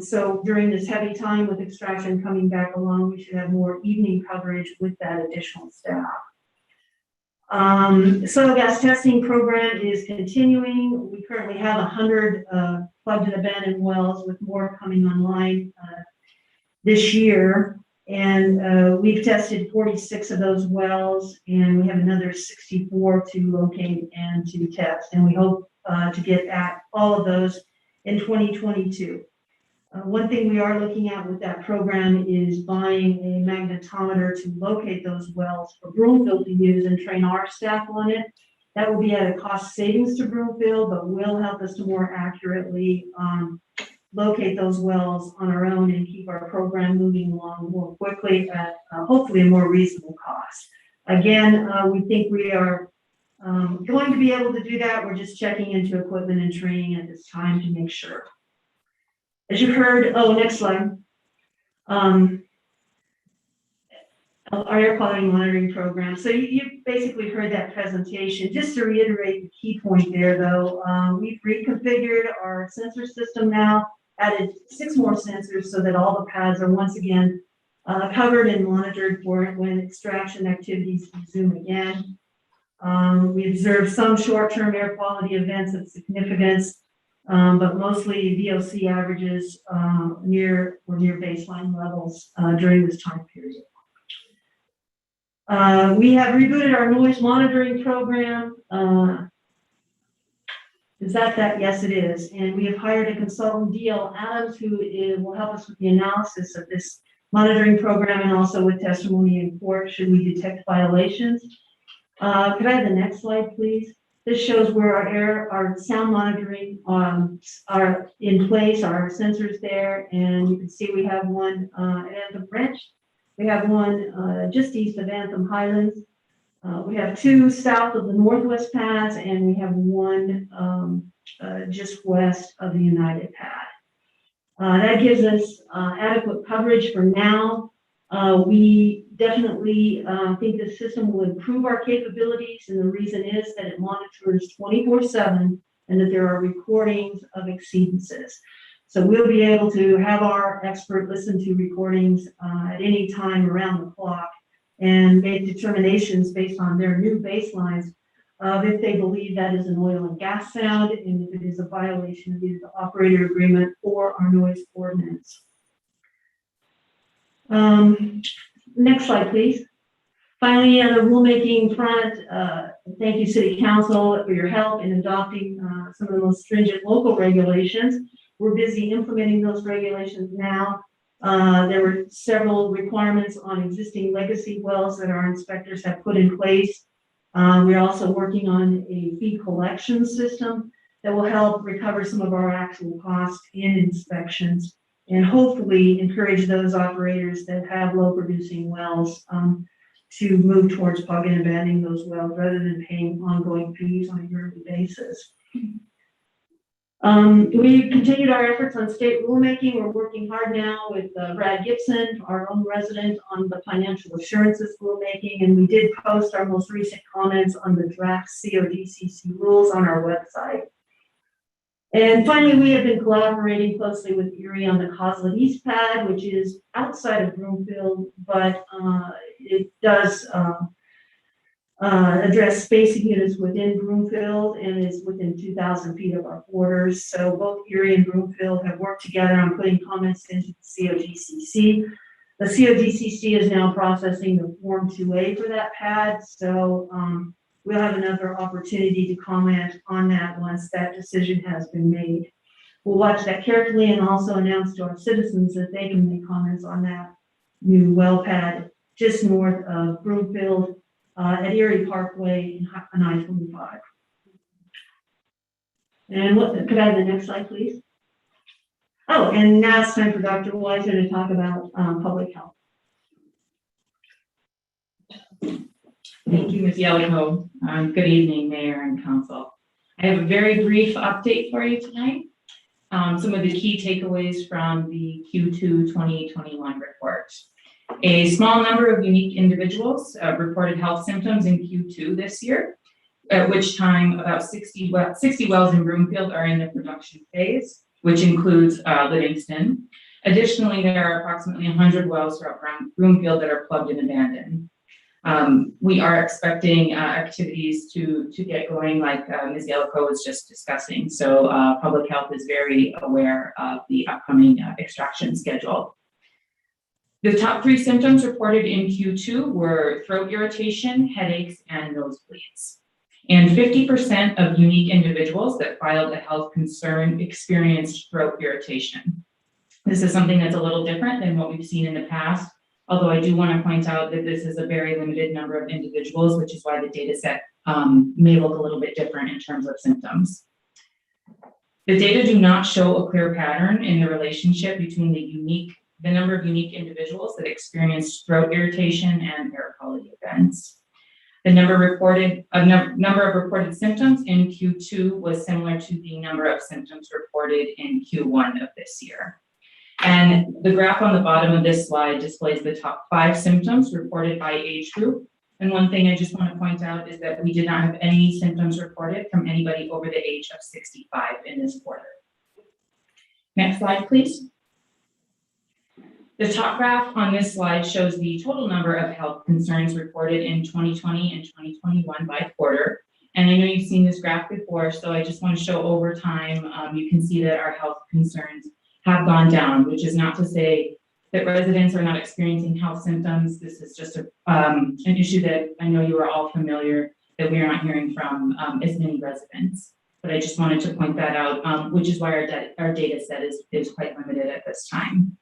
So during this heavy time with extraction coming back along, we should have more evening coverage with that additional staff. Soil gas testing program is continuing. We currently have 100 plugged and abandoned wells with more coming online this year. And we've tested 46 of those wells, and we have another 64 to locate and to test. And we hope to get at all of those in 2022. One thing we are looking at with that program is buying a magnetometer to locate those wells for Broomfield to use and train our staff on it. That will be at a cost savings to Broomfield, but will help us to more accurately locate those wells on our own and keep our program moving along more quickly at hopefully a more reasonable cost. Again, we think we are going to be able to do that. We're just checking into equipment and training at this time to make sure. As you heard, next slide. Our air quality monitoring program. So you basically heard that presentation. Just to reiterate the key point there though, we've reconfigured our sensor system now, added 6 more sensors so that all the pads are once again covered and monitored for when extraction activities resume again. We observed some short-term air quality events of significance, but mostly VOC averages were near baseline levels during this time period. We have rebooted our noise monitoring program. Is that? Yes, it is. And we have hired a consultant, DL Adams, who will help us with the analysis of this monitoring program and also with testimony in court should we detect violations. Could I have the next slide, please? This shows where our sound monitoring are in place, our sensors there, and you can see we have one at Anthem Branch. We have one just east of Anthem Highlands. We have 2 south of the Northwest Pass, and we have one just west of the United Pad. That gives us adequate coverage for now. We definitely think the system will improve our capabilities, and the reason is that it monitors 24/7 and that there are recordings of exceedances. So we'll be able to have our expert listen to recordings at any time around the clock and make determinations based on their new baselines of if they believe that is an oil and gas sound and if it is a violation of either the operator agreement or our noise ordinance. Next slide, please. Finally, on the rulemaking front, thank you, City Council, for your help in adopting some of the most stringent local regulations. We're busy implementing those regulations now. There were several requirements on existing legacy wells that our inspectors have put in place. We're also working on a fee collection system that will help recover some of our actual costs in inspections and hopefully encourage those operators that have low producing wells to move towards plug and abandoning those wells rather than paying ongoing fees on a yearly basis. We continued our efforts on state rulemaking. We're working hard now with Brad Gibson, our own resident, on the financial assurances rulemaking, and we did post our most recent comments on the draft CODCC rules on our website. And finally, we have been collaborating closely with Erie on the Coslet East pad, which is outside of Broomfield, but it does address spacing units within Broomfield and is within 2,000 feet of our borders. So both Erie and Broomfield have worked together on putting comments into the CODCC. The CODCC is now processing the Form 2A for that pad, so we'll have another opportunity to comment on that once that decision has been made. We'll watch that carefully and also announce to our citizens that they can make comments on that new well pad just north of Broomfield at Erie Parkway on I-25. And could I have the next slide, please? Oh, and now it's time for Dr. Weiser to talk about public health.
Thank you, Ms. Yellowcomb. Good evening, Mayor and Council. I have a very brief update for you tonight. Some of the key takeaways from the Q2 2021 report. A small number of unique individuals reported health symptoms in Q2 this year, at which time about 60 wells in Broomfield are in the production phase, which includes Livingston. Additionally, there are approximately 100 wells throughout Broomfield that are plugged and abandoned. We are expecting activities to get going like Ms. Yellowcomb was just discussing. So public health is very aware of the upcoming extraction schedule. The top 3 symptoms reported in Q2 were throat irritation, headaches, and nosebleeds. And 50% of unique individuals that filed a health concern experienced throat irritation. This is something that's a little different than what we've seen in the past, although I do want to point out that this is a very limited number of individuals, which is why the data set may look a little bit different in terms of symptoms. The data do not show a clear pattern in the relationship between the number of unique individuals that experienced throat irritation and air quality events. The number of reported symptoms in Q2 was similar to the number of symptoms reported in Q1 of this year. And the graph on the bottom of this slide displays the top 5 symptoms reported by age group. And one thing I just want to point out is that we did not have any symptoms reported from anybody over the age of 65 in this quarter. Next slide, please. The top graph on this slide shows the total number of health concerns reported in 2020 and 2021 by quarter. And I know you've seen this graph before, so I just want to show over time, you can see that our health concerns have gone down, which is not to say that residents are not experiencing health symptoms. This is just an issue that I know you are all familiar that we are not hearing from as many residents. But I just wanted to point that out, which is why our data set is quite limited at this time.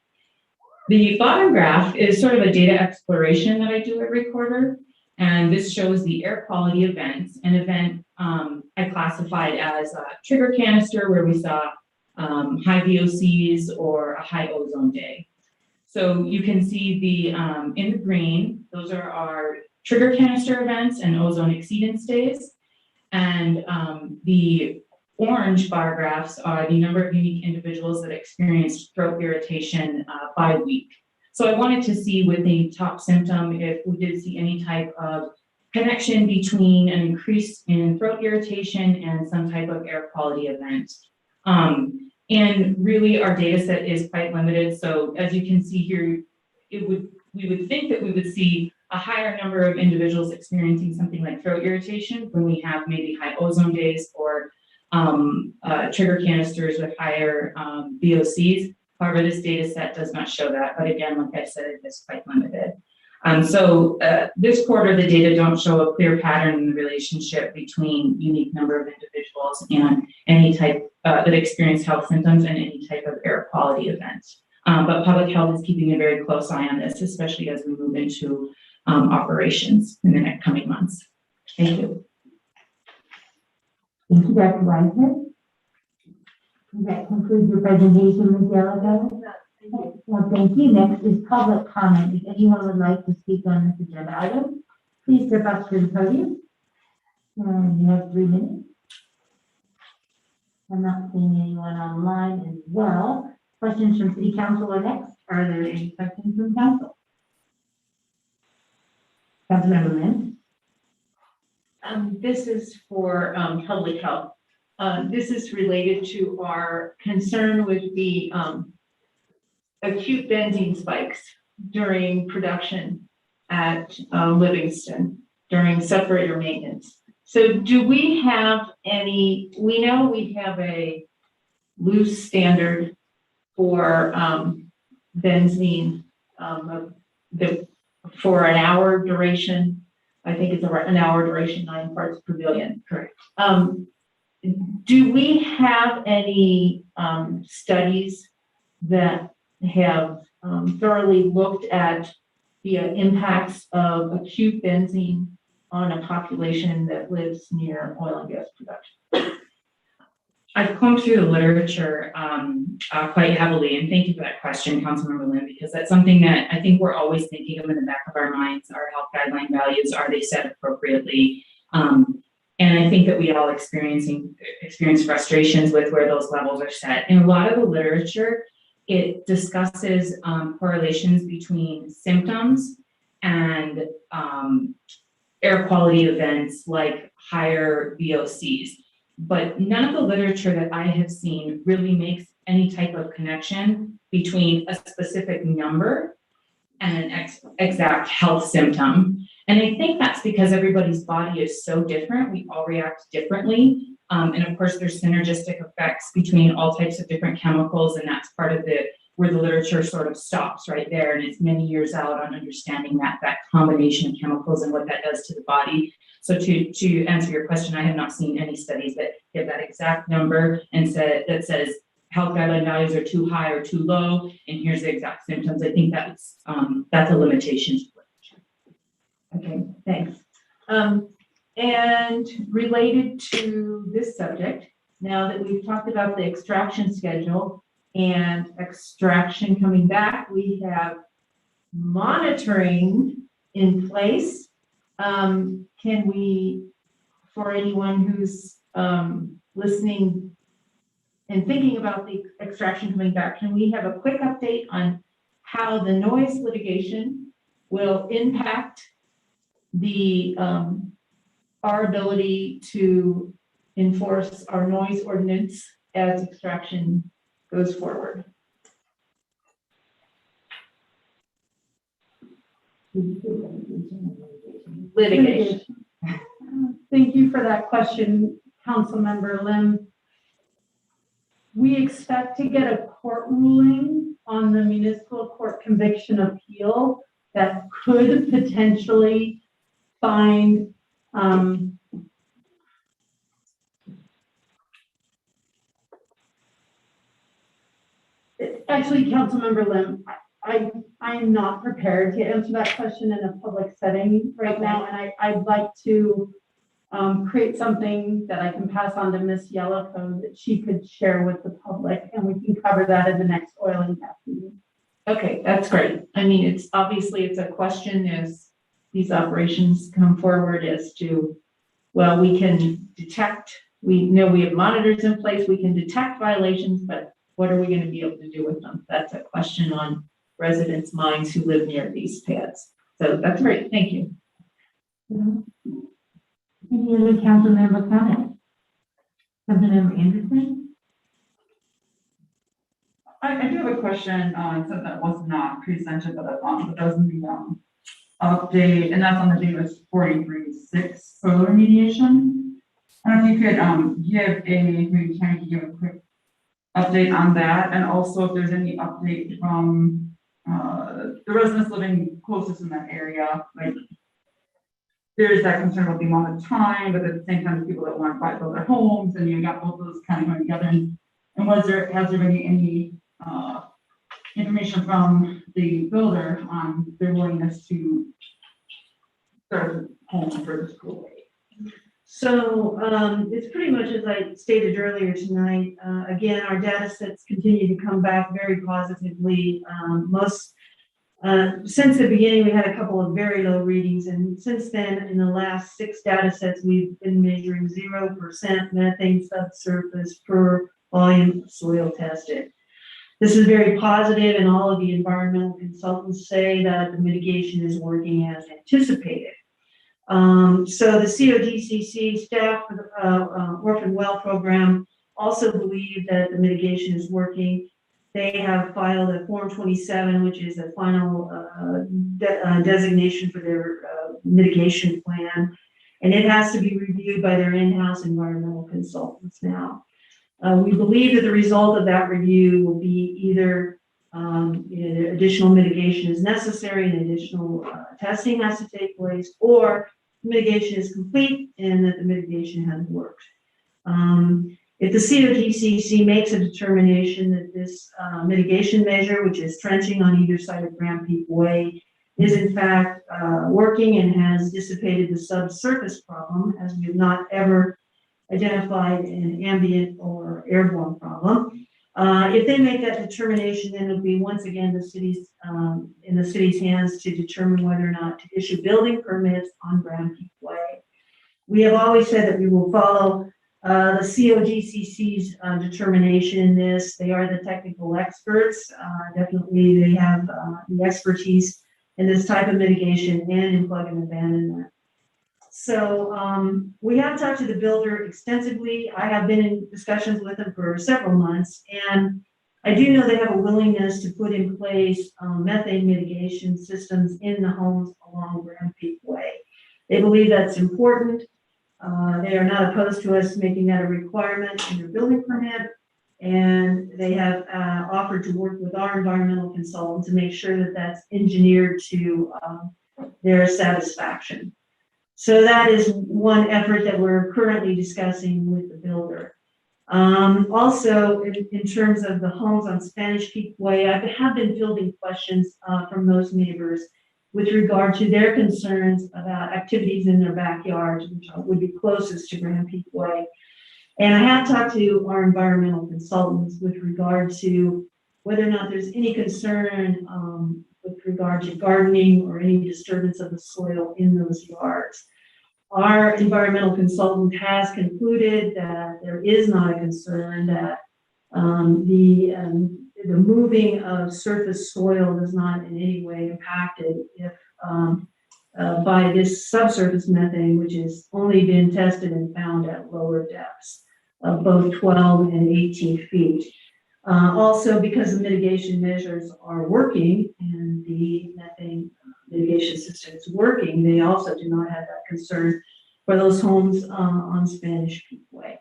The bottom graph is sort of a data exploration that I do every quarter. And this shows the air quality events. An event I classified as a trigger canister where we saw high VOCs or a high ozone day. So you can see the in the green, those are our trigger canister events and ozone exceedance days. And the orange bar graphs are the number of unique individuals that experienced throat irritation by week. So I wanted to see with the top symptom if we did see any type of connection between an increase in throat irritation and some type of air quality event. And really our data set is quite limited. So as you can see here, we would think that we would see a higher number of individuals experiencing something like throat irritation when we have maybe high ozone days or trigger canisters with higher VOCs. However, this data set does not show that, but again, like I said, it is quite limited. This quarter, the data don't show a clear pattern in the relationship between unique number of individuals and any type that experience health symptoms and any type of air quality event. But public health is keeping a very close eye on this, especially as we move into operations in the next coming months. Thank you.
Thank you, Dr. Wiseman. That concludes your presentation, Ms. Yellowbell. Well, thank you. Next is public comment. If anyone would like to speak on this agenda item, please step up to the podium. You have 3 minutes. I'm not seeing anyone online as well. Questions from City Council are next. Are there any questions from Council? Councilmember Lynn?
This is for public health. This is related to our concern with the acute benzene spikes during production at Livingston during separator maintenance. So do we have any, we know we have a loose standard for benzene for an hour duration. I think it's an hour duration, 9 parts per billion. Correct. Do we have any studies that have thoroughly looked at the impacts of acute benzene on a population that lives near oil and gas production?
I've combed through the literature quite heavily, and thank you for that question, Councilmember Lynn, because that's something that I think we're always thinking of in the back of our minds. Our health guideline values, are they set appropriately? And I think that we all experience frustrations with where those levels are set. In a lot of the literature, it discusses correlations between symptoms and air quality events like higher VOCs. But none of the literature that I have seen really makes any type of connection between a specific number and an exact health symptom. And I think that's because everybody's body is so different. We all react differently. And of course, there's synergistic effects between all types of different chemicals. And that's part of where the literature sort of stops right there. And it's many years out on understanding that combination of chemicals and what that does to the body. So to answer your question, I have not seen any studies that give that exact number and that says health guideline values are too high or too low, and here's the exact symptoms. I think that's a limitation to literature.
Okay, thanks. And related to this subject, now that we've talked about the extraction schedule and extraction coming back, we have monitoring in place. Can we, for anyone who's listening and thinking about the extraction coming back, can we have a quick update on how the noise litigation will impact our ability to enforce our noise ordinance as extraction goes forward? Litigation.
Thank you for that question, Councilmember Lim. We expect to get a court ruling on the municipal court conviction appeal that could potentially find actually, Councilmember Lim, I'm not prepared to answer that question in a public setting right now, and I'd like to create something that I can pass on to Ms. Yellowcone that she could share with the public, and we can cover that in the next oil and gas meeting.
Okay, that's great. I mean, it's a question as these operations come forward as to, well, we can detect, we know we have monitors in place, we can detect violations, but what are we going to be able to do with them? That's a question on residents' minds who live near these pads. So that's great. Thank you.
Any other council member comments? Councilmember Anderson?
I do have a question on something that was not presented, but I thought that doesn't be update, and that's on the Davis 43-6 solar remediation. I don't know if you could, give maybe Tammy could give a quick update on that, and also if there's any update from, the residents living closest in that area, like, there's that concern about the amount of time, but at the same time, the people that want to build their homes, and you got both of those kind of going together. And has there been any information from the builder on their willingness to start a home for the school?
So it's pretty much as I stated earlier tonight. Again, our data sets continue to come back very positively. Since the beginning, we had a couple of very low readings, and since then, in the last 6 data sets, we've been measuring 0% methane subsurface per volume of soil tested. This is very positive, and all of the environmental consultants say that the mitigation is working as anticipated. So the COGCC staff for the Orphan Well program also believe that the mitigation is working. They have filed a Form 27, which is a final designation for their mitigation plan, and it has to be reviewed by their in-house environmental consultants now. We believe that the result of that review will be either additional mitigation is necessary and additional testing has to take place, or mitigation is complete and that the mitigation has worked. If the COGCC makes a determination that this mitigation measure, which is trenching on either side of Grand Peak Way, is in fact working and has dissipated the subsurface problem, as we have not ever identified an ambient or airborne problem. If they make that determination, then it'll be once again in the city's hands to determine whether or not to issue building permits on Grand Peak Way. We have always said that we will follow the COGCC's determination in this. They are the technical experts. Definitely, they have the expertise in this type of mitigation and in plug and abandonment. So we have talked to the builder extensively. I have been in discussions with them for several months, and I do know they have a willingness to put in place methane mitigation systems in the homes along Grand Peak Way. They believe that's important. They are not opposed to us making that a requirement in their building permit, and they have offered to work with our environmental consultant to make sure that that's engineered to their satisfaction. So that is one effort that we're currently discussing with the builder. Also, in terms of the homes on Spanish Peak Way, I have been fielding questions from those neighbors with regard to their concerns about activities in their backyards, which would be closest to Grand Peak Way. And I have talked to our environmental consultants with regard to whether or not there's any concern with regard to gardening or any disturbance of the soil in those yards. Our environmental consultant has concluded that there is not a concern, that the moving of surface soil does not in any way impact it if by this subsurface methane, which has only been tested and found at lower depths of both 12 and 18 feet. Also, because the mitigation measures are working and the methane mitigation system is working, they also do not have that concern for those homes on Spanish Peak Way.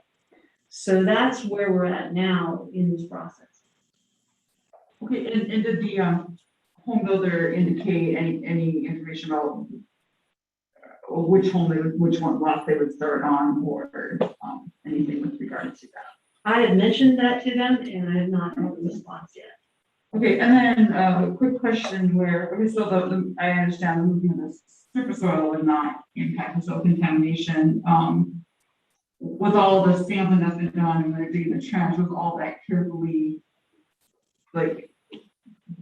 So that's where we're at now in this process.
Okay, and did the home builder indicate any information about which one lot they would start on, or anything with regard to that?
I have mentioned that to them, and I have not had a response yet.
Okay, and then a quick question where, okay, so I understand the moving of the surface soil would not impact the soil contamination. With all the sampling that's been done and they're doing the trench, was all that carefully, like,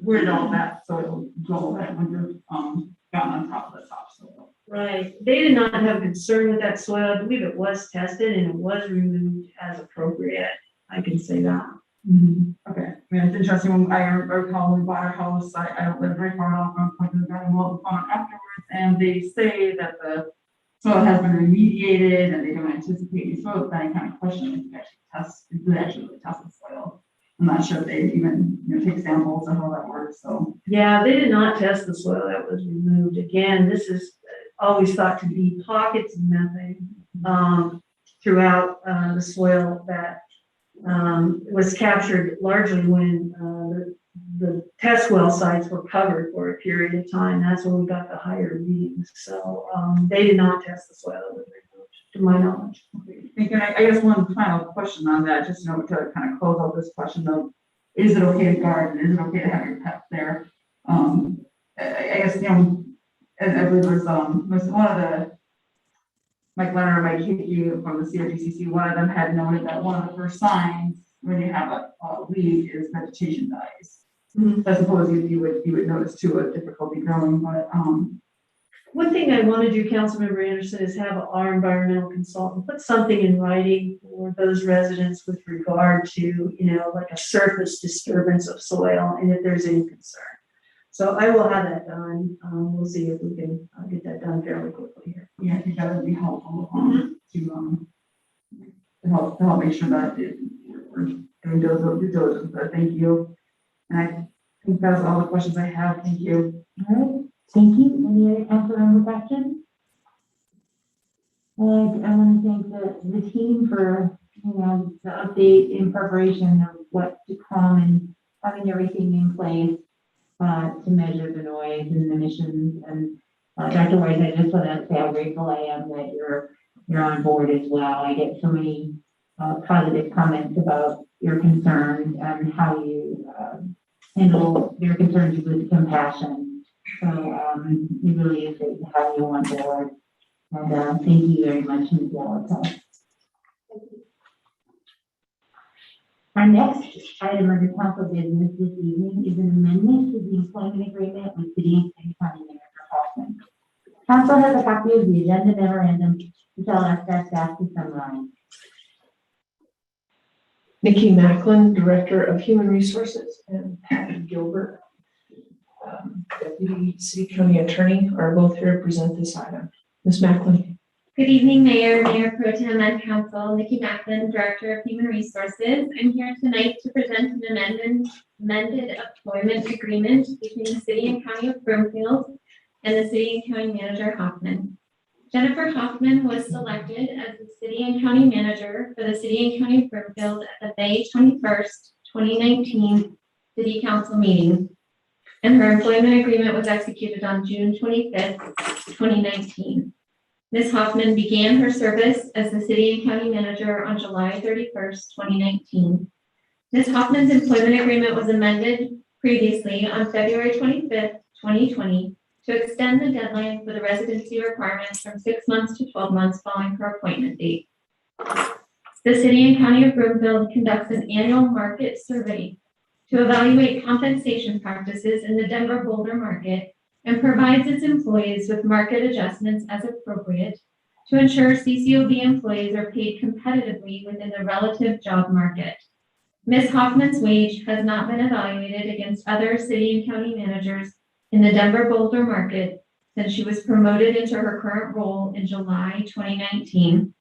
where did all that soil go that when you're gotten on top of the topsoil?
Right. They did not have a concern with that soil. I believe it was tested and it was removed as appropriate. I can say that.
Okay. I mean, it's interesting. When I recall when we bought our house, I don't live very far off from Point of the Garden Wall afterwards, and they say that the soil has been remediated and they don't anticipate any soil. Then I kind of question if you actually test, if you actually really test the soil I'm not sure if they even, take samples or how that works, so.
Yeah, they did not test the soil that was removed. Again, this is always thought to be pockets of methane throughout the soil that was captured largely when the test well sites were covered for a period of time. That's when we got the higher readings. So they did not test the soil that was removed, to my knowledge.
Thank you. And I guess one final question on that, just, to kind of close out this question of, is it okay to garden? Is it okay to have your pet there? I guess, I believe it was one of the, Mike Leonard and Mike Hickey from the COGCC, one of them had noted that one of the first signs when you have a weed is vegetation dies.
Mhm.
So I suppose you would notice too a difficulty growing, but
One thing I want to do, Councilmember Anderson, is have our environmental consultant put something in writing for those residents with regard to, like a surface disturbance of soil and if there's any concern. So I will have that done. We'll see if we can get that done fairly quickly here.
yeah, I think that would be helpful to help make sure that we're doing due diligence. But thank you, and I think that's all the questions I have. Thank you.
All right, thank you. Any other council member questions? And I want to thank the team for, the update in preparation of what to come and having everything in place to measure the noise and emissions. And Dr. Weiss, I just want to say how grateful I am that you're on board as well. I get so many positive comments about your concerns and how you handle your concerns with compassion. So it really is great to have you on board. And thank you very much, Ms. Yellowtail. Our next item under council business this evening is an amendment to the employment agreement with City and County Manager Hoffman. Council has a copy of the agenda memorandum, which I'll ask our staff to summarize.
Nikki Macklin, Director of Human Resources, and Patty Gilbert, Deputy City County Attorney, are both here to present this item. Ms. Macklin.
Good evening, Mayor, Mayor Pro Tem and Council. Nikki Macklin, Director of Human Resources. I'm here tonight to present an amended employment agreement between the City and County of Broomfield and the City and County Manager Hoffman. Jennifer Hoffman was selected as the City and County Manager for the City and County of Broomfield at the May 21st, 2019 City Council meeting, and her employment agreement was executed on June 25th, 2019. Ms. Hoffman began her service as the City and County Manager on July 31st, 2019. Ms. Hoffman's employment agreement was amended previously on February 25th, 2020 to extend the deadline for the residency requirements from 6 months to 12 months following her appointment date. The City and County of Broomfield conducts an annual market survey to evaluate compensation practices in the Denver Boulder market and provides its employees with market adjustments as appropriate to ensure CCOB employees are paid competitively within the relative job market. Ms. Hoffman's wage has not been evaluated against other city and county managers in the Denver Boulder market since she was promoted into her current role in July 2019,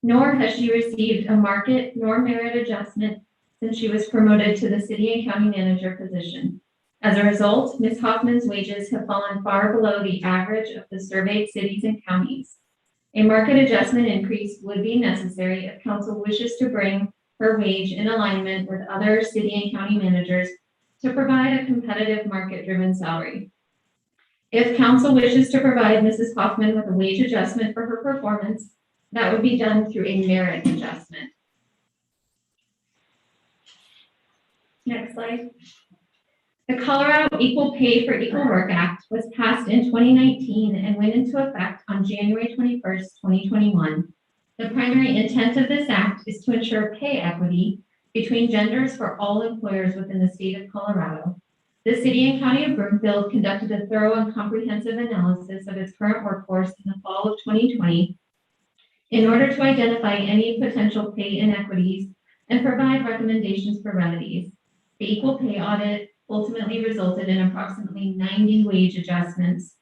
nor has she received a market nor merit adjustment since she was promoted to the city and county manager position. As a result, Ms. Hoffman's wages have fallen far below the average of the surveyed cities and counties. A market adjustment increase would be necessary if council wishes to bring her wage in alignment with other city and county managers to provide a competitive market-driven salary. If council wishes to provide Mrs. Hoffman with a wage adjustment for her performance, that would be done through a merit adjustment. Next slide. The Colorado Equal Pay for Equal Work Act was passed in 2019 and went into effect on January 21st, 2021. The primary intent of this act is to ensure pay equity between genders for all employers within the state of Colorado. The City and County of Broomfield conducted a thorough and comprehensive analysis of its current workforce in the fall of 2020 in order to identify any potential pay inequities and provide recommendations for remedies. The equal pay audit ultimately resulted in approximately 90 wage adjustments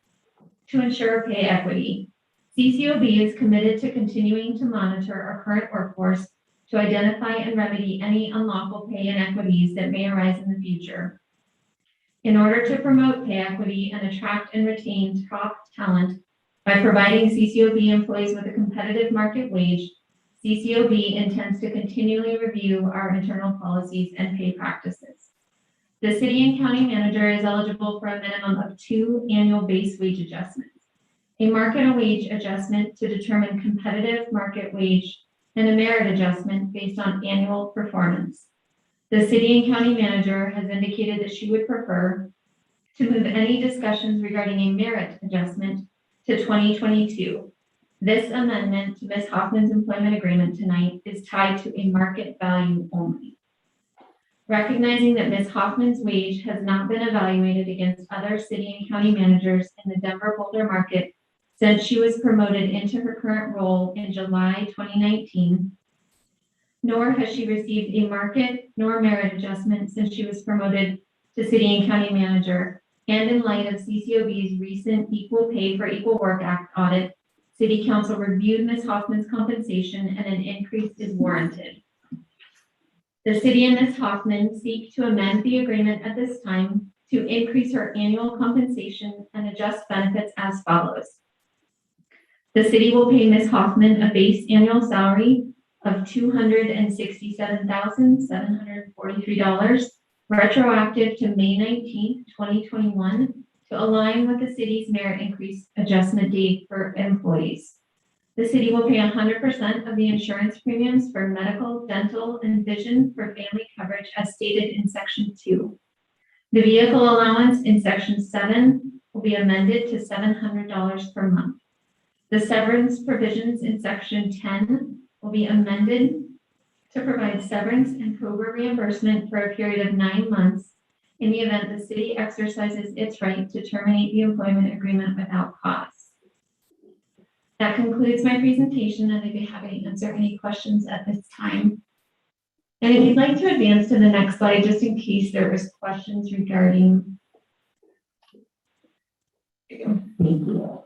to ensure pay equity. CCOB is committed to continuing to monitor our current workforce to identify and remedy any unlawful pay inequities that may arise in the future. In order to promote pay equity and attract and retain top talent by providing CCOB employees with a competitive market wage, CCOB intends to continually review our internal policies and pay practices. The city and county manager is eligible for a minimum of 2 annual base wage adjustments, a market wage adjustment to determine competitive market wage, and a merit adjustment based on annual performance. The city and county manager has indicated that she would prefer to move any discussions regarding a merit adjustment to 2022. This amendment to Ms. Hoffman's employment agreement tonight is tied to a market value only. Recognizing that Ms. Hoffman's wage has not been evaluated against other city and county managers in the Denver-Boulder market since she was promoted into her current role in July 2019, nor has she received a market nor merit adjustment since she was promoted to city and county manager, and in light of CCOB's recent Equal Pay for Equal Work Act audit, City Council reviewed Ms. Hoffman's compensation and an increase is warranted. The city and Ms. Hoffman seek to amend the agreement at this time to increase her annual compensation and adjust benefits as follows. The city will pay Ms. Hoffman a base annual salary of $267,743, retroactive to May 19th, 2021, to align with the city's merit increase adjustment date for employees. The city will pay 100% of the insurance premiums for medical, dental, and vision for family coverage as stated in Section 2. The vehicle allowance in Section 7 will be amended to $700 per month. The severance provisions in Section 10 will be amended to provide severance and COBRA reimbursement for a period of 9 months in the event the city exercises its right to terminate the employment agreement without cause. That concludes my presentation, and I'd be happy to answer any questions at this time. And if you'd like to advance to the next slide, just in case there was questions regarding.
Thank you.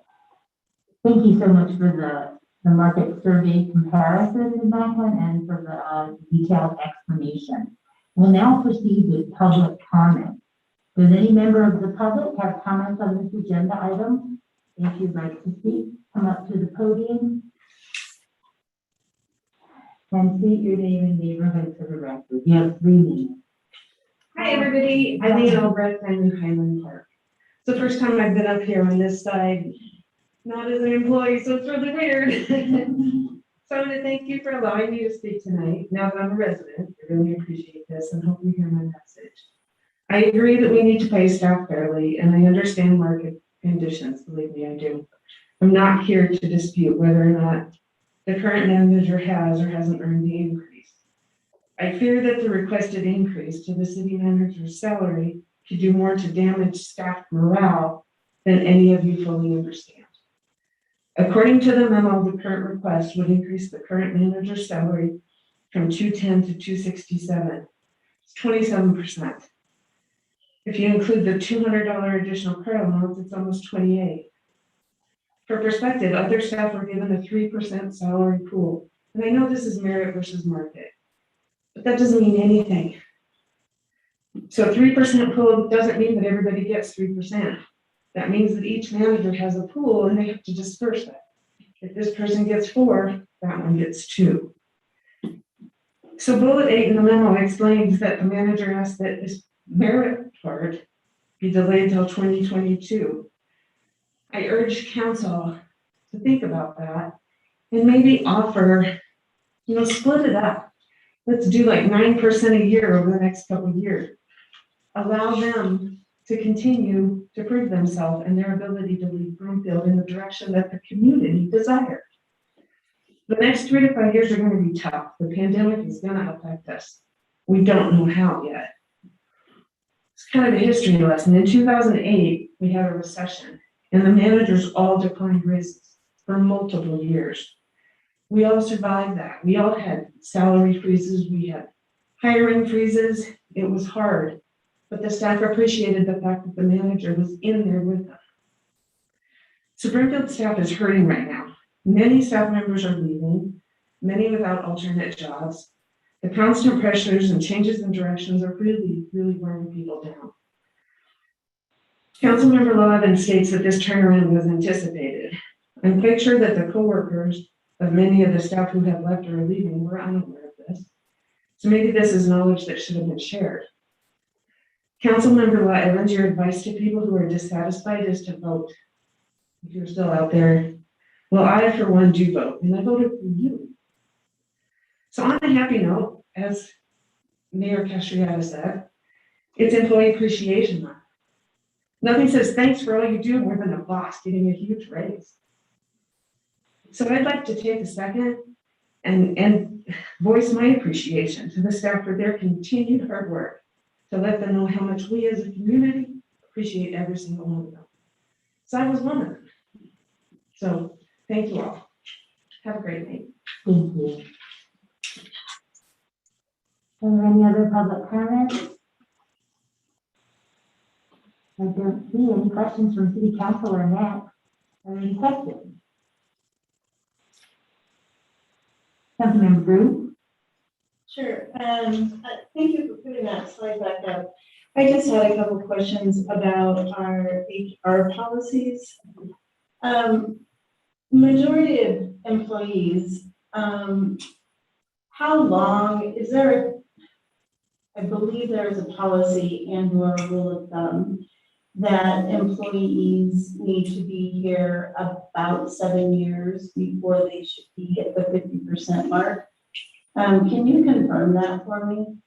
Thank you so much for the market survey comparison in that one and for the detailed explanation. We'll now proceed with public comment. Does any member of the public have comments on this agenda item? If you'd like to speak, come up to the podium and state your name and neighborhood for the record. You have 3 minutes.
Hi, everybody. Eileen Albrecht. I'm in Highland Park. It's the first time I've been up here on this side, not as an employee, so it's really weird. So I want to thank you for allowing me to speak tonight. Now that I'm a resident, I really appreciate this and hope you hear my message. I agree that we need to pay staff fairly, and I understand market conditions. Believe me, I do. I'm not here to dispute whether or not the current manager has or hasn't earned the increase. I fear that the requested increase to the city manager's salary could do more to damage staff morale than any of you fully understand. According to the memo, the current request would increase the current manager's salary from $210 to $267. It's 27%. If you include the $200 additional credit allowance, it's almost 28. For perspective, other staff were given a 3% salary pool. And I know this is merit versus market, but that doesn't mean anything. So 3% pool doesn't mean that everybody gets 3%. That means that each manager has a pool and they have to disperse it. If this person gets 4, that one gets 2. So bullet 8 in the memo explains that the manager asked that this merit part be delayed till 2022. I urge council to think about that and maybe offer, split it up. Let's do like 9% a year over the next couple of years. Allow them to continue to prove themselves and their ability to lead Broomfield in the direction that the community desires. The next 3 to 5 years are going to be tough. The pandemic is going to affect us. We don't know how yet. It's kind of a history lesson. In 2008, we had a recession, and the managers all declined raises for multiple years. We all survived that. We all had salary freezes. We had hiring freezes. It was hard. But the staff appreciated the fact that the manager was in there with them. So Broomfield staff is hurting right now. Many staff members are leaving, many without alternate jobs. The constant pressures and changes in directions are really, really wearing people down. Councilmember Law then states that this turnaround was anticipated. I'm quite sure that the coworkers of many of the staff who have left or are leaving were unaware of this. So maybe this is knowledge that should have been shared. Councilmember Law Evans, your advice to people who are dissatisfied is to vote. If you're still out there, well, I for one do vote, and I voted for you. So on a happy note, as Mayor Castriata said, it's Employee Appreciation Month. Nothing says thanks for all you do more than a boss getting a huge raise. So I'd like to take a second and voice my appreciation to the staff for their continued hard work, to let them know how much we as a community appreciate every single one of them. So I was one of them. So thank you all. Have a great night.
Thank you. Are there any other public comments? I don't see any questions from City Council or Matt. Are there any questions? Councilmember Drew?
Sure, thank you for putting that slide back up. I just had a couple of questions about our HR policies. Majority of employees, how long, is there, I believe there is a policy and or a rule of thumb that employees need to be here about 7 years before they should be at the 50% mark. Can you confirm that for me?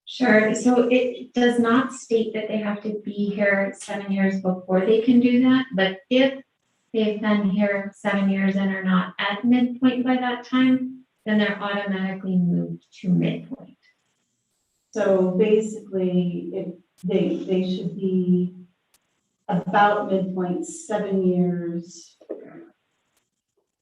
Sure. So it does not state that they have to be here 7 years before they can do that. But if they've been here 7 years and are not at midpoint by that time, then they're automatically moved to midpoint.
So basically, if they should be about midpoint 7 years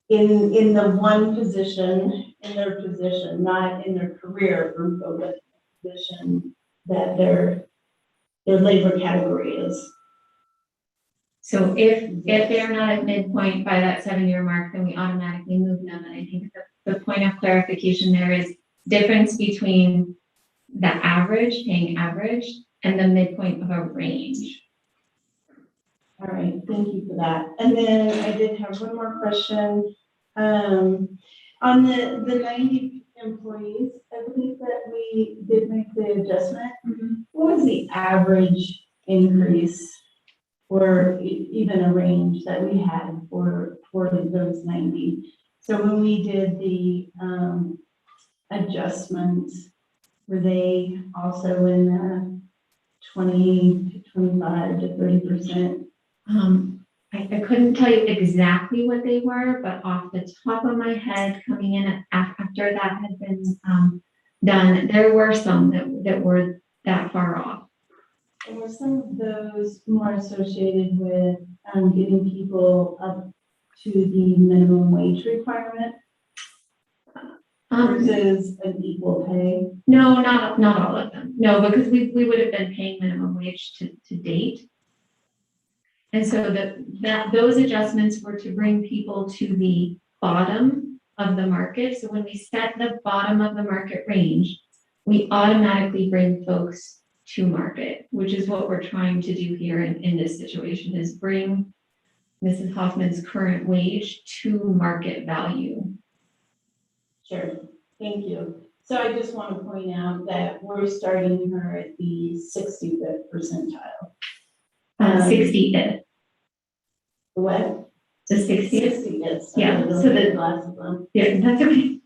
in the one position, in their position, not in their career group of the position that their labor category is.
So if they're not at midpoint by that 7 year mark, then we automatically move them. And I think the point of clarification there is difference between the average, paying average, and the midpoint of a range.
All right, thank you for that. And then I did have one more question. On the 90 employees, I believe that we did make the adjustment. What was the average increase or even a range that we had for those 90? So when we did the adjustments, were they also in the 20 to 25 to 30%?
I couldn't tell you exactly what they were, but off the top of my head, coming in after that had been done, there were some that were that far off.
And were some of those more associated with getting people up to the minimum wage requirement versus an equal pay?
No, not all of them. No, because we would have been paying minimum wage to date. And so those adjustments were to bring people to the bottom of the market. So when we set the bottom of the market range, we automatically bring folks to market, which is what we're trying to do here in this situation, is bring Mrs. Hoffman's current wage to market value.
Sure, thank you. So I just want to point out that we're starting her at the 65th percentile.
60th.
What?
The 60th?
60th.
Yeah.
So
So
the glasses on.
Yeah, that's okay.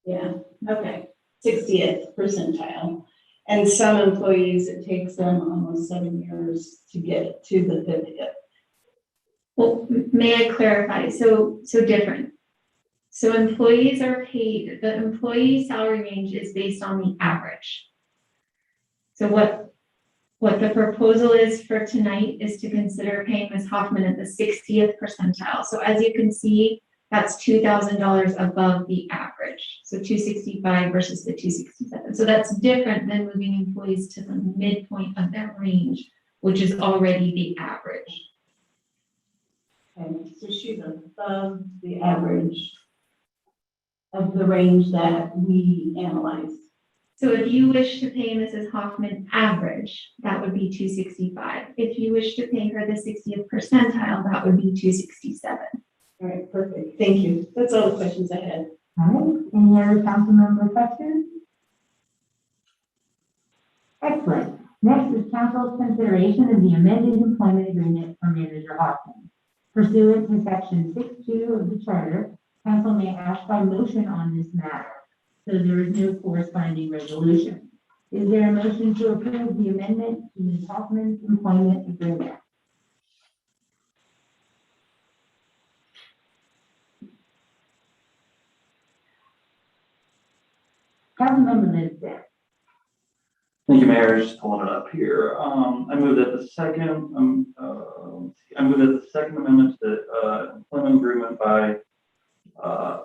Yeah, okay. 60th percentile. And some employees, it takes them almost 7 years to get to the 50th.
Well, may I clarify? So different. So employees are paid, the employee salary range is based on the average. So what the proposal is for tonight is to consider paying Ms. Hoffman at the 60th percentile. So as you can see, that's $2,000 above the average. So 265 versus the 267. So that's different than moving employees to the midpoint of their range, which is already the average.
Okay, so she's above the average of the range that we analyzed.
So if you wish to pay Mrs. Hoffman average, that would be 265. If you wish to pay her the 60th percentile, that would be 267.
All right, perfect. Thank you. That's all the questions I had.
All right, any other council member questions? Excellent. Next is council's consideration of the amended employment agreement for Manager Hoffman. Pursuant to section 6.2 of the charter, council may act by motion on this matter, so there is no corresponding resolution. Is there a motion to approve the amendment to Ms. Hoffman's employment agreement? Councilmember Lindsay.
Thank you, Mayor. Just pulling it up here. I move that the second, I move that the second amendment to the employment agreement by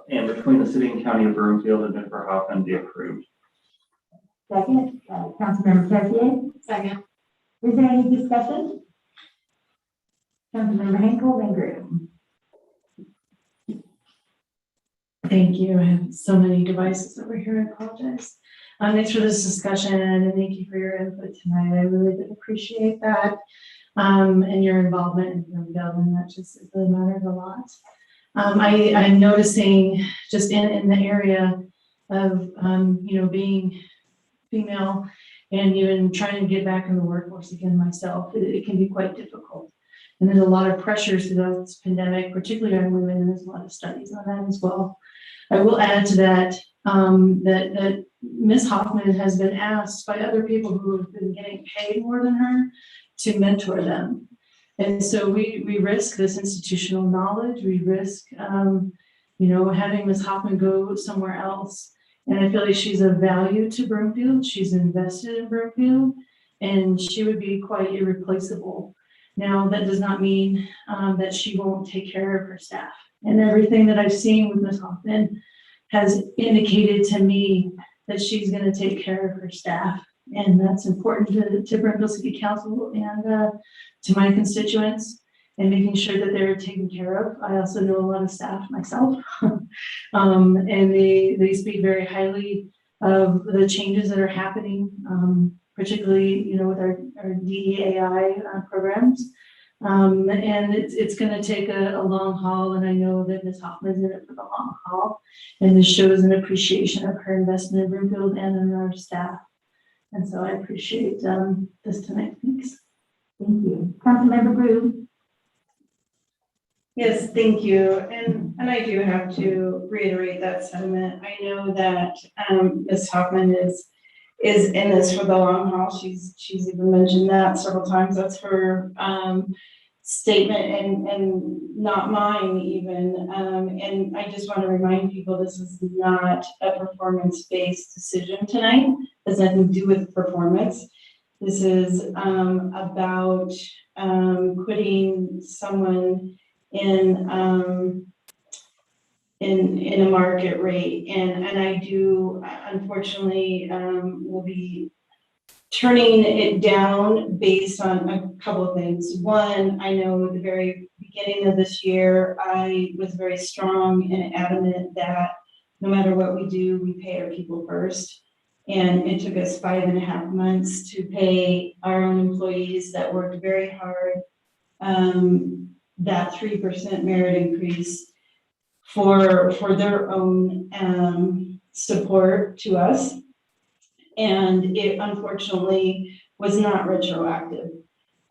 and between the city and county of Broomfield and Jennifer Hoffman be approved.
Second, Councilmember Tessier.
Second.
Is there any discussion? Councilmember Henkel, then Graham.
Thank you. I have so many devices over here. I apologize. Thanks for this discussion and thank you for your input tonight. I really did appreciate that. And your involvement in Broomfield, and that just it really matters a lot. I'm noticing just in the area of, being female and even trying to get back in the workforce again myself, it can be quite difficult. And there's a lot of pressures throughout this pandemic, particularly on women, and there's a lot of studies on that as well. I will add to that, that Ms. Hoffman has been asked by other people who have been getting paid more than her to mentor them. And so we risk this institutional knowledge, we risk, having Ms. Hoffman go somewhere else. And I feel like she's of value to Broomfield, she's invested in Broomfield, and she would be quite irreplaceable. Now, that does not mean that she won't take care of her staff. And everything that I've seen with Ms. Hoffman has indicated to me that she's going to take care of her staff. And that's important to Broomfield City Council and to my constituents, and making sure that they're taken care of. I also know a lot of staff myself, and they speak very highly of the changes that are happening, particularly with our DEAI programs. And it's going to take a long haul, and I know that Ms. Hoffman's in it for the long haul, and this shows an appreciation of her investment in Broomfield and in our staff. And so I appreciate this tonight. Thanks.
Thank you. Councilmember Groom.
Yes, thank you. And I do have to reiterate that sentiment. I know that Ms. Hoffman is in this for the long haul. She's even mentioned that several times. That's her statement and not mine even. And I just want to remind people this is not a performance-based decision tonight. It has nothing to do with performance. This is about putting someone in a market rate. And I do, unfortunately, will be turning it down based on a couple of things. One, I know at the very beginning of this year, I was very strong and adamant that no matter what we do, we pay our people first. And it took us 5.5 months to pay our own employees that worked very hard, that 3% merit increase for their own support to us. And it unfortunately was not retroactive.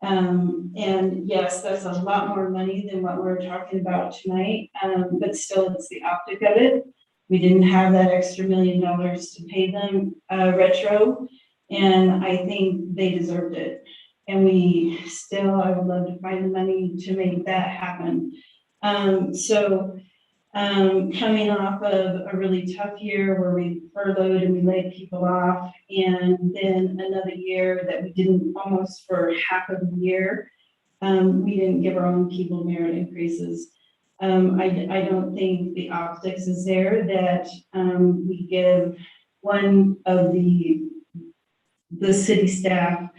And yes, that's a lot more money than what we're talking about tonight, but still it's the optic of it. We didn't have that extra $1 million to pay them retro, and I think they deserved it. And I would love to find the money to make that happen. Coming off of a really tough year where we furloughed and we laid people off, and then another year that we didn't almost for half of the year, we didn't give our own people merit increases. I don't think the optics is there that we give one of the city staff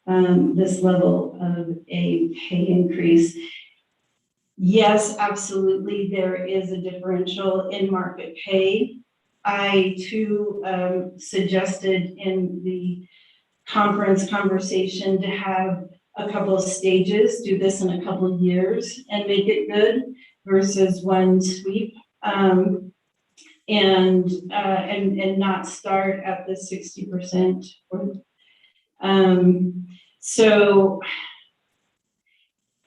this level of a pay increase. Yes, absolutely, there is a differential in market pay,
I too suggested in the conversation to have a couple of stages, do this in a couple of years and make it good versus one sweep. And not start at the 60%. So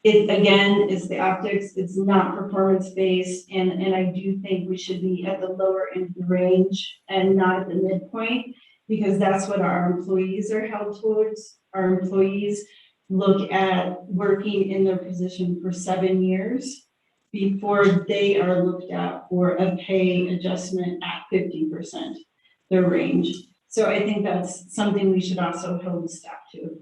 it again is the optics, it's not performance-based, and I do think we should be at the lower end of the range and not at the midpoint, because that's what our employees are held towards. Our employees look at working in their position for 7 years before they are looked at for a pay adjustment at 50%, their range. So I think that's something we should also hold the staff to.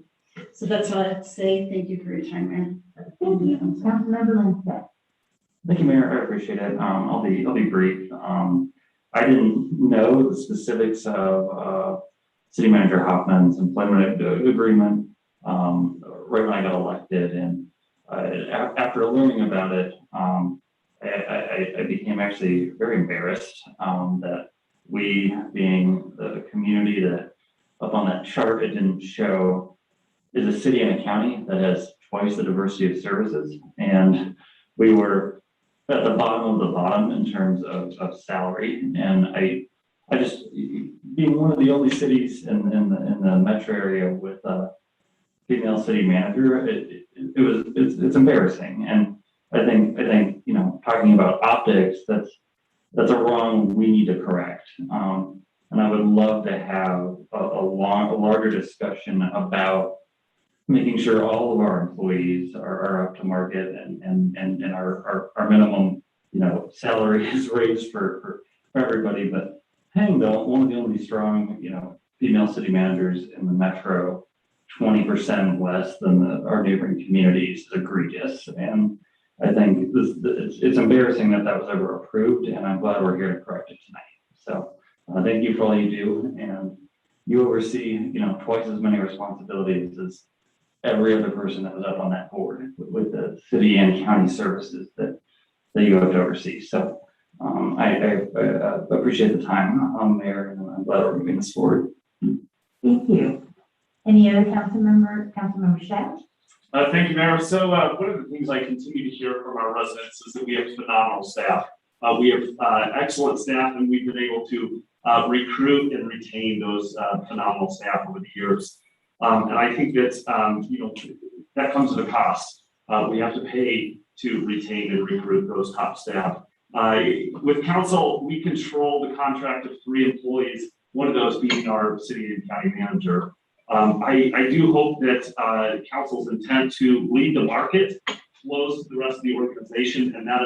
So that's all I have to say. Thank you for your time, Mayor.
Thank you, Councilmember Lindstedt.
Thank you, Mayor. I appreciate it. I'll be brief. I didn't know the specifics of City Manager Hoffman's employment agreement right when I got elected, and after learning about it, I became actually very embarrassed that we, being the community that up on that chart it didn't show, is a city and a county that has twice the diversity of services, and we were at the bottom of the bottom in terms of salary. And I just, being one of the only cities in the metro area with a female city manager, it's embarrassing. And I think you know, talking about optics, that's a wrong we need to correct. And I would love to have a larger discussion about making sure all of our employees are up to market and our minimum, you know, salary is raised for everybody. But paying one of the only strong, you know, female city managers in the metro 20% less than our neighboring communities is egregious. And I think it's embarrassing that was ever approved, and I'm glad we're here to correct it tonight. So thank you for all you do, and you oversee, you know, twice as many responsibilities as every other person that was up on that board with the city and county services that you have to oversee. So I appreciate the time, Mayor, and I'm glad we're moving this forward.
Thank you. Any other Councilmember Shaft?
Thank you, Mayor. So one of the things I continue to hear from our residents is that we have phenomenal staff. We have excellent staff, and we've been able to recruit and retain those phenomenal staff over the years. And I think that, you know, that comes at a cost. We have to pay to retain and recruit those top staff. With council, we control the contract of 3 employees, one of those being our city and county manager. I do hope that council's intent to lead the market flows to the rest of the organization, and that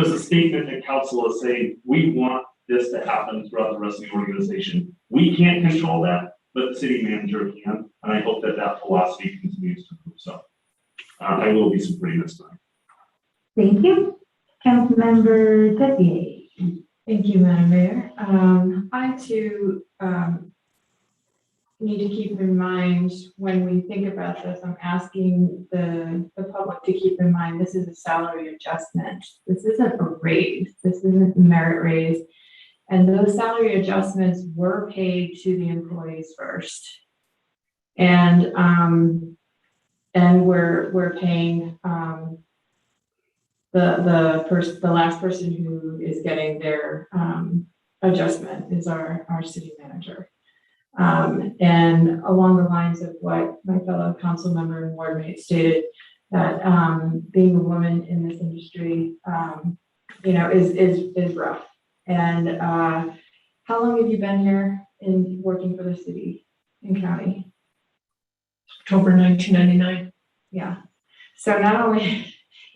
is a statement that council is saying, we want this to happen throughout the rest of the organization. We can't control that, but the city manager can, and I hope that philosophy continues to move. So I will be supporting this time.
Thank you. Councilmember Tessier.
Thank you, Madam Mayor. I too need to keep in mind when we think about this, I'm asking the public to keep in mind, this is a salary adjustment. This isn't a raise. This isn't a merit raise. And those salary adjustments were paid to the employees first. And we're paying the last person who is getting their adjustment is our city manager. And along the lines of what my fellow council member and ward mate stated, that being a woman in this industry, you know, is rough. And how long have you been here in working for the city and county?
October 1999.
Yeah. So not only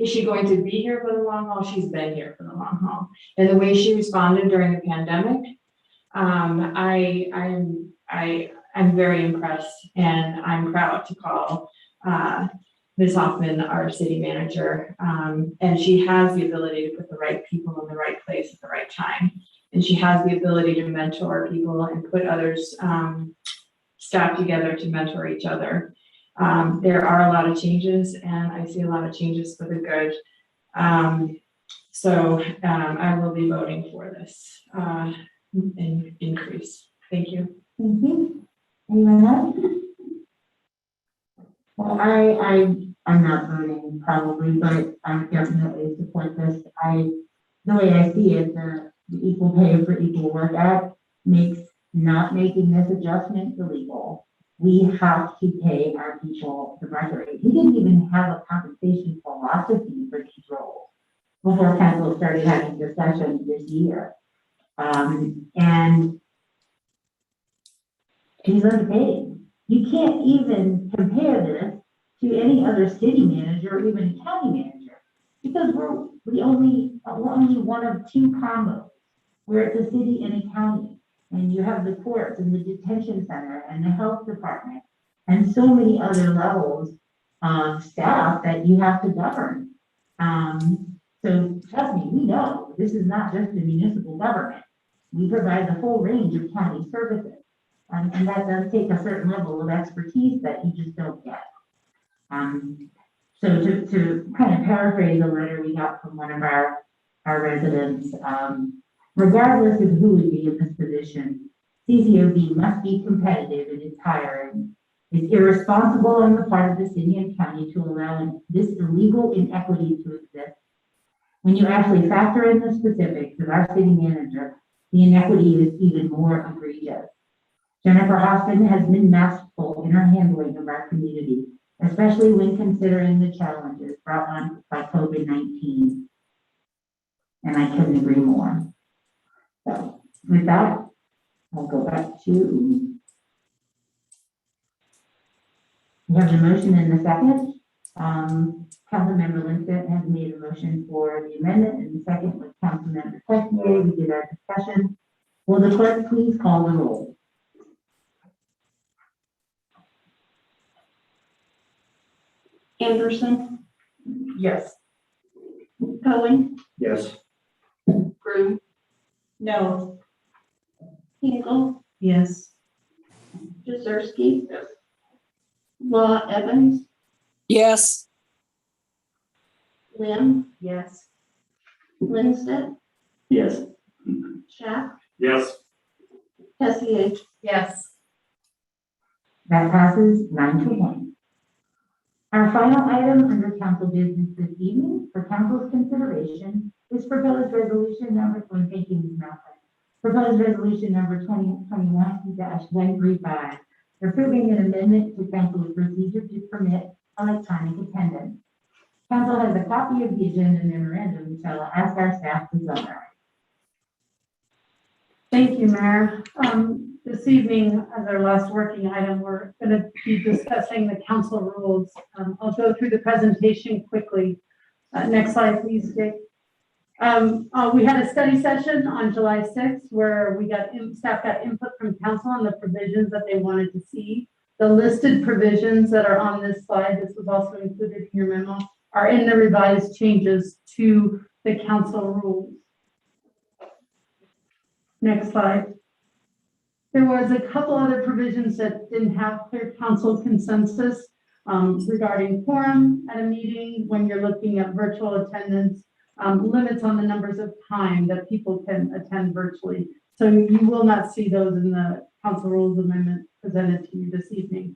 is she going to be here for the long haul, she's been here for the long haul. And the way she responded during the pandemic, I'm very impressed, and I'm proud to call Ms. Hoffman our city manager. And she has the ability to put the right people in the right place at the right time. And she has the ability to mentor people and put others, staff together to mentor each other. There are a lot of changes, and I see a lot of changes for the good. So I will be voting for this.
and increase. Thank you.
Thank you. Anyone else?
Well, I'm not voting probably, but I definitely support this. The way I see it, the Equal Pay for Equal Work Act makes not making this adjustment illegal. We have to pay our people the market rate. We didn't even have a compensation philosophy for these roles before council started having discussions this year. And he's underpaid. You can't even compare this to any other city manager or even a county manager because we're only one of two combos. We're at the city and a county, and you have the courts and the detention center and the health department and so many other levels of staff that you have to govern. So trust me, we know this is not just the municipal government. We provide the full range of county services. And that does take a certain level of expertise that you just don't get. So to kind of paraphrase a letter we got from one of our residents, regardless of who would be in this position, CCOB must be competitive in its hiring. It's irresponsible on the part of the city and county to allow this illegal inequity to exist. When you actually factor in the specifics of our city manager, the inequity is even more egregious. Jennifer Austin has been masterful in her handling of our community, especially when considering the challenges brought on by COVID-19. And I couldn't agree more. So with that, I'll go back to, we have the motion and the second. Councilmember Linstead has made a motion for the amendment, and the second was Councilmember Tessier. We did our discussion. Will the clerk please call the roll?
Anderson,
Yes.
Cohen,
Yes.
Groom, no. Hinkle,
Yes.
Jazerski. Yes. Law Evans,
Yes.
Lim,
Yes.
Linstead,
Yes.
Shack,
Yes.
Tessier.
Yes.
That passes 9-1. Our final item under council business this evening for council's consideration is proposed resolution number, thank you, Ms. Malcolm. Proposed resolution number 2021-135, approving an amendment to council's procedure to permit electronic attendance. Council has a copy of the agenda memorandum, which I will ask our staff to summarize.
Thank you, Mayor. This evening, as our last working item, we're going to be discussing the council rules. I'll go through the presentation quickly. Next slide, please, Dick. We had a study session on July 6th where staff got input from council on the provisions that they wanted to see. The listed provisions that are on this slide, this was also included in your memo, are in the revised changes to the council rules. Next slide. There was a couple other provisions that didn't have clear council consensus regarding quorum at a meeting when you're looking at virtual attendance, limits on the numbers of time that people can attend virtually. So you will not see those in the council rules amendment presented to you this evening.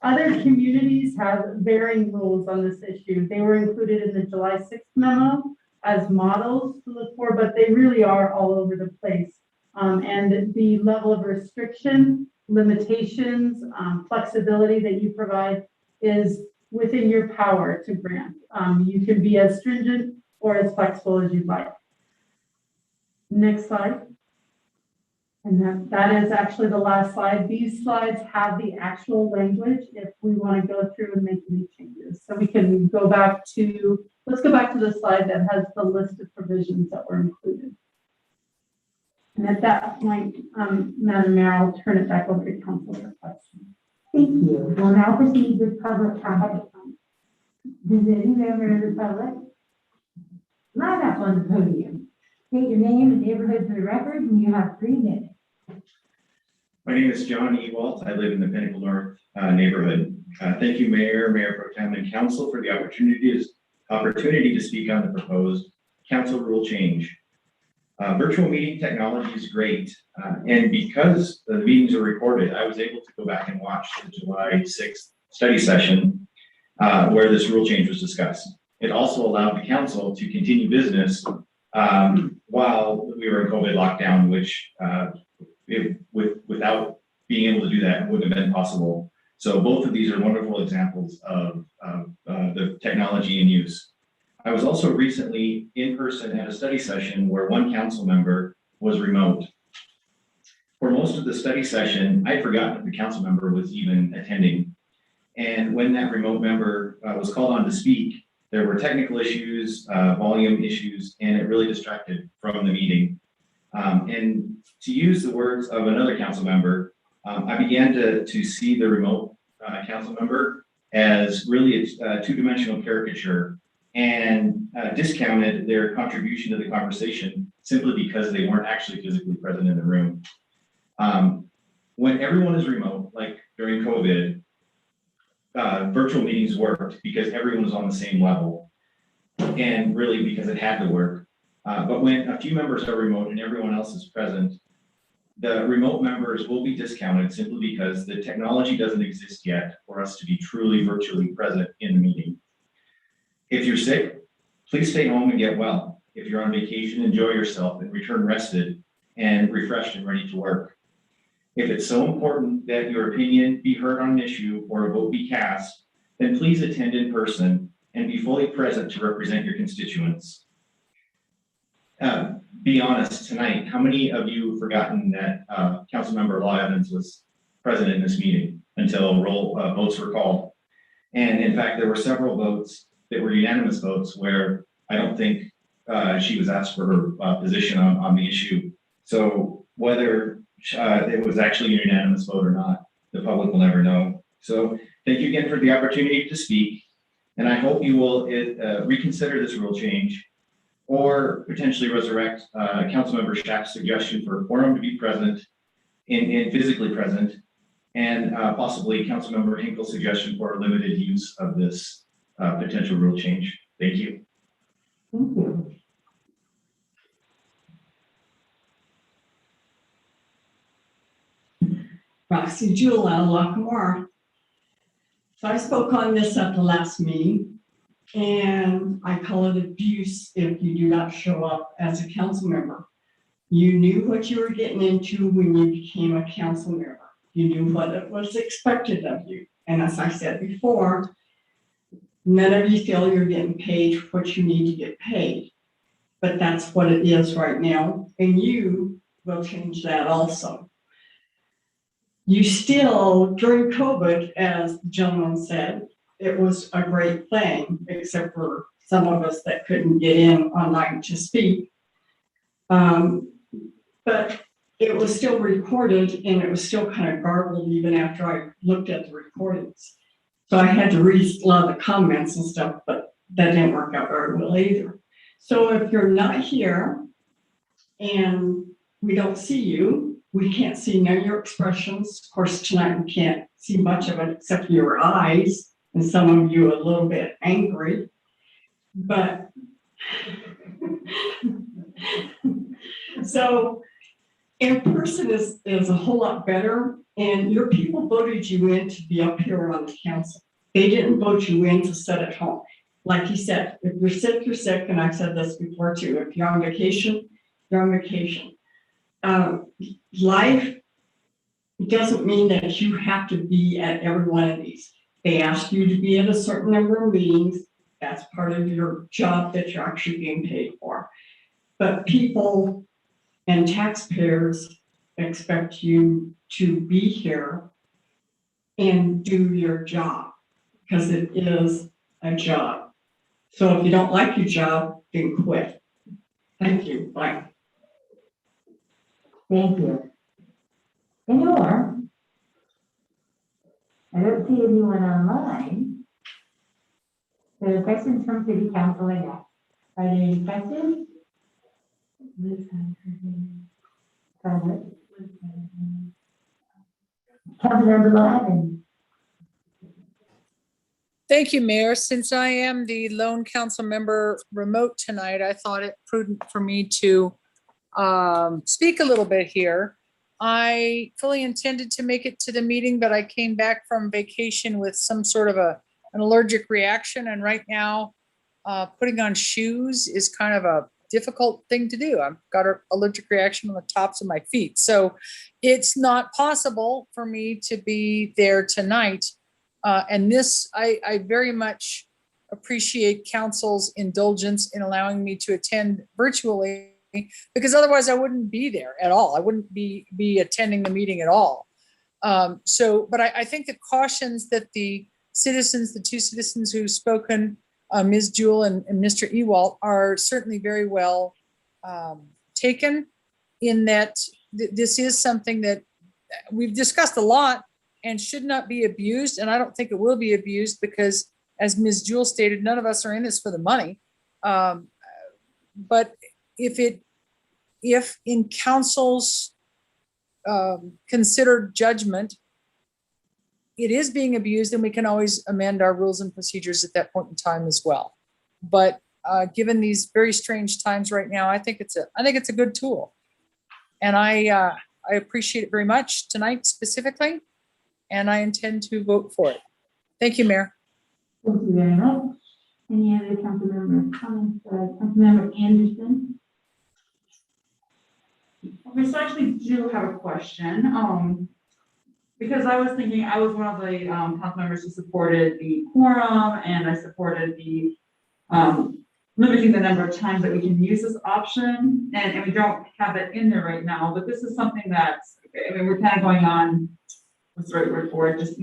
Other communities have varying rules on this issue. They were included in the July 6th memo as models to look for, but they really are all over the place. And the level of restriction, limitations, flexibility that you provide is within your power to grant. You can be as stringent or as flexible as you'd like. Next slide. And that is actually the last slide. These slides have the actual language if we want to go through and make any changes. So we can go back to, let's go back to the slide that has the list of provisions that were included. And at that point, Madam Mayor, I'll turn it back over to council for questions.
Thank you. We'll now proceed with public comment. Does any member of the public line up on the podium? State your name and neighborhood for the record, and you have 3 minutes.
My name is John Ewalt. I live in the Pinnacle North neighborhood. Thank you, Mayor Pro Tem, and Council for the opportunity to speak on the proposed council rule change. Virtual meeting technology is great, and because the meetings are recorded, I was able to go back and watch the July 6th study session where this rule change was discussed. It also allowed the council to continue business while we were in COVID lockdown, which without being able to do that wouldn't have been possible. So both of these are wonderful examples of the technology in use. I was also recently in person at a study session where one council member was remote. For most of the study session, I'd forgotten that the council member was even attending. And when that remote member was called on to speak, there were technical issues, volume issues, and it really distracted from the meeting. And to use the words of another council member, I began to see the remote council member as really a two-dimensional caricature and discounted their contribution to the conversation simply because they weren't actually physically present in the room. When everyone is remote, like during COVID, virtual meetings worked because everyone was on the same level and really because it had to work. But when a few members are remote and everyone else is present, the remote members will be discounted simply because the technology doesn't exist yet for us to be truly virtually present in the meeting. If you're sick, please stay home and get well. If you're on vacation, enjoy yourself and return rested and refreshed and ready to work. If it's so important that your opinion be heard on an issue or a vote be cast, then please attend in person and be fully present to represent your constituents. Be honest tonight, how many of you have forgotten that Councilmember Law Evans was present in this meeting until votes were called? And in fact, there were several votes that were unanimous votes where I don't think she was asked for her position on the issue. So whether it was actually a unanimous vote or not, the public will never know. So thank you again for the opportunity to speak. And I hope you will reconsider this rule change or potentially resurrect Councilmember Schaaf's suggestion for a quorum to be present and physically present, and possibly Councilmember Hinkle's suggestion for a limited use of this potential rule change. Thank you.
Thank you.
Roxy Jewell out of Lackamore. So I spoke on this at the last meeting, and I call it abuse if you do not show up as a council member. You knew what you were getting into when you became a council member. You knew what was expected of you. And as I said before, none of you feel you're getting paid for what you need to get paid. But that's what it is right now, and you will change that also. You still, during COVID, as the gentleman said, it was a great thing, except for some of us that couldn't get in online to speak. But it was still recorded and it was still kind of garbled even after I looked at the recordings. So I had to read a lot of the comments and stuff, but that didn't work out very well either. So if you're not here and we don't see you, we can't see none of your expressions. Of course, tonight we can't see much of it except for your eyes, and some of you a little bit angry. But so in person is a whole lot better, and your people voted you in to be up here on the council. They didn't vote you in to sit at home. Like he said, if you're sick, you're sick, and I've said this before too. If you're on vacation, you're on vacation. Life doesn't mean that you have to be at every one of these. They ask you to be at a certain number of meetings. That's part of your job that you're actually being paid for. But people and taxpayers expect you to be here and do your job because it is a job. So if you don't like your job, then quit. Thank you. Bye.
Thank you. Any more? I don't see anyone online. So questions from City Council are next. Are there any questions? Councilmember Law Evans.
Thank you, Mayor. Since I am the lone council member remote tonight, I thought it prudent for me to speak a little bit here. I fully intended to make it to the meeting, but I came back from vacation with some sort of an allergic reaction. And right now, putting on shoes is kind of a difficult thing to do. I've got an allergic reaction on the tops of my feet. So it's not possible for me to be there tonight. And this, I very much appreciate council's indulgence in allowing me to attend virtually, because otherwise I wouldn't be there at all. I wouldn't be attending the meeting at all. But I think the cautions that the citizens, the two citizens who've spoken, Ms. Jewell and Mr. Ewalt, are certainly very well taken, in that this is something that we've discussed a lot and should not be abused. And I don't think it will be abused because, as Ms. Jewell stated, none of us are in this for the money. But if in council's considered judgment, it is being abused, then we can always amend our rules and procedures at that point in time as well. But given these very strange times right now, I think it's a good tool. And I appreciate it very much tonight specifically, and I intend to vote for it. Thank you, Mayor.
Thank you very much. Any other council member comments? Councilmember Anderson?
Okay, so I actually do have a question. Because I was thinking, I was one of the council members who supported the quorum, and I supported the limiting the number of times that we can use this option, and we don't have it in there right now, but this is something that's, I mean, we're kind of going on, what's the right word for it, just,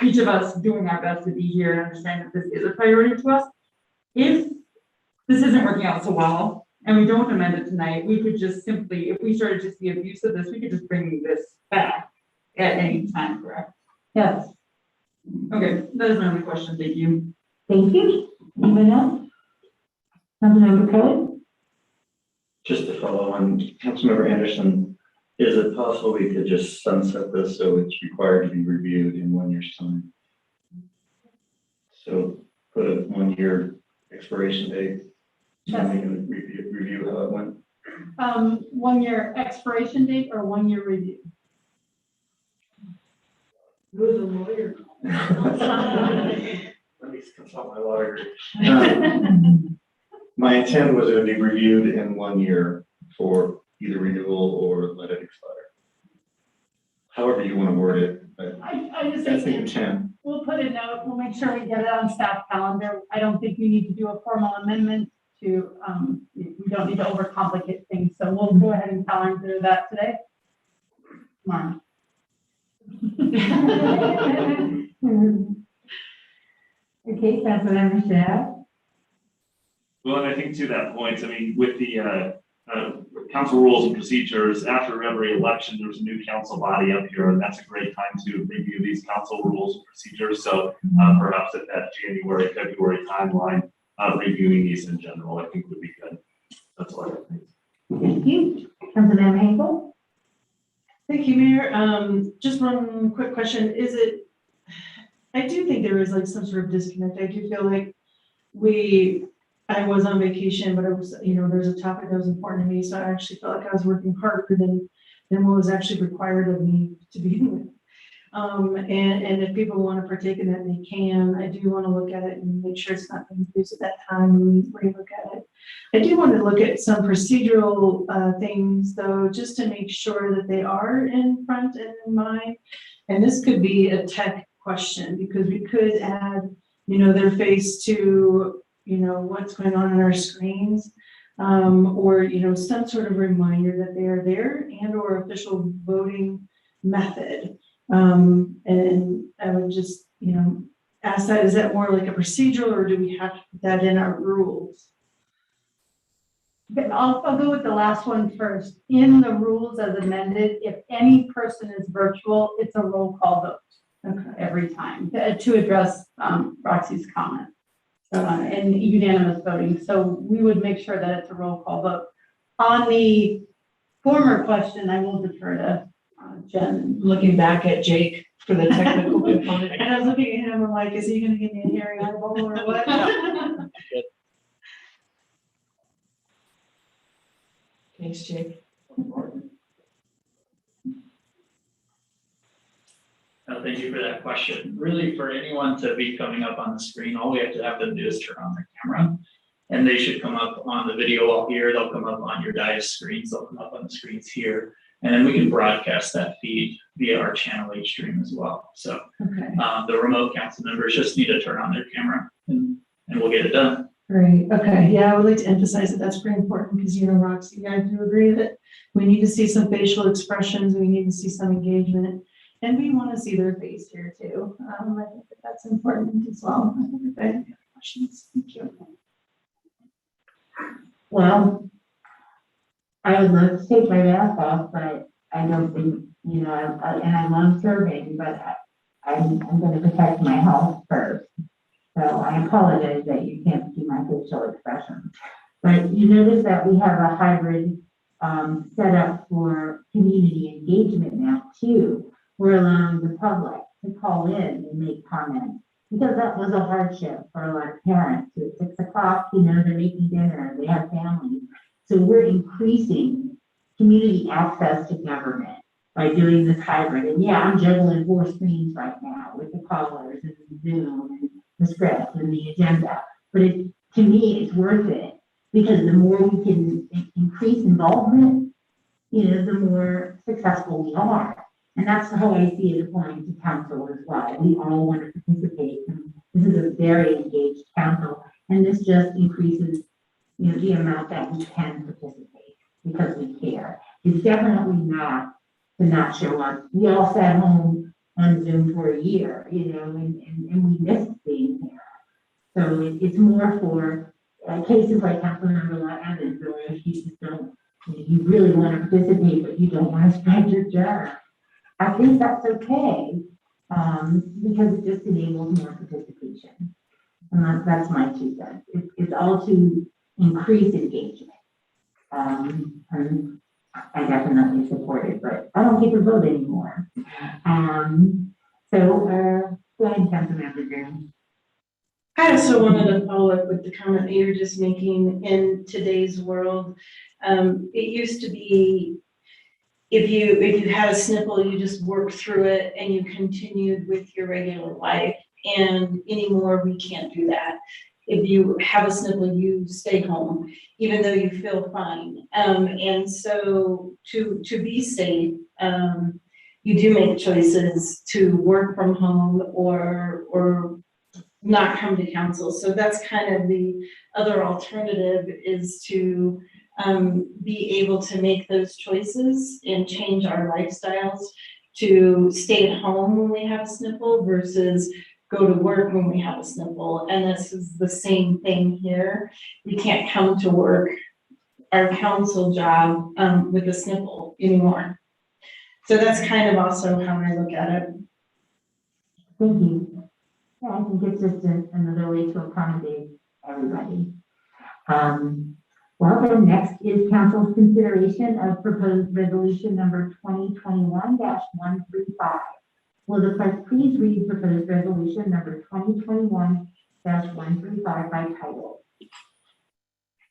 each of us doing our best to be here and understand that this is a priority to us. If this isn't working out so well, and we don't amend it tonight, we could just simply, if we started to see abuse of this, we could just bring this back at any time, correct?
Yes.
Okay, that is my only question. Thank you.
Thank you. Anyone else? Councilmember Kelly?
Just to follow on, Councilmember Anderson, is it possible we could just sunset this so it's required to be reviewed in 1 year's time? So put a 1 year expiration date, so we can review how it went.
1 year expiration date or 1 year review?
Who's a lawyer? Let me consult my lawyer. My intent was it would be reviewed in 1 year for either renewal or let it expire. However you want to word it, but
I just
that's the
think
intent.
we'll put a note, we'll make sure we get it on staff calendar. I don't think we need to do a formal amendment to, we don't need to overcomplicate things. So we'll go ahead and calendar that today. Tomorrow.
Okay, Councilmember Shah?
Well, and I think to that point, I mean, with the council rules and procedures, after every election, there's a new council body up here, and that's a great time to review these council rules and procedures. So perhaps at that January, February timeline, reviewing these in general, I think would be good. That's all I think.
Thank you. Councilmember Hinkle?
Thank you, Mayor. Just one quick question. I do think there is like some sort of disconnect. I do feel like I was on vacation, but it was, there's a topic that was important to me. So I actually felt like I was working harder than what was actually required of me to begin with. And if people want to partake in that, they can. I do want to look at it and make sure it's not being used at that time when we look at it. I do want to look at some procedural things though, just to make sure that they are in front and in mind. And this could be a tech question, because we could add, their face to, what's going on our screens, or, some sort of reminder that they are there, and or official voting method. And I would just, ask that, is that more like a procedural, or do we have to put that in our rules?
I'll go with the last one first. In the rules as amended, if any person is virtual, it's a roll call vote.
Okay.
Every time to address Roxy's comment and unanimous voting. So we would make sure that it's a roll call vote. On the former question, I will defer to Jen.
Looking back at Jake for the technical component.
And I was looking at him, I'm like, is he going to give me a hairy eyeball or what?
Thanks, Jake.
Thank you for that question. Really, for anyone to be coming up on the screen, all we have to have them do is turn on their camera. And they should come up on the video all here. They'll come up on your dais screens. They'll come up on the screens here. And then we can broadcast that feed via our Channel 8 stream as well. So the remote council members just need to turn on their camera and we'll get it done.
Great, okay, yeah, I would like to emphasize that that's pretty important because, you know, Roxy, I do agree that we need to see some facial expressions, we need to see some engagement, and we want to see their face here too. I think that that's important as well. I think that I have any questions. Thank you.
Well, I would love to take my mask off, but I don't think, you know, and I love serving, but I'm going to protect my health first. So I apologize that you can't see my facial expressions. But you notice that we have a hybrid set up for community engagement now too. We're allowing the public to call in and make comments because that was a hardship for a lot of parents. At 6 o'clock, you know, they're making dinner, they have families. So we're increasing community access to government by doing this hybrid. And yeah, I'm juggling 4 screens right now with the callers and the Zoom and the script and the agenda. But to me, it's worth it because the more we can increase involvement, you know, the more successful we are. And that's how I see it applying to council as well. We all want to participate. And this is a very engaged council. And this just increases, you know, the amount that we can participate because we care. It's definitely not to not show up. We all sat home on Zoom for a year, you know, and we missed being here. So it's more for cases like Councilmember Lott Evans, or if you just don't, you really want to participate, but you don't want to spread your germ. I think that's okay, because it just enables more participation. And that's my 2 cents. It's all to increase engagement. And I definitely support it, but I don't get to vote anymore. Go ahead, Councilmember Graham.
I also wanted to follow up with the comment that you were just making. In today's world, it used to be if you had a sniffle, you just worked through it and you continued with your regular life. And anymore, we can't do that. If you have a sniffle, you stay home, even though you feel fine. And so to be safe, you do make choices to work from home or not come to council. So that's kind of the other alternative, is to be able to make those choices and change our lifestyles to stay at home when we have a sniffle versus go to work when we have a sniffle. And this is the same thing here. We can't come to work, our council job, with a sniffle anymore. So that's kind of also how I look at it.
Thank you. Yeah, I think it's just another way to accommodate everybody. Well, then next is council's consideration of proposed resolution number 2021-135. Will the clerk please read proposed resolution number 2021-135 by title?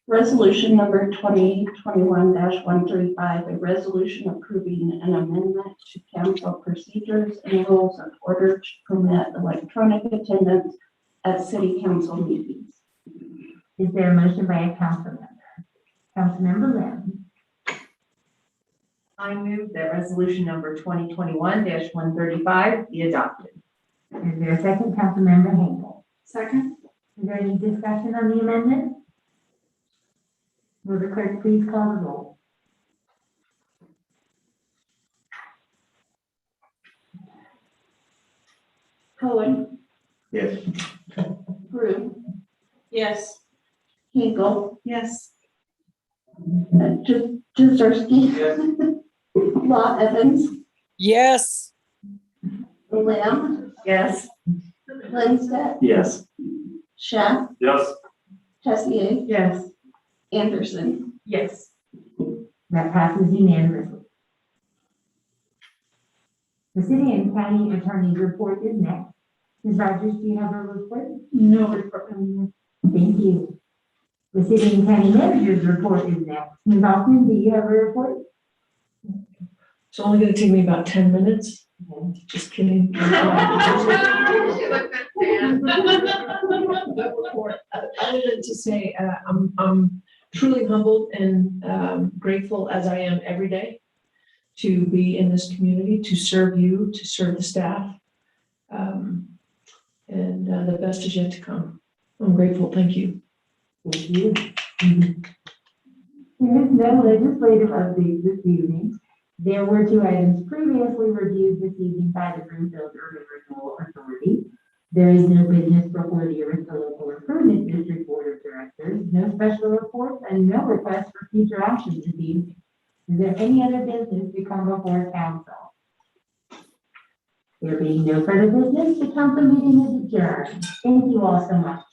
Resolution number 2021-135, a resolution approving an amendment to council procedures and rules of order to permit electronic attendance at city council meetings.
Is there a motion by a council member? Councilmember Lim.
I move that resolution number 2021-135 be adopted.
Is there a second? Councilmember Henkel.
Second.
Is there any discussion on the amendment? Will the clerk please call the roll?
Cohen.
Yes.
Brew. Yes. Hinkle.
Yes.
Jaworski.
Yes.
Lott Evans.
Yes.
Lamb.
Yes.
Lindstedt.
Yes.
Schaff.
Yes.
Tessier.
Yes.
Anderson.
Yes.
That passes unanimously. The city and county attorney's report is next. Ms. Rogers, do you have a report?
No report.
Thank you. The city and county manager's report is next. Ms. Hoffman, do you have a report?
It's only gonna take me about 10 minutes. Just kidding. Other than to say, I'm truly humbled and grateful as I am every day to be in this community, to serve you, to serve the staff. And the best is yet to come. I'm grateful. Thank you.
Thank you. There is no legislative update this evening. There were 2 items previously reviewed this evening by the Broomfield Urban Renewal Authority. There is no business before the Arista Local Improvement District Board of Directors, no special reports, and no request for future action this evening. Is there any other business to come before council? There being no further business, the council meeting is adjourned. Thank you all so much.